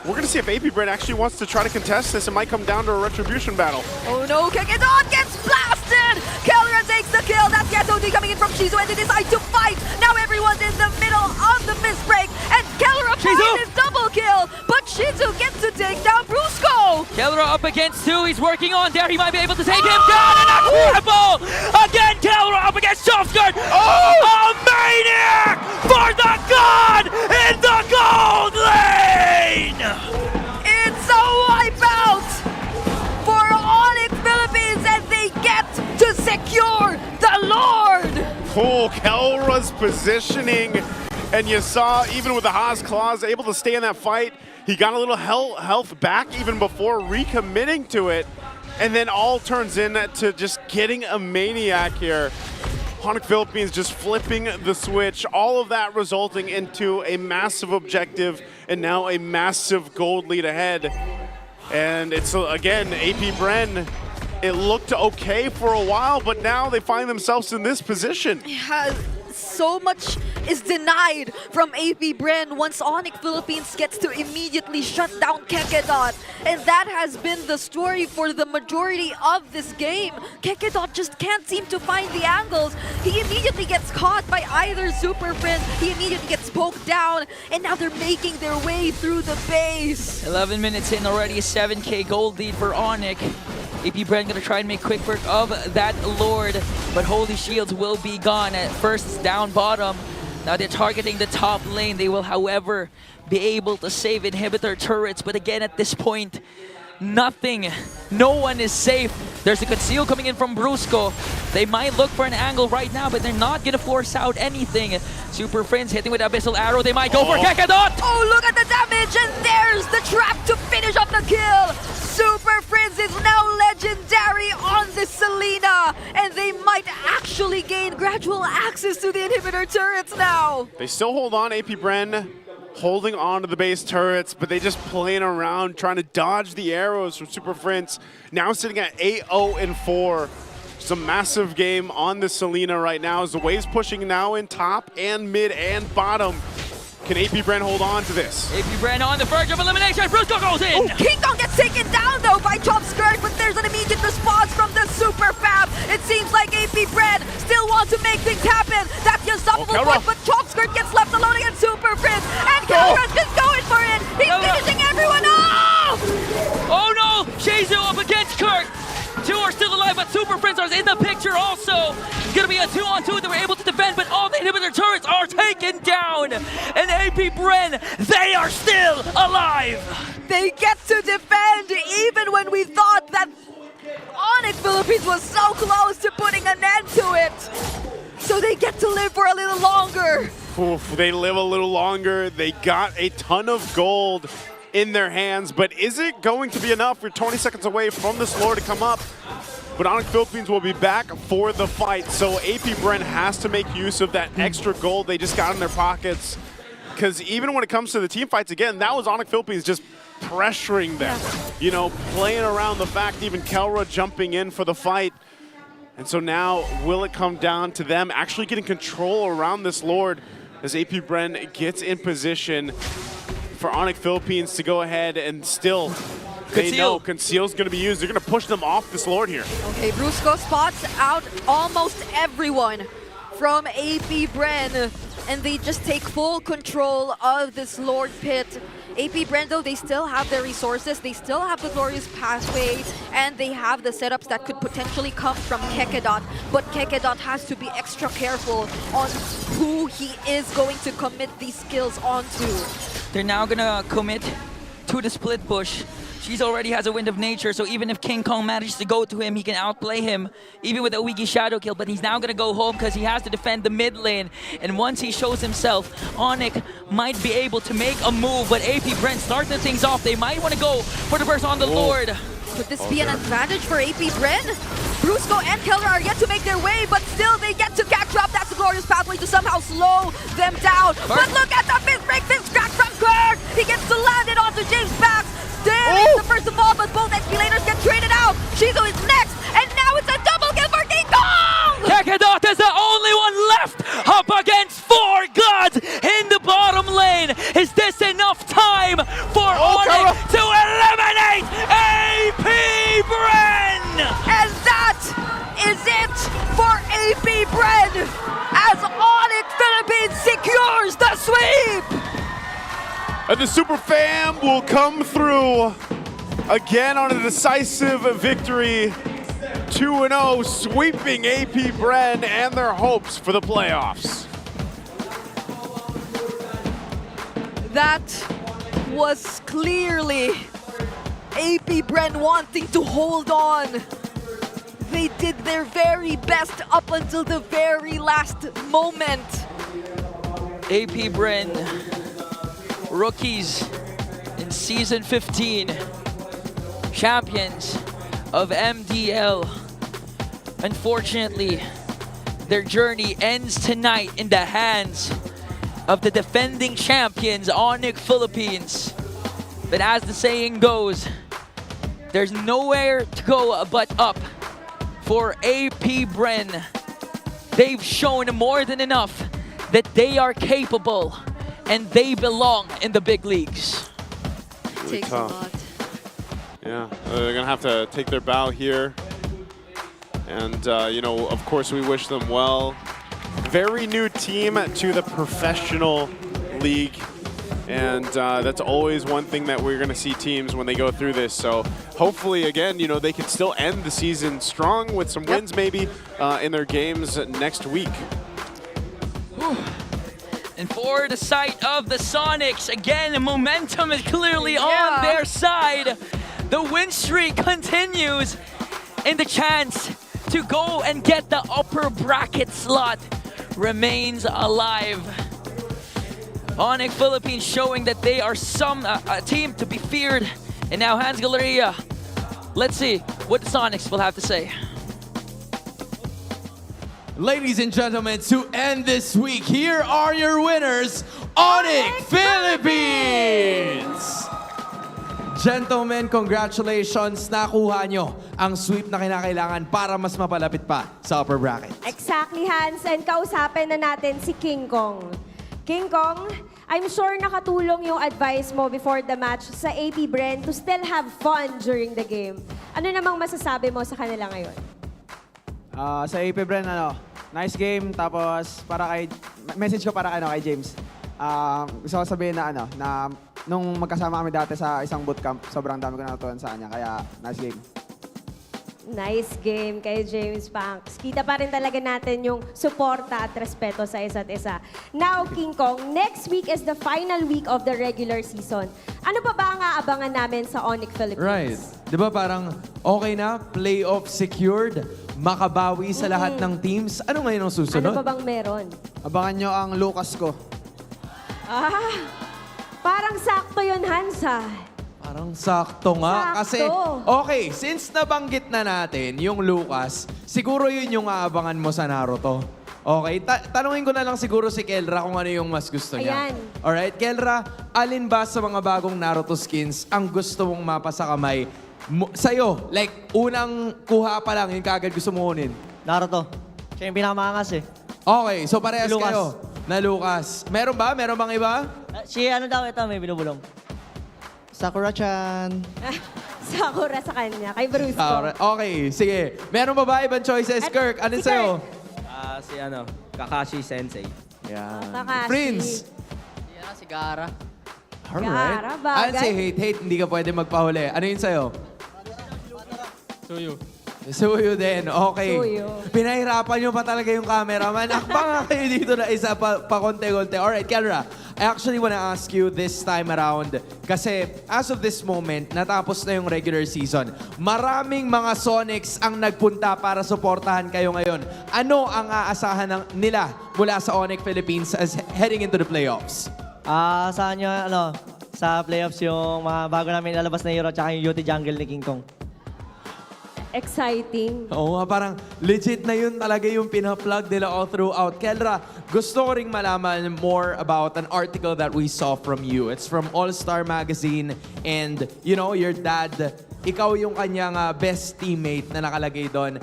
We're going to see if AP Bren actually wants to try to contest this. It might come down to a retribution battle.
Oh no, Kekidot gets blasted! Kelra takes the kill. That's the SOD coming in from Shizu, and they decide to fight. Now everyone's in the middle of the mist break, and Kelra finds his double kill, but Shizu gets to take down Brusco!
Kelra up against 2, he's working on there, he might be able to take him down, and a triple! Again, Kelra up against Softguard! A maniac for the god in the gold lane!
It's a wipeout for Onic Philippines, and they get to secure the Lord!
Cool, Kelra's positioning, and you saw even with the Haas Claws able to stay in that fight. He got a little health back even before recommitting to it, and then all turns into just getting a maniac here. Onic Philippines just flipping the switch, all of that resulting into a massive objective and now a massive gold lead ahead. And it's, again, AP Bren, it looked okay for a while, but now they find themselves in this position.
Yeah, so much is denied from AP Bren once Onic Philippines gets to immediately shut down Kekidot. And that has been the story for the majority of this game. Kekidot just can't seem to find the angles. He immediately gets caught by either Super Friends, he immediately gets poked down, and now they're making their way through the base.
11 minutes in already, a 7K gold lead for Onic. AP Bren gonna try and make quick work of that Lord, but Holy Shields will be gone. At first, it's down bottom. Now they're targeting the top lane. They will, however, be able to save inhibitor turrets, but again, at this point, nothing. No one is safe. There's a conceal coming in from Brusco. They might look for an angle right now, but they're not gonna force out anything. Super Friends hitting with Abyssal Arrow. They might go for Kekidot!
Oh, look at the damage, and there's the trap to finish off the kill. Super Friends is now legendary on this Selena, and they might actually gain gradual access to the inhibitor turrets now.
They still hold on, AP Bren holding on to the base turrets, but they just playing around, trying to dodge the arrows from Super Friends. Now sitting at 8-0-4. It's a massive game on the Selena right now as the wave's pushing now in top and mid and bottom. Can AP Bren hold on to this?
AP Bren on the verge of elimination. Brusco goes in.
Oh, King Kong gets taken down though by Chop Skirt, but there's an immediate response from the Super Fab. It seems like AP Bren still wants to make things happen. That's the unstoppable point, but Chop Skirt gets left alone against Super Friends, and Kelra's just going for it. He's finishing everyone off.
Oh no! Shizu up against Kurt. 2 are still alive, but Super Friends are in the picture also. It's gonna be a 2-on-2 that we're able to defend, but all the inhibitor turrets are taken down. And AP Bren, they are still alive.
They get to defend even when we thought that Onic Philippines was so close to putting an end to it. So they get to live for a little longer.
Oof, they live a little longer. They got a ton of gold in their hands, but is it going to be enough? We're 20 seconds away from this Lord to come up, but Onic Philippines will be back for the fight, so AP Bren has to make use of that extra gold they just got in their pockets, because even when it comes to the team fights, again, that was Onic Philippines just pressuring them, you know, playing around the fact even Kelra jumping in for the fight. And so now, will it come down to them actually getting control around this Lord as AP Bren gets in position for Onic Philippines to go ahead and still, they know Conceal's going to be used. They're going to push them off this Lord here.
Okay, Brusco spots out almost everyone from AP Bren, and they just take full control of this Lord pit. AP Bren, though, they still have their resources, they still have the glorious pathway, and they have the setups that could potentially come from Kekidot. But Kekidot has to be extra careful on who he is going to commit these skills onto.
They're now gonna commit to the split push. She's already has a Wind of Nature, so even if King Kong manages to go to him, he can outplay him, even with a Wiki Shadow Kill, but he's now gonna go home because he has to defend the mid lane. And once he shows himself, Onic might be able to make a move, but AP Bren starting things off. They might want to go for the burst on the Lord.
Could this be an advantage for AP Bren? Brusco and Kelra are yet to make their way, but still they get to catch up. That's the glorious pathway to somehow slow them down. But look at the fist break, fist crack from Kurt! He gets to land it onto JamesPankgs. There is the first of all, but both escalators get traded out. Shizu is next, and now it's a double kill for King Kong!
Kekidot is the only one left up against 4 gods in the bottom
The Super Fam will come through again on a decisive victory. 2-0, sweeping AP Bren and their hopes for the playoffs.
That was clearly AP Bren wanting to hold on. They did their very best up until the very last moment.
AP Bren, rookies in Season 15, champions of MDL. Unfortunately, their journey ends tonight in the hands of the defending champions, Onic Philippines. But as the saying goes, there's nowhere to go but up for AP Bren. They've shown more than enough that they are capable and they belong in the big leagues.
Really
Takes
tough.
a lot.
Yeah, they're gonna have to take their bow here. And, you know, of course we wish them well. Very new team to the professional league. And that's always one thing that we're gonna see teams when they go through this. So hopefully, again, you know, they can still end the season strong with some wins maybe in their games next week.
And for the site of the Sonics, again, momentum is clearly on their side. The win streak continues, and the chance to go and get the upper bracket slot remains alive. Onic Philippines showing that they are a team to be feared. And now Hans Galleria, let's see what the Sonics will have to say.
Ladies and gentlemen, to end this week, here are your winners, Onic Philippines! Gentlemen, congratulations! Nakuha nyo ang sweep na kinakailangan para mas mapalapit pa sa upper bracket.
Exactly, Hans. And kausapin na natin si King Kong. King Kong, I'm sure nakatulong yung advice mo before the match sa AP Bren to still have fun during the game. Ano namang masasabi mo sa kanila ngayon?
Sa AP Bren, nice game. Tapos, message ko para kay James. Gusto ko sabihin na nung magkasama kami dati sa isang bootcamp, sobrang dami ko natutunan sa kanya. Kaya, nice game.
Nice game kay JamesPankgs. Kita pa rin talaga natin yung suporta at respeto sa isa't isa. Now, King Kong, next week is the final week of the regular season. Ano pa ba ang aabangan namin sa Onic Philippines?
Right. Di ba parang okay na, playoff secured, makabawi sa lahat ng teams. Ano ngayon ang susunod?
Ano pa bang meron?
Abangan nyo ang Lucas ko.
Parang sakto yun, Hans, ha?
Parang sakto nga. Kasi, okay, since nabanggit na natin yung Lucas, siguro yun yung aabangan mo sa Naruto. Okay, tanungin ko na lang siguro si Kelra kung ano yung mas gusto niya.
Ayan.
Alright, Kelra, alin ba sa mga bagong Naruto skins ang gusto mong mapa sa kamay sa'yo? Like, unang kuha pa lang, yung kagad gusto mo kunin.
Naruto. Siya yung pinakamangas eh.
Okay, so parehas
Lucas.
kayo na Lucas. Meron ba? Meron bang iba?
Si ano daw ito, may binubulong.
Sakura-chan.
Sakura sa kanya, kay Bruce ko.
Okay, sige. Meron ba ba ibang choices, Kirk? Alin
si
sa'yo?
Si Kakashi Sensei.
Yan.
Kakashi.
Prince.
Si Gara.
Alright.
Gara, bagay.
I'll say hate. Hindi ka pwede magpahuli. Ano yun sa'yo?
Suyu.
Suyo din. Okay.
Suyo.
Pinahirapan nyo pa talaga yung cameraman. Akbang nga kayo dito na isa pa konti-konti. Alright, Kelra. I actually wanna ask you this time around. Kasi as of this moment, natapos na yung regular season. Maraming mga Sonics ang nagpunta para suportahan kayo ngayon. Ano ang aasahan nila mula sa Onic Philippines as heading into the playoffs?
Sa inyo, sa playoffs yung mga bago namin lalabas na hero tsaka yung UT Jungle ni King Kong.
Exciting.
Oo nga, parang legit na yun talaga yung pinaplug nila all throughout. Kelra, gusto ko ring malaman more about an article that we saw from you. It's from All-Star Magazine and, you know, your dad, ikaw yung kanyang best teammate na nakalagay doon.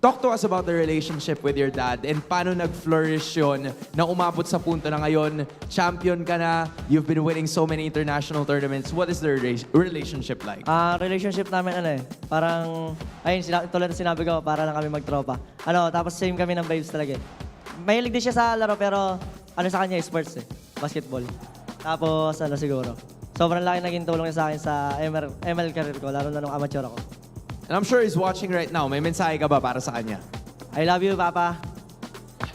Talk to us about the relationship with your dad and paano nag-flourish yun na umabot sa punto na ngayon, champion ka na, you've been winning so many international tournaments. What is the relationship like?
Relationship namin parang, ayun, tulad na sinabi ko, para lang kami magtropa. Tapos same kami ng vibes talaga. Mahilig din siya sa laro pero sa kanya sports basketball. Tapos ano siguro, sobrang laki naging tulong niya sa akin sa ML career ko, lalo na nung amateur ako.
And I'm sure he's watching right now. May mensahe ka ba para sa kanya?
I love you, Papa.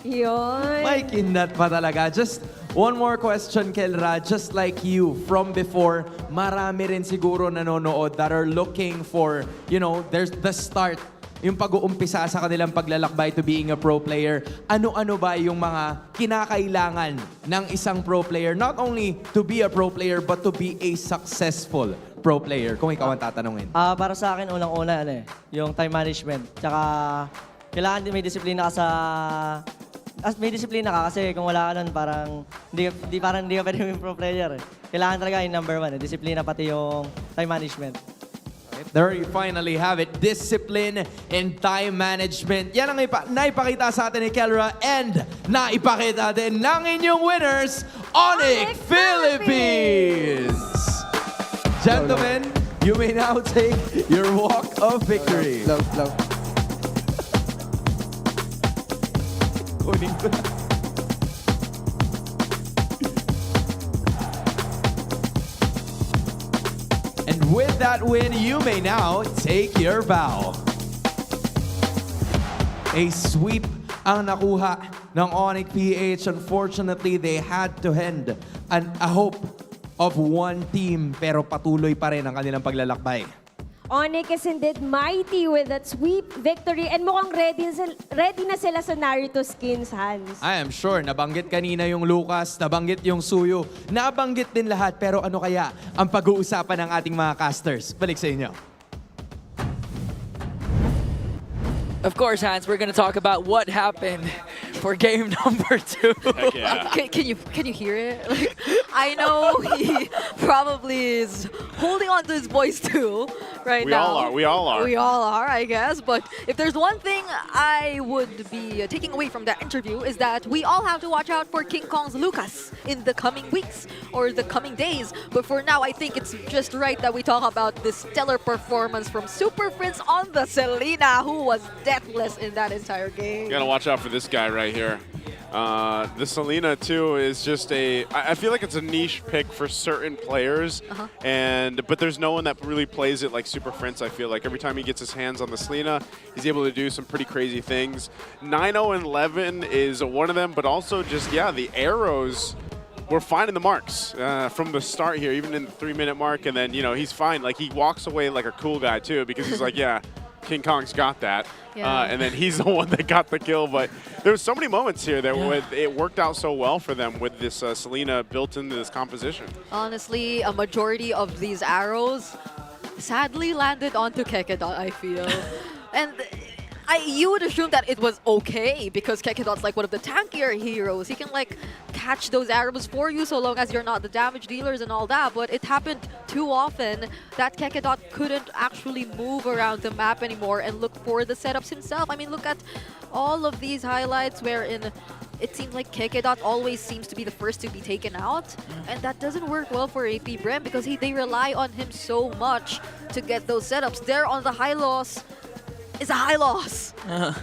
Yun.
May kindat pa talaga. Just one more question, Kelra. Just like you, from before, marami rin siguro nanonood that are looking for, you know, there's the start, yung pag-uumpisa sa kanilang paglalakbay to being a pro player. Ano-ano ba yung mga kinakailangan ng isang pro player? Not only to be a pro player, but to be a successful pro player. Kung ikaw ang tatanungin.
Para sa akin, unang-una, yung time management. Tsaka, kailangan din may disiplina ka sa... may disiplina ka kasi kung wala ka nun, parang hindi ka pwede yung pro player. Kailangan talaga yung number one, disiplina pati yung time management.
There you finally have it. Discipline and time management. Yan ang naipakita sa atin ni Kelra and naipakita din ng inyong winners, Onic Philippines! Gentlemen, you may now take your walk of victory.
Love.
Kunin ko na. And with that win, you may now take your bow. A sweep ang nakuha ng Onic PH. Unfortunately, they had to end a hope of one team, pero patuloy pa rin ang kanilang paglalakbay.
Onyx is indeed mighty with that sweep victory and mukhang ready na sila sa Naruto skins, Hans.
I am sure, nabanggit kanina yung Lucas, nabanggit yung Suyo, nabanggit din lahat, pero ano kaya ang pag-uusapan ng ating mga casters? Balik sa inyo.
Of course, Hans, we're going to talk about what happened for game number 2.
Heck yeah.
Can you hear it? Like, I know he probably is holding on to his voice too right now.
We all are.
We all are, I guess. But if there's one thing I would be taking away from that interview is that we all have to watch out for King Kong's Lucas in the coming weeks or the coming days. But for now, I think it's just right that we talk about this stellar performance from Super Prince on the Selena, who was deathless in that entire game.
You gotta watch out for this guy right here. The Selena too is just I feel like it's a niche pick for certain players, but there's no one that really plays it like Super Prince. I feel like every time he gets his hands on the Selena, he's able to do some pretty crazy things. 9-0 and 11 is one of them, but also just, yeah, the arrows were finding the marks from the start here, even in the 3-minute mark, and then, you know, he's fine. Like, he walks away like a cool guy too, because he's like, yeah, King Kong's got that.
Yeah.
And then he's the one that got the kill. But there were so many moments here that it worked out so well for them with this Selena built into this composition.
Honestly, a majority of these arrows sadly landed onto Kekedot, I feel. And you would assume that it was okay because Kekedot's like one of the tankier heroes. He can like catch those arrows for you so long as you're not the damage dealers and all that. But it happened too often that Kekedot couldn't actually move around the map anymore and look for the setups himself. I mean, look at all of these highlights wherein it seems like Kekedot always seems to be the first to be taken out. And that doesn't work well for AP Bren because they rely on him so much to get those setups. There on the high loss, it's a high loss.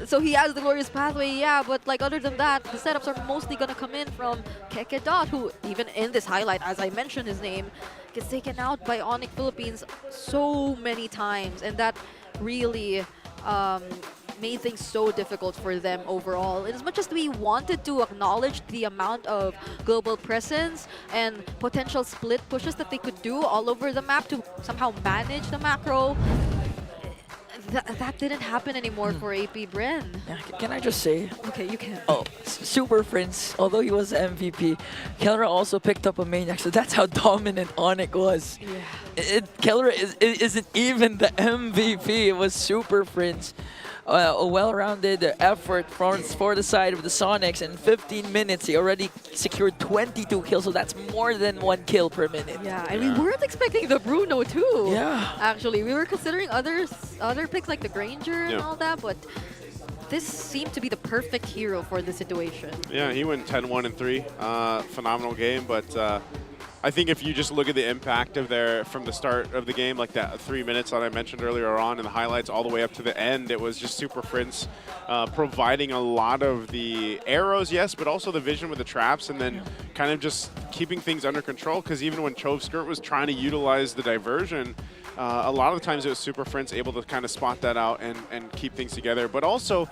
So he has the glorious pathway, yeah, but like other than that, the setups are mostly gonna come in from Kekedot, who even in this highlight, as I mentioned his name, gets taken out by Onic Philippines so many times, and that really made things so difficult for them overall. And as much as we wanted to acknowledge the amount of global presence and potential split pushes that they could do all over the map to somehow manage the macro, that didn't happen anymore for AP Bren.
Yeah, can I just say?
Okay, you can.
Oh, Super Prince, although he was MVP, Kelra also picked up a maniac, so that's how dominant Onic was.
Yeah.
Kelra isn't even the MVP, it was Super Prince. A well-rounded effort for the side of the Sonics. In 15 minutes, he already secured 22 kills, so that's more than 1 kill per minute.
Yeah, and we weren't expecting the Bruno too.
Yeah.
Actually, we were considering other picks like the Granger and all that, but this seemed to be the perfect hero for the situation.
Yeah, he went 10-1 and 3. Phenomenal game, but I think if you just look at the impact of from the start of the game, like that 3 minutes that I mentioned earlier on in the highlights, all the way up to the end, it was just Super Prince providing a lot of the arrows, yes, but also the vision with the traps, and then kind of just keeping things under control. Because even when Chovskirt was trying to utilize the diversion, a lot of the times it was Super Prince able to kind of spot that out and keep things together. But also,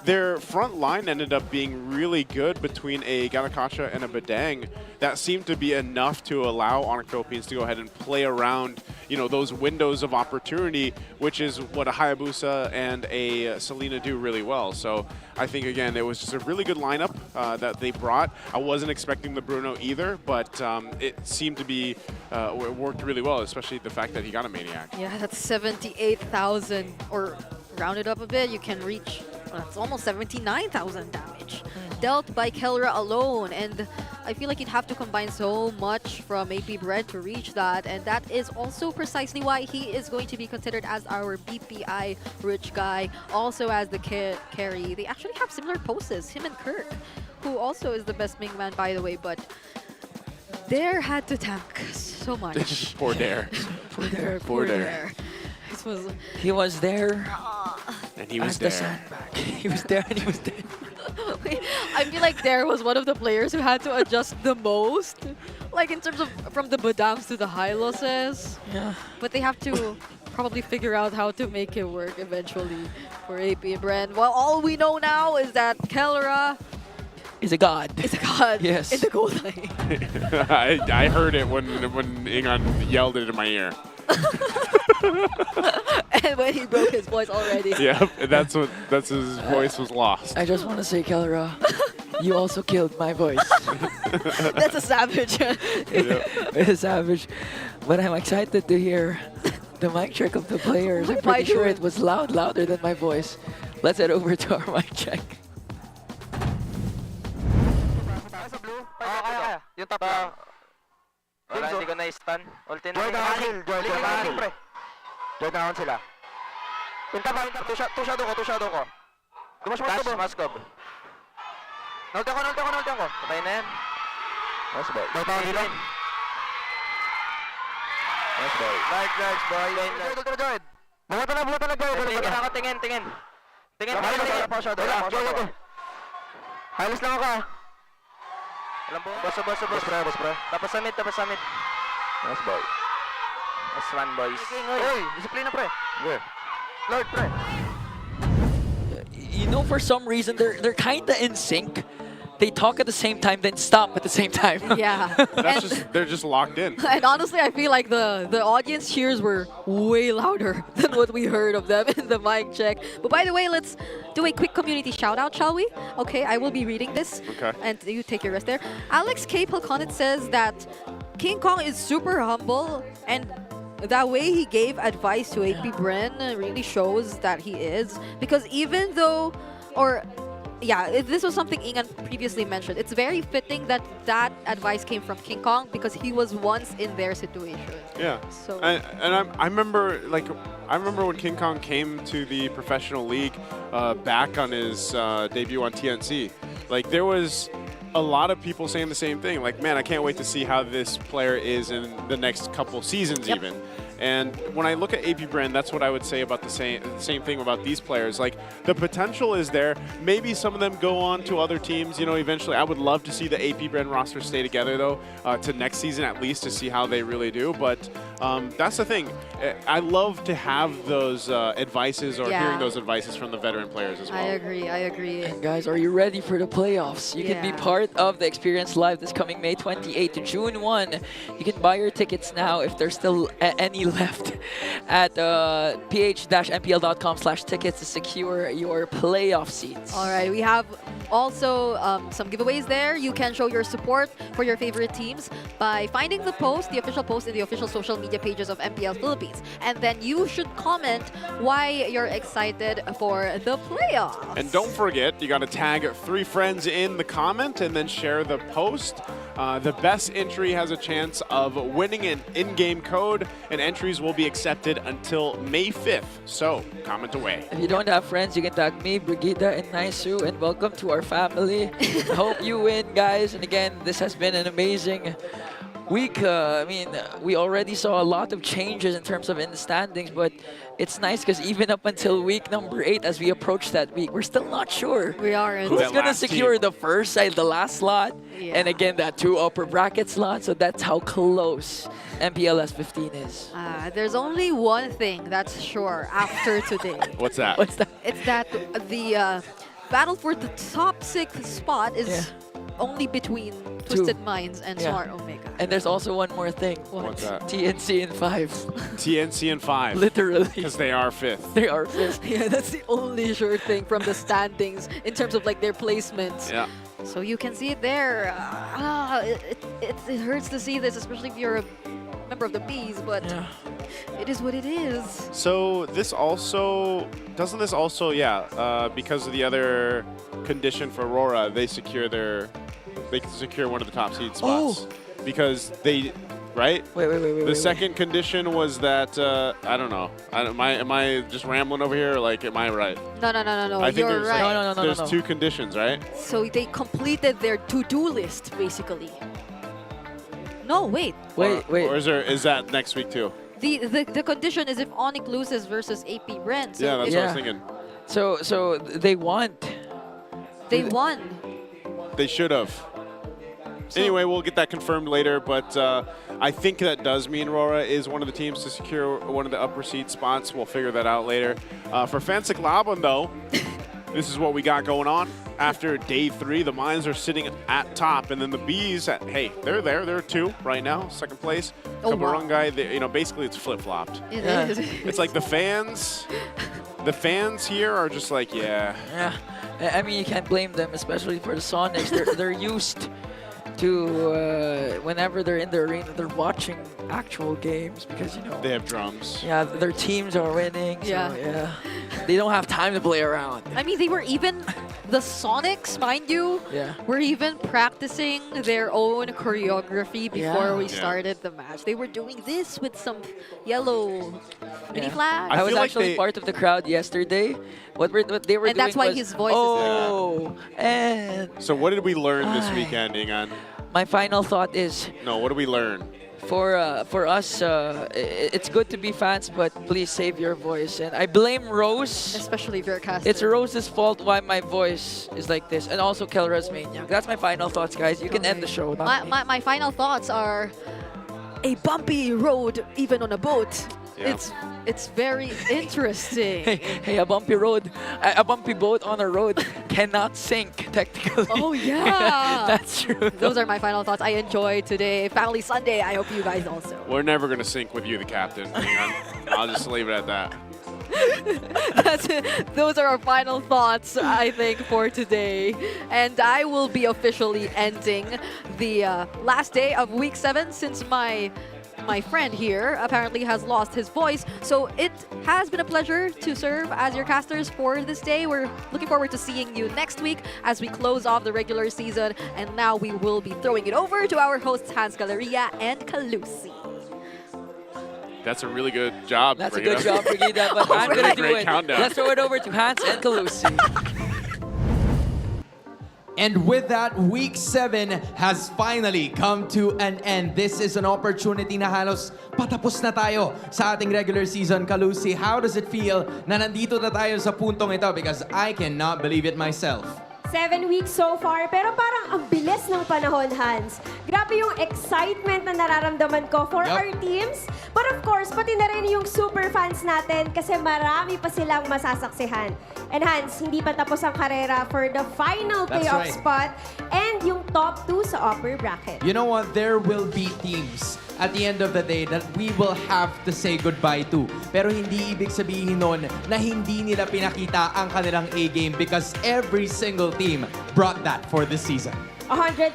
their front line ended up being really good between a Galakacha and a Bedang. That seemed to be enough to allow Onic Philippines to go ahead and play around, you know, those windows of opportunity, which is what a Hayabusa and a Selena do really well. So I think, again, it was just a really good lineup that they brought. I wasn't expecting the Bruno either, but it seemed to be, it worked really well, especially the fact that he got a Maniac.
Yeah, that's 78,000, or rounded up a bit, you can reach, well, that's almost 79,000 damage dealt by Kelra alone. And I feel like you'd have to combine so much from AP Bren to reach that, and that is also precisely why he is going to be considered as our BPI rich guy, also as the carry. They actually have similar poses, him and Kirk, who also is the best Ming man, by the way, but Dare had to tank so much.
Poor Dare.
Poor Dare.
He was there.
And he was
at the
there.
sandbag. He was there and he was there.
I feel like Dare was one of the players who had to adjust the most, like in terms of from the Badams to the high losses.
Yeah.
But they have to probably figure out how to make it work eventually for AP Bren. Well, all we know now is that Kelra
is a god.
Is a god.
Yes.
In the gold lane.
I heard it when Ingon yelled it in my ear.
And when he broke his voice already.
Yeah, that's his voice was lost.
I just want to say, Kelra, you also killed my voice.
That's a savage.
It's a savage. But I'm excited to hear the mic check of the players. I'm pretty sure it was louder than my voice. Let's head over to our mic check.
Kaya. Yung top lang. Wala, hindi ko na-stun. Ulti na. Joy down sila. Pinta ba? Two shadow ko. Mas go. Nulti ako. Patay na yan. Nice boy. Nice boy. Nice boy. Joy. Buhat na Joy. Tingin. Tingin. Halos lang ako. Alam po? Boss. Tapos sa mid. Nice boy. Nice one, boys. Oy, disiplina, pre. Good. Lord, pre.
You know, for some reason, they're kind of in sync. They talk at the same time, then stop at the same time.
Yeah.
They're just locked in.
And honestly, I feel like the audience cheers were way louder than what we heard of them in the mic check. But by the way, let's do a quick community shout out, shall we? Okay, I will be reading this.
Okay.
And you take your rest there. Alex K. Pilconet says that King Kong is super humble, and that way he gave advice to AP Bren really shows that he is. Because even though, yeah, this was something Ingan previously mentioned. It's very fitting that that advice came from King Kong because he was once in their situation.
Yeah.
So
I remember when King Kong came to the professional league back on his debut on TNC. Like, there was a lot of people saying the same thing. Like, man, I can't wait to see how this player is in the next couple seasons even. And when I look at AP Bren, that's what I would say about the same thing about these players. Like, the potential is there. Maybe some of them go on to other teams, you know, eventually. I would love to see the AP Bren roster stay together, though, to next season at least, to see how they really do. But that's the thing. I love to have those advices or hearing those advices from the veteran players as well.
I agree.
And guys, are you ready for the playoffs? You can be part of the experience live this coming May 28 to June 1. You can buy your tickets now if there's still any left at ph-mpl.com/tickets to secure your playoff seats.
All right, we have also some giveaways there. You can show your support for your favorite teams by finding the official post in the official social media pages of MPL Philippines. And then you should comment why you're excited for the playoffs.
And don't forget, you got to tag 3 friends in the comment and then share the post. The best entry has a chance of winning an in-game code, and entries will be accepted until May 5th. So, comment away.
If you don't have friends, you can tag me, Brigida, and Naisu, and welcome to our family. I hope you win, guys. And again, this has been an amazing week, I mean, we already saw a lot of changes in terms of in the standings, but it's nice because even up until week number 8, as we approach that week, we're still not sure.
We aren't.
Who's going to secure the first side, the last slot, and again, that 2 upper bracket slots, so that's how close MPL S15 is.
There's only one thing that's sure after today.
What's that?
What's that?
It's that the battle for the top 6 spot is only between Twisted Minds and Smart Omega.
And there's also one more thing.
What's that?
TNC in 5.
TNC in 5.
Literally.
Because they are 5th.
They are 5th.
Yeah, that's the only sure thing from the standings in terms of like their placements.
Yeah.
So you can see it there. It hurts to see this, especially if you're a member of the Bees, but it is what it is.
So this also, doesn't this also, because of the other condition for Aurora, they can secure one of the top seed spots. Because they, right?
Wait.
The second condition was that, I don't know. Am I just rambling over here, or like, am I right?
No.
I think
You're right.
There's 2 conditions, right?
So they completed their to-do list, basically. No, wait.
Or is that next week too?
The condition is if Onyx loses versus AP Bren. So
Yeah, that's what I was thinking.
So they won.
They won.
They should have. Anyway, we'll get that confirmed later, but I think that does mean Aurora is one of the teams to secure one of the upper seed spots. We'll figure that out later. For Fansik Laban, though, this is what we got going on. After day 3, the Mines are sitting at top, and then the Bees, they're there. They're 2 right now, second place. Kabarangay, basically it's flip-flopped.
It is.
It's like the fans here are just like,
Yeah, I mean, you can't blame them, especially for the Sonics. They're used to whenever they're in the arena, they're watching actual games because
they have drums.
Yeah, their teams are winning. So, they don't have time to play around.
I mean, they were even the Sonics, mind you. Were even practicing their own choreography before we started the match. They were doing this with some yellow mini flags.
I was actually part of the crowd yesterday. What they were doing
that's why
was,
his voice is there.
And
so what did we learn this weekend, Ingan?
My final thought is...
No, what did we learn?
For us, it's good to be fans, but please save your voice. And I blame Rose.
Especially if you're a caster.
It's Rose's fault why my voice is like this. And also Kelra's Maniac. That's my final thoughts, guys. You can end the show.
My final thoughts are a bumpy road, even on a boat.
Yeah.
It's very interesting.
Hey, a bumpy road, a bumpy boat on a road cannot sink, technically.
Oh, yeah.
That's true.
Those are my final thoughts. I enjoyed today. Family Sunday. I hope you guys also.
We're never going to sink with you, the captain. I'll just leave it at that.
That's it. Those are our final thoughts, I think, for today. And I will be officially ending the last day of week 7 since my friend here apparently has lost his voice. So it has been a pleasure to serve as your casters for this day. We're looking forward to seeing you next week as we close off the regular season. And now we will be throwing it over to our hosts, Hans Galleria and Kalusi.
That's a really good job.
That's a good job, Brigida, but I'm going to do it.
Countdown.
Let's throw it over to Hans and Kalusi.
And with that, week 7 has finally come to an end. This is an opportunity na halos patapos na tayo sa ating regular season. Kalusi, how does it feel na nandito na tayo sa puntong ito? Because I cannot believe it myself.
7 weeks so far, pero parang ang bilis ng panahon, Hans. Grabe yung excitement na nararamdaman ko for our teams. But of course, pati na rin yung super fans natin kasi marami pa silang masasaksihan. And Hans, hindi pa tapos ang karera for the final playoff spot and yung top 2 sa upper bracket.
You know what? There will be teams at the end of the day that we will have to say goodbye to. Pero hindi ibig sabihin nun na hindi nila pinakita ang kanilang A-game because every single team brought that for this season.
100%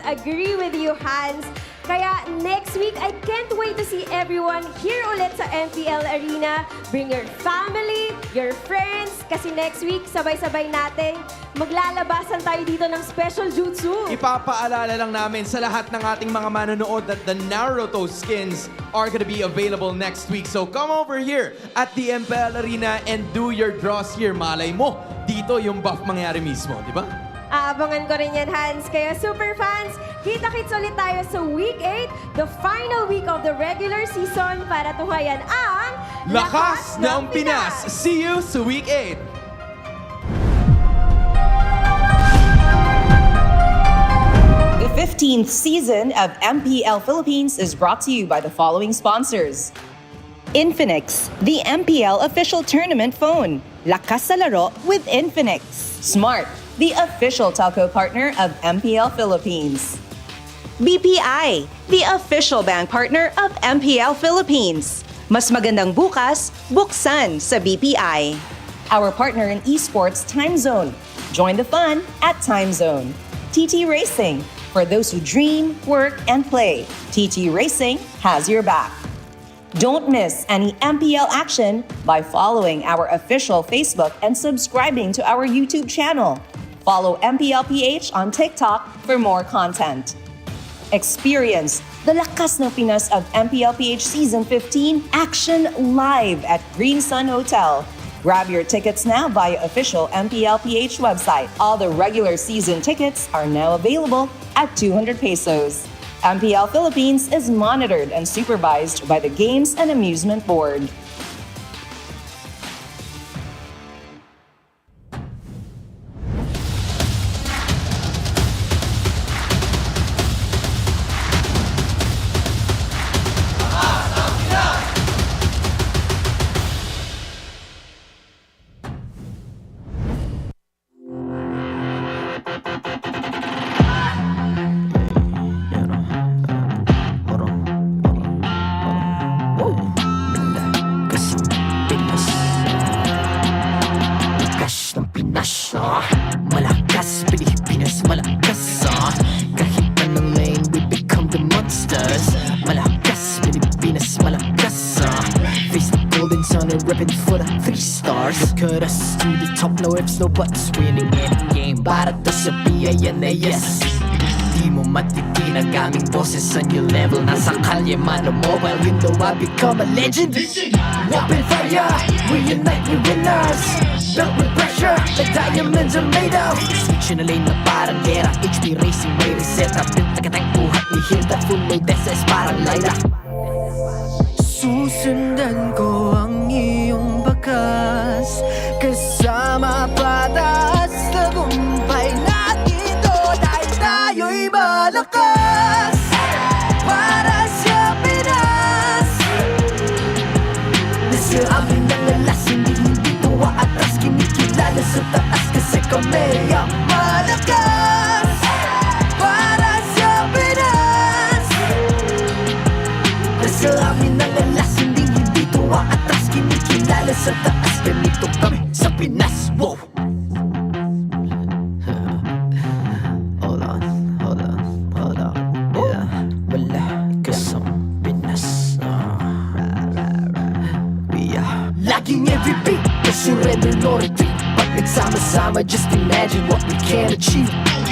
agree with you, Hans. Kaya next week, I can't wait to see everyone here ulit sa MPL Arena. Bring your family, your friends, kasi next week, sabay-sabay natin maglalabasan tayo dito ng special jutsu.
Ipapaalala lang namin sa lahat ng ating mga manonood that the Naruto skins are gonna be available next week. So come over here at the MPL Arena and do your draws here. Malay mo, dito yung buff mangyari mismo, di ba?
Aabangan ko rin yan, Hans. Kaya super fans, kita-kits ulit tayo sa Week 8, the final week of the regular season para tuhayan ang
Lakas ng Pinas! See you sa Week 8!
The 15th season of MPL Philippines is brought to you by the following sponsors. Infinix, the MPL official tournament phone. Lakas sa laro with Infinix. Smart, the official telco partner of MPL Philippines. BPI, the official bank partner of MPL Philippines. Mas magandang bukas, buksan sa BPI. Our partner in esports, Time Zone. Join the fun at Time Zone. TT Racing, for those who dream, work, and play. TT Racing has your back. Don't miss any MPL action by following our official Facebook and subscribing to our YouTube channel. Follow MPL PH on TikTok for more content. Experience the Lakas ng Pinas of MPL PH Season 15 action live at Green Sun Hotel. Grab your tickets now via official MPL PH website. All the regular season tickets are now available at 200 pesos. MPL Philippines is monitored and supervised by the Games and Amusement Board.
Malakas, Pilipinas, malakas Kahit anong lane, we become the monsters. Malakas, Pilipinas, malakas Face the golden sun and repping for the 3 stars. Look at us, to the top, no ifs, no buts. Winning endgame, para to sa PINAS. Di mo matitin ang aming boses sa new level. Nasa kalye man o mobile, you know I become a legend. Open fire, we unite, we winners. Built with pressure, the diamonds are made of. Switch na lane na parang gera. HP Racing, may reset up. Built agad ang buhat ni Hilda. Full load SS parang Lyra. Susundan ko ang iyong bakas. Kasama patas, tagumpay natin to. Dahil tayo'y malakas. Para sa Pinas. Nasa amin ang alas, hindi tuwa atras. Kinikilala sa taas kasi kami ang malakas. Para sa Pinas. Nasa amin ang alas, hindi tuwa atras. Kinikilala sa taas, ganito kami sa Pinas. Wow! Hold on. Yeah, malakas ang Pinas. We are laging every beat, no surrender, no retreat. Pag nagsama-sama, just imagine what we can achieve.